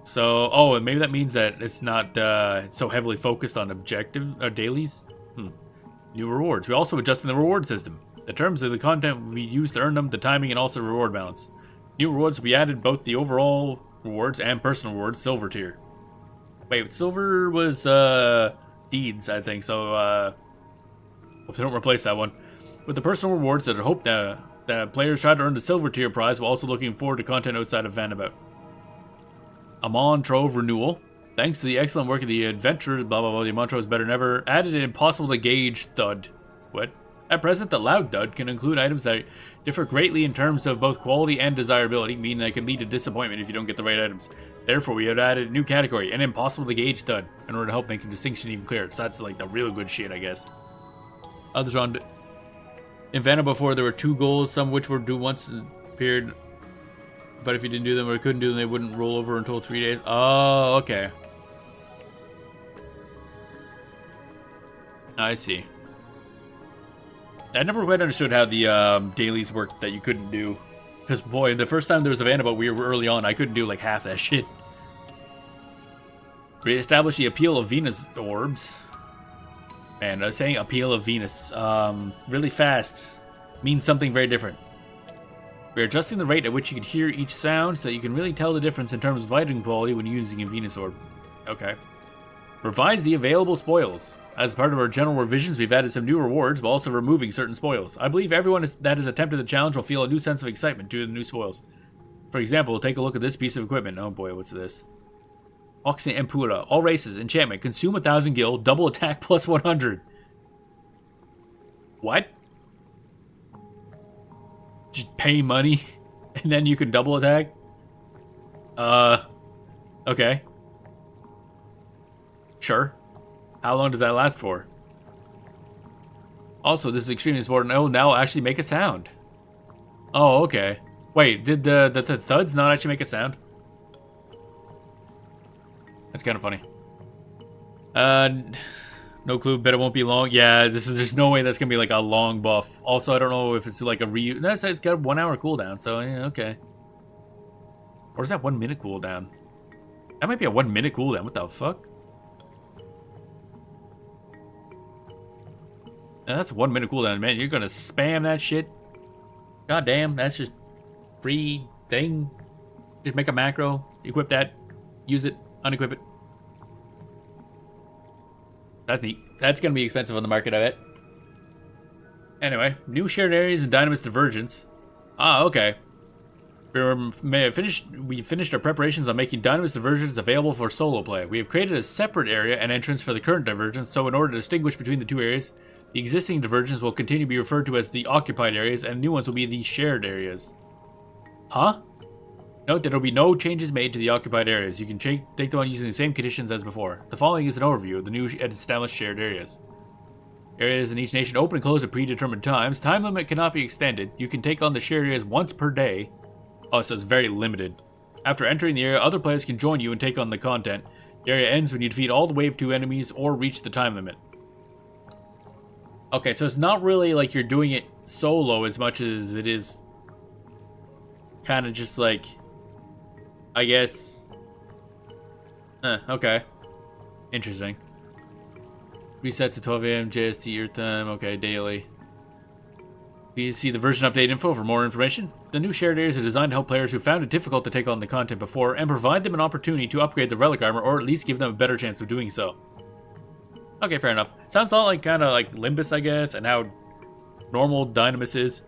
So, and maybe that means that it's not so heavily focused on objective or dailies. New rewards. We're also adjusting the reward system. The terms of the content we use to earn them, the timing, and also reward balance. New rewards will be added both the overall rewards and personal rewards silver tier. Wait, silver was deeds, I think, so hope they don't replace that one. With the personal rewards that are hoped that players try to earn the silver tier prize while also looking forward to content outside of Vanderbout. Amon Trove renewal. Thanks to the excellent work of the adventurers, blah blah blah, the Amon Trove is better than ever. Added an impossible to gauge thud. What? At present, the loud thud can include items that differ greatly in terms of both quality and desirability, meaning that can lead to disappointment if you don't get the right items. Therefore, we have added a new category, an impossible to gauge thud, in order to help make the distinction even clearer. So that's like the real good shit, I guess. Others on in Vanna before, there were 2 goals, some of which were due once a period, but if you didn't do them or couldn't do them, they wouldn't roll over until 3 days. Oh, okay. I see. I never quite understood how the dailies worked that you couldn't do. Because, boy, the first time there was a Vanderboat, we were early on. I couldn't do, like, half that shit. Reestablish the appeal of Venus orbs. And saying appeal of Venus really fast means something very different. We're adjusting the rate at which you can hear each sound so that you can really tell the difference in terms of lighting quality when using a Venus orb. Okay. Revise the available spoils. As part of our general revisions, we've added some new rewards while also removing certain spoils. I believe everyone that has attempted the challenge will feel a new sense of excitement due to the new spoils. For example, take a look at this piece of equipment. Oh boy, what's this? Oxy Empura. All races, enchantment. Consume 1,000 gil, double attack plus 100. What? Just pay money and then you can double attack? Okay. Sure. How long does that last for? Also, this is extremely important. Oh, now actually make a sound. Oh, okay. Wait, did the thuds not actually make a sound? That's kind of funny. No clue. Bet it won't be long. Yeah, there's no way that's gonna be like a long buff. Also, I don't know if it's like a it's got a 1 hour cooldown. So yeah, okay. Or is that 1 minute cooldown? That might be a 1 minute cooldown. What the fuck? Now, that's a 1 minute cooldown, man. You're gonna spam that shit. God damn, that's just free thing. Just make a macro, equip that, use it, unequip it. That's neat. That's gonna be expensive on the market, I bet. Anyway, new shared areas and Dynamis Divergence. Ah, okay. We finished our preparations on making Dynamis Divergence available for solo play. We have created a separate area and entrance for the current divergence, so in order to distinguish between the two areas, the existing divergence will continue to be referred to as the occupied areas, and new ones will be the shared areas. Huh? Note that there will be no changes made to the occupied areas. You can take them on using the same conditions as before. The following is an overview of the new established shared areas. Areas in each nation open and close at predetermined times. Time limit cannot be extended. You can take on the shared areas once per day. Oh, so it's very limited. After entering the area, other players can join you and take on the content. The area ends when you defeat all the wave 2 enemies or reach the time limit. Okay, so it's not really like you're doing it solo as much as it is kind of just like, I guess. Okay. Interesting. Resets at 12 a.m. JST your time. Okay, daily. Please see the version update info for more information. The new shared areas are designed to help players who found it difficult to take on the content before and provide them an opportunity to upgrade the relic armor or at least give them a better chance of doing so. Okay, fair enough. Sounds a lot like kind of like Limbus, I guess, and how normal Dynamis is.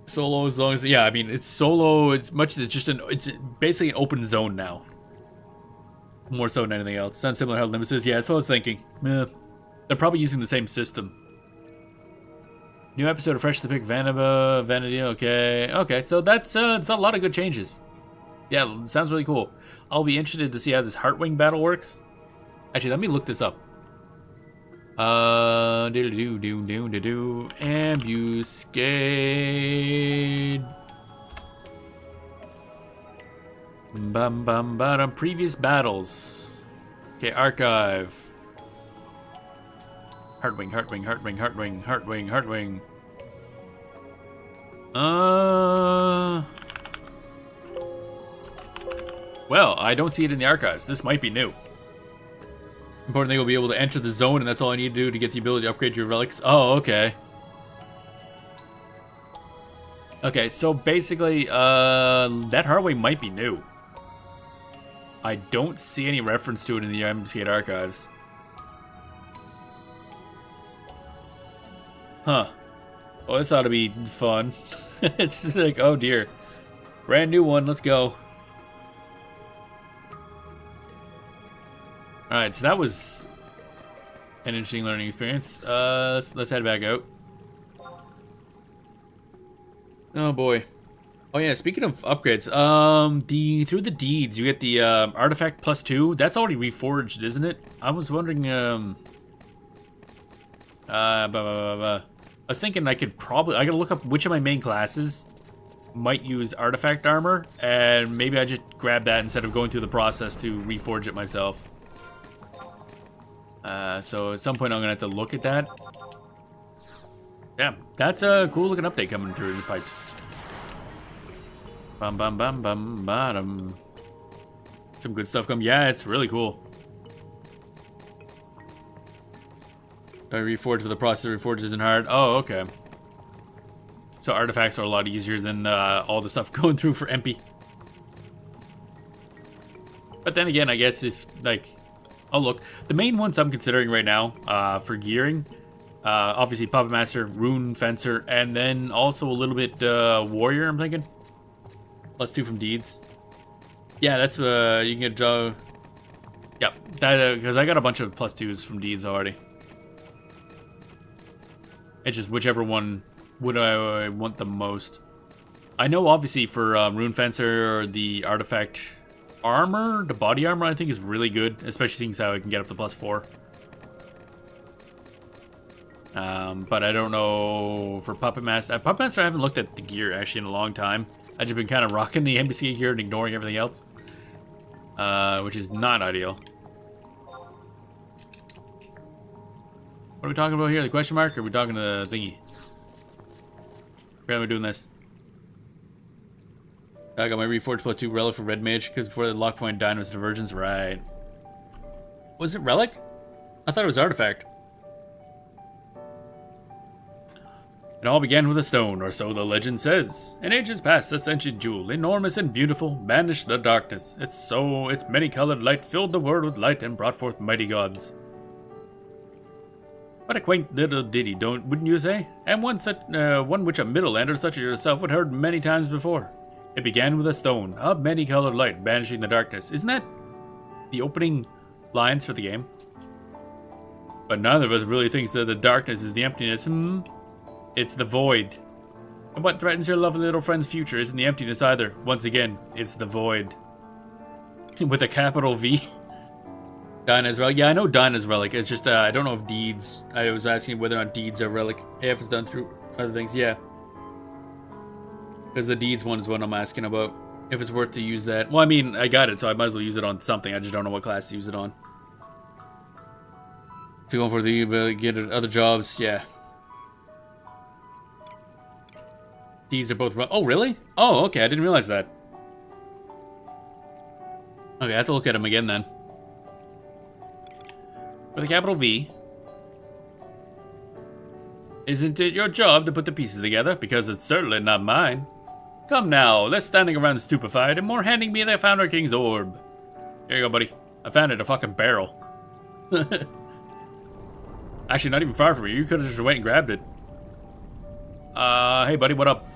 Solo, as long as, yeah, I mean, it's solo as much as it's just it's basically an open zone now. More so than anything else. Sounds similar to how Limbus is. Yeah, that's what I was thinking. They're probably using the same system. New episode of Fresh to Pick Vanity. Okay, so that's it's a lot of good changes. Yeah, sounds really cool. I'll be interested to see how this Heartwing battle works. Actually, let me look this up. Ambuscade. Previous battles. Okay, archive. Heartwing. Well, I don't see it in the archives. This might be new. Important thing will be able to enter the zone, and that's all I need to do to get the ability to upgrade your relics. Oh, okay. Okay, so basically, that Heartwing might be new. I don't see any reference to it in the Ambuscade archives. Huh. Well, this ought to be fun. It's just like, oh dear. Brand new one, let's go. Alright, so that was an interesting learning experience. Let's head back out. Oh boy. Oh yeah, speaking of upgrades, through the deeds you get the artifact +2. That's already reforged, isn't it? I was wondering I was thinking I gotta look up which of my main classes might use artifact armor, and maybe I just grab that instead of going through the process to reforge it myself. So at some point I'm gonna have to look at that. Yeah, that's a cool looking update coming through the pipes. Bum bum bum bum bottom. Some good stuff come. Yeah, it's really cool. I reforged, but the process of reforge isn't hard. Oh, okay. So artifacts are a lot easier than all the stuff going through for MP. But then again, I guess if, like... Oh, look. The main ones I'm considering right now for gearing, obviously Puppet Master, Rune Fencer, and then also a little bit Warrior, I'm thinking. +2 from Deeds. Yeah, that's... you can get... Yep, that because I got a bunch of +2s from Deeds already. It's just whichever one would I want the most. I know obviously for Rune Fencer, the artifact armor, the body armor I think is really good, especially seeing how I can get up to +4. But I don't know for Puppet Master. Puppet Master I haven't looked at the gear actually in a long time. I've just been kind of rocking the NPC gear and ignoring everything else. which is not ideal. What are we talking about here? The question mark? Or are we talking to the thingy? Apparently we're doing this. I got my Reforged +2 relic for Red Mage because before the lock point died was Divergence. Right. Was it relic? I thought it was artifact. It all began with a stone, or so the legend says. In ages past, this ancient jewel, enormous and beautiful, banished the darkness. Its many-colored light filled the world with light and brought forth mighty gods. What a quaint little ditty, wouldn't you say? And one which a Middle-lander such as yourself would have heard many times before. It began with a stone, a many-colored light, banishing the darkness. Isn't that the opening lines for the game? But neither of us really thinks that the darkness is the emptiness. It's the void. And what threatens your lovely little friend's future isn't the emptiness either. Once again, it's the void. With a capital V. Dinah's Relic. Yeah, I know Dinah's Relic. It's just, I don't know if Deeds. I was asking whether or not Deeds are Relic. AF is done through other things. Yeah. Because the Deeds one is what I'm asking about. If it's worth to use that. Well, I mean, I got it, so I might as well use it on something. I just don't know what class to use it on. To go for the get other jobs, yeah. These are both... Oh, really? Oh, okay. I didn't realize that. Okay, I have to look at them again then. With a capital V. Isn't it your job to put the pieces together? Because it's certainly not mine. Come now, less standing around stupefied and more handing me the Founder King's orb. Here you go, buddy. I found it in a fucking barrel. Actually, not even far from you. You could have just went and grabbed it. Hey, buddy, what up?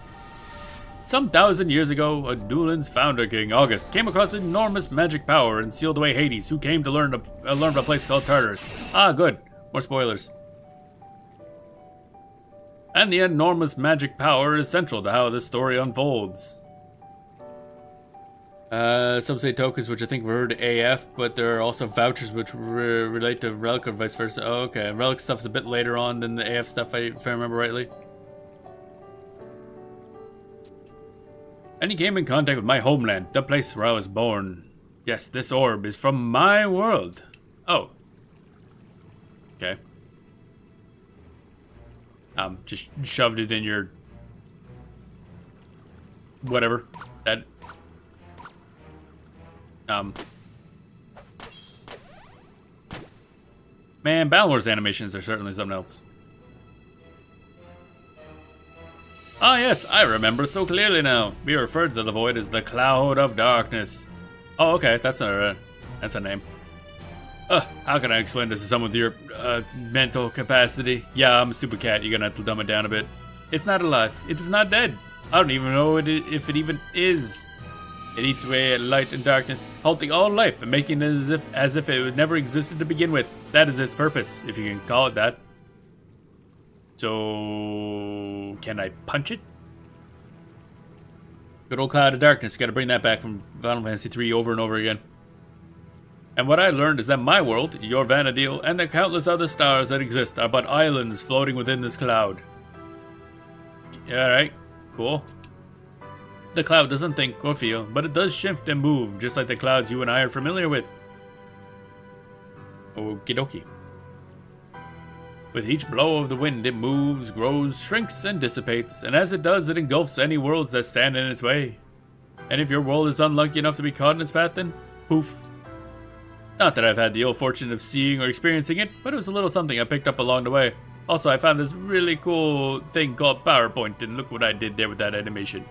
Some 1,000 years ago, a Duelin's Founder King, August, came across enormous magic power and sealed away Hades, who came to learn of a place called Tartarus. Ah, good. More spoilers. And the enormous magic power is central to how this story unfolds. Some say tokens, which I think refer to AF, but there are also vouchers which relate to Relic or vice versa. Oh, okay. Relic stuff's a bit later on than the AF stuff, if I remember rightly. And he came in contact with my homeland, the place where I was born. Yes, this orb is from my world. Oh. Okay. Just shoved it in your... whatever. That... Man, Balnor's animations are certainly something else. Ah yes, I remember so clearly now. We referred to the void as the Cloud of Darkness. Oh, okay, that's a name. How can I explain this to someone with your mental capacity? Yeah, I'm a stupid cat. You're gonna have to dumb it down a bit. It's not alive. It is not dead. I don't even know if it even is. It eats away at light and darkness, halting all life and making it as if it never existed to begin with. That is its purpose, if you can call it that. So, can I punch it? Good old Cloud of Darkness. Got to bring that back from Final Fantasy III over and over again. And what I learned is that my world, your Vana'diel, and the countless other stars that exist are but islands floating within this cloud. Alright, cool. The cloud doesn't think or feel, but it does shift and move, just like the clouds you and I are familiar with. Okie dokie. With each blow of the wind, it moves, grows, shrinks, and dissipates, and as it does, it engulfs any worlds that stand in its way. And if your world is unlucky enough to be caught in its path, then poof. Not that I've had the ill fortune of seeing or experiencing it, but it was a little something I picked up along the way. Also, I found this really cool thing called PowerPoint, and look what I did there with that animation.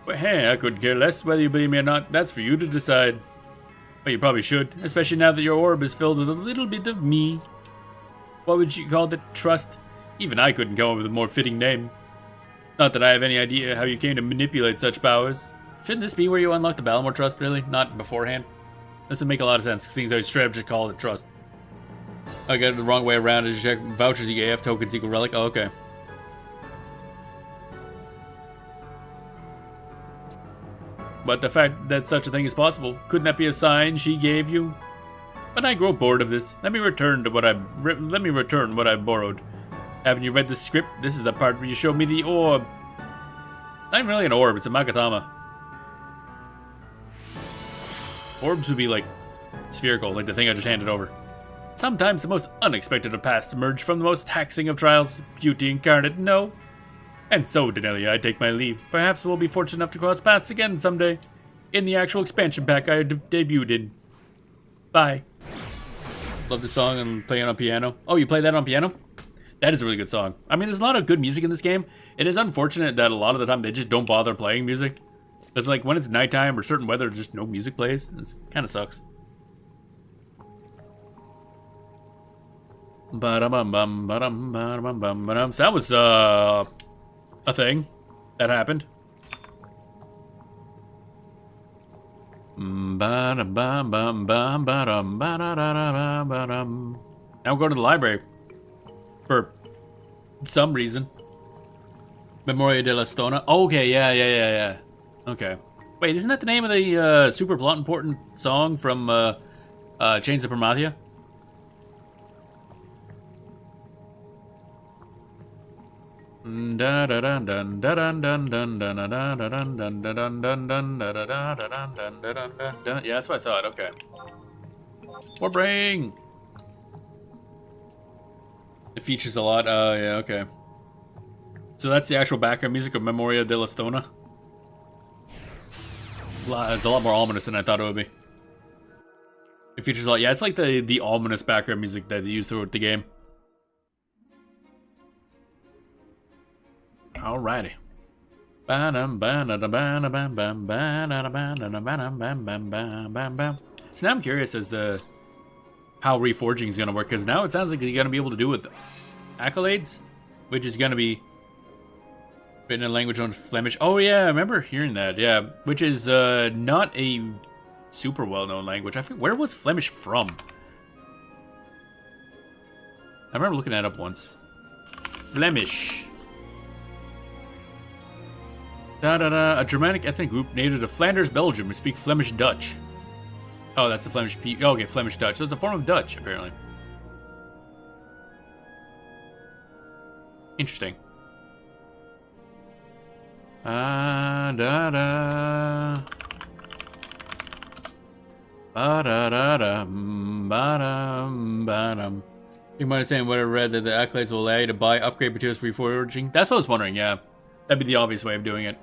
But hey, I couldn't care less whether you believe me or not. That's for you to decide. Well, you probably should, especially now that your orb is filled with a little bit of me. What would you call it? Trust? Even I couldn't come up with a more fitting name. Not that I have any idea how you came to manipulate such powers. Shouldn't this be where you unlock the Balmor Trust, really? Not beforehand? This would make a lot of sense, seeing as I straight up just called it Trust. I got it the wrong way around. I just checked vouchers equal AF, tokens equal relic. Oh, okay. But the fact that such a thing is possible, couldn't that be a sign she gave you? But I grow bored of this. Let me return what I borrowed. Haven't you read the script? This is the part where you showed me the orb. Not even really an orb, it's a Magatama. Orbs would be like spherical, like the thing I just handed over. Sometimes the most unexpected of paths emerge from the most taxing of trials. Beauty incarnate, no. And so, Denelia, I take my leave. Perhaps we'll be fortunate enough to cross paths again someday. In the actual expansion pack I debuted in. Bye. Love the song and playing on piano. Oh, you play that on piano? That is a really good song. I mean, there's a lot of good music in this game. It is unfortunate that a lot of the time they just don't bother playing music. It's like when it's nighttime or certain weather, just no music plays. It kind of sucks. So that was a thing that happened. Now we're going to the library. For some reason. Memoria della Stona. Oh, okay, yeah. Okay. Wait, isn't that the name of the super plot important song from Chains of Promathia? Yeah, that's what I thought. Okay. Warbring. It features a lot. Yeah, okay. So that's the actual background music of Memoria della Stona. It's a lot more ominous than I thought it would be. It features a lot. Yeah, it's like the ominous background music that they use throughout the game. Alrighty. So now I'm curious as to how reforging is going to work, because now it sounds like you're going to be able to do it with accolades, which is going to be written in language on Flemish. Oh yeah, I remember hearing that. Yeah, which is not a super well-known language. I think, where was Flemish from? I remember looking that up once. Flemish. A Germanic ethnic group native to Flanders, Belgium, who speak Flemish Dutch. Oh, that's the Flemish people. Oh, okay, Flemish Dutch. So it's a form of Dutch, apparently. Interesting. You might understand what I read, that the accolades will allow you to buy upgrade materials for reforging. That's what I was wondering, yeah. That'd be the obvious way of doing it.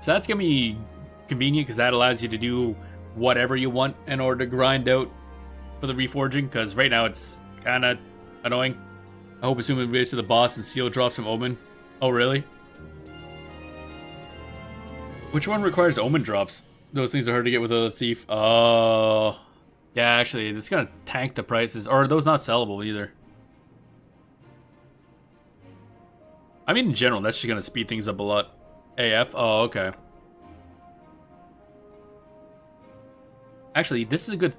So that's gonna be convenient, because that allows you to do whatever you want in order to grind out for the reforging, because right now it's kind of annoying. I hope assuming it relates to the boss and Seal drops from Omen. Oh, really? Which one requires Omen drops? Those things are hard to get with a thief. Oh. Yeah, actually, it's gonna tank the prices. Or are those not sellable either? I mean, in general, that's just gonna speed things up a lot. AF? Oh, okay. Actually, this is a good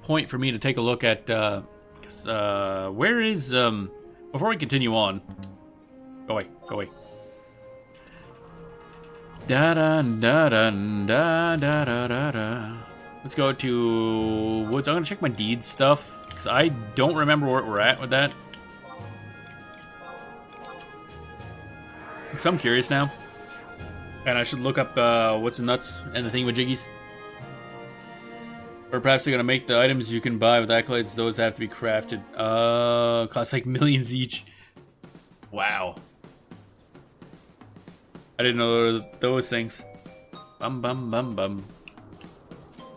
point for me to take a look at, where is, before we continue on. Go away, go away. Let's go to Woods. I'm gonna check my deed stuff, because I don't remember where we're at with that. So I'm curious now. And I should look up what's the nuts and the thingamajiggies. Or perhaps they're gonna make the items you can buy with accolades. Those have to be crafted. Cost like millions each. Wow. I didn't know those things. Bum bum bum bum.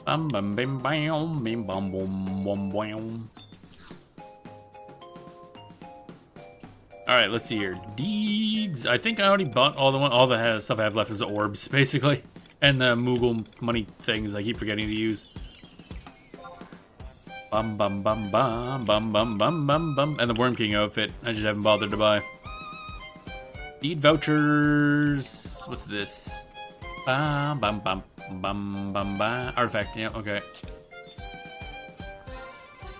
Bum bum bim bam bim bum bum bum bam. Alright, let's see here. Deeds. I think I already bought all the stuff I have left is the orbs, basically. And the Moogle money things I keep forgetting to use. Bum bum bum bum bum bum bum bum bum. And the Worm King outfit. I just haven't bothered to buy. Deed vouchers. What's this? Bum bum bum bum bum bum. Artifact, yeah, okay.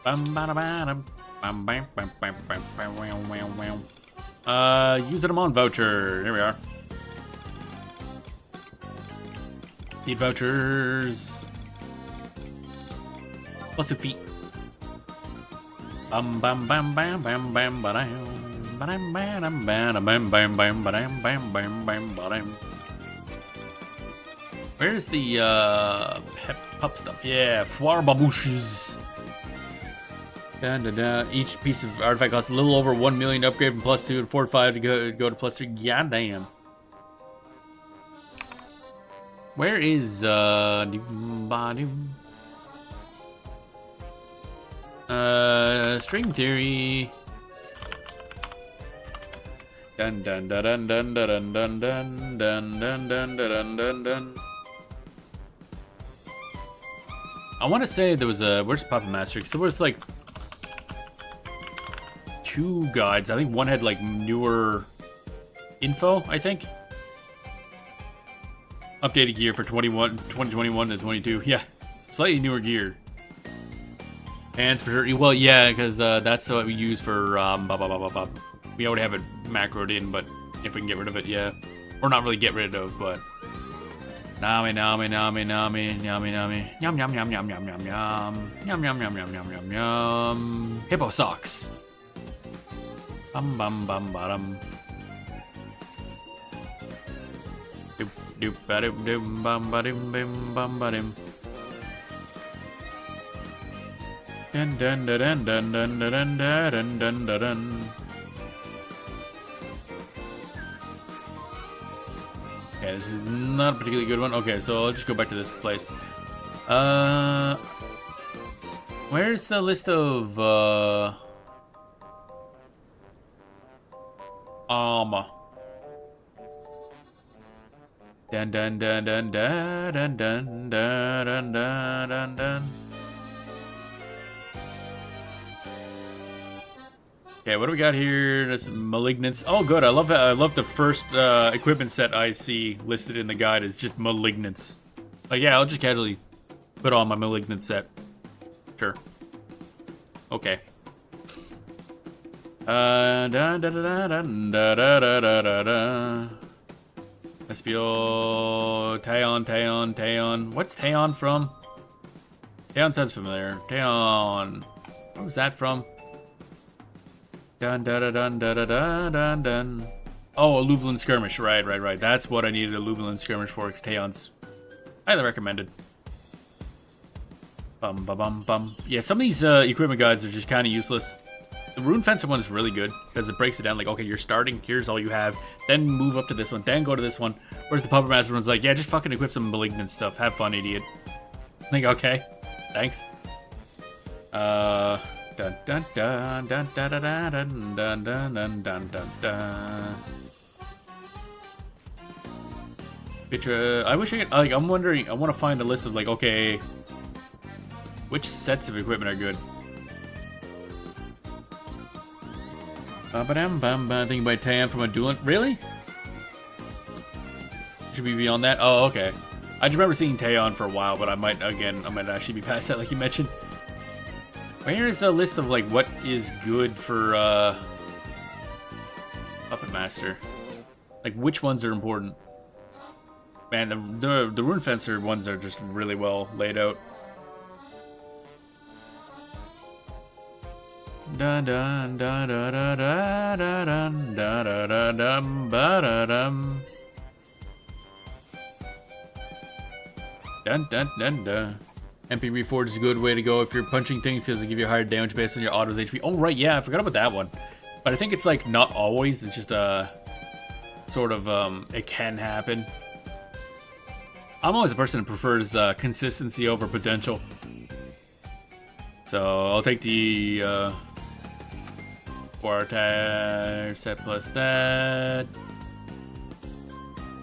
Bum bum bum bum bum bum bum bum bum. Use it on voucher. There we are. Deed vouchers. Plus 2 feet. Bum bum bum bam bam bam ba-dam. Where's the pup stuff? Yeah, foire babouches. Each piece of artifact costs a little over 1 million to upgrade from +2 and +5 to go to +3. Goddamn. Where is string theory? Dun dun dun dun dun dun dun dun dun dun dun dun dun dun. I want to say there was a where's Puppet Master? Because there was like 2 guides. I think one had like newer info. I think updated gear for 2021 to 22. Yeah, slightly newer gear. Hands for sure. Well, yeah, because that's what we use for we already have it macroed in, but if we can get rid of it, yeah. Or not really get rid of, but Nami, nami, nami, nami, nami, nami. Yum, yum, yum, yum, yum, yum, yum. Yum, yum, yum, yum, yum, yum, yum. Hippo socks. Bum, bum, bum, bottom. Doop, doop, ba-doop, doop, bum, ba-doom, bim, bum, ba-dim. Dun, dun, dun, dun, dun, dun, dun, dun, dun, dun, dun. Okay, this is not a particularly good one. Okay, so I'll just go back to this place. Where's the list of Dun dun dun dun dun dun dun dun dun dun dun. Okay, what do we got here? This malignance. Oh, good. I love the first equipment set I see listed in the guide is just malignance. Like, yeah, I'll just casually put on my malignant set. Sure. Okay. Da da da da da da da da da da. Espio, Taeon. What's Taeon from? Taeon sounds familiar. Taeon. Where was that from? Dun dun dun dun dun dun dun dun. Oh, a Luveland skirmish. Right. That's what I needed a Luveland skirmish for. Because Taeon's highly recommended. Bum bum bum bum. Yeah, some of these equipment guides are just kind of useless. The Rune Fencer one is really good because it breaks it down like, okay, you're starting, here's all you have, then move up to this one, then go to this one. Whereas the Puppet Master one's like, yeah, just fucking equip some malignant stuff. Have fun, idiot. Like, okay, thanks. Dun dun dun dun dun dun dun dun dun dun dun dun. Picture. I wish I could. Like, I'm wondering. I want to find a list of like, okay, which sets of equipment are good. Thinking by Taeon from a duelant. Really? Should we be on that? Oh, okay. I just remember seeing Taeon for a while, but I might actually be past that, like you mentioned. Here's a list of like what is good for Puppet Master. Like which ones are important. Man, the Rune Fencer ones are just really well laid out. Dun dun dun dun dun dun dun dun dun dun dun dun. Dun dun dun dun. MP Reforge is a good way to go if you're punching things because they give you higher damage based on your auto's HP. Oh right, yeah, I forgot about that one. But I think it's like not always. It's just sort of it can happen. I'm always a person that prefers consistency over potential. So I'll take the Quarter set plus that.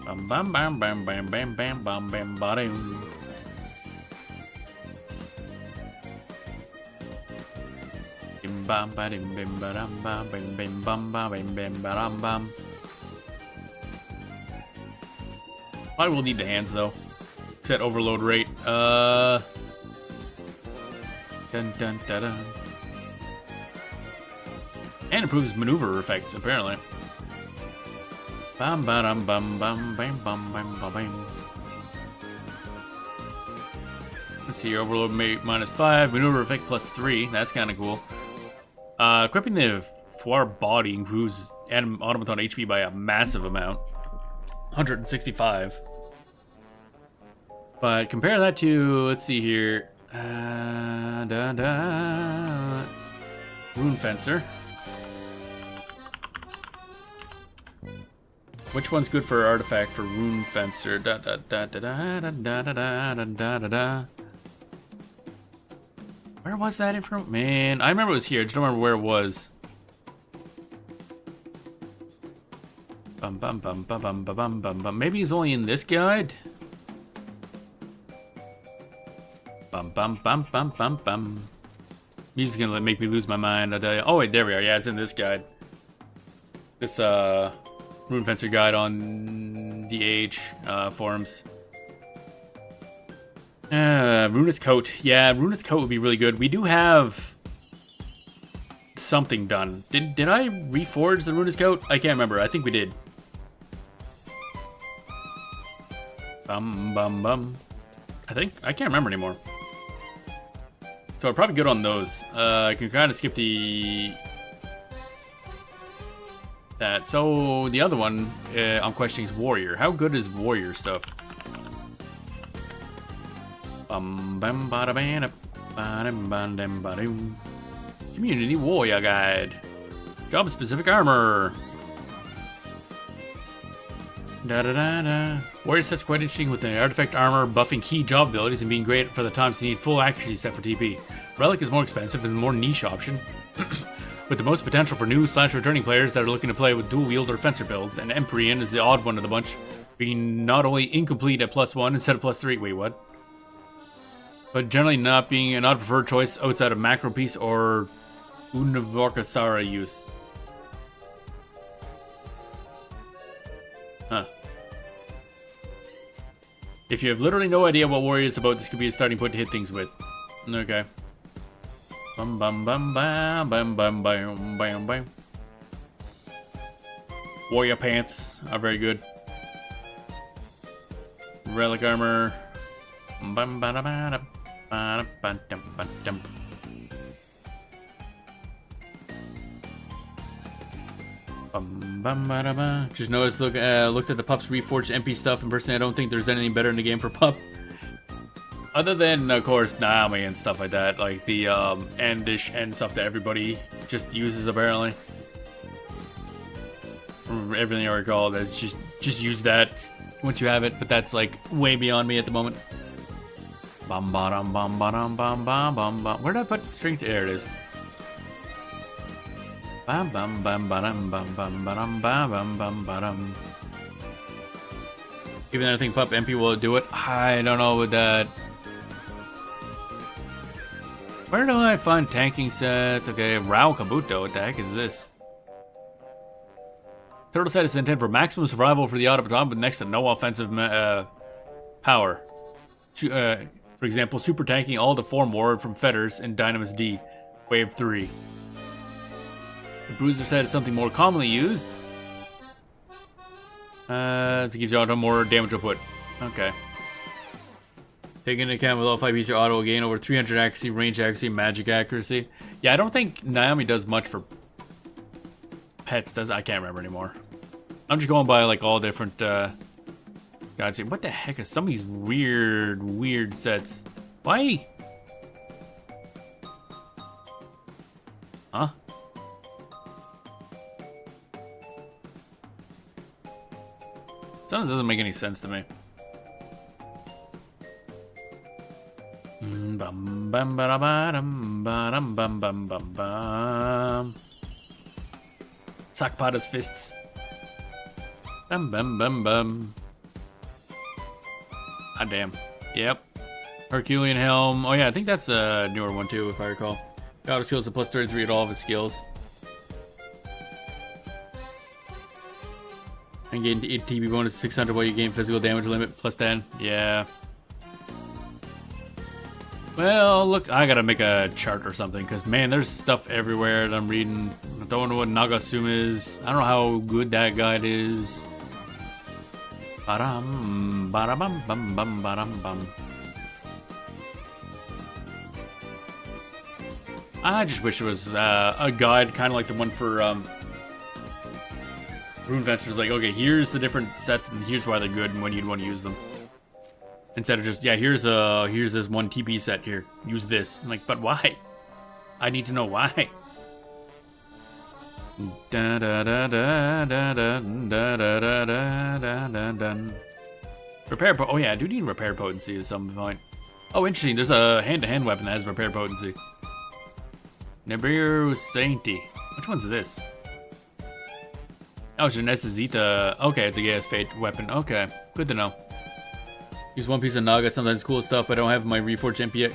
Bam bam bam bam bam bam bam bam bam bam. Bam bam bam bam bam bam bam bam bam bam bam bam. I will need the hands though. Set overload rate. Dun dun dun dun. And improves maneuver effects apparently. Bam bam bam bam bam bam bam bam. Let's see, overload -5, maneuver effect +3. That's kind of cool. Equipping the Four body improves automaton HP by a massive amount. 165. But compare that to, let's see here. Rune Fencer. Which one's good for artifact for Rune Fencer? Where was that information? Man, I remember it was here. I just don't remember where it was. Maybe he's only in this guide? Music's gonna make me lose my mind, I tell you. Oh wait, there we are. Yeah, it's in this guide. This Rune Fencer guide on the AH forums. Runa's Coat. Yeah, Runa's Coat would be really good. We do have something done. Did I reforge the Runa's Coat? I can't remember. I think we did. I think. I can't remember anymore. So we're probably good on those. I can kind of skip that. So the other one I'm questioning is Warrior. How good is Warrior stuff? Community Warrior Guide. Job specific armor. Warrior set's quite interesting with the artifact armor buffing key job abilities and being great for the times you need full accuracy set for TP. Relic is more expensive and a more niche option. With the most potential for new / returning players that are looking to play with dual wield or fencer builds, and Empyrean is the odd one of the bunch, being not only incomplete at +1 instead of +3. Wait, what? But generally not being a preferred choice outside of macro piece or Univorkasara use. Huh. If you have literally no idea what Warrior is about, this could be a starting point to hit things with. Okay. Bum bum bum bam bam bam bam bam bam. Warrior pants are very good. Relic armor. Bum ba da ba da ba da ba dum ba dum. Just noticed, looked at the Pup's reforged MP stuff, and personally I don't think there's anything better in the game for Pup. Other than, of course, Naomi and stuff like that, like the Endish and stuff that everybody just uses apparently. Everything I recall, that's just use that once you have it, but that's like way beyond me at the moment. Bum ba dum bum ba dum bum bum bum bum. Where did I put strength? There it is. Bum bum bum ba dum bum bum ba dum bum bum ba dum. Even though I think Pup MP will do it, I don't know with that. Where do I find tanking sets? Okay, Rao Kabuto. What the heck is this? Turtle set is intended for maximum survival for the automaton, but next to no offensive power. For example, super tanking all to form ward from Fetters and Dynamis D, Wave 3. The Bruiser set is something more commonly used. It gives you auto more damage output. Okay. Taking into account with all 5 pieces, auto gain over 300 accuracy, range accuracy, magic accuracy. Yeah, I don't think Naomi does much for pets, does I can't remember anymore. I'm just going by like all different guys here. What the heck are some of these weird sets? Why? Huh? Some of this doesn't make any sense to me. Bum bum ba bum bum bum bum bum bum. Sakpada's fists. Bum bum bum bum. Ah damn. Yep. Herculean helm. Oh yeah, I think that's a newer one too, if I recall. Auto skills a plus 33 at all of his skills. And gain 8 TB bonus 600 while you gain physical damage limit plus 10. Yeah. Well, look, I gotta make a chart or something, because, man, there's stuff everywhere that I'm reading. I don't know what Nagasum is. I don't know how good that guide is. Ba-dum, ba-da-bum, bum, bum, ba-dum, bum. I just wish it was a guide, kind of like the one for Rune Fencers. Like, okay, here's the different sets, and here's why they're good, and when you'd want to use them. Instead of just, yeah, here's this one TP set here. Use this. I'm like, but why? I need to know why. Da da da da da da da da da da da da. Repair. Oh yeah, I do need repair potency at some point. Oh, interesting. There's a hand-to-hand weapon that has repair potency. Nibiru Sainty. Which one's this? Oh, it's an Nesazita. Okay, it's a Gas Fate weapon. Okay, good to know. Use one piece of Naga, sometimes cool stuff, but I don't have my Reforged MP yet.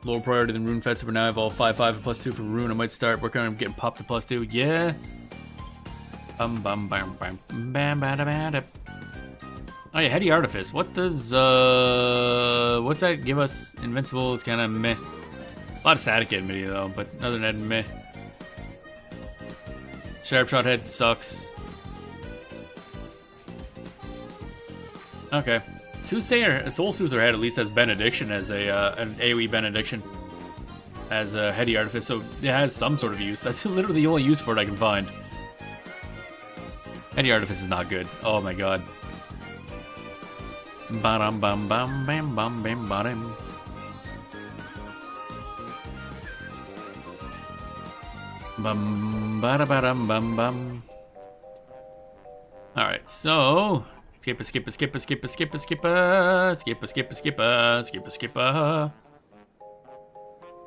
Lower priority than Rune Fencer, but now I have all 5/5 and +2 for Rune. I might start working on getting popped to +2. Yeah. Bum bum bam bam bam bada bada. Oh yeah, Heady Artifice. What does what's that give us? Invincible is kind of meh. A lot of static admittedly though, but other than that, meh. Sharp Shot Head sucks. Okay. Soothsayer, Soul Soother Head at least has Benediction as an AoE Benediction. As a Heady Artifice, so it has some sort of use. That's literally the only use for it I can find. Heady Artifice is not good. Oh my god. Ba-dum bum bum bam bum bam bottom. Bum ba da ba dum bum bum. Alright, so skipper, skipper, skipper, skipper, skipper, skipper, skipper, skipper, skipper, skipper, skipper.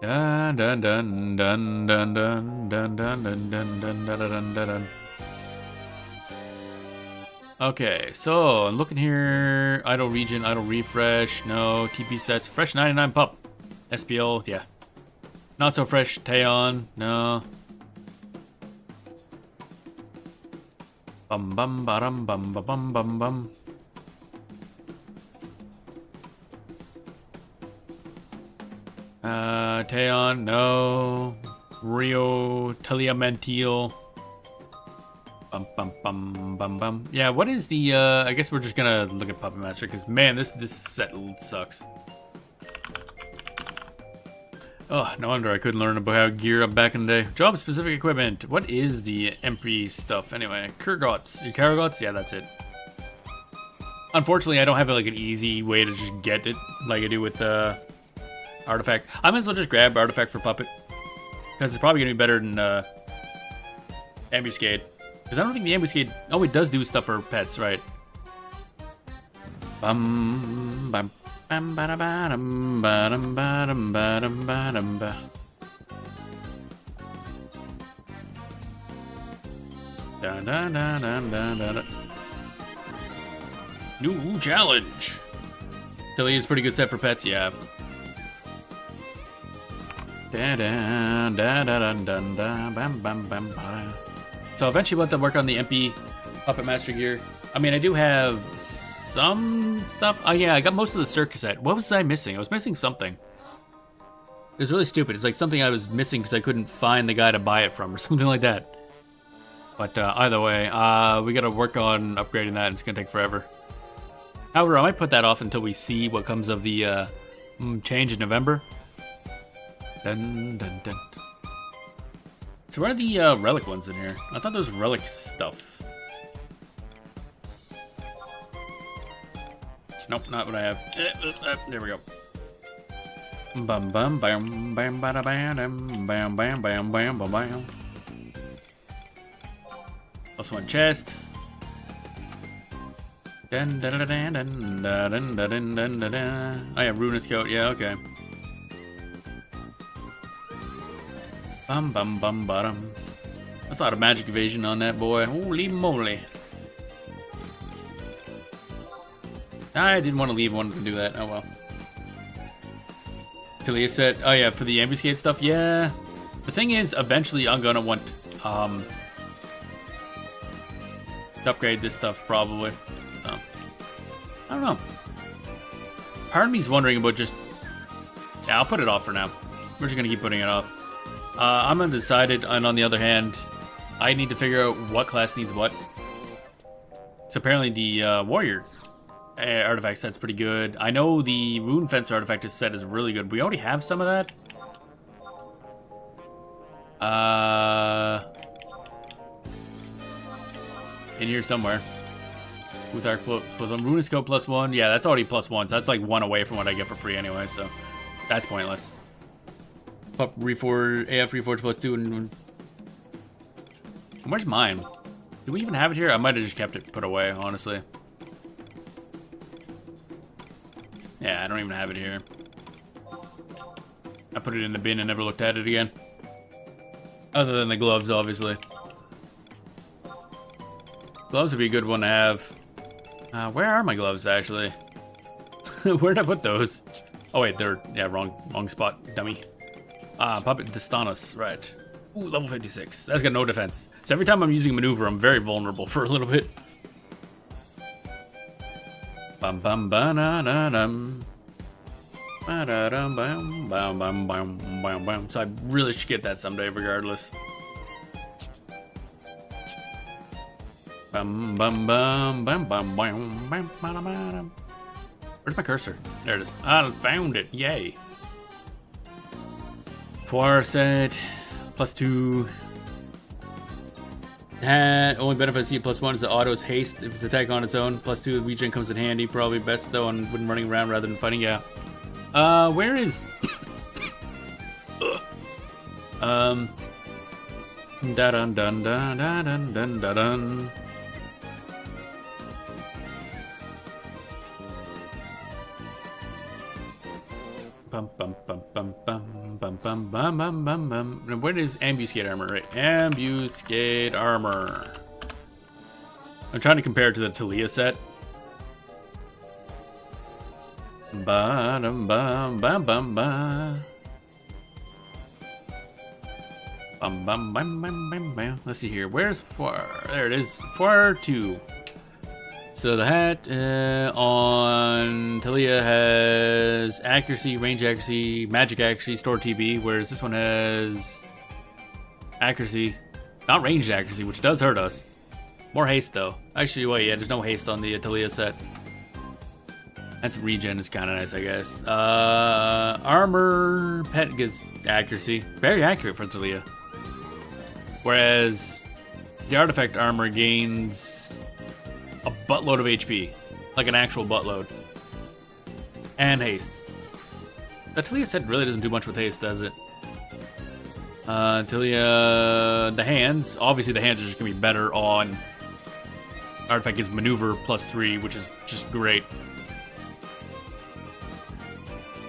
Dun dun dun dun dun dun dun dun dun dun dun dun dun dun. Okay, so I'm looking here. Idle region, idle refresh, no. TP sets, fresh 99 pup. SPL, yeah. Not so fresh, Taeon, no. Bum bum bum bum bum bum bum bum. Taeon, no. Rio Telementil. Bum bum bum bum bum. Yeah, what is the I guess we're just gonna look at Puppet Master because man, this set sucks. Oh, no wonder I couldn't learn about how to gear up back in the day. Job specific equipment. What is the Emperor stuff anyway? Kargots? Yeah, that's it. Unfortunately, I don't have like an easy way to just get it like I do with Artifact. I might as well just grab Artifact for Puppet. Because it's probably going to be better than Ambuscade. Because I don't think the Ambuscade... Oh, it does do stuff for pets, right? Bum, bum. Bum ba da ba dum ba dum ba dum ba dum ba dum ba. Da da da da da da da. New challenge. Tilly is pretty good set for pets, yeah. Da da da da da da da bam bam bam ba. So eventually we'll have to work on the MP Puppet Master gear. I mean, I do have some stuff. Oh yeah, I got most of the circus set. What was I missing? I was missing something. It was really stupid. It's like something I was missing because I couldn't find the guy to buy it from or something like that. But either way, we gotta work on upgrading that. It's gonna take forever. However, I might put that off until we see what comes of the change in November. Dun dun dun. So where are the relic ones in here? I thought there was relic stuff. Nope, not what I have. There we go. Bum bum bam bam bada bam bam bam bam bam bam bam. Also one chest. Dun dun dun dun dun dun dun dun dun dun. Oh yeah, Ruinous Coat. Yeah, okay. Bum bum bum bottom. That's a lot of magic evasion on that boy. Holy moly. I didn't want to leave, wanted to do that. Oh well. Talia set. Oh yeah, for the ambuscade stuff. Yeah. The thing is, eventually I'm gonna want to upgrade this stuff probably. So, I don't know. Part of me's wondering about just. Yeah, I'll put it off for now. We're just gonna keep putting it off. I'm undecided, and on the other hand, I need to figure out what class needs what. So apparently the warrior artifact set's pretty good. I know the Rune Fence artifact set is really good. We already have some of that. In here somewhere. With our plus one. Runescope plus one. Yeah, that's already plus one. So that's like one away from what I get for free anyway. So that's pointless. Pup Reforge, AF Reforge plus two. And where's mine? Do we even have it here? I might have just kept it put away, honestly. Yeah, I don't even have it here. I put it in the bin and never looked at it again. Other than the gloves, obviously. Gloves would be a good one to have. Where are my gloves, actually? Where'd I put those? Oh, wait, they're... Yeah, wrong spot, dummy. Puppet Distanus, right. Ooh, level 56. That's got no defense. So every time I'm using a maneuver, I'm very vulnerable for a little bit. Bum bum ba na na dum. Ba da dum bum bum bum bum bum bum. So I really should get that someday, regardless. Bum bum bum bum bum bum bum bum. Where's my cursor? There it is. I found it. Yay. Forset plus two. Only benefit I see plus one is the auto's haste if it's attack on its own. Plus two regen comes in handy. Probably best though on when running around rather than fighting. Yeah. Where is? Da dun dun dun dun dun dun dun. Bum bum bum bum bum bum bum bum bum bum bum. Now, where is ambuscade armor? Right, ambuscade armor. I'm trying to compare it to the Talia set. Ba dum bum bum bum bum. Bum bum bum bum bum bum. Let's see here. Where's four? There it is. 4-2. So the hat on Talia has accuracy, range accuracy, magic accuracy, store TB, whereas this one has accuracy, not ranged accuracy, which does hurt us. More haste though. Actually, wait, yeah, there's no haste on the Talia set. That's regen is kind of nice, I guess. Armor, pet gets accuracy, very accurate for Talia. Whereas the artifact armor gains a buttload of HP, like an actual buttload, and haste. The Talia set really doesn't do much with haste, does it? Talia, the hands, obviously the hands are just gonna be better on artifact is maneuver plus 3, which is just great.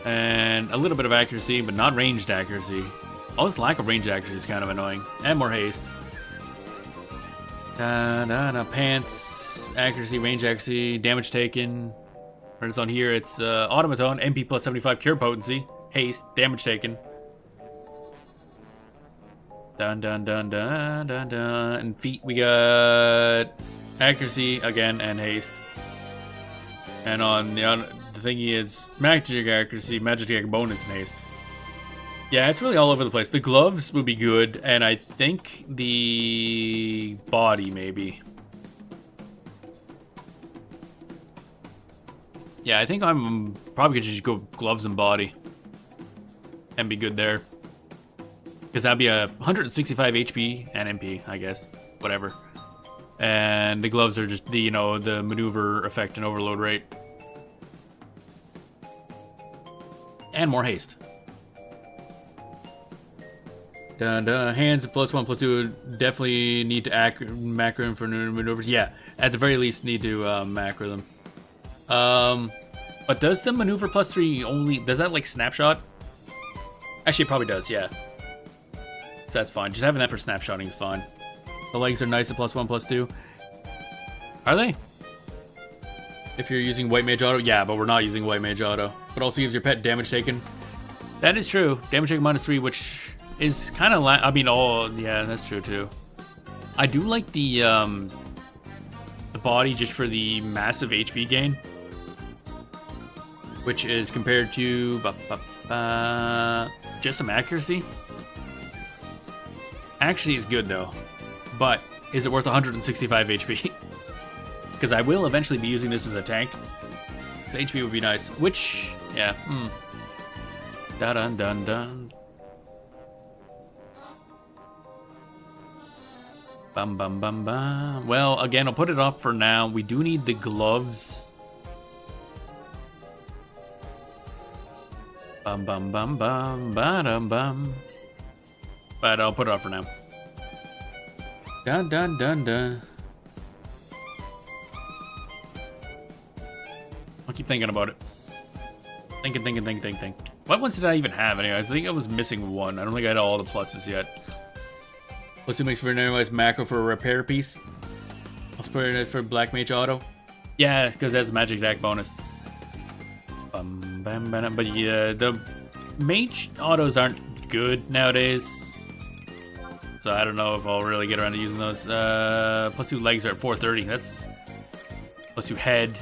And a little bit of accuracy, but not ranged accuracy. All this lack of ranged accuracy is kind of annoying. And more haste. Pants. Accuracy, range accuracy, damage taken. When it's on here, it's automaton, MP plus 75, cure potency, haste, damage taken. Dun dun dun dun dun dun. And feet, we got accuracy again and haste. And on the thingy, it's magic accuracy, magic bonus, and haste. Yeah, it's really all over the place. The gloves would be good, and I think the body maybe. Yeah, I think I'm probably gonna just go gloves and body and be good there. Because that'd be a 165 HP and MP, I guess. Whatever. And the gloves are just the, you know, the maneuver effect and overload rate. And more haste. Hands plus 1 plus 2 definitely need to macro them for maneuvers. Yeah, at the very least need to macro them. But does the maneuver plus 3 only, does that like snapshot? Actually, it probably does, yeah. So that's fine. Just having that for snapshotting is fine. The legs are nice at plus 1 plus 2. Are they? If you're using White Mage Auto? Yeah, but we're not using White Mage Auto. But also gives your pet damage taken. That is true. Damage taken minus 3, which is kind of I mean, oh, yeah, that's true too. I do like the body just for the massive HP gain. Which is compared to just some accuracy. Actually, is good though, but is it worth 165 HP? Because I will eventually be using this as a tank. So HP would be nice. Which, yeah, Dun dun dun. Bum, bum, bum, bum. Well, again, I'll put it off for now. We do need the gloves. Bum, bum, bum, bum, ba-dum, bum. But I'll put it off for now. Dun, dun, dun, dun. I'll keep thinking about it. Think. What ones did I even have anyways? I think I was missing one. I don't think I had all the pluses yet. +2 makes for an otherwise macro for a repair piece. I'll put it for Black Mage Auto. Yeah, because it has a magic attack bonus. But yeah, the Mage Autos aren't good nowadays. So I don't know if I'll really get around to using those. +2 legs are at 430. That's +2 head.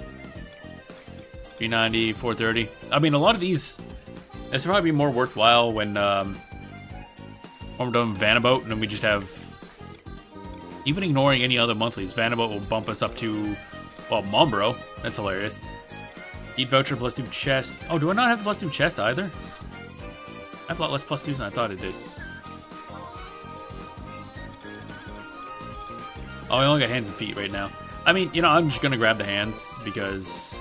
390, 430. I mean, a lot of these, this will probably be more worthwhile when we're done Vanabout, and then we just have, even ignoring any other monthlies, Vanabout will bump us up to, well, Mombro. That's hilarious. Eat voucher +2 chest. Oh, do I not have the +2 chest either? I have a lot less +2s than I thought it did. Oh, I only got hands and feet right now. I mean, you know, I'm just gonna grab the hands because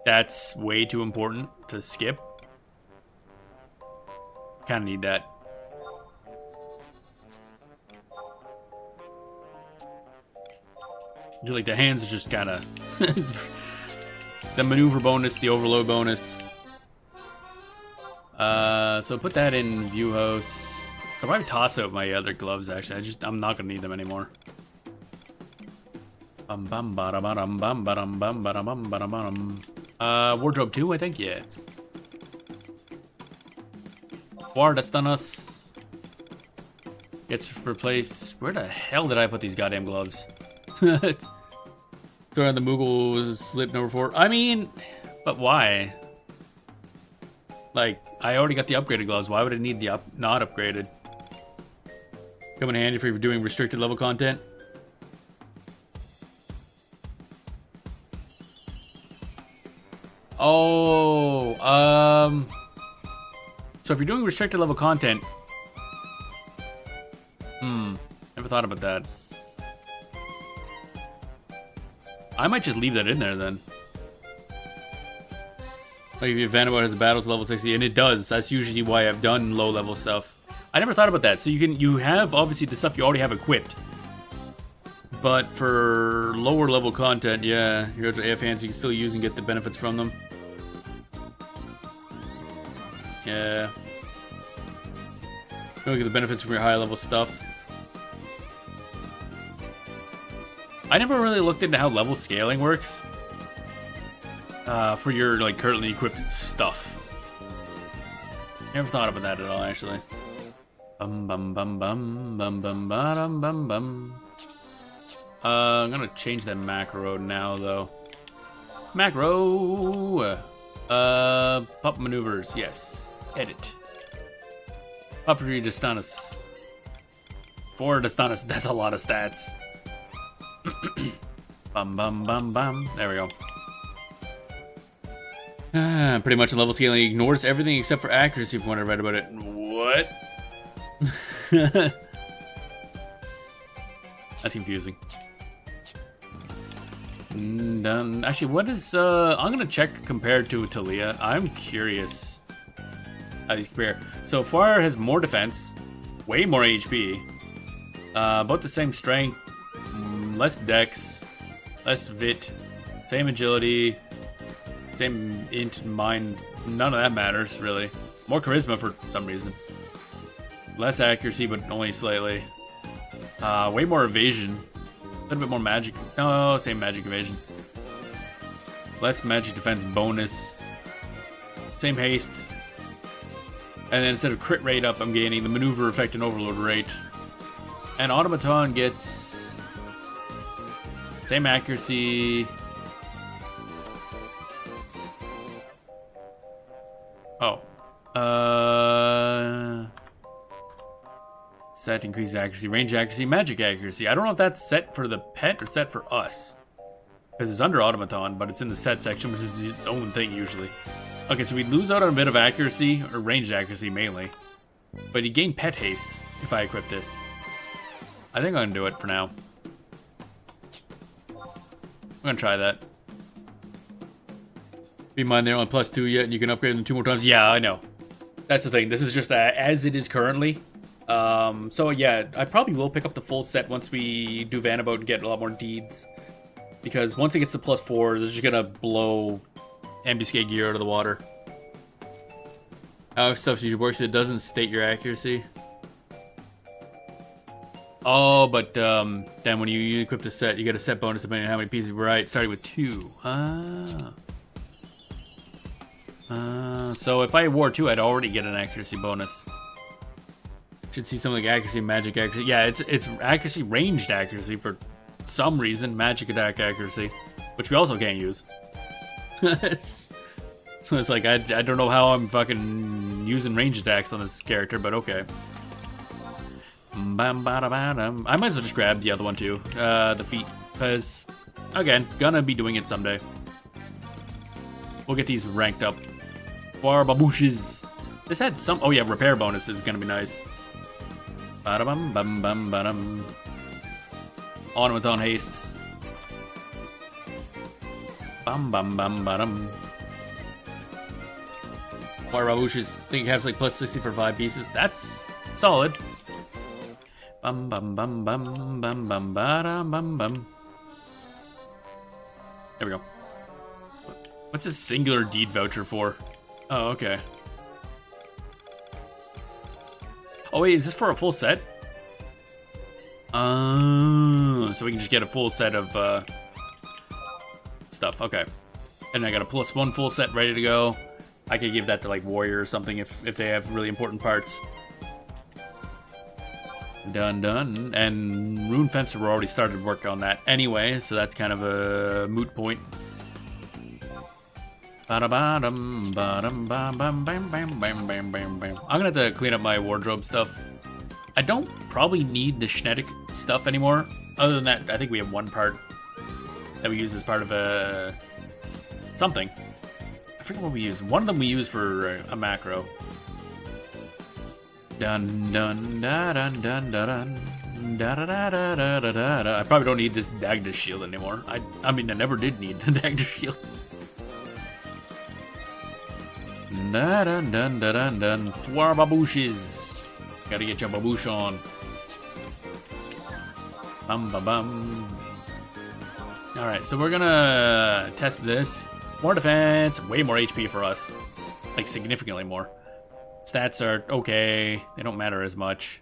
that's way too important to skip. Kinda need that. You like the hands are just kinda the maneuver bonus, the overload bonus. So put that in view house. I'll probably toss out my other gloves actually. I'm not gonna need them anymore. Wardrobe 2, I think, yeah. Guardastanas gets replaced. Where the hell did I put these goddamn gloves? Throw on the Moogle slip number 4. I mean, but why? Like, I already got the upgraded gloves. Why would I need the not upgraded? Come in handy if you're doing restricted level content. Oh, so if you're doing restricted level content, never thought about that. I might just leave that in there then. Like if Vanabout has battles level 60, and it does. That's usually why I've done low level stuff. I never thought about that. So you have obviously the stuff you already have equipped. But for lower level content, yeah, here's AF hands you can still use and get the benefits from them. Yeah. You'll get the benefits from your high level stuff. I never really looked into how level scaling works. For your like currently equipped stuff. Never thought about that at all actually. Bum bum bum bum bum bum bum bum bum. I'm gonna change that macro now though. Macro! Pup maneuvers, yes. Edit. Puppetry Destanus. 4 Destanus, that's a lot of stats. Bum bum bum bum. There we go. Pretty much level scaling ignores everything except for accuracy from what I read about it. What? That's confusing. Done. Actually, what is I'm gonna check compared to Talia. I'm curious how these compare. So far has more defense, way more HP, about the same strength, less dex, less vit, same agility, same int mind. None of that matters really. More charisma for some reason. Less accuracy, but only slightly. Way more evasion. A little bit more magic. No, same magic evasion. Less magic defense bonus. Same haste. And then instead of crit rate up, I'm gaining the maneuver effect and overload rate. And Automaton gets same accuracy. Oh. Set increases accuracy, range accuracy, magic accuracy. I don't know if that's set for the pet or set for us. Because it's under Automaton, but it's in the set section, which is its own thing usually. Okay, so we lose out on a bit of accuracy, or ranged accuracy mainly. But you gain pet haste if I equip this. I think I'm gonna do it for now. I'm gonna try that. Be in mind they're on +2 yet, and you can upgrade them 2 more times. Yeah, I know. That's the thing. This is just as it is currently. So yeah, I probably will pick up the full set once we do Vanabout and get a lot more deeds. Because once it gets to +4, they're just gonna blow ambuscade gear out of the water. How stuff usually works, it doesn't state your accuracy. Oh, but then when you equip the set, you get a set bonus depending on how many pieces. Right, starting with 2. So if I wore 2, I'd already get an accuracy bonus. Should see something like accuracy, magic accuracy. Yeah, it's accuracy, ranged accuracy for some reason. Magic attack accuracy, which we also can't use. So it's like, I don't know how I'm fucking using ranged attacks on this character, but okay. I might as well just grab the other one too, the feet, because, again, gonna be doing it someday. We'll get these ranked up. Babouches. This had some, oh yeah, repair bonus is gonna be nice. Automaton hastes. More Rabouches. I think it has like +60 for 5 pieces. That's solid. There we go. What's this singular deed voucher for? Oh, okay. Oh wait, is this for a full set? So we can just get a full set of stuff. Okay. And I got a +1 full set ready to go. I could give that to like Warrior or something if they have really important parts. Done. And Rune Fencer, we're already started work on that anyway, so that's kind of a moot point. I'm gonna have to clean up my wardrobe stuff. I don't probably need the Schnetic stuff anymore. Other than that, I think we have one part that we use as part of a something. I forget what we use. One of them we use for a macro. Dun dun da dun dun da dun da da da da da da da. I probably don't need this Dagda shield anymore. I mean, I never did need the Dagda shield. Da dun dun da dun dun. 4 babouches. Gotta get your babouche on. Bum bum bum. Alright, so we're gonna test this. More defense, way more HP for us. Like, significantly more. Stats are okay. They don't matter as much.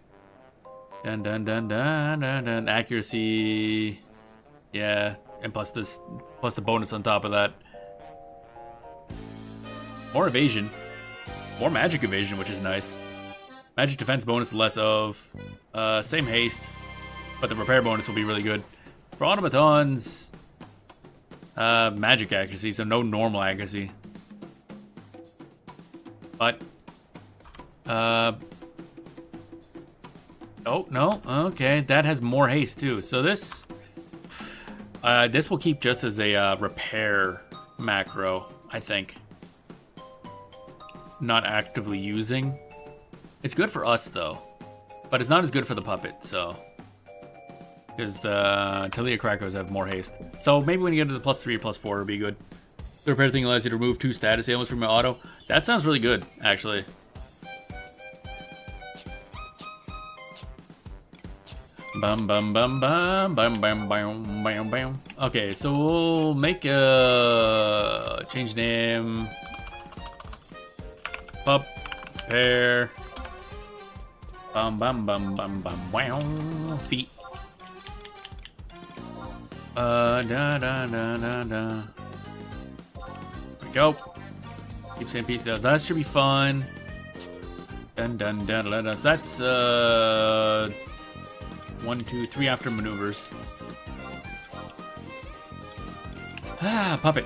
Dun dun dun dun dun dun. Accuracy. Yeah. And plus the bonus on top of that. More evasion. More magic evasion, which is nice. Magic defense bonus, less of. Same haste. But the repair bonus will be really good. For automatons, magic accuracy, so no normal accuracy. But, oh, no, okay, that has more haste too. So this will keep just as a repair macro, I think. Not actively using. It's good for us though, but it's not as good for the puppet, so. Because the Talia Krakos have more haste. So maybe when you get to the +3 or +4, it'll be good. The repair thing allows you to remove 2 status ailments from your auto. That sounds really good, actually. Bum bum bum bum bum bum bum bum bum. Okay, so we'll make a change name. Pup pair. Bum bum bum bum bum wow. Feet. Da da da da da. There we go. Keep saying peace out. That should be fun. Dun dun dun dun dun. So that's 1, 2, 3 after maneuvers. Puppet.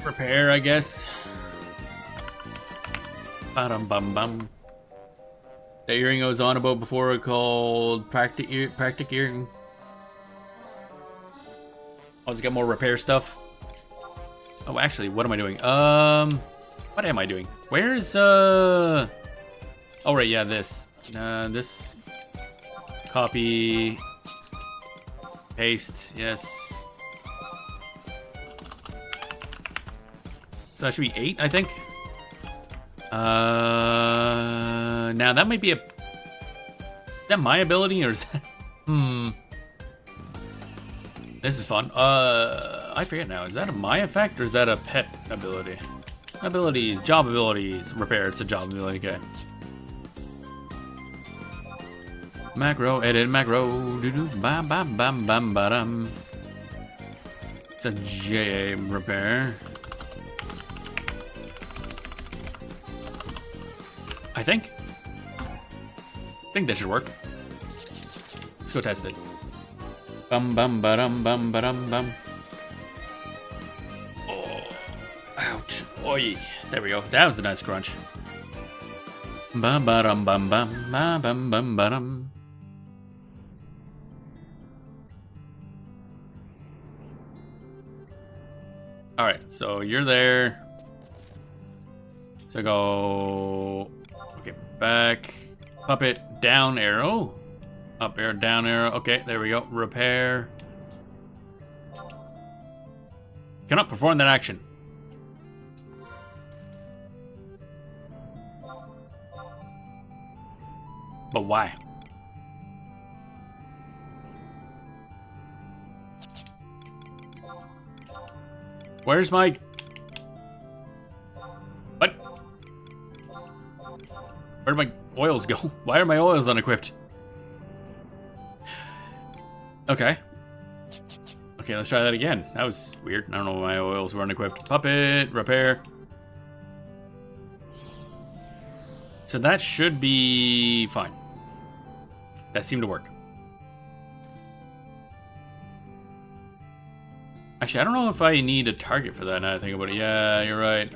Repair, I guess. Bum bum bum. The earring I was on about before called Practic earring. Oh, it's got more repair stuff. Oh, actually, what am I doing? What am I doing? Where's Oh, right, yeah, this. This. Copy. Paste, yes. So that should be 8, I think. Now that might be a... Is that my ability, or is that... This is fun. I forget now. Is that a my effect, or is that a pet ability? Abilities, job abilities, repair. It's a job ability, okay. Macro, edit macro. Doo-doo, bam, bam, bam, bam, ba-dum. It's a J repair. I think that should work. Let's go test it. Bum bum ba-dum bum ba-dum bum. Oh, ouch. Oi. There we go. That was a nice crunch. Bum ba-dum bum bum ba bum bum ba-dum. Alright, so you're there. So go... Okay, back. Puppet, down arrow. Up arrow, down arrow. Okay, there we go. Repair. Cannot perform that action. But why? Where's my... What? Where did my oils go? Why are my oils unequipped? Okay. Okay, let's try that again. That was weird. I don't know why my oils were unequipped. Puppet, repair. So that should be fine. That seemed to work. Actually, I don't know if I need a target for that now that I think about it. Yeah, you're right.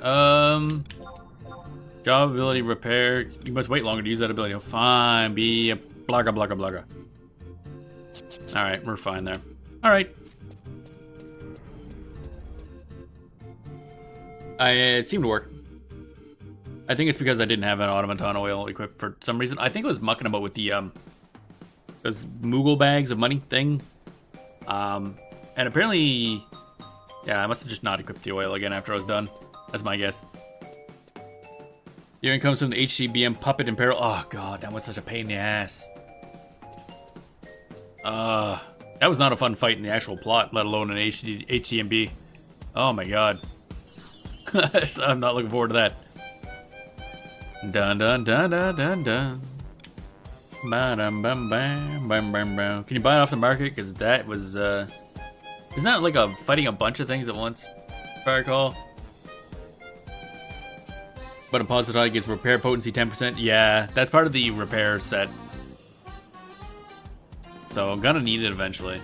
Job ability repair. You must wait longer to use that ability. Oh, fine. Be a blogger, blogger, blogger. Alright, we're fine there. Alright. It seemed to work. I think it's because I didn't have an automaton oil equipped for some reason. I think it was mucking about with the, those Moogle bags of money thing. And apparently, yeah, I must have just not equipped the oil again after I was done. That's my guess. Here it comes from the HCBM Puppet in Peril. Oh god, that was such a pain in the ass. That was not a fun fight in the actual plot, let alone an HCMB. Oh my god. I'm not looking forward to that. Dun dun dun dun dun dun. Ba-dum, bum, bam, bam, bam, bam. Can you buy it off the market? Because that was, isn't that like fighting a bunch of things at once, if I recall? But a positive gets repair potency 10%. Yeah, that's part of the repair set. So I'm gonna need it eventually.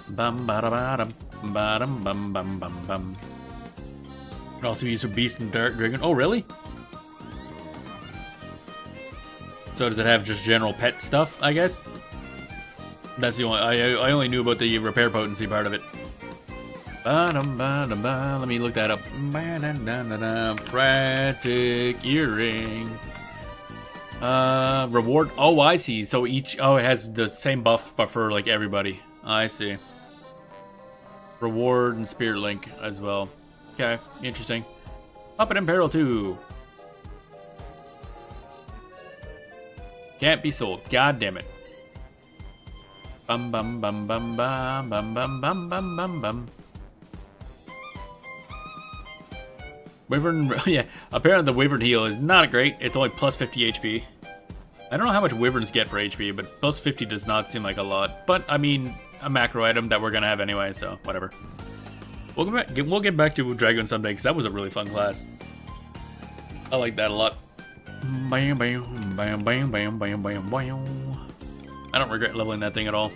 Bum ba ba dum bum bum bum bum bum. Can also be used for Beast and Dark Dragon. Oh really? So does it have just general pet stuff, I guess? That's the only... I only knew about the repair potency part of it. Let me look that up. Pratic earring. Reward... Oh, I see. So each... Oh, it has the same buff, but for, like, everybody. I see. Reward and Spirit Link as well. Okay, interesting. Puppet in Peril 2. Can't be sold. God damn it. Bum bum bum bum bum bum bum bum bum bum bum. Wyvern, yeah. Apparently the Wyvern heal is not great. It's only plus 50 HP. I don't know how much Wyverns get for HP, but plus 50 does not seem like a lot. But I mean, a macro item that we're gonna have anyway, so whatever. We'll get back to Dragon someday because that was a really fun class. I like that a lot. Bam, bam, bam, bam, bam, bam, bam, bam. I don't regret leveling that thing at all.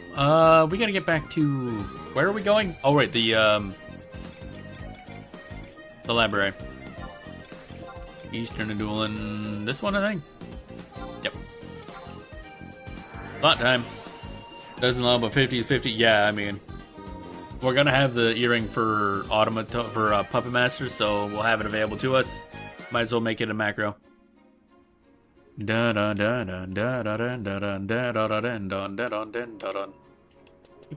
We gotta get back to... Where are we going? Oh, right, the library. Eastern Adulan... This one, I think? Yep. Thought time. Doesn't allow but 50 is 50. Yeah, I mean... We're gonna have the earring for Puppet Masters, so we'll have it available to us. Might as well make it a macro. Da da da da da da da da da da da da da da da da da da.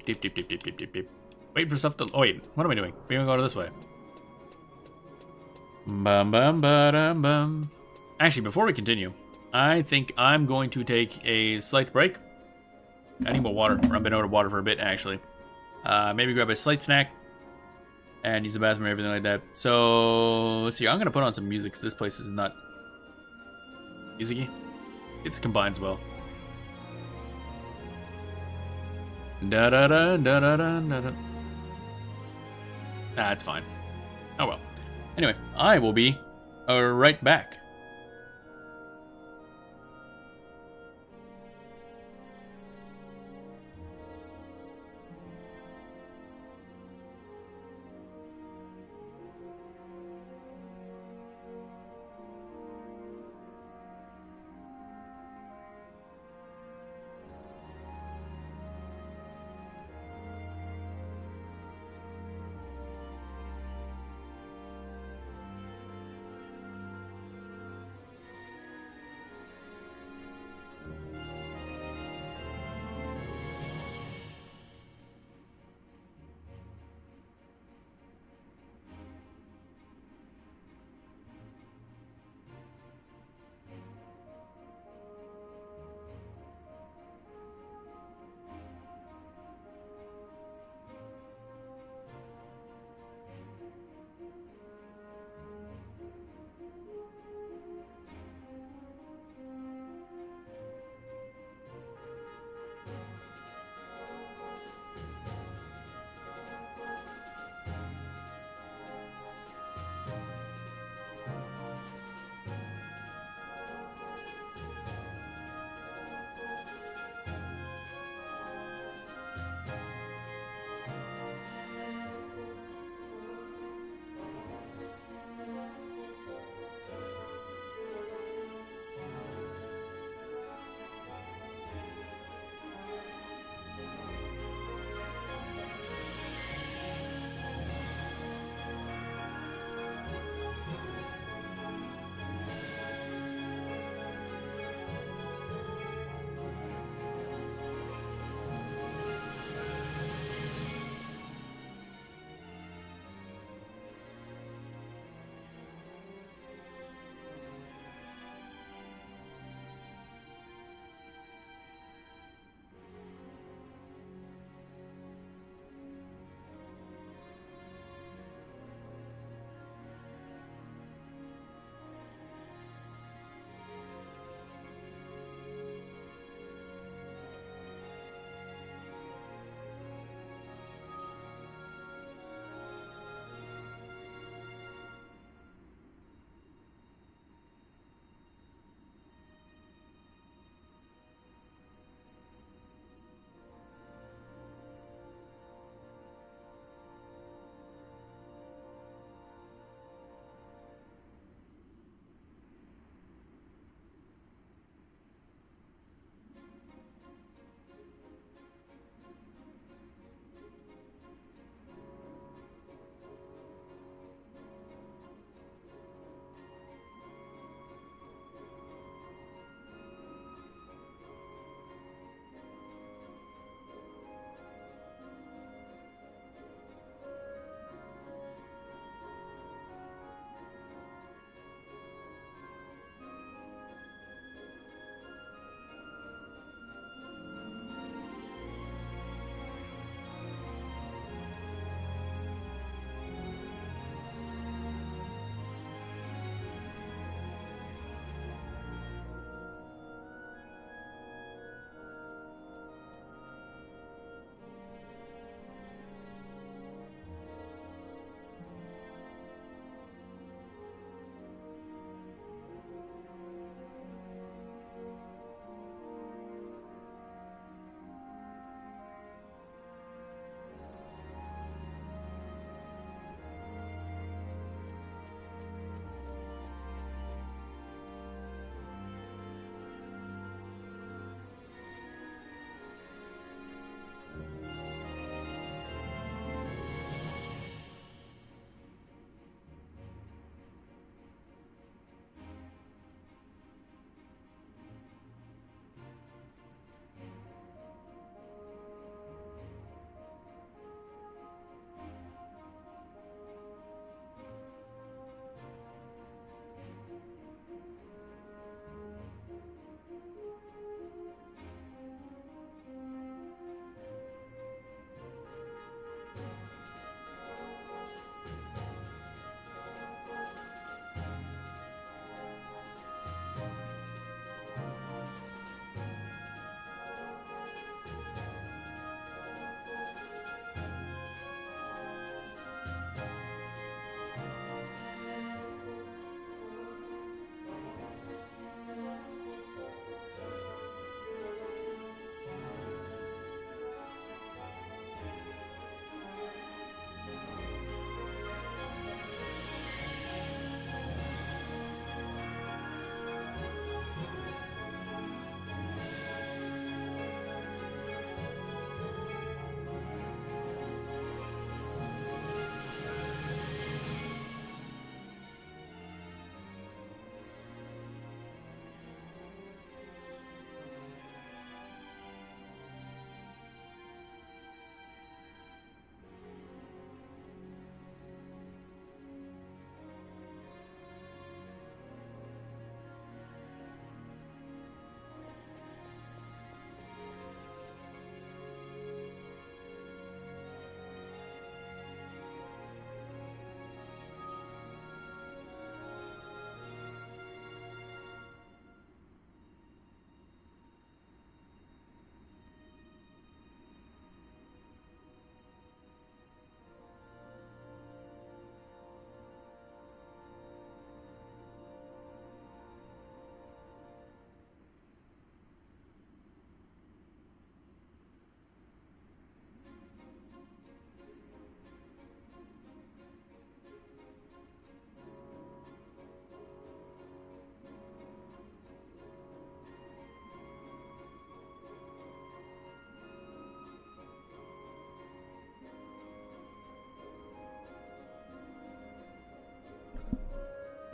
Beep, beep, beep, beep, beep, beep, beep. Wait for stuff to. Oh wait, what am I doing? We're gonna go this way. Bum bum ba bum. Actually, before we continue, I think I'm going to take a slight break. I need more water. I've been out of water for a bit, actually. Maybe grab a slight snack and use the bathroom and everything like that. So let's see. I'm gonna put on some music because this place is not musicy. It combines well. Da da da da da da da. That's fine. Oh well. Anyway, I will be right back.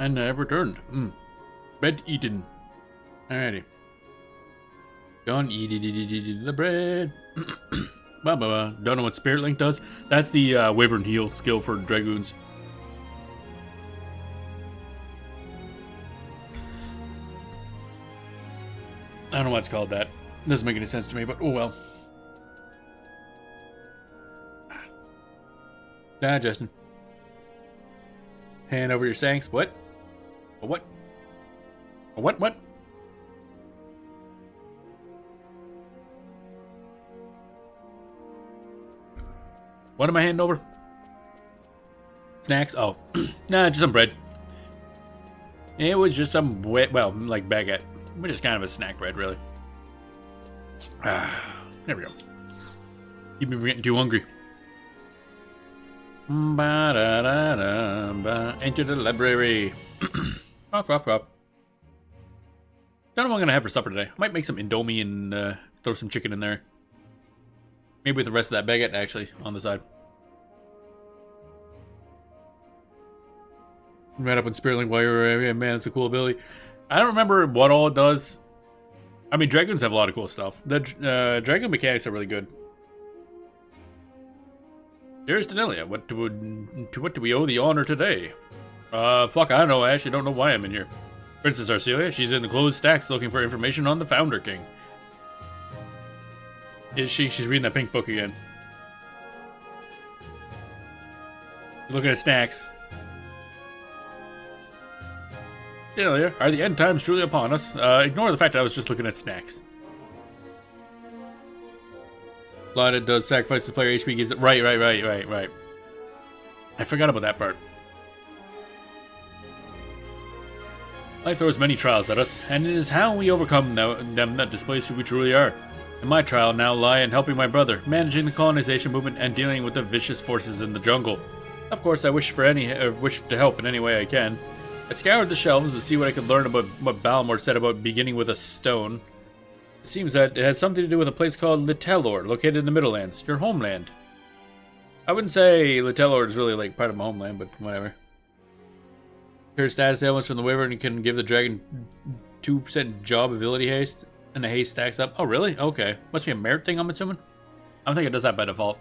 And I've returned. Bread eaten. Alrighty. Don't eat the bread. Don't know what Spirit Link does. That's the Wyvern Heal skill for Dragoons. I don't know why it's called that. Doesn't make any sense to me, but oh well. Nah, Justin. Hand over your sanks. What? A what? A what? What? What am I handing over? Snacks? Oh. Nah, just some bread. It was just some wet, well, like baguette. Which is kind of a snack bread, really. There we go. Keep me from getting too hungry. Enter the library. Off. Don't know what I'm gonna have for supper today. I might make some Indomie and throw some chicken in there. Maybe with the rest of that baguette, actually, on the side. Right up in Spirit Link while you're man, it's a cool ability. I don't remember what all it does. I mean, Dragons have a lot of cool stuff. The Dragon mechanics are really good. Dearest Danelia, to what do we owe the honor today? Fuck, I don't know. I actually don't know why I'm in here. Princess Arcelia, she's in the closed stacks looking for information on the Founder King. Is she? She's reading that pink book again. Looking at stacks. Danelia, are the end times truly upon us? Ignore the fact that I was just looking at snacks. Lada does sacrifice the player HP gives it. Right. I forgot about that part. Life throws many trials at us, and it is how we overcome them that displays who we truly are. And my trial now lie in helping my brother, managing the colonization movement, and dealing with the vicious forces in the jungle. Of course, I wish to help in any way I can. I scoured the shelves to see what I could learn about what Balmor said about beginning with a stone. It seems that it has something to do with a place called Litellor, located in the Middlelands, your homeland. I wouldn't say Litellor is really like part of my homeland, but whatever. Here status ailments from the Wyvern and can give the dragon 2% job ability haste, and the haste stacks up. Oh, really? Okay. Must be a merit thing, I'm assuming? I don't think it does that by default.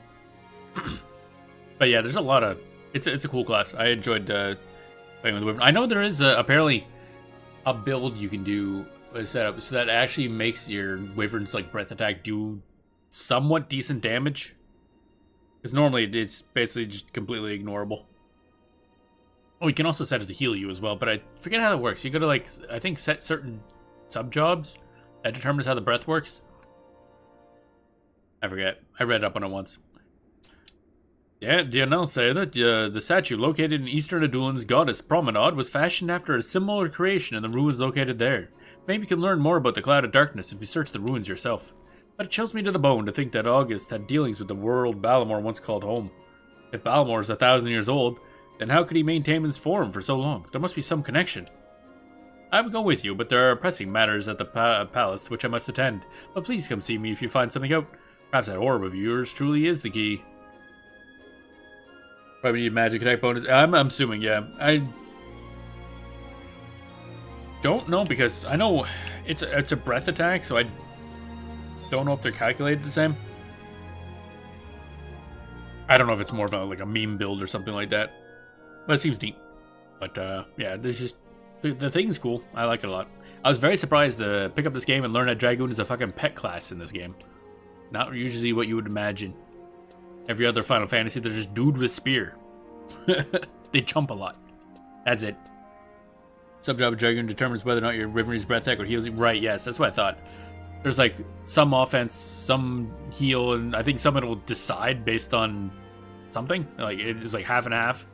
But yeah, there's a lot of... It's a cool class. I enjoyed playing with the Wyvern. I know there is apparently a build you can do set up so that actually makes your Wyvern's like breath attack do somewhat decent damage. Because normally it's basically just completely ignorable. Oh, you can also set it to heal you as well, but I forget how that works. You gotta like, I think, set certain sub-jobs that determines how the breath works. I forget. I read up on it once. Yeah, Dionel said that the statue located in Eastern Adulan's Goddess Promenade was fashioned after a similar creation in the ruins located there. Maybe you can learn more about the Cloud of Darkness if you search the ruins yourself. But it chills me to the bone to think that August had dealings with the world Balmor once called home. If Balmor is 1,000 years old, then how could he maintain his form for so long? There must be some connection. I would go with you, but there are pressing matters at the palace to which I must attend. But please come see me if you find something out. Perhaps that orb of yours truly is the key. Probably need magic attack bonus. I'm assuming, yeah. I don't know because I know it's a breath attack, so I don't know if they're calculated the same. I don't know if it's more of a meme build or something like that. But it seems neat. But yeah, there's just the thing's cool. I like it a lot. I was very surprised to pick up this game and learn that Dragoon is a fucking pet class in this game. Not usually what you would imagine. Every other Final Fantasy, they're just dude with spear. They jump a lot. That's it. Subjob of Dragoon determines whether or not your Wyvern's breath attack or heals you. Right, yes, that's what I thought. There's like some offense, some heal, and I think some it will decide based on something. Like it's like half and half.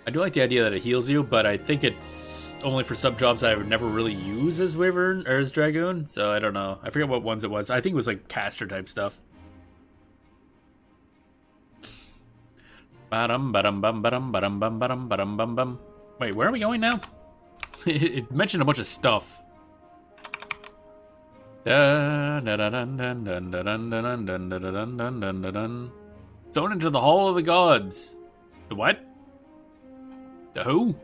I do like the idea that it heals you, but I think it's only for sub-jobs that I would never really use as Wyvern or as Dragoon, so I don't know. I forget what ones it was. I think it was like caster type stuff. Ba-dum, ba-dum, bum, ba-dum, ba-dum, bum, ba-dum, ba-dum, bum, bum. Wait, where are we going now? It mentioned a bunch of stuff. Zone into the Hall of the Gods. The what? The who?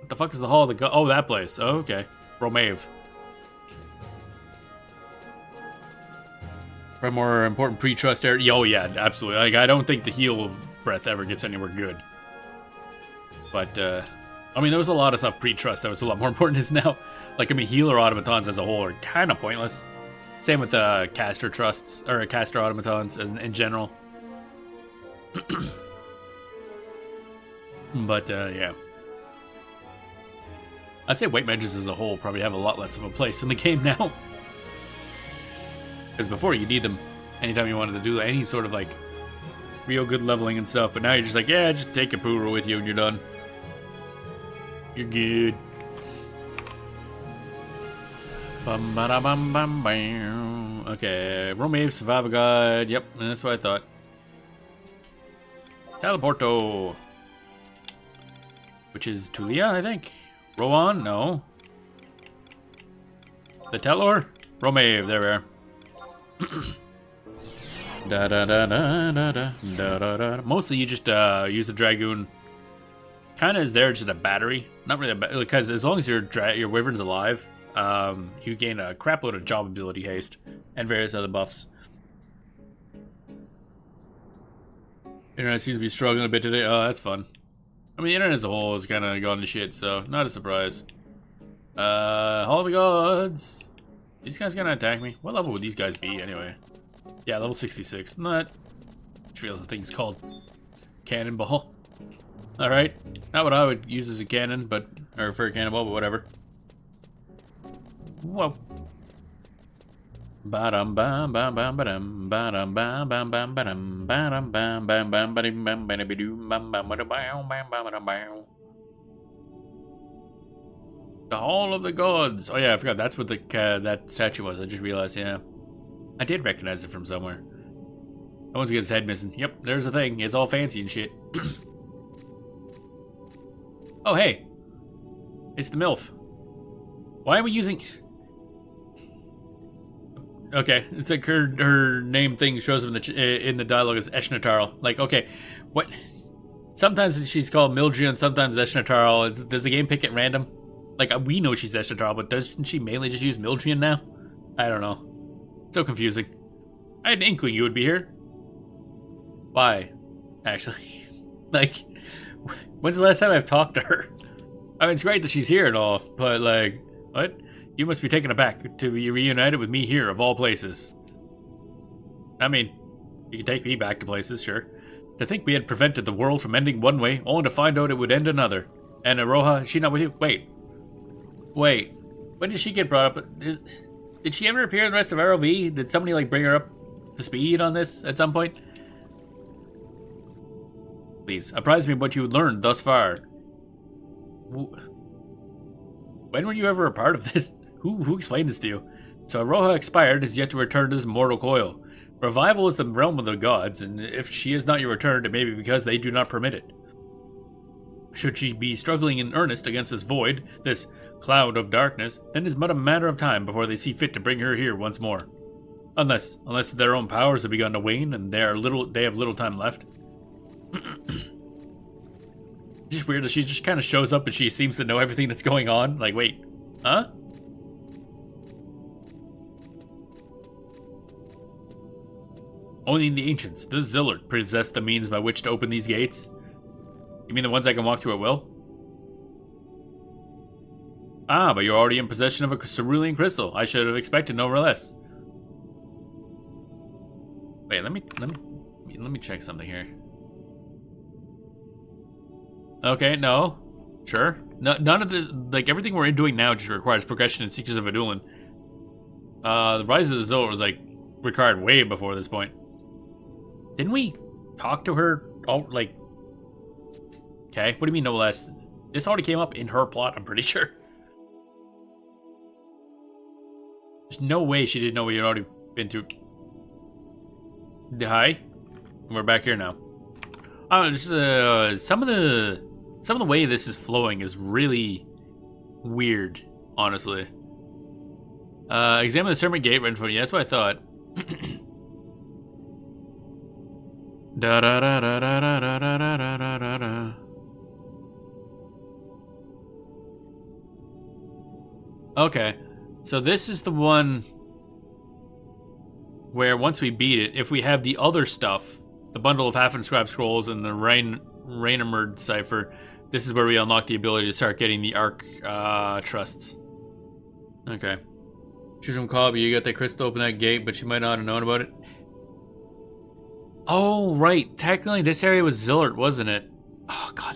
What the fuck is the Hall of the God? Oh, that place. Oh, okay. Romave. For a more important pre-trust area. Oh, yeah, absolutely. Like, I don't think the heal of breath ever gets anywhere good. But, I mean, there was a lot of stuff pre-trust that was a lot more important as now. Like, I mean, healer automatons as a whole are kind of pointless. Same with caster trusts, or caster automatons in general. But, yeah. I'd say white mages as a whole probably have a lot less of a place in the game now. Because before, you need them anytime you wanted to do any sort of, like, real good leveling and stuff. But now you're just like, yeah, just take your Puro with you and you're done. You're good. Bum ba da bum bum bam. Okay, Romave, Survival Guide. Yep, that's what I thought. Teleporto. Which is Tulia, I think. Rowan? No. The Telor? Romave, there we are. Da da da da da da da da da. Mostly you just use the Dragoon. Kind of is there just a battery. Not really because as long as your Wyvern's alive, you gain a crap load of job ability haste and various other buffs. Internet seems to be struggling a bit today. Oh, that's fun. I mean, the internet as a whole has kind of gone to shit, so not a surprise. Hall of the Gods. These guys gonna attack me? What level would these guys be anyway? Yeah, level 66. Not. The thing's called Cannonball. Alright. Not what I would use as a cannon, but. Or for a cannonball, but whatever. Whoa. Ba-dum bam bam bam ba-dum ba-dum bam bam bam ba-dum ba-dum bam bam bam ba-dum bam ba-dum bam bam ba-dum bam bam bam bam. The Hall of the Gods. Oh yeah, I forgot that's what the that statue was. I just realized, yeah. I did recognize it from somewhere. No one's got his head missing. Yep, there's the thing. It's all fancy and shit. Oh hey. It's the MILF. Why are we using... Okay, it's like her name thing shows up in the dialogue as Eshnatarl. Like, okay, what? Sometimes she's called Mildred and sometimes Eshnatarl. Does the game pick at random? Like, we know she's Eshnatarl, but doesn't she mainly just use Mildred now? I don't know. So confusing. I had an inkling you would be here. Why? Actually. Like, when's the last time I've talked to her? I mean, it's great that she's here and all, but like, what? You must be taken aback to be reunited with me here, of all places. I mean, you can take me back to places, sure. To think we had prevented the world from ending one way, only to find out it would end another. And Aroha, is she not with you? Wait. When did she get brought up? Did she ever appear in the rest of RoV? Did somebody, like, bring her up to speed on this at some point? Please, apprise me of what you learned thus far. When were you ever a part of this? Who explained this to you? So Aroha expired is yet to return to this mortal coil. Revival is the realm of the gods, and if she is not your return, it may be because they do not permit it. Should she be struggling in earnest against this void, this cloud of darkness, then it is but a matter of time before they see fit to bring her here once more. Unless their own powers have begun to wane and they have little time left. It's just weird that she just kind of shows up and she seems to know everything that's going on. Like, wait, huh? Only the ancients, the Zillard, possess the means by which to open these gates. You mean the ones I can walk through at will? Ah, but you're already in possession of a cerulean crystal. I should have expected no less. Wait, let me check something here. Okay, no. Sure. No, none of the, like, everything we're doing now just requires progression in Seekers of Adulan. The Rise of the Zillard was, like, required way before this point. Didn't we talk to her all, like... Okay, what do you mean no less? This already came up in her plot, I'm pretty sure. There's no way she didn't know we had already been through... Hi? We're back here now. Some of the way this is flowing is really weird, honestly. Examine the sermon gate right in front of you. That's what I thought. Da da da da da da da da da da da. Okay. So this is the one where once we beat it, if we have the other stuff, the bundle of half-inscribed scrolls and the Rainemerd cipher, this is where we unlock the ability to start getting the Arc trusts. Okay. Choose from Cobb, you got that crystal open that gate, but you might not have known about it. Oh, right. Technically, this area was Zillert, wasn't it? Oh, God.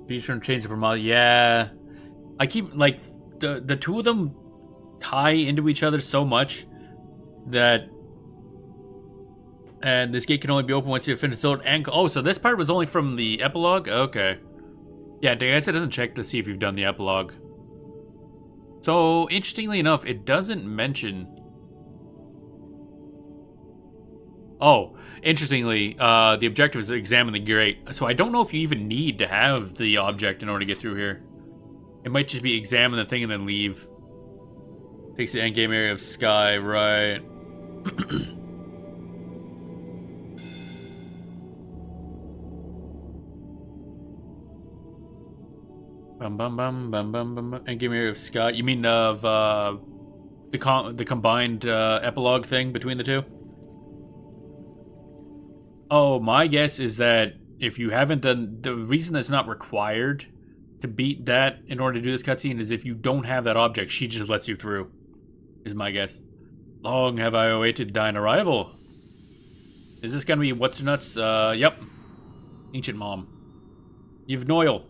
Be sure to change it for mod. Yeah. I keep, like, the two of them tie into each other so much that... And this gate can only be opened once you have finished Zillert and... Oh, so this part was only from the epilogue? Okay. Yeah, I guess it doesn't check to see if you've done the epilogue. So, interestingly enough, it doesn't mention... Oh, interestingly, the objective is to examine the grate. So I don't know if you even need to have the object in order to get through here. It might just be examine the thing and then leave. Takes the endgame area of Sky, right. Bum bum bum bum bum bum. Endgame area of Sky. You mean of the combined epilogue thing between the two? Oh, my guess is that if you haven't done... The reason that's not required to beat that in order to do this cutscene is if you don't have that object, she just lets you through. Is my guess. Long have I awaited thine arrival. Is this gonna be what's-nuts? Yep. Ancient Mom. Yvnoil.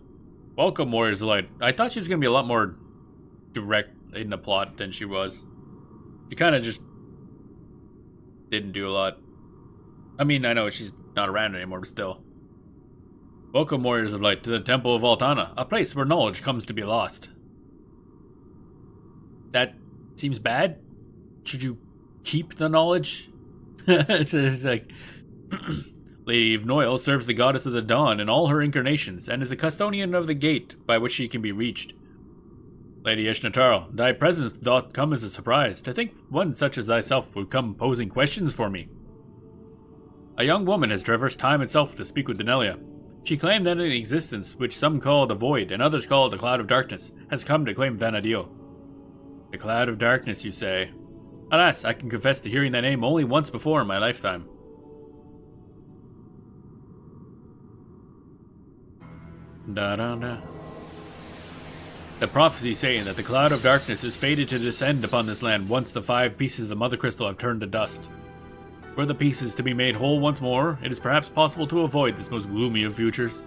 Welcome, Warriors of Light. I thought she was gonna be a lot more direct in the plot than she was. She kind of just didn't do a lot. I mean, I know she's not around anymore, but still. Welcome, Warriors of Light, to the Temple of Altana, a place where knowledge comes to be lost. That seems bad. Should you keep the knowledge? it's like... Lady Yvnoil serves the goddess of the dawn in all her incarnations, and is a custodian of the gate by which she can be reached. Lady Ishnataro, thy presence doth come as a surprise. To think one such as thyself would come posing questions for me. A young woman has traversed time itself to speak with Denelia. She claimed that an existence which some call the Void and others call the Cloud of Darkness has come to claim Vana'diel. The Cloud of Darkness, you say? Alas, I can confess to hearing that name only once before in my lifetime. Da-da-da. The prophecy saying that the Cloud of Darkness is fated to descend upon this land once the 5 pieces of the Mother Crystal have turned to dust. Were the pieces to be made whole once more, it is perhaps possible to avoid this most gloomy of futures.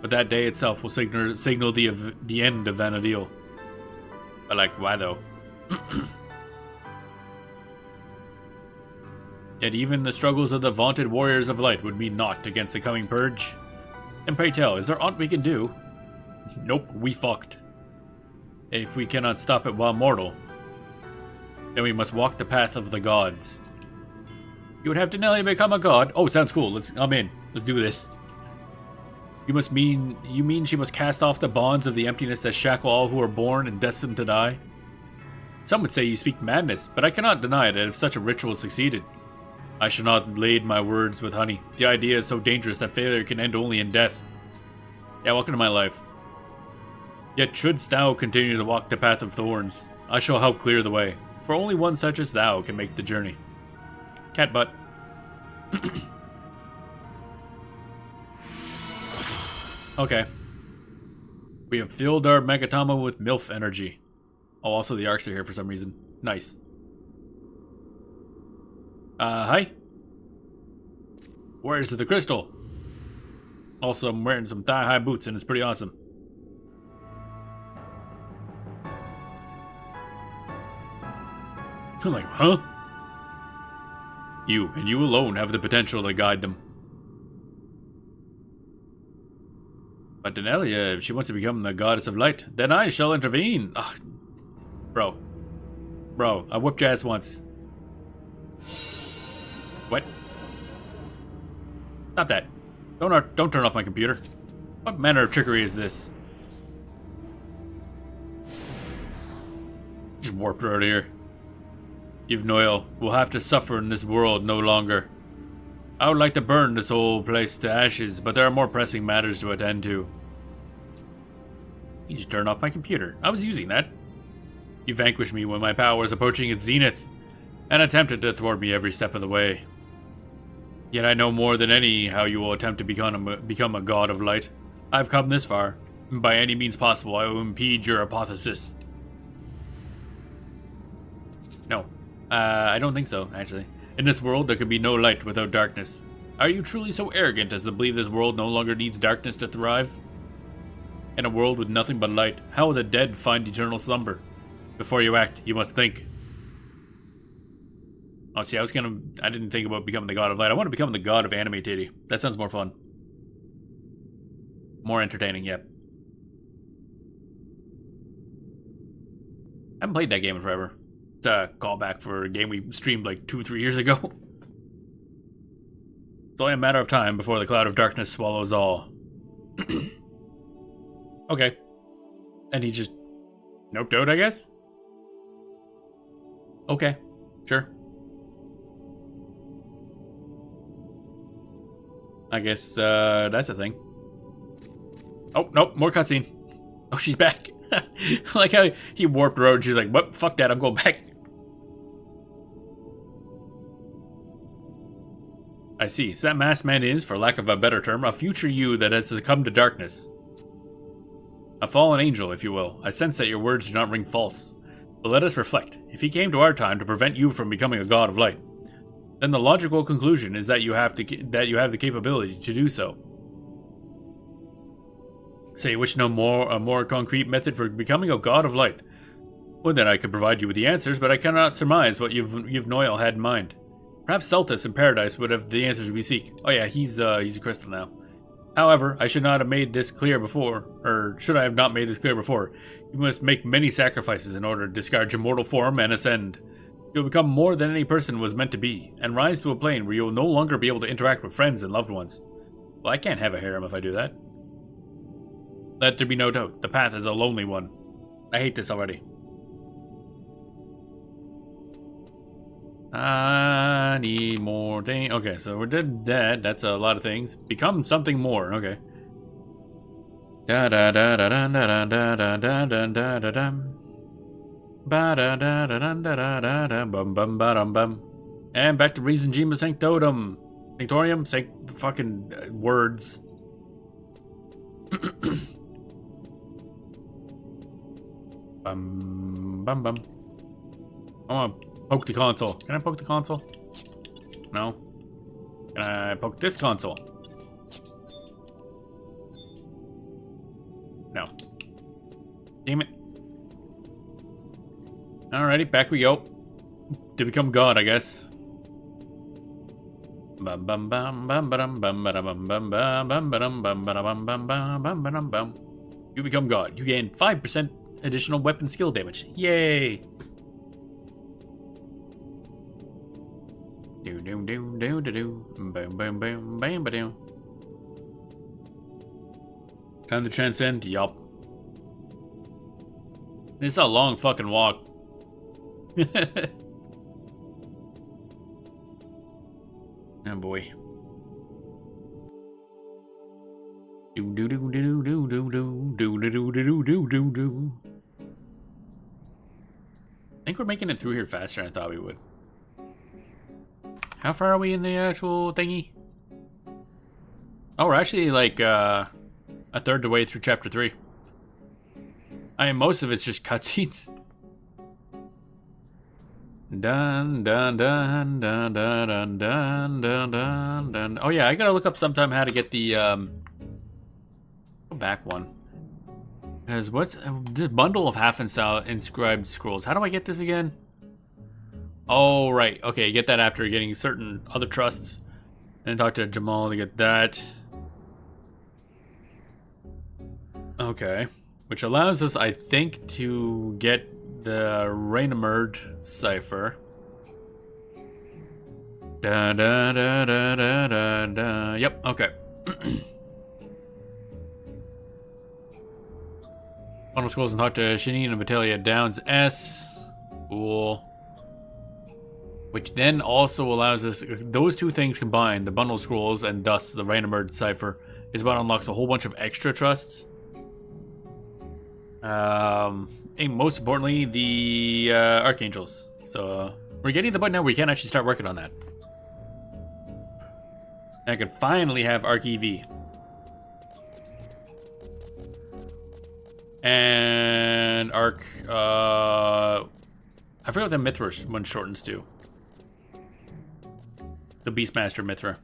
But that day itself will signal the end of Vana'diel. But like, why though? Yet even the struggles of the vaunted Warriors of Light would mean naught against the coming purge. And pray tell, is there aught we can do? Nope, we fucked. If we cannot stop it while mortal, then we must walk the path of the gods. You would have Denelia become a god? Oh, sounds cool. I'm in. Let's do this. You mean she must cast off the bonds of the emptiness that shackle all who are born and destined to die? Some would say you speak madness, but I cannot deny that if such a ritual succeeded, I shall not lade my words with honey. The idea is so dangerous that failure can end only in death. Yeah, welcome to my life. Yet shouldst thou continue to walk the path of thorns, I shall help clear the way, for only one such as thou can make the journey. Cat butt. Okay. We have filled our Megatama with MILF energy. Oh, also the arcs are here for some reason. Nice. Hi. Warriors of the Crystal. Also, I'm wearing some thigh-high boots and it's pretty awesome. I'm like, huh? You, and you alone, have the potential to guide them. But Denelia, if she wants to become the goddess of light, then I shall intervene. Ugh. Bro, I whooped your ass once. What? Stop that. Don't turn off my computer. What manner of trickery is this? Just warped her out of here. Yvnoil will have to suffer in this world no longer. I would like to burn this whole place to ashes, but there are more pressing matters to attend to. You just turned off my computer. I was using that. You vanquished me when my power was approaching its zenith, and attempted to thwart me every step of the way. Yet I know more than any how you will attempt to become a god of light. I've come this far. By any means possible, I will impede your hypothesis. No. I don't think so, actually. In this world, there could be no light without darkness. Are you truly so arrogant as to believe this world no longer needs darkness to thrive? In a world with nothing but light, how will the dead find eternal slumber? Before you act, you must think. Oh, see, I didn't think about becoming the god of light. I want to become the god of anime titty. That sounds more fun. More entertaining, yep. I haven't played that game in forever. It's a callback for a game we streamed like 2-3 years ago. It's only a matter of time before the cloud of darkness swallows all. Okay. And he just noped out, I guess? Okay. Sure. I guess, that's a thing. Oh, nope, more cutscene. Oh, she's back. Like how he warped her out and she's like, what? Fuck that, I'm going back. I see. So that masked man is, for lack of a better term, a future you that has succumbed to darkness. A fallen angel, if you will. I sense that your words do not ring false. But let us reflect. If he came to our time to prevent you from becoming a god of light, then the logical conclusion is that you have the capability to do so. Say you wish to know a more concrete method for becoming a god of light. Well, then I could provide you with the answers, but I cannot surmise what you've Noel had in mind. Perhaps Celtus in Paradise would have the answers we seek. Oh yeah, he's a crystal now. However, I should not have made this clear before, or should I have not made this clear before? You must make many sacrifices in order to discard your mortal form and ascend. You'll become more than any person was meant to be, and rise to a plane where you'll no longer be able to interact with friends and loved ones. Well, I can't have a harem if I do that. Let there be no doubt, the path is a lonely one. I hate this already. I need more things. Okay, so we did that. That's a lot of things. Become something more. Okay. Da da da da da da da da da da da da da. Ba da da da da da da da bum bum ba dum bum. And back to Reason Gema Sanctorum. Sanctorium? Fucking words. Bum bum bum. I want to poke the console. Can I poke the console? No. Can I poke this console? No. Damn it. Alrighty, back we go. To become God, I guess. Bum bum bum bum bum bum bum bum bum bum bum bum bum bum bum bum bum. You become God. You gain 5% additional weapon skill damage. Yay! Do do do do do do. Boom boom boom bam ba doom. Time to transcend. Yup. It's a long fucking walk. Oh boy. Do do do do do do do do do do do do do do. I think we're making it through here faster than I thought we would. How far are we in the actual thingy? Oh, we're actually like a third of the way through chapter 3. I mean, most of it's just cutscenes. Dun dun dun dun dun dun dun dun dun dun. Oh yeah, I gotta look up sometime how to get the back one. Cause what's this bundle of half inscribed scrolls? How do I get this again? Oh right, okay, get that after getting certain other trusts, and talk to Jamal to get that. Okay, which allows us, I think, to get the Rainamerd cipher. Da da da da da da da. Yep. Okay. Bundle scrolls and talk to Shanine and Vitalia Downs S. Cool. Which then also allows us, those two things combined, the bundle scrolls and thus the Rainamerd cipher, is what unlocks a whole bunch of extra trusts. And most importantly, the Archangels. So we're getting to the point now where we can actually start working on that. And I can finally have Arc EV. And Arc, I forget what the Mithra one shortens to. The Beastmaster Mithra.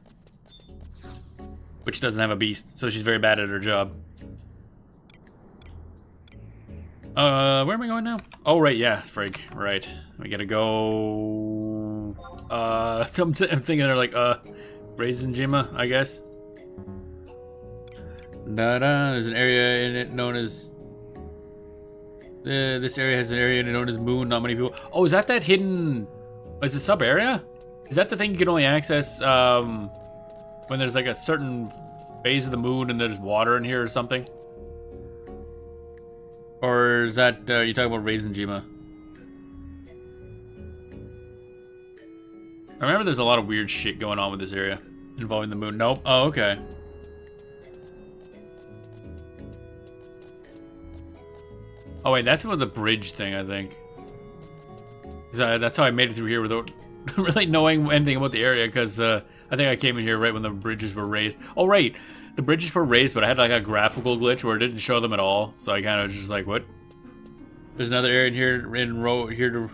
Which doesn't have a beast, so she's very bad at her job. Where am I going now? Oh, right, yeah, frig, right. We gotta go... I'm thinking they're like, Raisin Jima, I guess. There's an area in it known as... this area has an area known as Moon, not many people... Oh, is that hidden... Is it sub-area? Is that the thing you can only access, when there's like a certain phase of the moon and there's water in here or something? Or is that, you talking about Raisin Jima? I remember there's a lot of weird shit going on with this area involving the moon. Nope. Oh, okay. Oh, wait, that's about the bridge thing, I think. That's how I made it through here without really knowing anything about the area, because I think I came in here right when the bridges were raised. Oh, right. The bridges were raised, but I had like a graphical glitch where it didn't show them at all. So I kind of just like, what? There's another area in here to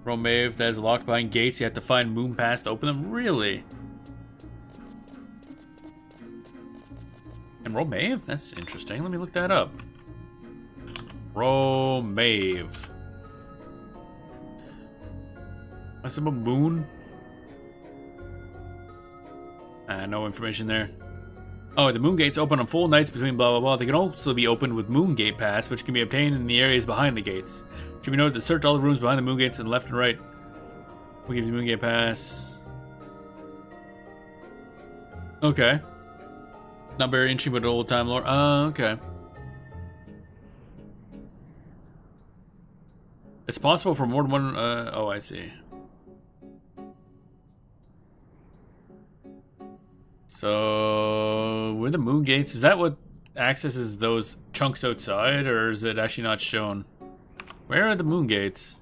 RoV that is locked behind gates. You have to find Moon Pass to open them. Really? And RoV? That's interesting. Let me look that up. RoV. What's about Moon? No information there. Oh, the moon gates open on full nights between blah blah blah. They can also be opened with Moon Gate Pass, which can be obtained in the areas behind the gates. Should be noted to search all the rooms behind the moon gates and left and right. We'll give you Moon Gate Pass. Okay. Not very interesting, but old time lore. Okay. It's possible for more than one. Oh, I see. So, where the moon gates, is that what accesses those chunks outside, or is it actually not shown? Where are the moon gates?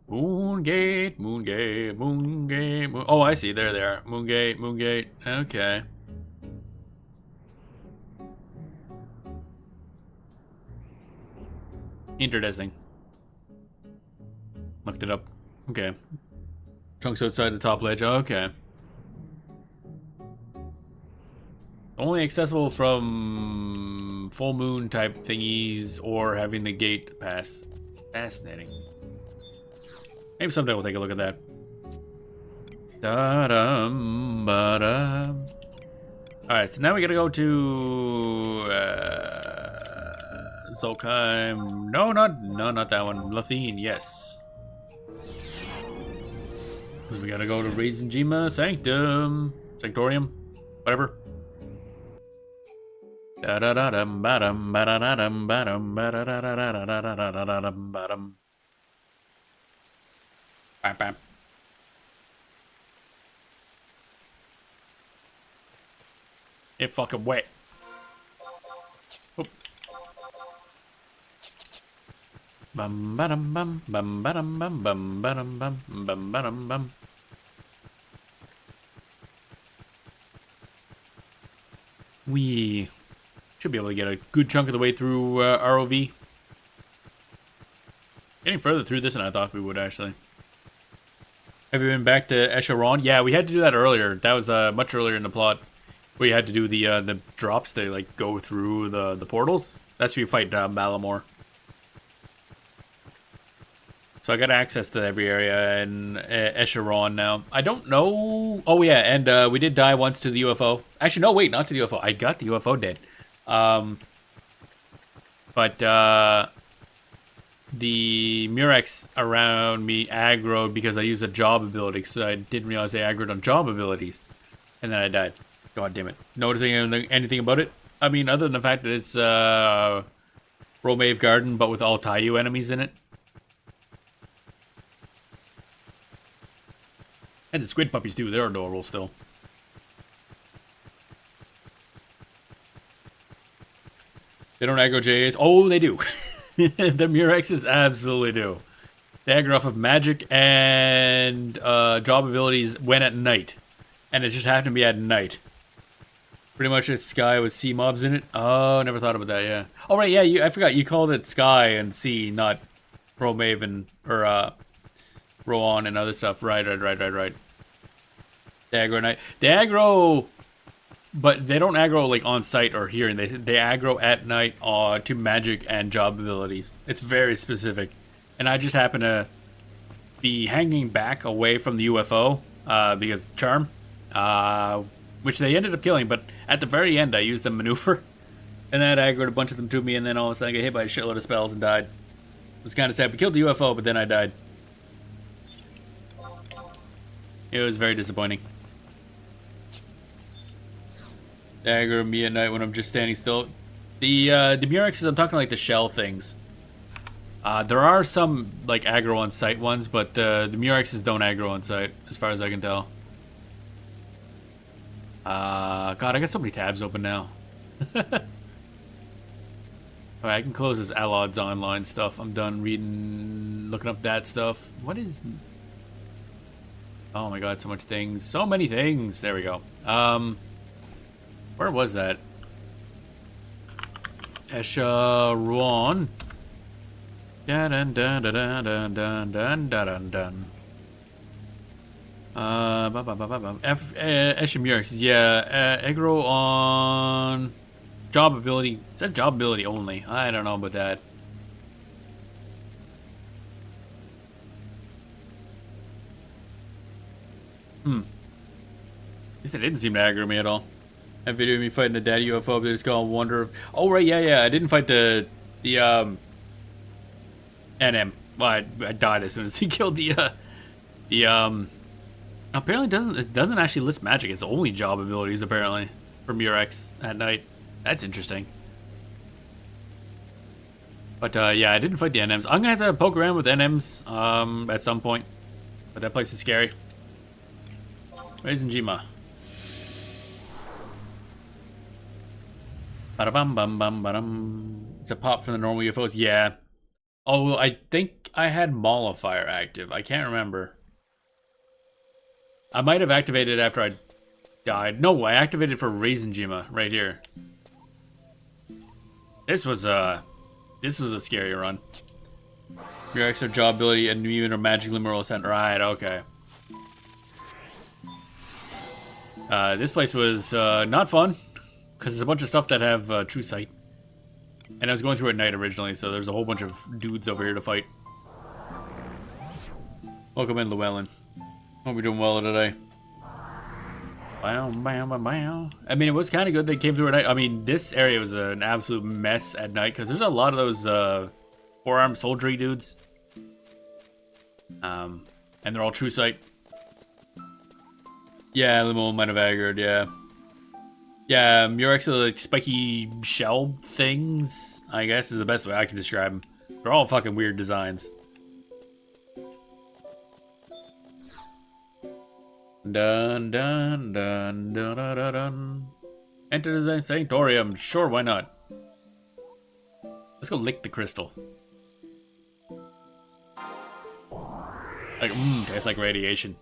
Moon gate, moon gate, moon gate, moon... Oh, I see, there they are. Moon gate, okay. Interesting. Looked it up. Okay. Chunks outside the top ledge, okay. Only accessible from full moon type thingies or having the gate pass. Fascinating. Maybe someday we'll take a look at that. Da-dum, ba-dum. Alright, so now we gotta go to Zolkheim. No, not that one. Lathine, yes. Because we gotta go to Raisin Jima Sanctum. Sanctorium. Whatever. Da da da dum ba dum ba da da dum ba dum ba da da da da da da da da da dum ba dum. Bam bam. It fucking wet. Oop. Bum ba dum bum bum ba dum bum bum ba dum bum bum ba dum bum. We should be able to get a good chunk of the way through RoV. Getting further through this than I thought we would, actually. Have you been back to Echeron? Yeah, we had to do that earlier. That was much earlier in the plot. Where you had to do the drops to like go through the portals. That's where you fight Balamor. So I got access to every area in Echeron now. I don't know... Oh yeah, and we did die once to the UFO. Actually, no, wait, not to the UFO. I got the UFO dead. But the Murex around me aggroed because I used a job ability, because I didn't realize they aggroed on job abilities. And then I died. God damn it. Noticing anything about it? I mean, other than the fact that it's Romave Garden, but with all Taiyu enemies in it. And the squid puppies too, they're adorable still. They don't aggro JAs. Oh, they do. The Murexes absolutely do. They aggro off of magic and job abilities when at night. And it just happened to be at night. Pretty much it's Sky with sea mobs in it. Oh, never thought about that, yeah. Oh, right, yeah, I forgot. You called it Sky and Sea, not Romaven or Rowan and other stuff. Right. They aggro at night. They aggro, but they don't aggro like on site or here. They aggro at night to magic and job abilities. It's very specific. And I just happen to be hanging back away from the UFO because Charm, which they ended up killing. But at the very end, I used the maneuver, and that aggroed a bunch of them to me. And then all of a sudden, I got hit by a shitload of spells and died. It was kind of sad. We killed the UFO, but then I died. It was very disappointing. They aggro me at night when I'm just standing still. The Murexes, I'm talking like the shell things. There are some like aggro on site ones, but the Murexes don't aggro on site, as far as I can tell. God, I got so many tabs open now. Alright, I can close this Alod's online stuff. I'm done reading, looking up that stuff. What is... Oh my god, so much things. So many things. There we go. Where was that? Esha Ruan. Dun dun dun dun dun dun dun dun dun. Esha Murex, yeah. Aggro on job ability. It says job ability only. I don't know about that. At least it didn't seem to aggro me at all. That video of me fighting the daddy UFO, they just call Wonder. Oh right, yeah. I didn't fight the NM. Well, I died as soon as he killed the Apparently it doesn't actually list magic. It's only job abilities apparently for Murex at night. That's interesting. But yeah, I didn't fight the NMs. I'm gonna have to poke around with NMs at some point. But that place is scary. Raisinjima. Ba-da-bum-bum-bum-ba-dum. It's a pop from the normal UFOs. Yeah. Oh, I think I had Mollifier active. I can't remember. I might have activated after I died. No, I activated for Raisinjima right here. This was a scary run. Your extra job ability and immune or magic liminal ascent. Right, okay. This place was not fun because there's a bunch of stuff that have true sight. And I was going through at night originally, so there's a whole bunch of dudes over here to fight. Welcome in, Llewellyn. Hope you're doing well today. Wow, bam, bam, bam. I mean, it was kind of good they came through at night. I mean, this area was an absolute mess at night because there's a lot of those four-armed soldiery dudes. And they're all true sight. Yeah, Limo might have aggroed, yeah. Yeah, Murex are like spiky shell things, I guess is the best way I can describe them. They're all fucking weird designs. Dun dun dun dun dun dun dun. Enter the sanctorium. Sure, why not? Let's go lick the crystal. Like, tastes like radiation.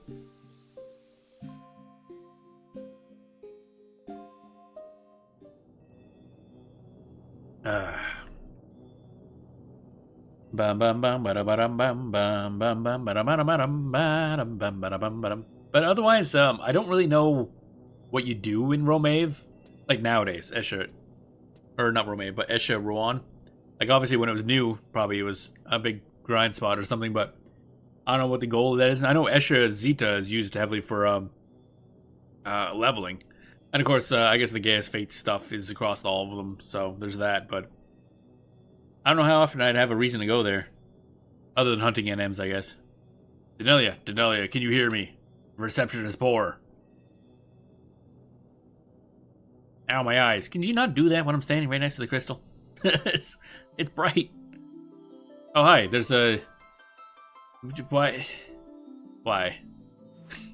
Bam bam bam bam bam bam bam bam bam bam bam bam bam. But otherwise, I don't really know what you do in Romave. Like nowadays, Esha, or not Romave, but Esha Rowan. Like obviously when it was new, probably it was a big grind spot or something. But I don't know what the goal of that is. I know Esha Zeta is used heavily for leveling, and of course, I guess the Gaius Fate stuff is across all of them. So there's that. But I don't know how often I'd have a reason to go there, other than hunting NMs, I guess. Denelia, can you hear me? Reception is poor. Ow, my eyes. Can you not do that when I'm standing right next to the crystal? it's bright. Oh, hi. There's a... Why?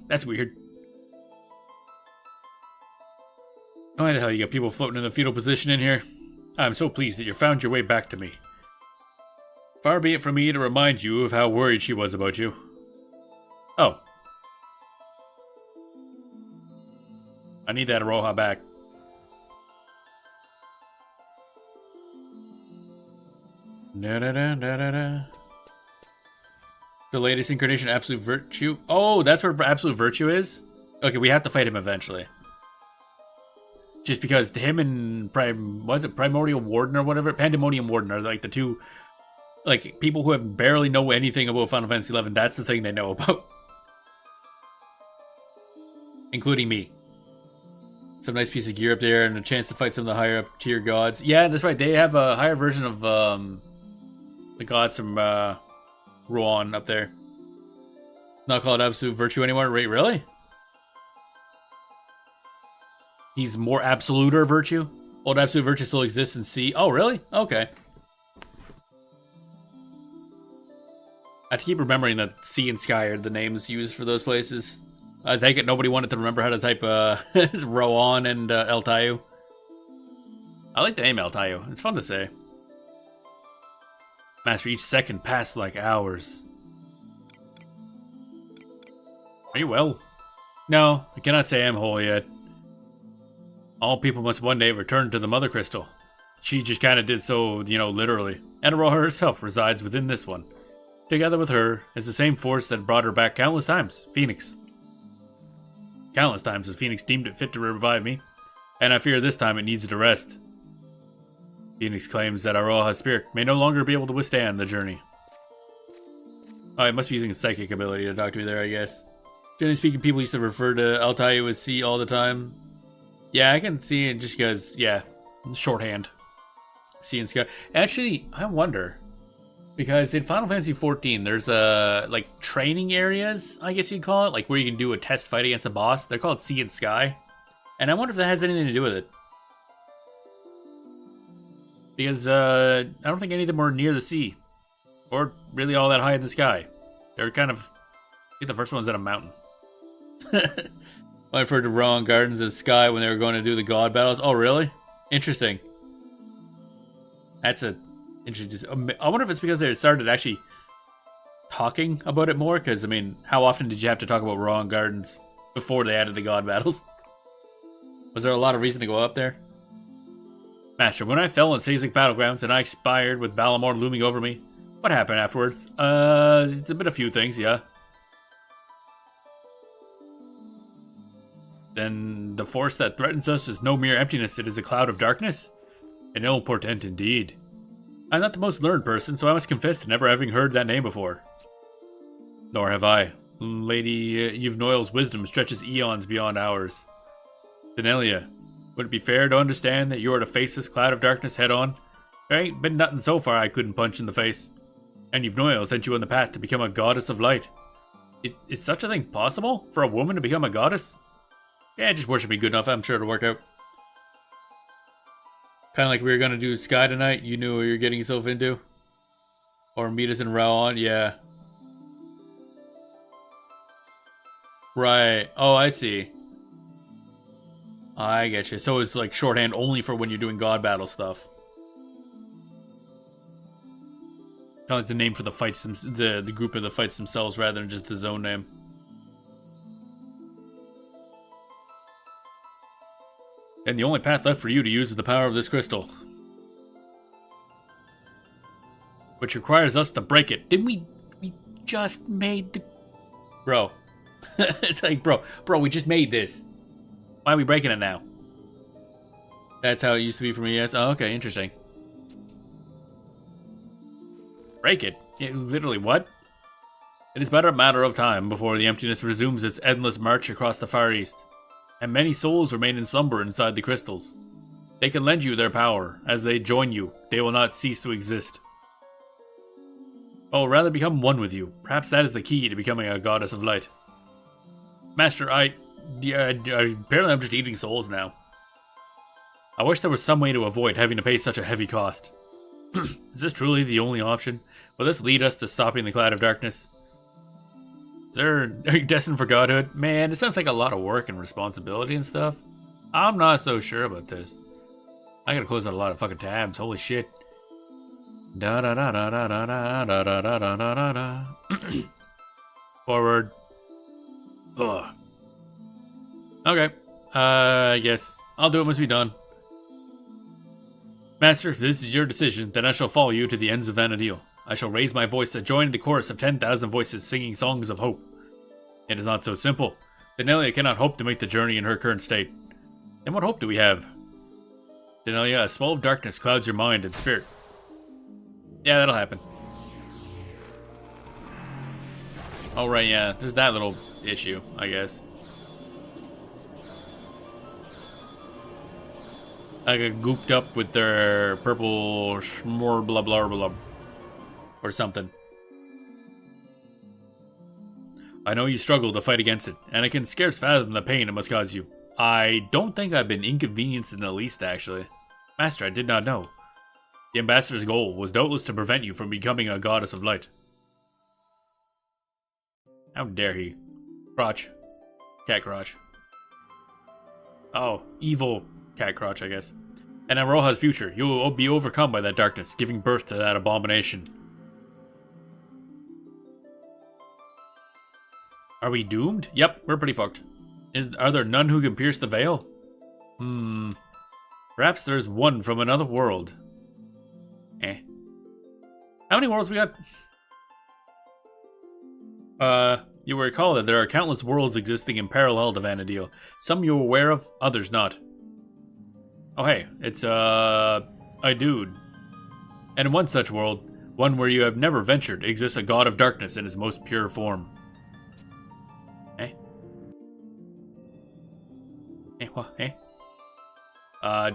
That's weird. Why the hell you got people floating in a fetal position in here? I'm so pleased that you found your way back to me. Far be it from me to remind you of how worried she was about you. Oh. I need that Aroha back. Da-da-da-da-da-da. The latest incarnation, Absolute Virtue. Oh, that's where Absolute Virtue is? Okay, we have to fight him eventually. Just because him and Primordial Warden or whatever? Pandemonium Warden are like the two, like, people who have barely know anything about Final Fantasy XI. That's the thing they know about. Including me. Some nice piece of gear up there and a chance to fight some of the higher up tier gods. Yeah, that's right. They have a higher version of the gods from Rohan up there. Not called Absolute Virtue anymore. Wait, really? He's more Absoluter Virtue? Old Absolute Virtue still exists in C. Oh, really? Okay. I have to keep remembering that C and Sky are the names used for those places. I take it nobody wanted to remember how to type Rohan and Eltayu. I like the name Eltayu. It's fun to say. Master, each second passed like hours. Are you well? No, I cannot say I'm whole yet. All people must one day return to the Mother Crystal. She just kind of did so, you know, literally. And Aroha herself resides within this one. Together with her is the same force that brought her back countless times, Phoenix. Countless times has Phoenix deemed it fit to revive me, and I fear this time it needs to rest. Phoenix claims that Aroha's spirit may no longer be able to withstand the journey. Oh, it must be using a psychic ability to talk to me there, I guess. Generally speaking, people used to refer to Eltayu as C all the time. Yeah, I can see it just because, yeah, shorthand. C and Sky. Actually, I wonder, because in Final Fantasy XIV, there's like training areas, I guess you'd call it, like where you can do a test fight against a boss. They're called Sea and Sky, and I wonder if that has anything to do with it. Because I don't think any of them were near the sea, or really all that high in the sky. They're kind of, I think the first one's at a mountain. I referred to Rohan Gardens as Sky when they were going to do the god battles. Oh, really? Interesting. That's a interesting. I wonder if it's because they started actually talking about it more. Because I mean, how often did you have to talk about Rohan Gardens before they added the god battles? Was there a lot of reason to go up there? Master, when I fell in Sazek Battlegrounds and I expired with Balamor looming over me, what happened afterwards? It's been a few things, yeah. Then the force that threatens us is no mere emptiness, it is a cloud of darkness? An ill portent indeed. I'm not the most learned person, so I must confess to never having heard that name before. Nor have I. Lady Yvnoil's wisdom stretches eons beyond ours. Denelia, would it be fair to understand that you are to face this cloud of darkness head on? There ain't been nothing so far I couldn't punch in the face. And Yvnoil sent you on the path to become a goddess of light. Is such a thing possible? For a woman to become a goddess? Yeah, just worship me good enough. I'm sure it'll work out. Kind of like we were going to do Sky tonight. You knew what you were getting yourself into. Or meet us in Rohan. Yeah. Right. Oh, I see. I get you. So it's like shorthand only for when you're doing god battle stuff. Kind of like the name for the fights, the group of the fights themselves rather than just the zone name. And the only path left for you to use is the power of this crystal. Which requires us to break it. Didn't we just made the... Bro. It's like, bro, we just made this. Why are we breaking it now? That's how it used to be for me, yes. Oh, okay, interesting. Break it? Yeah, literally, what? It is but a matter of time before the emptiness resumes its endless march across the Far East. And many souls remain in slumber inside the crystals. They can lend you their power. As they join you, they will not cease to exist. I will rather become one with you. Perhaps that is the key to becoming a goddess of light. Master, apparently I'm just eating souls now. I wish there was some way to avoid having to pay such a heavy cost. Is this truly the only option? Will this lead us to stopping the cloud of darkness? Are you destined for godhood? Man, it sounds like a lot of work and responsibility and stuff. I'm not so sure about this. I gotta close out a lot of fucking tabs. Holy shit. Da da da da da da da da da da da da da. Forward. Ugh. Okay. I guess I'll do what must be done. Master, if this is your decision, then I shall follow you to the ends of Vanadil. I shall raise my voice to join the chorus of 10,000 voices singing songs of hope. It is not so simple. Denelia cannot hope to make the journey in her current state. Then what hope do we have? Denelia, a spell of darkness clouds your mind and spirit. Yeah, that'll happen. Oh, right, yeah. There's that little issue, I guess. I got gooped up with their purple shmor blah blah blah or something. I know you struggle to fight against it, and I can scarce fathom the pain it must cause you. I don't think I've been inconvenienced in the least, actually. Master, I did not know. The ambassador's goal was doubtless to prevent you from becoming a goddess of light. How dare he? Crotch. Cat crotch. Oh, evil cat crotch, I guess. And in Roja's future, you will be overcome by that darkness, giving birth to that abomination. Are we doomed? Yep, we're pretty fucked. Are there none who can pierce the veil? Perhaps there's one from another world. How many worlds we got? You will recall that there are countless worlds existing in parallel to Vanadil. Some you're aware of, others not. Oh hey, it's a dude. And in one such world, one where you have never ventured, exists a god of darkness in his most pure form.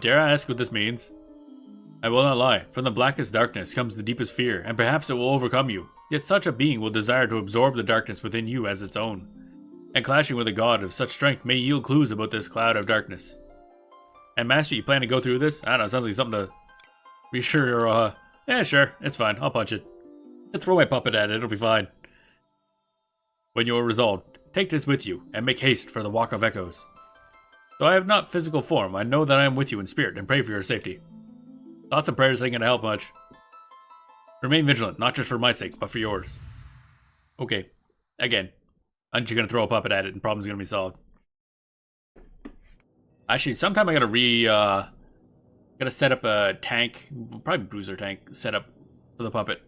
Dare I ask what this means? I will not lie. From the blackest darkness comes the deepest fear, and perhaps it will overcome you. Yet such a being will desire to absorb the darkness within you as its own. And clashing with a god of such strength may yield clues about this cloud of darkness. And Master, you plan to go through this? I don't know, sounds like something to be sure you're, yeah, sure, it's fine, I'll punch it. I'll throw my puppet at it, it'll be fine. When you are resolved, take this with you, and make haste for the Walk of Echoes. Though I have not physical form, I know that I am with you in spirit, and pray for your safety. Thoughts and prayers ain't gonna help much. Remain vigilant, not just for my sake, but for yours. Okay. Again. I'm just gonna throw a puppet at it and problem's gonna be solved. Actually, sometime I gotta gotta set up a tank, probably bruiser tank, set up for the puppet.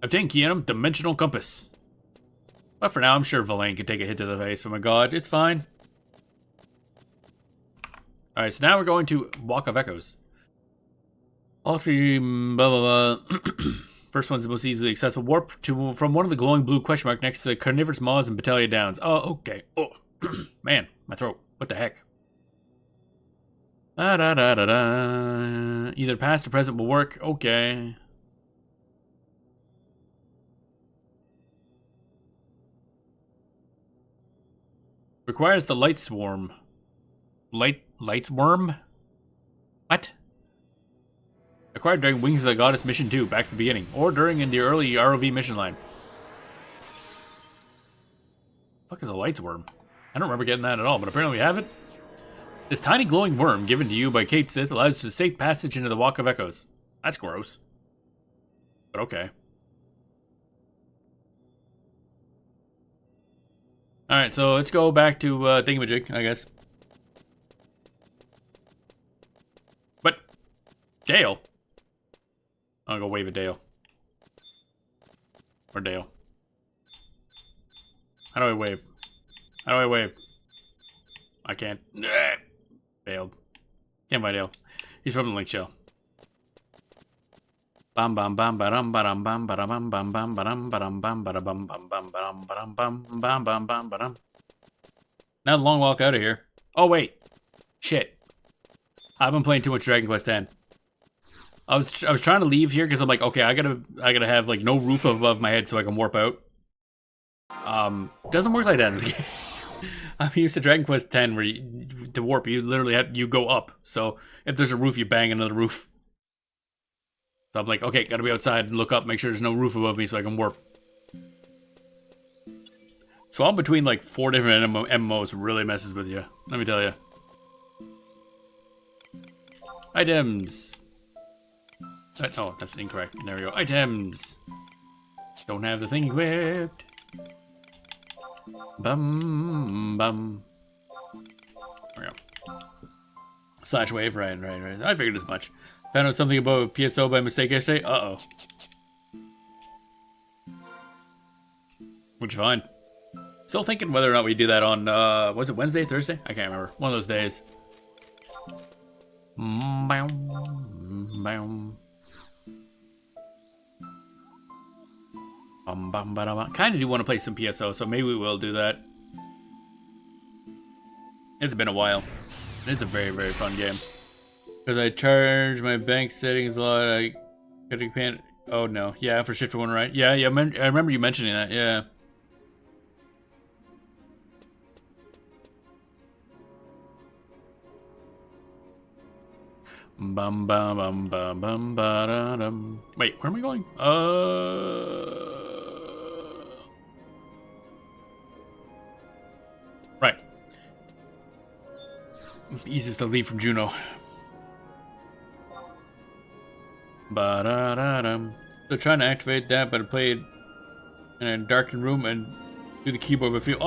Obtain Kianum Dimensional Compass. But for now, I'm sure Villain can take a hit to the face from a god. It's fine. Alright, so now we're going to Walk of Echoes. All three, blah, blah, blah. First one's the most easily accessible. Warp from one of the glowing blue question mark next to the carnivorous maws and Battalion Downs. Oh, okay. Oh, man, my throat. What the heck? Da da da da da. Either past or present will work. Okay. Requires the light swarm. Light worm? What? Acquired during Wings of the Goddess Mission 2, back to the beginning, or during in the early RoV mission line. Fuck is a lights worm? I don't remember getting that at all, but apparently we have it. This tiny glowing worm given to you by Kate Sith allows you safe passage into the Walk of Echoes. That's gross. But okay. Alright, so let's go back to Thingamajig, I guess. What? Dale? I'll go wave at Dale. Or Dale. How do I wave? How do I wave? I can't. Failed. Can't buy Dale. He's from the Link Shell. Bam bam bam baram baram bam baram bam bam baram baram bam baram bam bam baram baram bam bam bam bam baram. Now the long walk out of here. Oh wait. Shit. I've been playing too much Dragon Quest X. I was trying to leave here because I'm like, okay, I gotta have like no roof above my head so I can warp out. Doesn't work like that in this game. I'm used to Dragon Quest X where to warp you literally you go up. So if there's a roof, you bang another roof. So I'm like, okay, gotta be outside and look up, make sure there's no roof above me so I can warp. So I'm between like 4 different MMOs really messes with you. Let me tell you. Items. Oh, that's incorrect. There we go. Items. Don't have the thing equipped. Bum, bum. There we go. Slash wave. Right. I figured as much. Found out something about PSO by mistake yesterday. Uh-oh. What'd you find? Still thinking whether or not we do that on, was it Wednesday, Thursday? I can't remember. One of those days. Kind of do want to play some PSO, so maybe we will do that. It's been a while. It's a very, very fun game. Because I charge my bank settings a lot. I could pan. Oh no, yeah, for shift 1, right? Yeah. I remember you mentioning that. Yeah. Bum bum bum bum bum ba da dum. Wait, where am I going? Right. Easiest to leave from Juno. Ba da da dum. So trying to activate that, but I played in a darkened room and do the keyboard but feel.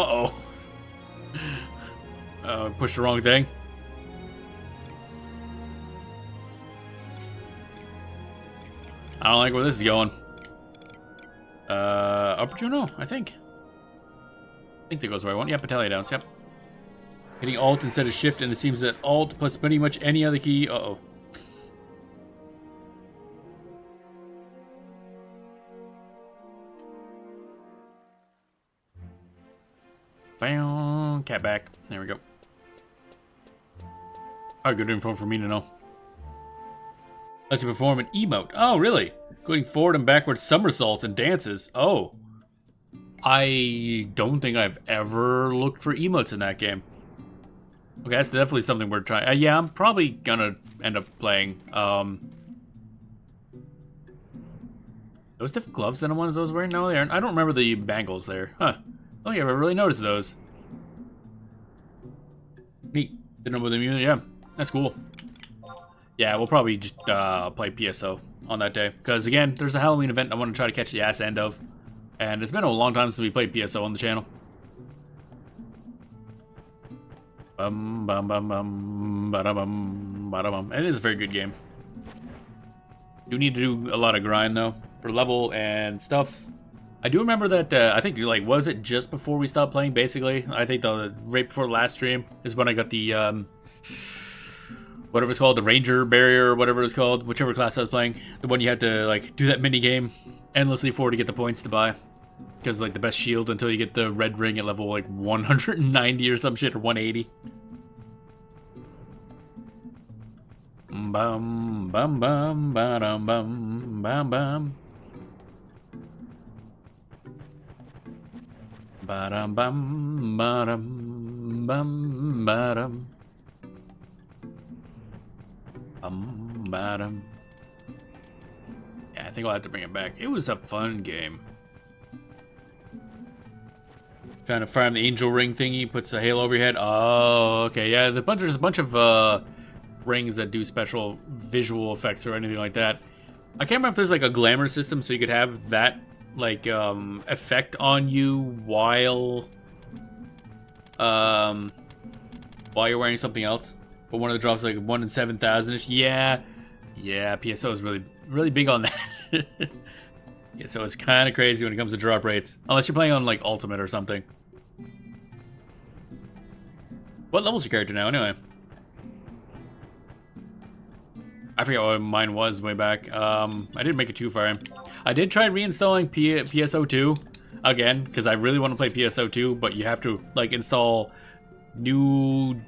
Pushed the wrong thing. I don't like where this is going. Upper Juno, I think. I think that goes where I want. Yeah, Battalion Downs, yep. Hitting Alt instead of Shift, and it seems that Alt plus pretty much any other key. Uh-oh. Bam, cat back. There we go. Alright, good info for me to know. Lets you perform an emote. Oh, really? Going forward and backwards somersaults and dances. Oh. I don't think I've ever looked for emotes in that game. Okay, that's definitely something we're trying. Yeah, I'm probably gonna end up playing. Those different gloves than the ones I was wearing? No, they aren't. I don't remember the bangles there. Huh. I don't think I've ever really noticed those. Neat. Didn't know about the immunity. Yeah, that's cool. Yeah, we'll probably just play PSO on that day. Because, again, there's a Halloween event I want to try to catch the ass end of. And it's been a long time since we played PSO on the channel. Bum, bum, bum, bum, bada bum, bada bum. It is a very good game. Do need to do a lot of grind, though, for level and stuff. I do remember that, I think, like, was it just before we stopped playing, basically? I think right before the last stream is when I got the, whatever it's called, the Ranger Barrier or whatever it's called, whichever class I was playing. The one you had to, like, do that mini game endlessly for to get the points to buy. Because, like, the best shield until you get the red ring at level, like, 190 or some shit, or 180. Bum, bum, bum, ba-dum, bum, bum, bum. Ba-dum, bum, ba-dum, bum, ba-dum. Bottom. Yeah, I think I'll have to bring it back. It was a fun game. Trying to farm the angel ring thingy, puts a halo over your head. Oh, okay. Yeah, there's a bunch of rings that do special visual effects or anything like that. I can't remember if there's like a glamour system so you could have that like effect on you while you're wearing something else. But one of the drops like 1 in 7,000-ish. Yeah, PSO is really big on that. Yeah, so it's kind of crazy when it comes to drop rates. Unless you're playing on like Ultimate or something. What level's your character now, anyway? I forget what mine was way back. I didn't make it too far. I did try reinstalling PSO 2 again, because I really want to play PSO 2, but you have to like install new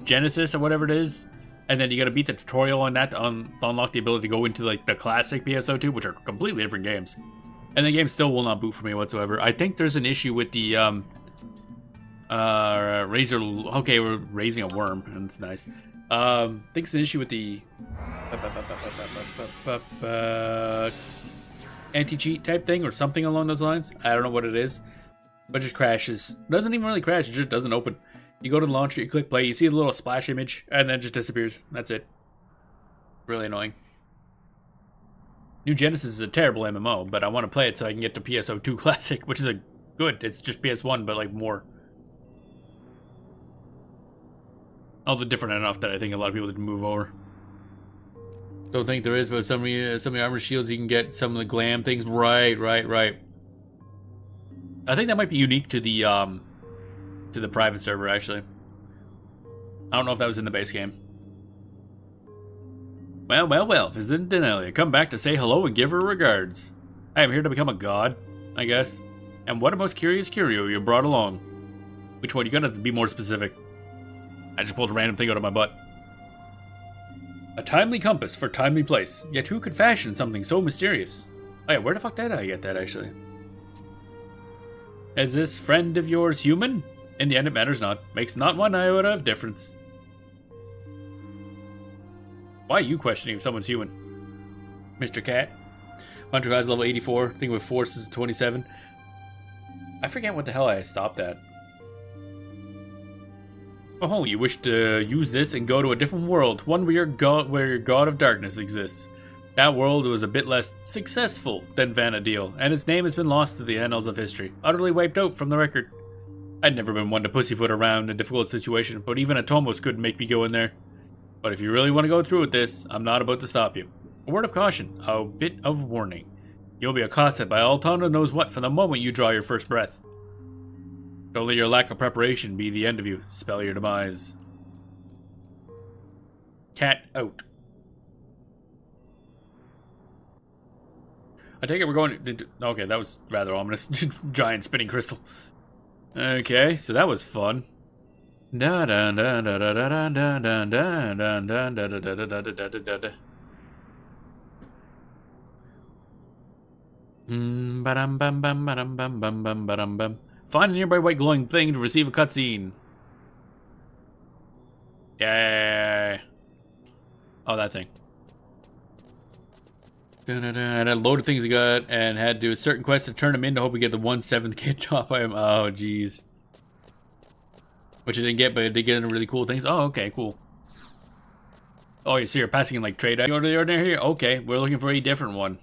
Genesis or whatever it is, and then you gotta beat the tutorial on that to unlock the ability to go into like the classic PSO2, which are completely different games. And the game still will not boot for me whatsoever. I think there's an issue with the Razor. Okay, we're raising a worm, and it's nice. I think it's an issue with the anti-cheat type thing or something along those lines. I don't know what it is, but it just crashes. It doesn't even really crash, it just doesn't open. You go to the launcher, you click play, you see the little splash image, and then it just disappears. That's it. Really annoying. New Genesis is a terrible MMO, but I want to play it so I can get to PSO2 Classic, which is a good. It's just PS1, but like more. Also different enough that I think a lot of people didn't move over. Don't think there is, but some of the armor shields you can get some of the glam things. Right. I think that might be unique to the private server, actually. I don't know if that was in the base game. Well, Visit Denelia, come back to say hello and give her regards. I am here to become a god, I guess. And what a most curious curio you brought along. Which one? You're gonna have to be more specific. I just pulled a random thing out of my butt. A timely compass for timely place. Yet who could fashion something so mysterious? Oh yeah, where the fuck did I get that, actually? Is this friend of yours human? In the end, it matters not. Makes not one iota of difference. Why are you questioning if someone's human? Mr. Cat. Hunter Guy's level 84. Thing with Force is 27. I forget what the hell I stopped at. Oh, you wish to use this and go to a different world. One where your god of darkness exists. That world was a bit less successful than Vana'diel, and its name has been lost to the annals of history. Utterly wiped out from the record. I'd never been one to pussyfoot around in a difficult situation, but even Atomos couldn't make me go in there. But if you really want to go through with this, I'm not about to stop you. A word of caution, a bit of warning. You'll be accosted by all Tonda knows what from the moment you draw your first breath. Don't let your lack of preparation be the end of you. Spell your demise. Cat out. I take it we're going to... Okay, that was rather ominous. Giant spinning crystal. Okay, so that was fun. Da da da da da da da da da da da da da da da da da da. Ba-dum bum bum ba-dum bum bum bum ba-dum bum. Find a nearby white glowing thing to receive a cutscene. Yeah. Oh, that thing. And I had a load of things I got and had to do a certain quest to turn them in to hope we get the 1/7 kit drop. Oh, jeez. Which I didn't get, but I did get really cool things. Oh, okay, cool. Oh, you see, you're passing in like trade. You go to the ordinary here? Okay, we're looking for a different one.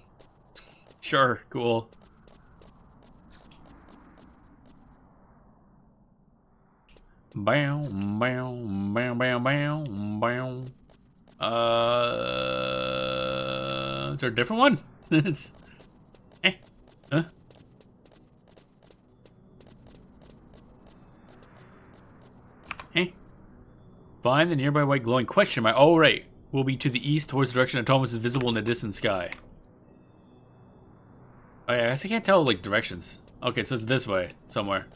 Sure, cool. Bow, bow, bow, bow, bow, bow. Is there a different one? Huh? Find the nearby white glowing question mark. Oh, right. Will be to the east towards the direction Atomos is visible in the distant sky. Oh, yeah, I guess I can't tell, like, directions. Okay, so it's this way, somewhere.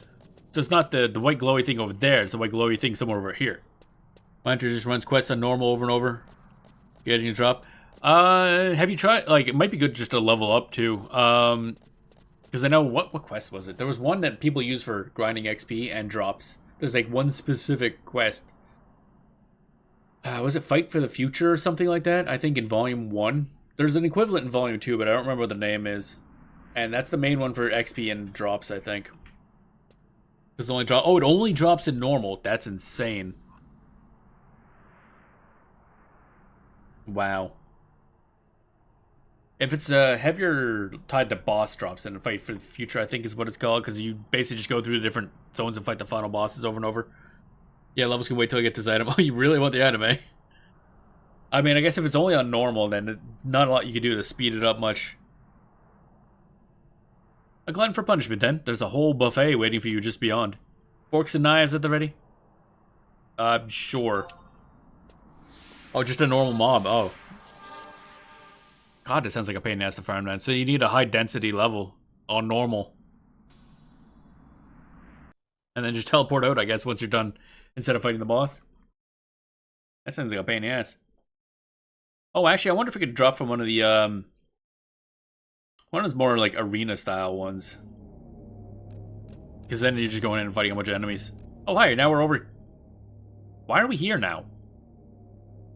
So it's not the white glowy thing over there. It's the white glowy thing somewhere over here. Hunter just runs quests on normal over and over. Getting a drop. Have you tried, like, it might be good just to level up, too. Because I know, what quest was it? There was one that people use for grinding XP and drops. There's, like, one specific quest. Was it Fight for the Future or something like that? I think in Volume 1. There's an equivalent in Volume 2, but I don't remember what the name is. And that's the main one for XP and drops, I think. Because it only drop. Oh, it only drops in normal. That's insane. Wow. If it's heavier tied to boss drops than Fight for the Future, I think is what it's called. Because you basically just go through the different zones and fight the final bosses over and over. Yeah, levels can wait till I get this item. Oh, you really want the item, eh? I mean, I guess if it's only on normal, then not a lot you can do to speed it up much. A glutton for punishment, then. There's a whole buffet waiting for you just beyond. Forks and knives at the ready? Sure. Oh, just a normal mob. Oh. God, this sounds like a pain in the ass to farm, man. So you need a high density level on normal. And then just teleport out, I guess, once you're done. Instead of fighting the boss. That sounds like a pain in the ass. Oh, actually, I wonder if we could drop from one of the, one of those more, like, arena-style ones. Because then you're just going in and fighting a bunch of enemies. Oh, hi, now we're over... Why are we here now?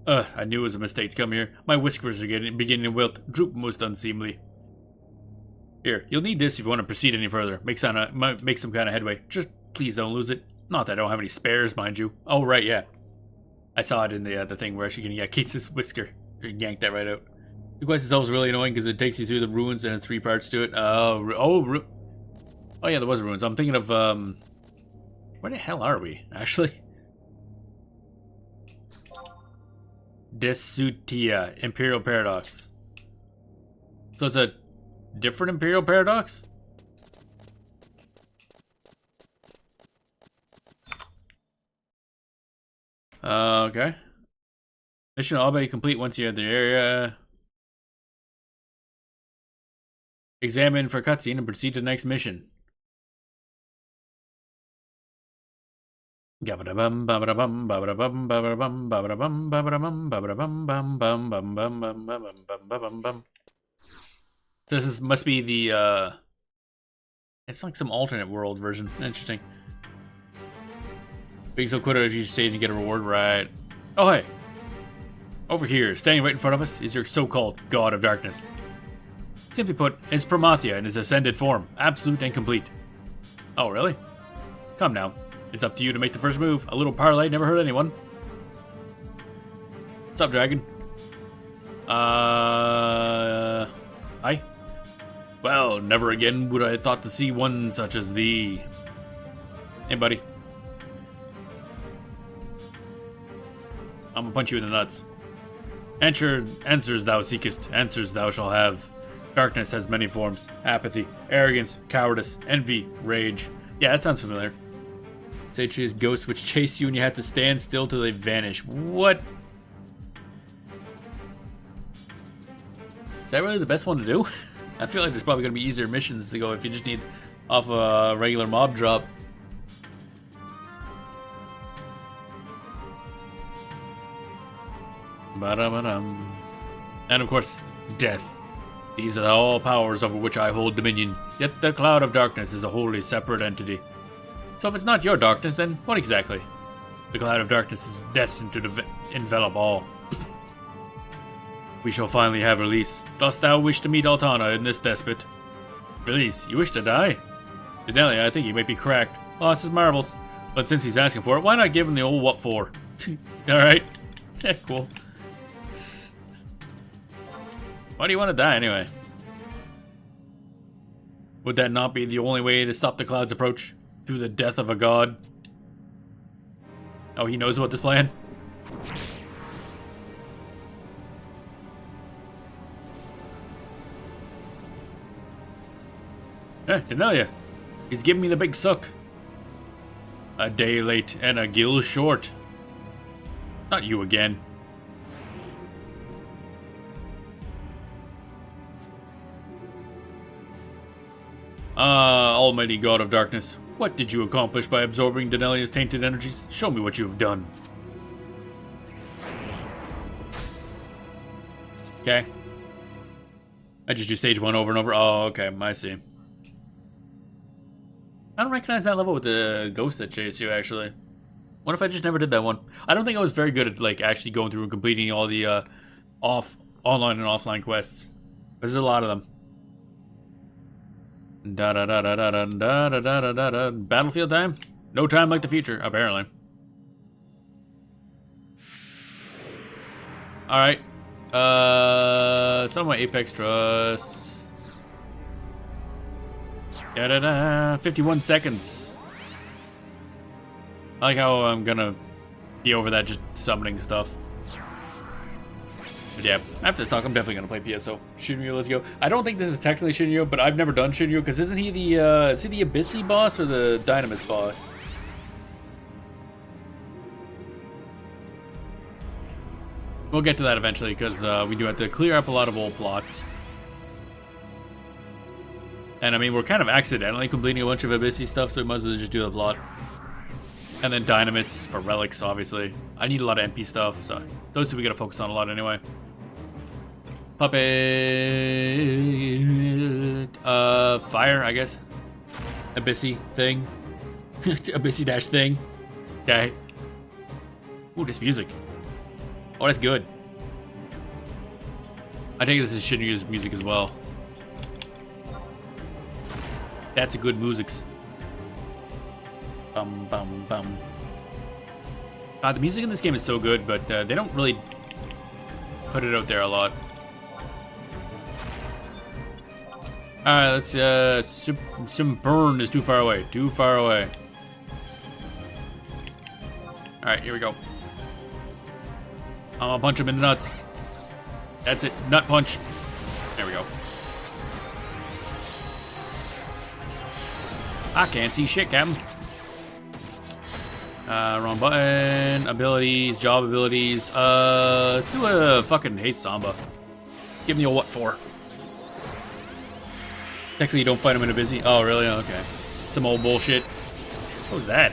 I knew it was a mistake to come here. My whiskers are beginning to wilt. Droop most unseemly. Here, you'll need this if you want to proceed any further. Make some kind of headway. Just please don't lose it. Not that I don't have any spares, mind you. Oh, right, yeah. I saw it in the thing where she can get Kate's whisker. Just yank that right out. The quest itself is really annoying because it takes you through the ruins and it's 3 parts to it. Oh yeah, there was ruins. I'm thinking of, where the hell are we, actually? Desutia, Imperial Paradox. So it's a different Imperial Paradox? Okay. Mission will all be complete once you have the area. Examine for cutscene and proceed to the next mission. This must be the it's like some alternate world version. Interesting. Being so quick if you stage and get a reward, right? Oh hey. Over here, standing right in front of us, is your so-called God of Darkness. Simply put, it's Promathia in his ascended form, absolute and complete. Oh really? Come now. It's up to you to make the first move. A little parlay never hurt anyone. What's up, Dragon? Hi. Well, never again would I have thought to see one such as thee. Hey, buddy. I'm gonna punch you in the nuts. Answers thou seekest, answers thou shalt have. Darkness has many forms. Apathy, arrogance, cowardice, envy, rage. Yeah, that sounds familiar. Satria's ghosts which chase you and you have to stand still till they vanish. What? Is that really the best one to do? I feel like there's probably going to be easier missions to go if you just need off a regular mob drop. Ba-da-ba-dum. And of course, death. These are all powers over which I hold dominion. Yet the cloud of darkness is a wholly separate entity. So if it's not your darkness, then what exactly? The cloud of darkness is destined to envelop all. We shall finally have release. Dost thou wish to meet Altana in this despot? Release? You wish to die? Denelia, I think he might be cracked. Lost his marbles. But since he's asking for it, why not give him the old what for? Alright. Yeah, cool. Why do you want to die anyway? Would that not be the only way to stop the cloud's approach? Through the death of a god? Oh, he knows about this plan? Denelia. He's giving me the big suck. A day late and a gill short. Not you again. Almighty God of Darkness, what did you accomplish by absorbing Denelia's tainted energies? Show me what you've done. Okay. I just do stage 1 over and over. Oh, okay, I see. I don't recognize that level with the ghosts that chase you, actually. What if I just never did that one? I don't think I was very good at, like, actually going through and completing all the, online and offline quests. There's a lot of them. Battlefield time? No time like the future, apparently. Alright. Some of my Apex trusts. 51 seconds. I like how I'm gonna be over that just summoning stuff. But yeah, after this talk, I'm definitely gonna play PSO. Shinryu, let's go. I don't think this is technically Shinryu, but I've never done Shinryu because isn't he the is he the Abyssi boss or the Dynamis boss? We'll get to that eventually because we do have to clear up a lot of old plots. And I mean, we're kind of accidentally completing a bunch of Abyssi stuff, so we might as well just do the plot. And then Dynamis for relics, obviously. I need a lot of MP stuff, so those two we gotta focus on a lot anyway. Puppet. Fire, I guess. Abyssi thing. Abyssi dash thing. Okay. Ooh, this music. Oh, that's good. I think this is Shinryu's music as well. That's a good musics. Bum bum bum. The music in this game is so good, but they don't really put it out there a lot. Alright, let's, some burn is too far away. Too far away. Alright, here we go. I'm gonna punch him in the nuts. That's it. Nut punch. There we go. I can't see shit, Captain. Wrong button. Abilities, job abilities. Let's do a fucking haste samba. Give me a what for? Technically, you don't fight him in a busy. Oh, really? Okay. Some old bullshit. What was that?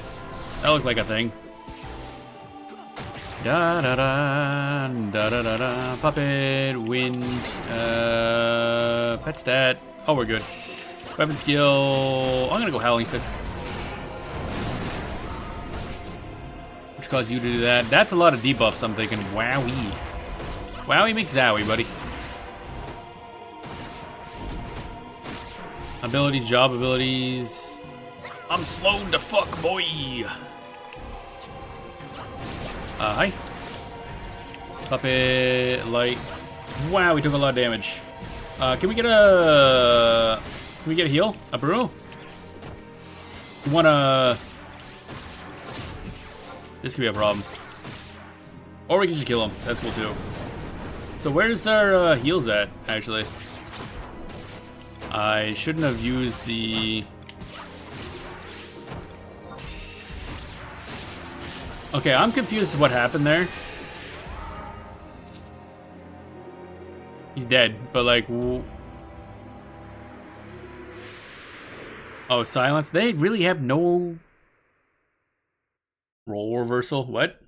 That looked like a thing. Da da da da da da da. Puppet, wind, pet stat. Oh, we're good. Weapon skill. I'm gonna go Howling Fist. Which caused you to do that. That's a lot of debuffs, I'm thinking. Wowie. Wowie makes zowie, buddy. Abilities, job abilities. I'm slowed the fuck, boy. Hi. Puppet, light. Wow, we took a lot of damage. Can we get a heal? A brew? You wanna... This could be a problem. Or we can just kill him. That's cool too. So where's our heals at, actually? I shouldn't have used the... Okay, I'm confused what happened there. He's dead, but like... Oh, silence? They really have no... Role reversal? What?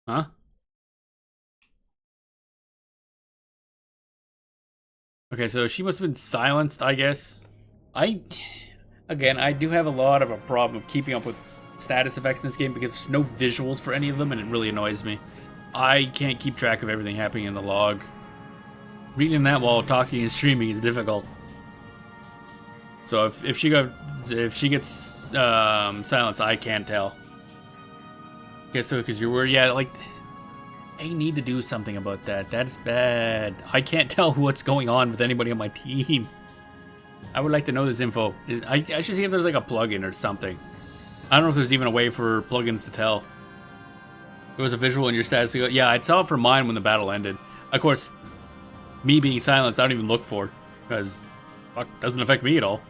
Huh? Okay, so she must have been silenced, I guess. Again, I do have a lot of a problem of keeping up with status effects in this game because there's no visuals for any of them, and it really annoys me. I can't keep track of everything happening in the log. Reading that while talking and streaming is difficult. So if she gets silenced, I can't tell. Okay, so because you're worried, yeah, like they need to do something about that. That's bad. I can't tell what's going on with anybody on my team. I would like to know this info. I should see if there's like a plugin or something. I don't know if there's even a way for plugins to tell. It was a visual in your status. Yeah, I saw it for mine when the battle ended. Of course, me being silenced, I don't even look for, because fuck, doesn't affect me at all.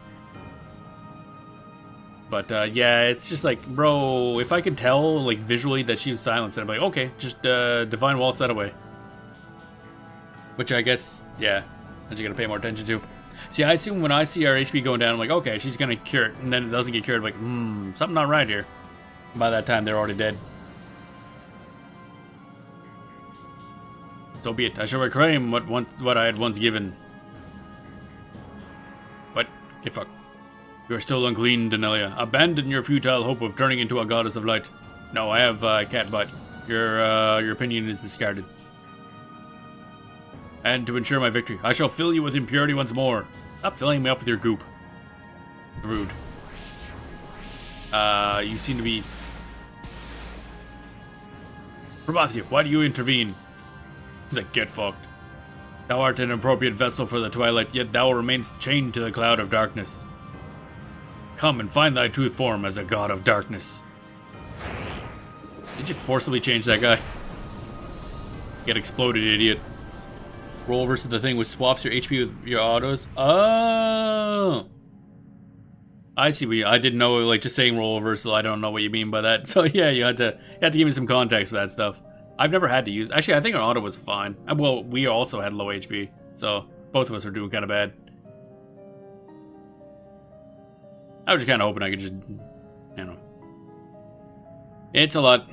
But yeah, it's just like, bro, if I could tell like visually that she was silenced, then I'm like, okay, just Divine Waltz that away. Which I guess, yeah, I just gotta pay more attention to. See, I assume when I see our HP going down, I'm like, okay, she's gonna cure it, and then it doesn't get cured. I'm like, something not right here. And by that time, they're already dead. So be it. I shall reclaim what I had once given. What? Get fucked. You are still unclean, Danelia. Abandon your futile hope of turning into a goddess of light. No, I have cat butt. Your opinion is discarded. And to ensure my victory, I shall fill you with impurity once more. Stop filling me up with your goop. Rude. You seem to be... Probathia, why do you intervene? He's like, get fucked. Thou art an appropriate vessel for the twilight, yet thou remainst chained to the cloud of darkness. Come and find thy true form as a god of darkness. Did you forcibly change that guy? Get exploded, idiot. Roll versus the thing which swaps your HP with your autos. Oh, I see. I didn't know. Like just saying roll reversal, I don't know what you mean by that. So yeah, you had to give me some context for that stuff. I've never had to use. Actually, I think our auto was fine. Well, we also had low HP, so both of us were doing kind of bad. I was just kind of hoping I could just, you know. It's a lot.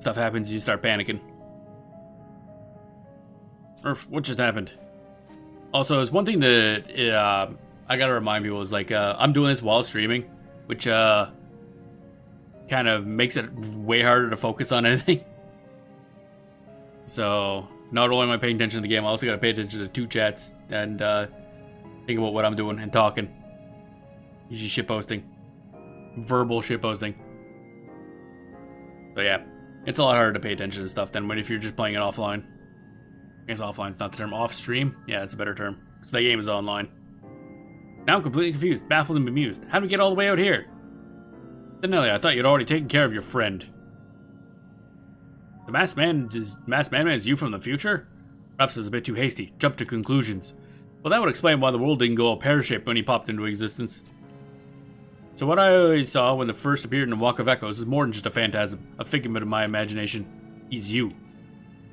Stuff happens, you start panicking. Or what just happened? Also, there's one thing that I gotta remind people is like I'm doing this while streaming, which kind of makes it way harder to focus on anything. So not only am I paying attention to the game, I also gotta pay attention to two chats and think about what I'm doing and talking. Usually shitposting, verbal shitposting. So yeah, It's a lot harder to pay attention to stuff than when if you're just playing it offline. I guess offline's not the term. Off stream? Yeah, it's a better term. So the game is online. Now I'm completely confused, baffled, and bemused. How did we get all the way out here? Denelia, I thought you'd already taken care of your friend. The masked man is you from the future? Perhaps it was a bit too hasty. Jumped to conclusions. Well, that would explain why the world didn't go all pear-shaped when he popped into existence. So what I always saw when the first appeared in the Walk of Echoes is more than just a phantasm, a figment of my imagination. He's you.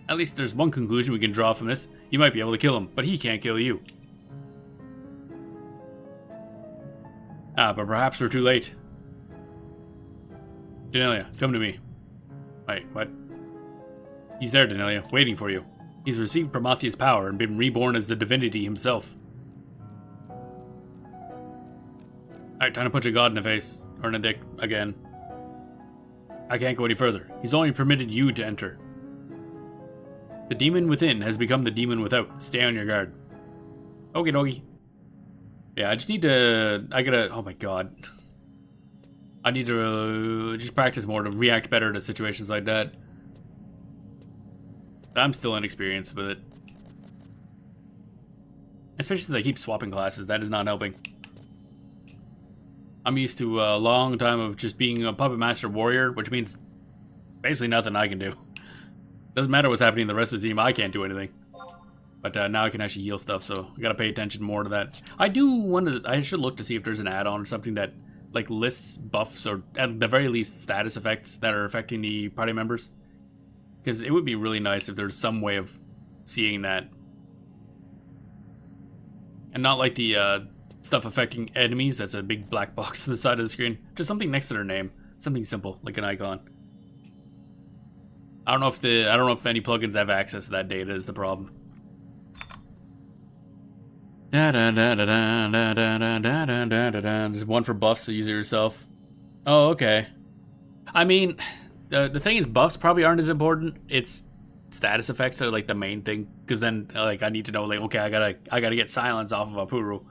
At least there's one conclusion we can draw from this. You might be able to kill him, but he can't kill you. Ah, but perhaps we're too late. Denelia, come to me. Wait, what? He's there, Denelia, waiting for you. He's received Prometheus' power and been reborn as the divinity himself. Alright, time to punch a god in the face. Or in the dick, again. I can't go any further. He's only permitted you to enter. The demon within has become the demon without. Stay on your guard. Okie dokie. Yeah, I just need to... oh my god. I need to just practice more to react better to situations like that. I'm still inexperienced with it. Especially since I keep swapping classes, that is not helping. I'm used to a long time of just being a puppet master warrior, which means basically nothing I can do. Doesn't matter what's happening to the rest of the team, I can't do anything. But now I can actually heal stuff, so I gotta pay attention more to that. I should look to see if there's an add-on or something that like lists buffs or at the very least status effects that are affecting the party members. Because it would be really nice if there's some way of seeing that. And not like the stuff affecting enemies, that's a big black box on the side of the screen. Just something next to their name. Something simple, like an icon. I don't know if any plugins have access to that data is the problem. There's one for buffs, so use it yourself. Oh, okay. I mean, the thing is, buffs probably aren't as important. It's status effects are like the main thing, because then like I need to know like, okay, I gotta get silence off of a Puru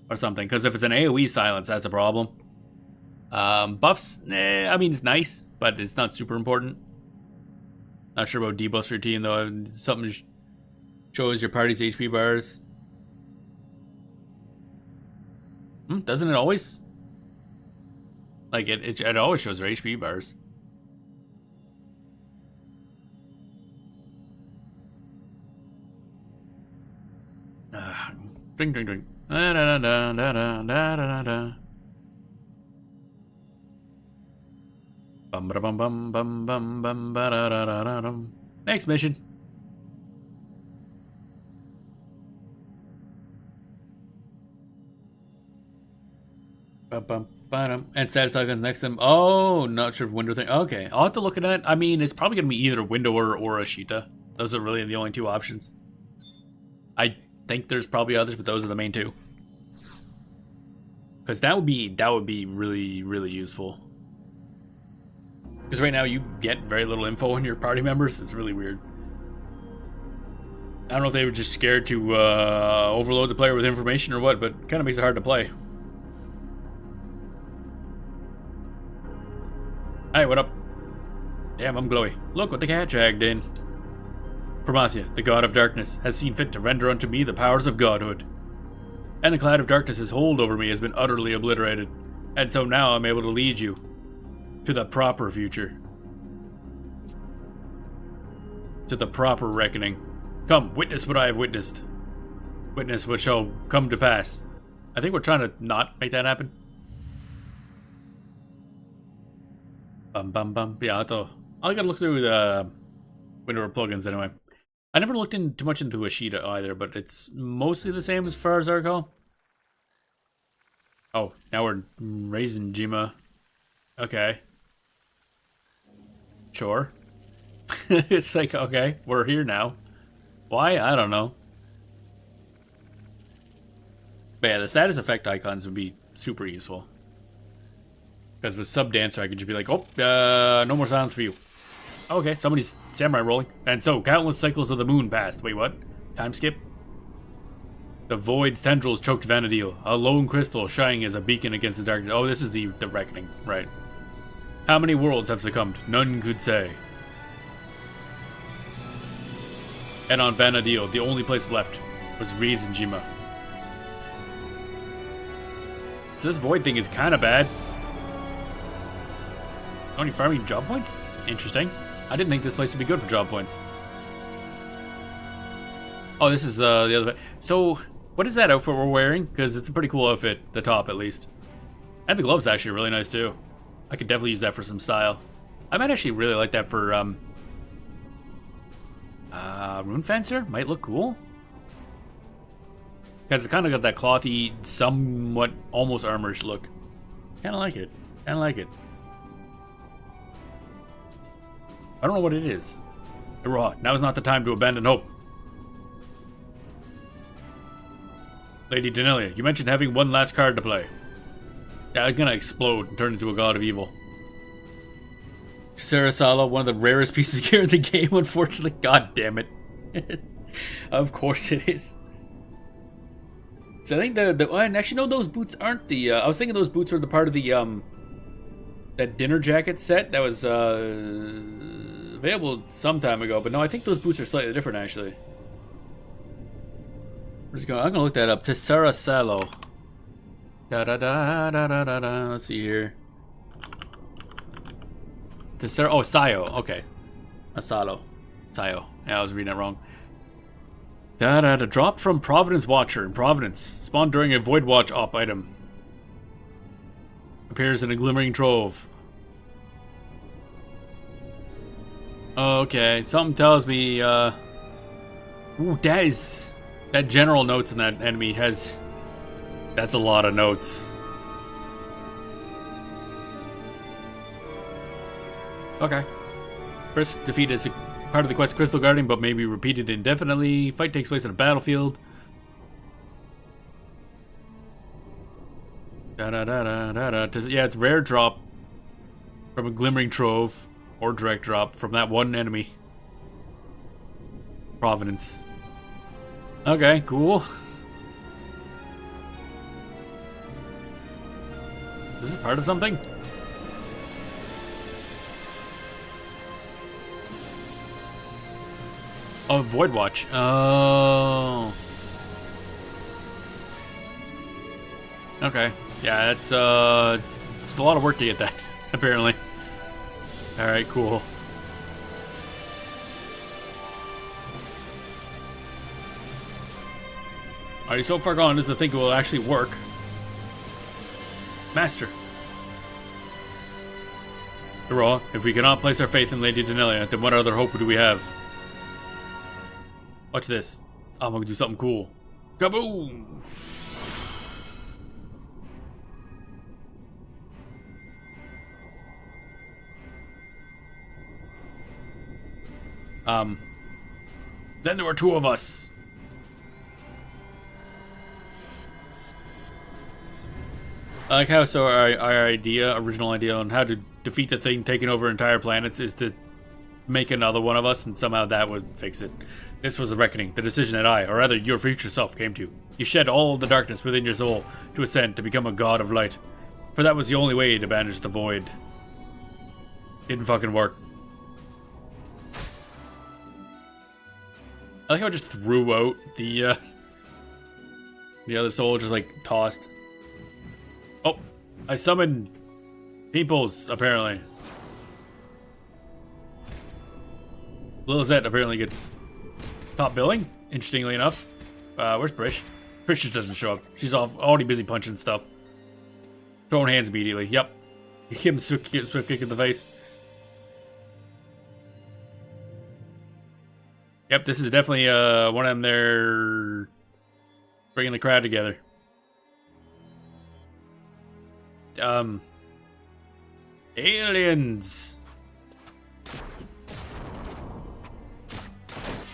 or something. Because if it's an AOE silence, that's a problem. Buffs, I mean, it's nice, but it's not super important. Not sure about debuffs for your team though. Something shows your party's HP bars. Doesn't it always? Like it always shows their HP bars. Drink, drink, drink. Da, da, da, da, da, da, da, da. Bum ba bum bum bum bum bum ba da da da da dum. Next mission. Bum bum ba dum. And status icons next to them. Oh, not sure if window thing. Okay, I'll have to look at that. I mean, it's probably gonna be either window or Ashita. Those are really the only two options. I think there's probably others, but those are the main two. Because that would be really, really useful. Because right now you get very little info on your party members. It's really weird. I don't know if they were just scared to overload the player with information or what, but it kind of makes it hard to play. Hey, what up? Damn, I'm glowy. Look what the cat dragged in. Prometheus, the god of darkness, has seen fit to render unto me the powers of godhood. And the cloud of darkness's hold over me has been utterly obliterated. And so now I'm able to lead you to the proper future. To the proper reckoning. Come, witness what I have witnessed. Witness what shall come to pass. I think we're trying to not make that happen. Bum bum bum. Yeah, I gotta look through the window of plugins anyway. I never looked in too much into Ashita either, but it's mostly the same as far as I recall. Oh, now we're raising Jima. Okay. Sure. It's like, okay, we're here now. Why? I don't know. But yeah, the status effect icons would be super useful. Because with Sub Dancer, I could just be like, oh, no more silence for you. Okay, somebody's samurai rolling. And so, countless cycles of the moon passed. Wait, what? Time skip? The void's tendrils choked Vanadil, a lone crystal shining as a beacon against the darkness. Oh, this is the reckoning, right. How many worlds have succumbed? None could say. And on Vanadil, the only place left was Rizenjima. So this void thing is kind of bad. Only farming job points? Interesting. I didn't think this place would be good for job points. Oh, this is the other. So, what is that outfit we're wearing? Because it's a pretty cool outfit, the top at least. And the gloves actually really nice too. I could definitely use that for some style. I might actually really like that for Rune Fencer. Might look cool. Because it's kind of got that clothy, somewhat almost armorish look. Kind of like it. Kind of like it. I don't know what it is. Hurrah, now is not the time to abandon hope. Lady Danelia, you mentioned having one last card to play. Yeah, I'm gonna explode and turn into a god of evil. Sarasala, one of the rarest pieces of gear in the game, unfortunately. God damn it. Of course it is. So I think and actually no, those boots aren't the, I was thinking those boots were the part of the, that dinner jacket set that was, available some time ago, but no, I think those boots are slightly different actually. I'm gonna look that up. Tessera Salo. Da da da da da da da. Let's see here. Tessera. Oh, Sayo. Okay. Asalo. Sayo. Yeah, I was reading it wrong. Da da da. Dropped from Providence Watcher in Providence. Spawned during a Void Watch op item. Appears in a glimmering trove. Okay. Something tells me. Ooh, that general notes in that enemy has... That's a lot of notes. Okay. First defeat is a part of the quest Crystal Guardian, but may be repeated indefinitely. Fight takes place on a battlefield. Yeah, it's rare drop from a glimmering trove, or direct drop from that one enemy. Providence. Okay, cool. Is this part of something? Oh, Void Watch. Oh. Okay. Yeah, it's a lot of work to get that, apparently. Alright, cool. Are you so far gone as to think it will actually work? Master. Hurrah, if we cannot place our faith in Lady Danelia, then what other hope do we have? Watch this. I'm gonna do something cool. Kaboom! Then there were two of us. I like how our original idea on how to defeat the thing taking over entire planets is to make another one of us, and somehow that would fix it. This was the reckoning, the decision that I, or rather your future self, came to. You shed all the darkness within your soul to ascend, to become a god of light. For that was the only way to banish the void. Didn't fucking work. I like how I just threw out the other soul, just like tossed. Oh, I summoned Peoples, apparently. Lil Zet apparently gets top billing, interestingly enough. Where's Brish? Brish just doesn't show up. She's already busy punching stuff. Throwing hands immediately. Yep. Give him a swift kick in the face. Yep, this is definitely one of them there bringing the crowd together. Aliens.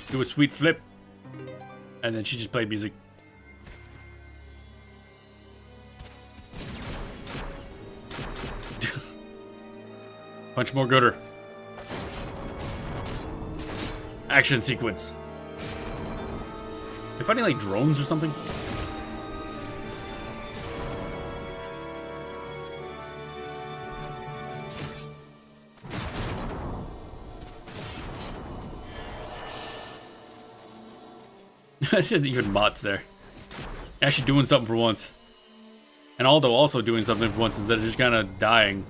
Do a sweet flip. And then she just played music. Punch more gooder. Action sequence. They're fighting like drones or something? Even Mott's there. Actually doing something for once. And Aldo also doing something for once instead of just kind of dying.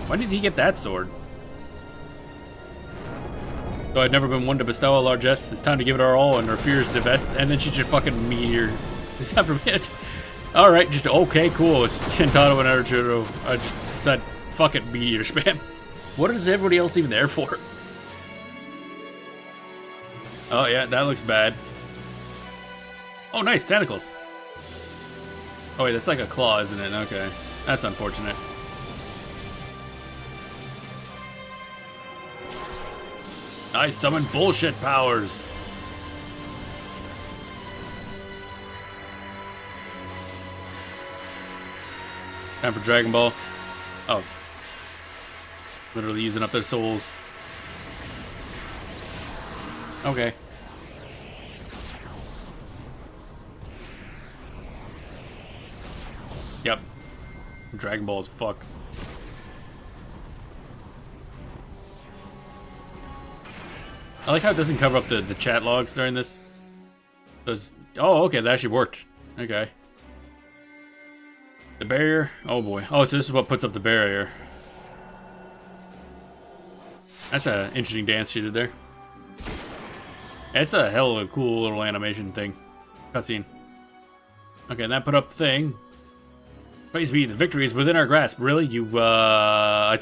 When did he get that sword? Though I'd never been one to bestow a largesse, it's time to give it our all and our fears divest. And then she just fucking meteor. Is that for it? Alright, just okay, cool. It's Shintaro and Arjuro. I just said, fuck it, meteor spam. What is everybody else even there for? Oh yeah, that looks bad. Oh nice, tentacles. Oh wait, that's like a claw, isn't it? Okay. That's unfortunate. I summon bullshit powers. Time for Dragon Ball. Oh. Literally using up their souls. Okay. Yep. Dragon Ball is fuck. I like how it doesn't cover up the chat logs during this. Oh, okay, that actually worked. Okay. The barrier. Oh boy. Oh, so this is what puts up the barrier. That's an interesting dance she did there. It's a hell of a cool little animation thing. Cutscene. Okay, and that put up the thing. Praise be, the victory is within our grasp. Really? I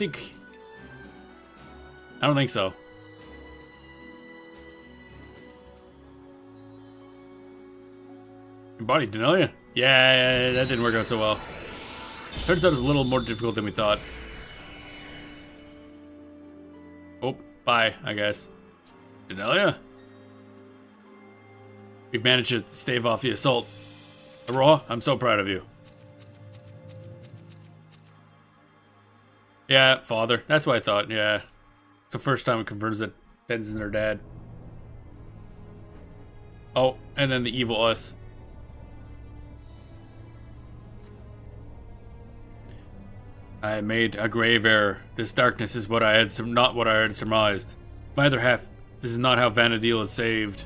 don't think so. Your body, Denelia? Yeah, that didn't work out so well. Turns out it's a little more difficult than we thought. Oh, bye, I guess. Denelia? We've managed to stave off the assault. Aurora, I'm so proud of you. Yeah, father. That's what I thought, yeah. It's the first time it confirms that Ben's isn't her dad. Oh, and then the evil us. I made a grave error. This darkness is what I had not what I had surmised. My other half, this is not how Vanadil is saved.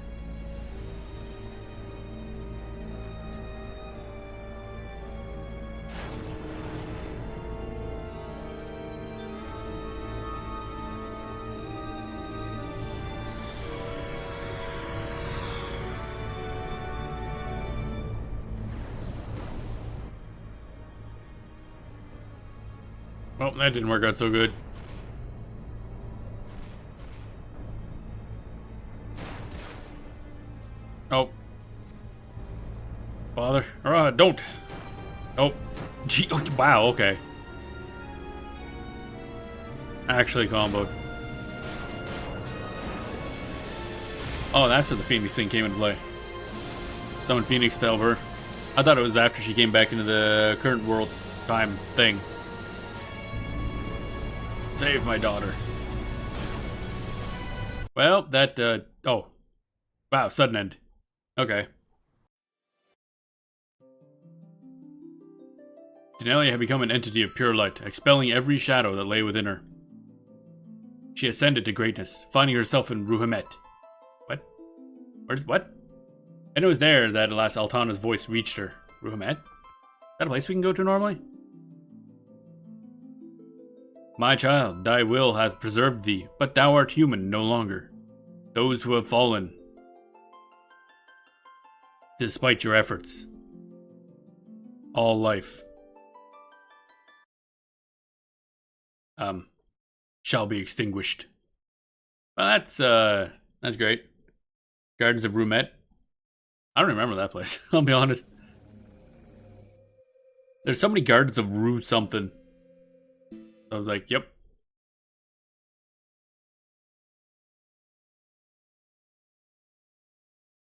Well, that didn't work out so good. Oh. Father. Don't. Oh. Gee, wow, okay. Actually comboed. Oh, that's where the Phoenix thing came into play. Summon Phoenix to help her. I thought it was after she came back into the current world time thing. Save my daughter. Well, that, oh. Wow, sudden end. Okay. Denelia had become an entity of pure light, expelling every shadow that lay within her. She ascended to greatness, finding herself in Ruhamet. What? Where's what? And it was there that at last Altana's voice reached her. Ruhamet? Is that a place we can go to normally? My child, thy will hath preserved thee, but thou art human no longer. Those who have fallen, despite your efforts, all life, shall be extinguished. Well, that's great. Gardens of Rumet. I don't remember that place, I'll be honest. There's so many Gardens of Ru something. I was like, yep.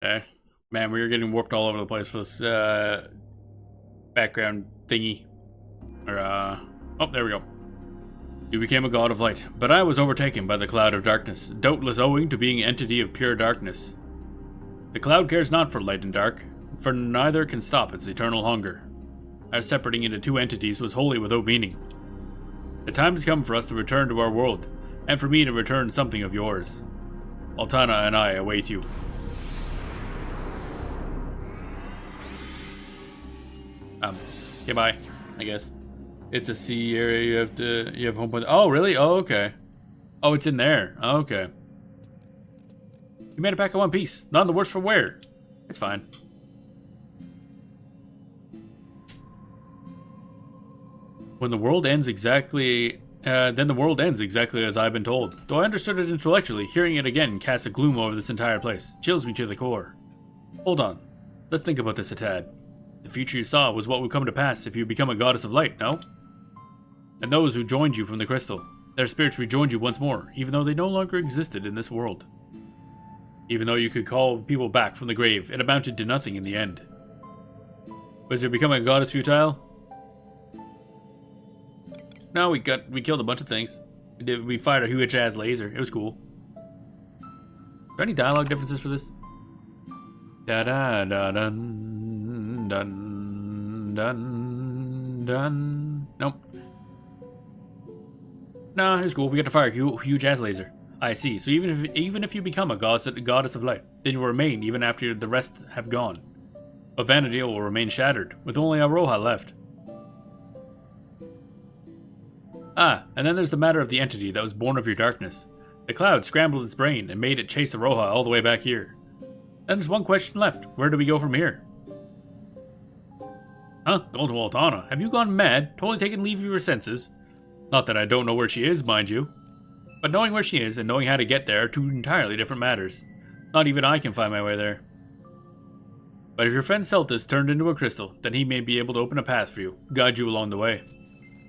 Okay. Man, we were getting warped all over the place for this background thingy. Or, oh, there we go. You became a god of light, but I was overtaken by the cloud of darkness, doubtless owing to being an entity of pure darkness. The cloud cares not for light and dark, for neither can stop its eternal hunger. Our separating into two entities was wholly without meaning. The time has come for us to return to our world, and for me to return something of yours. Altana and I await you. Okay, bye, I guess. It's a sea area, you have home point. Oh, really? Oh, okay. Oh, it's in there. Oh, okay. You made it back in one piece. None the worse for wear. It's fine. When the world ends exactly... then the world ends exactly as I've been told. Though I understood it intellectually, hearing it again casts a gloom over this entire place. Chills me to the core. Hold on. Let's think about this a tad. The future you saw was what would come to pass if you become a goddess of light, no? And those who joined you from the crystal, their spirits rejoined you once more, even though they no longer existed in this world. Even though you could call people back from the grave, it amounted to nothing in the end. Was your becoming a goddess futile? No, we killed a bunch of things. We fired a huge ass laser. It was cool. Are there any dialogue differences for this? Da da da dun dun dun dun. Nope. No, it was cool. We got to fire a huge ass laser. I see. So even if you become a goddess of light, then you will remain even after the rest have gone. But Vanadil will remain shattered, with only Aroha left. Ah, and then there's the matter of the entity that was born of your darkness. The cloud scrambled its brain and made it chase Aroha all the way back here. Then there's one question left. Where do we go from here? Huh? Go to Altana. Have you gone mad? Totally taken leave of your senses? Not that I don't know where she is, mind you. But knowing where she is and knowing how to get there are two entirely different matters. Not even I can find my way there. But if your friend Celtis turned into a crystal, then he may be able to open a path for you, guide you along the way.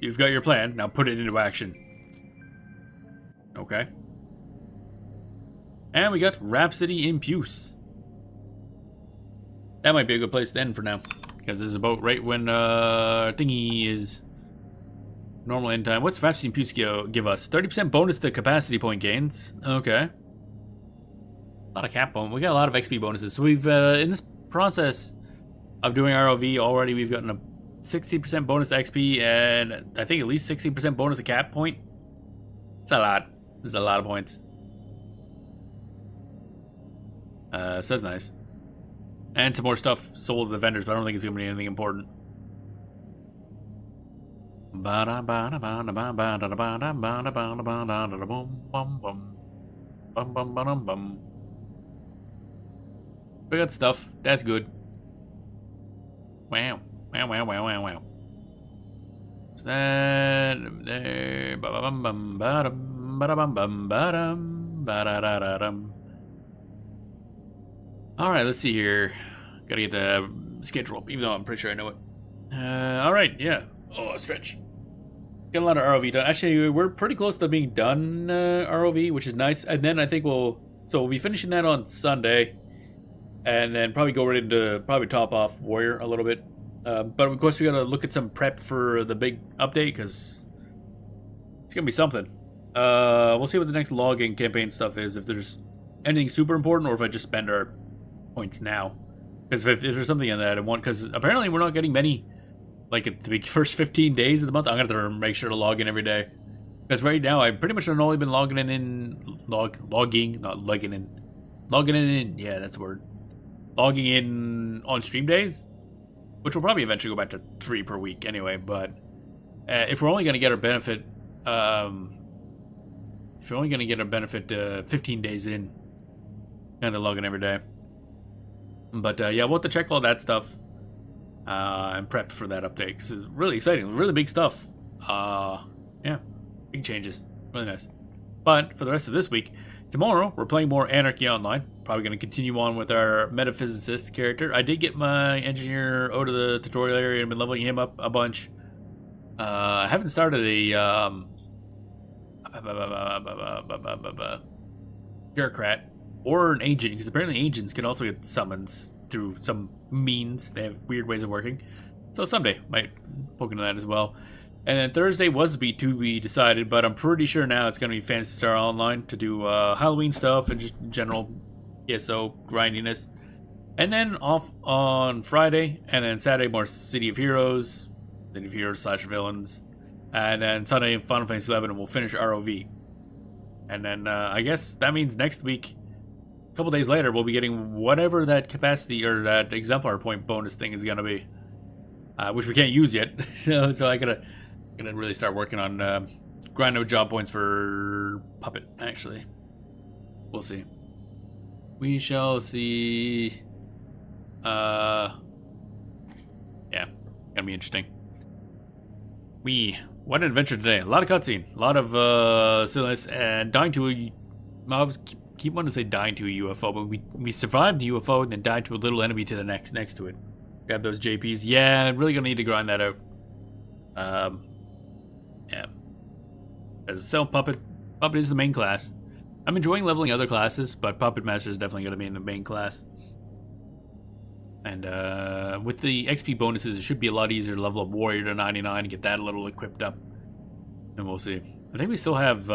You've got your plan, now put it into action. Okay. And we got Rhapsody in Puce. That might be a good place to end for now. Because this is about right when thingy is normal end time. What's Rhapsody in Puce give us? 30% bonus to capacity point gains. Okay. A lot of cap bonus. We got a lot of XP bonuses. So we've, in this process of doing RoV already, we've gotten a 60% bonus XP and I think at least 60% bonus a cap point. It's a lot. There's a lot of points. So that's nice. And some more stuff sold to the vendors, but I don't think it's going to be anything important. We got stuff. That's good. Wow. Wow, wow, wow, wow, wow. What's that? There. Alright, let's see here. Gotta get the schedule up, even though I'm pretty sure I know it. Alright, yeah. Oh, stretch. Got a lot of RoV done. Actually, we're pretty close to being done RoV, which is nice. And then I think we'll be finishing that on Sunday. And then probably go right into top off Warrior a little bit. But of course we gotta look at some prep for the big update because it's gonna be something. We'll see what the next login campaign stuff is, if there's anything super important or if I just spend our points now. Because if there's something in that I want, because apparently we're not getting many, like at the first 15 days of the month. I'm gonna have to make sure to log in every day. Because right now I've pretty much only been logging in, yeah, that's a word. Logging in on stream days. Which will probably eventually go back to 3 per week anyway, but if we're only going to get our benefit, 15 days in, and then log in every day. But yeah, we'll have to check all that stuff and prep for that update, because it's really exciting, really big stuff. Yeah, big changes, really nice. But for the rest of this week, tomorrow we're playing more Anarchy Online. Probably going to continue on with our metaphysicist character. I did get my engineer out of the tutorial area and been leveling him up a bunch. I haven't started a bureaucrat or an agent, because apparently agents can also get summons through some means. They have weird ways of working. So someday might poke into that as well. And then Thursday was to be decided, but I'm pretty sure now it's going to be Phantasy Star Online to do Halloween stuff and just general ESO grindiness. And then off on Friday, and then Saturday more City of Heroes / villains. And then Sunday Final Fantasy XI, and we'll finish RoV. And then I guess that means next week couple days later, we'll be getting whatever that capacity or that exemplar point bonus thing is gonna be, which we can't use yet. so I gotta really start working on grind out job points for Puppet. Actually, we'll see. We shall see. Yeah, gonna be interesting. What an adventure today. A lot of cutscene, a lot of silliness, and dying to a... I keep wanting to say dying to a UFO, but we survived the UFO and then died to a little enemy to the next to it. Grab those JPs. Yeah, really gonna need to grind that out. Yeah. As a Puppet is the main class. I'm enjoying leveling other classes, but Puppet Master is definitely gonna be in the main class. And with the XP bonuses, it should be a lot easier to level up Warrior to 99 and get that a little equipped up. And we'll see. I think we still have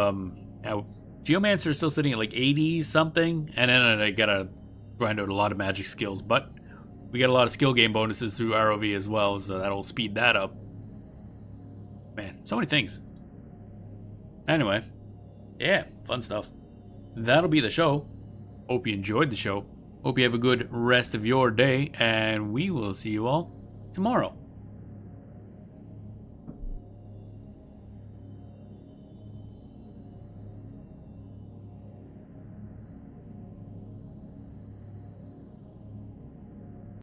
Geomancer is still sitting at like 80 something, and then I gotta grind out a lot of magic skills, but we get a lot of skill game bonuses through RoV as well, so that'll speed that up. Man, so many things. Anyway, yeah, fun stuff. That'll be the show. Hope you enjoyed the show. Hope you have a good rest of your day, and we will see you all tomorrow.